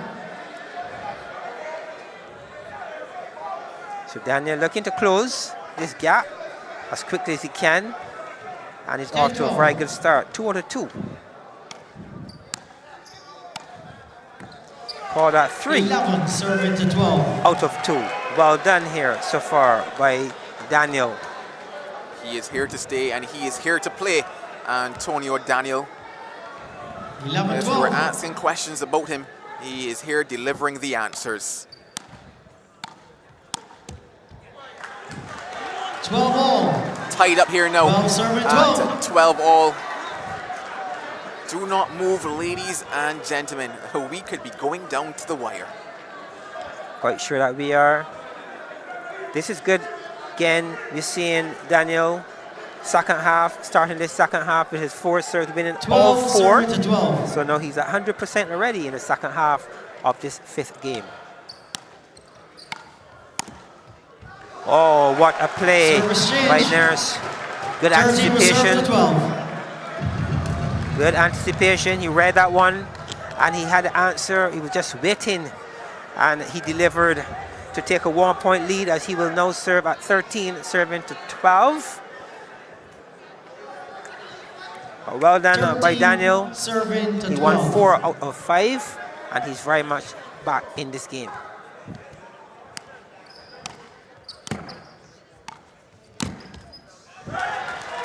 So Daniel looking to close this gap as quickly as he can, and he's off to a very good start. 2 out of 2. Call that 3. 11 serving to 12. Out of 2. Well done here so far by Daniel. He is here to stay and he is here to play. Antonio Daniel. 11 As we 12. were asking questions about him, he is here delivering the answers. 12 all. Tied up here now 12 serving at 12. 12 all. Do not move, ladies and gentlemen. We could be going down to the wire. Quite sure that we are. This is good. Again, we're seeing Daniel second half, starting this second half with his 4 serves, winning all 4. serving to 12. So now he's at 100% already in the second half of this 5th game. Oh, what a play by Nurse. Good 13 serve anticipation. to 12. Good anticipation. He read that one and he had the answer. He was just waiting and he delivered to take a 1-point lead, as he will now serve at 13, serving to 12. Well done by Daniel. Serving to He 12. won 4 out of 5 and he's very much back in this game.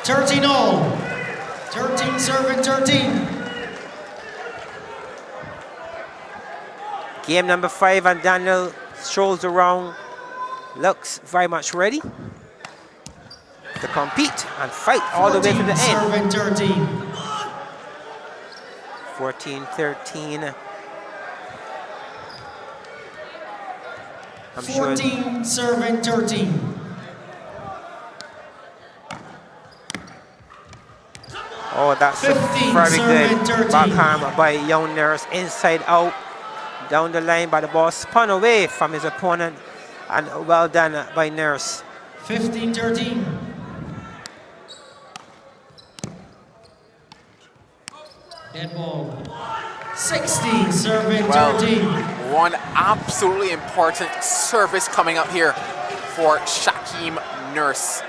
Thirteen all. 13 serving 13. Game number 5, and Daniel strolls around, looks very much ready to compete and fight all the way to the end. Serving 13. 14-13. I'm sure 14 serving 13. Oh, that's a 15 very serving good 13. backhand by young Nurse, inside out, down the line, but the ball spun away from his opponent, and well done by Nurse. 15-13. Dead ball. 16 serving 13. One absolutely important service coming up here for Shaquem Nurse.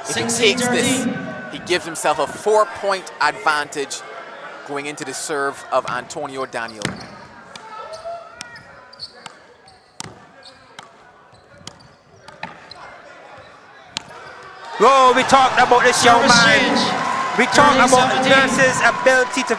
If he takes this, he gives himself a 4-point advantage going into the serve of Antonio Daniel. Oh, we talked about this young man. We talked about Nurse's ability to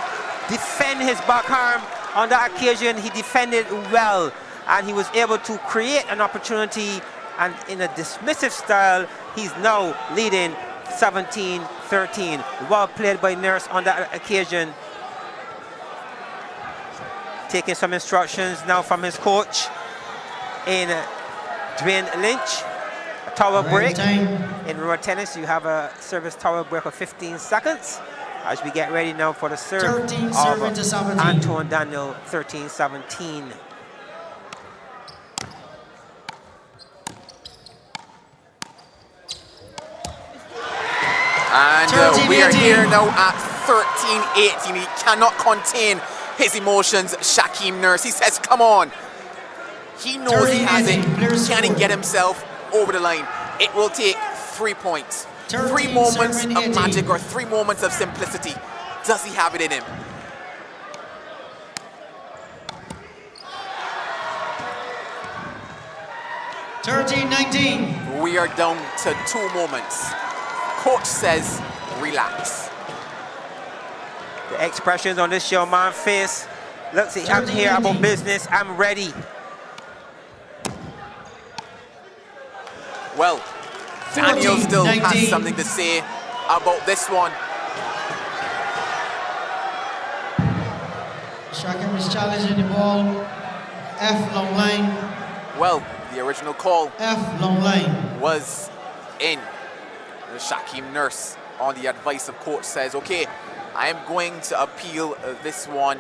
defend his backhand. On that occasion, he defended well, and he was able to create an opportunity, and in a dismissive style, he's now leading 17-13. Well played by Nurse on that occasion. Taking some instructions now from his coach in Dwayne Lynch. A tower break. In road tennis, you have a service tower break of 15 seconds. as we get ready now for the serve 13 serving to of 17. Antoine Daniel, 13-17. And we are here now at 13-18. He cannot contain his emotions, Shaquem Nurse. He says, come on. He knows he has it. Can he get himself over the line? It will take 3 points. 3 moments of magic or 3 moments of simplicity. Does he have it in him? We are down to 2 moments. Coach says, relax. The expressions on this young man's face. Look, see, I'm here about business. I'm ready. Well, Daniel still has something to say about this one. Shaquem is challenging the ball. F long line. Well, the original call F long line was in. Shaquem Nurse, on the advice of coach, says, okay, I am going to appeal this one.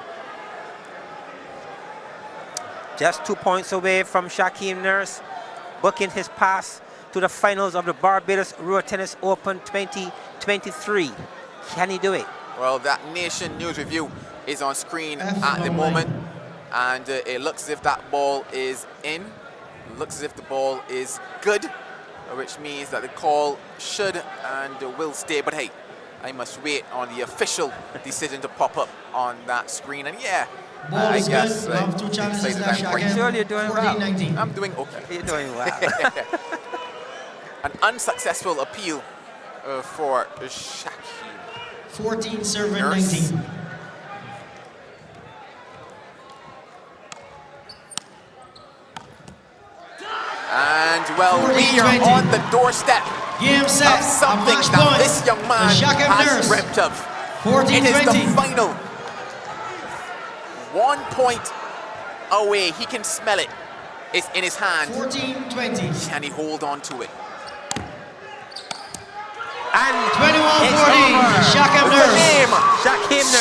Just 2 points away from Shaquem Nurse, booking his pass to the finals of the Barbados Road Tennis Open 2023. Can he do it? Well, that Nation News Review is on screen at the moment, and it looks as if that ball is in. It looks as if the ball is good, which means that the call should and will stay. But hey, I must wait on the official decision to pop up on that screen. And yeah, I guess Sure, you're doing well. I'm doing okay. You're doing well. An unsuccessful appeal for Shaquem. 14 serving Nurse. 19. And well, we are on the doorstep Game set. of something that this young man has dreamt of. 14, it is 20. the final. 1 point away. He can smell it. It's in his hand. 14-20. Can he hold on to it? And 21-14. Shaquem Nurse.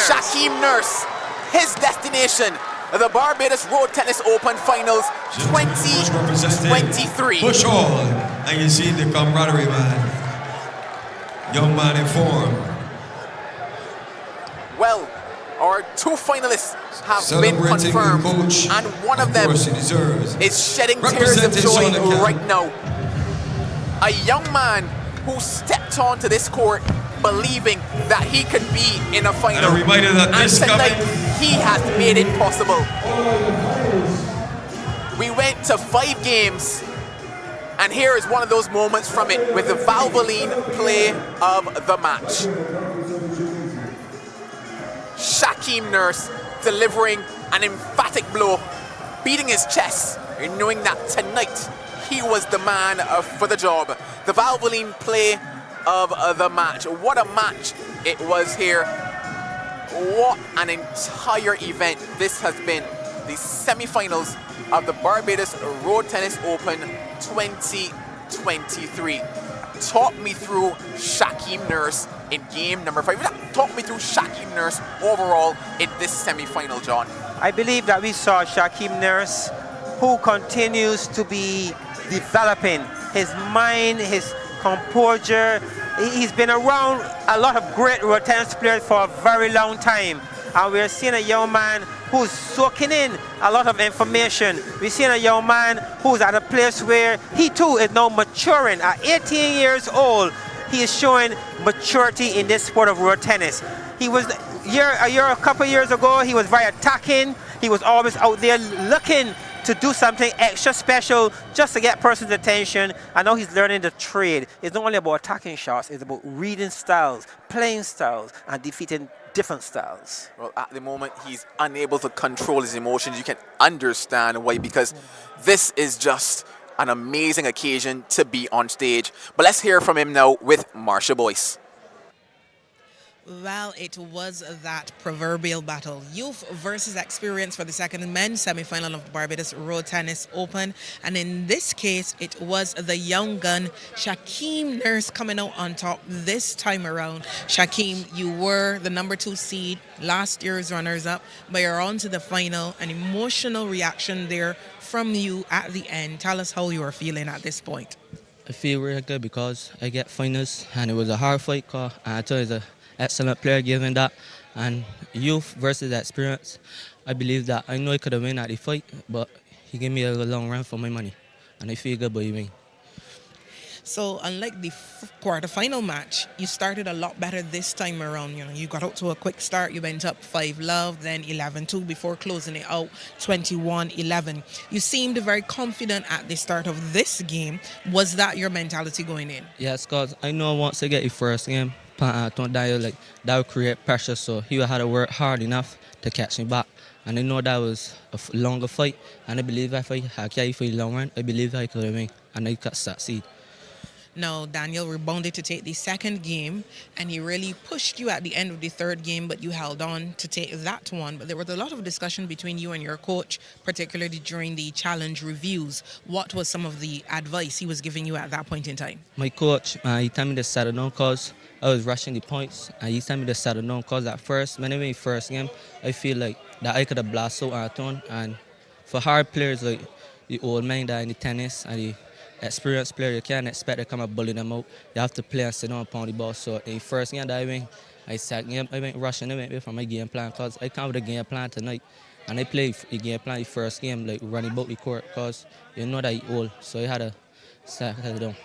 Shaquem Nurse. His destination, the Barbados Road Tennis Open Finals 2023. Push all, and you see the camaraderie, man. Young man in form. Well, our 2 finalists have been confirmed, and one of them is shedding tears of joy right now. A young man who stepped onto this court believing that he could be in a final. And a reminder that this tonight, he has made it possible. We went to 5 games, and here is one of those moments from it with the Valvoline play of the match. Shaquem Nurse delivering an emphatic blow, beating his chest, and knowing that tonight he was the man for the job. The Valvoline play of the match. What a match it was here. What an entire event this has been. The semi-finals of the Barbados Road Tennis Open 2023. Talk me through Shaquem Nurse in game number 5. Talk me through Shaquem Nurse overall in this semi-final, John. I believe that we saw Shaquem Nurse, who continues to be developing his mind, his composure. He's been around a lot of great road tennis players for a very long time, and we're seeing a young man who's soaking in a lot of information. We're seeing a young man who's at a place where he too is now maturing. At 18 years old, he is showing maturity in this sport of road tennis. He was a couple years ago, he was very attacking. He was always out there looking to do something extra special just to get person's attention. I know he's learning the trade. It's not only about attacking shots, it's about reading styles, playing styles, and defeating different styles. Well, at the moment, he's unable to control his emotions. You can understand why, because this is just an amazing occasion to be on stage. But let's hear from him now with Marsha Boyce. Well, it was that proverbial battle. Youth versus experience for the second men's semi-final of Barbados Road Tennis Open. And in this case, it was the young gun, Shaquem Nurse, coming out on top this time around. Shaquem, you were the number 2 seed, last year's runners-up, but you're on to the final. An emotional reaction there from you at the end. Tell us how you are feeling at this point. I feel really good because I get finals, and it was a hard fight call. And I tell you, excellent player given that, and youth versus experience. I believe that I know I could have won at the fight, but he gave me a long run for my money, and I feel good about winning. So unlike the quarterfinal match, you started a lot better this time around. You got out to a quick start. You went up 5-love, then 11-2 before closing it out 21-11. You seemed very confident at the start of this game. Was that your mentality going in? Yes, because I know once I get the first game, that will create pressure, so he would have to work hard enough to catch me back. And I know that was a longer fight, and I believe if I had carried for the long run, I believe I could have won, and I could succeed. Now, Daniel rebounded to take the second game, and he really pushed you at the end of the third game, but you held on to take that one. But there was a lot of discussion between you and your coach, particularly during the challenge reviews. What was some of the advice he was giving you at that point in time? My coach, he told me to settle down because I was rushing the points, and he told me to settle down because at first, when I win the first game, I feel like that I could have blasted out on a turn. And for hard players like the old man that in the tennis and the experienced player, you can't expect to come and bully them out. You have to play and sit down upon the ball. So in the first game that I win, I went rushing, I went away from my game plan because I come with a game plan tonight. And I played the game plan the first game, like running about the court because you know that you old. So you had to settle down.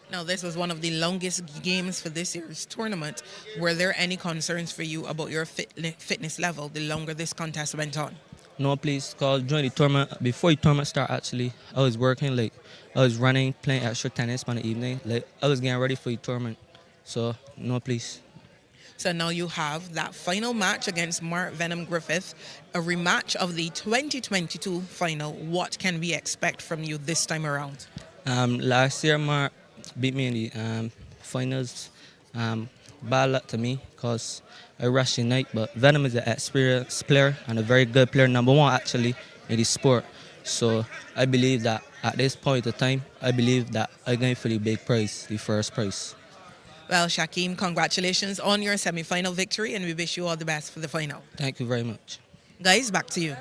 Now, this was one of the longest games for this year's tournament. Were there any concerns for you about your fitness level the longer this contest went on? No, please, because during the tournament, before the tournament started, actually, I was working, I was running, playing extra tennis in the evening. I was getting ready for the tournament. So, no, please. So now you have that final match against Mark Venom Griffith, a rematch of the 2022 final. What can we expect from you this time around? Last year, Mark beat me in the finals. Bad luck to me because I rushed the night, but Venom is an experienced player and a very good player, number 1 actually in the sport. So I believe that at this point of time, I believe that I'm going for the big prize, the first prize. Well, Shaquem, congratulations on your semi-final victory, and we wish you all the best for the final. Thank you very much. Guys, back to you.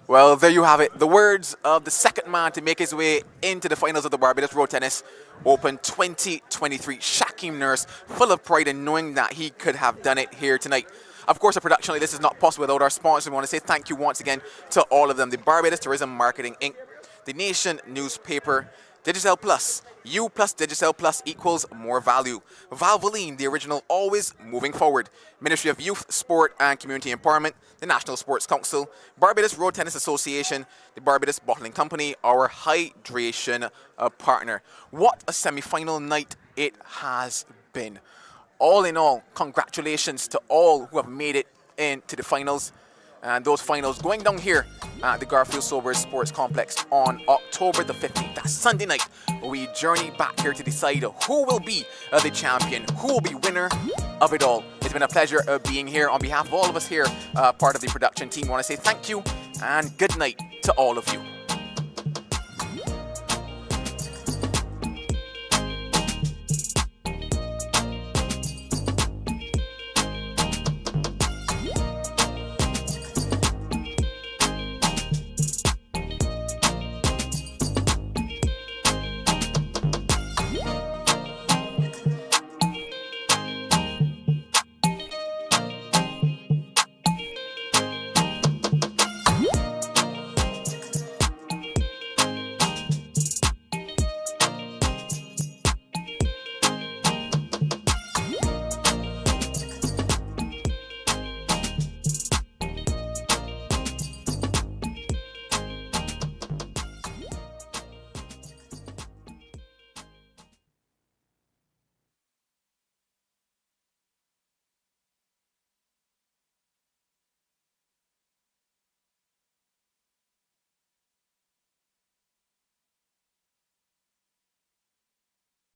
Well, there you have it. The words of the second man to make his way into the finals of the Barbados Road Tennis Open 2023. Shaquem Nurse, full of pride in knowing that he could have done it here tonight. Of course, unfortunately, this is not possible without our sponsors. We want to say thank you once again to all of them. The Barbados Tourism Marketing Inc., the Nation newspaper, Digicel Plus. You plus Digicel Plus equals more value. Valvoline, the original, always moving forward. Ministry of Youth, Sport and Community Empowerment, the National Sports Council, Barbados Road Tennis Association, the Barbados Bottling Company, our hydration partner. What a semi-final night it has been. All in all, congratulations to all who have made it into the finals. And those finals going down here at the Garfield Sobers Sports Complex on October the 15th. That's Sunday night, where we journey back here to decide who will be the champion, who will be winner of it all. It's been a pleasure being here. On behalf of all of us here, part of the production team, I want to say thank you and good night to all of you.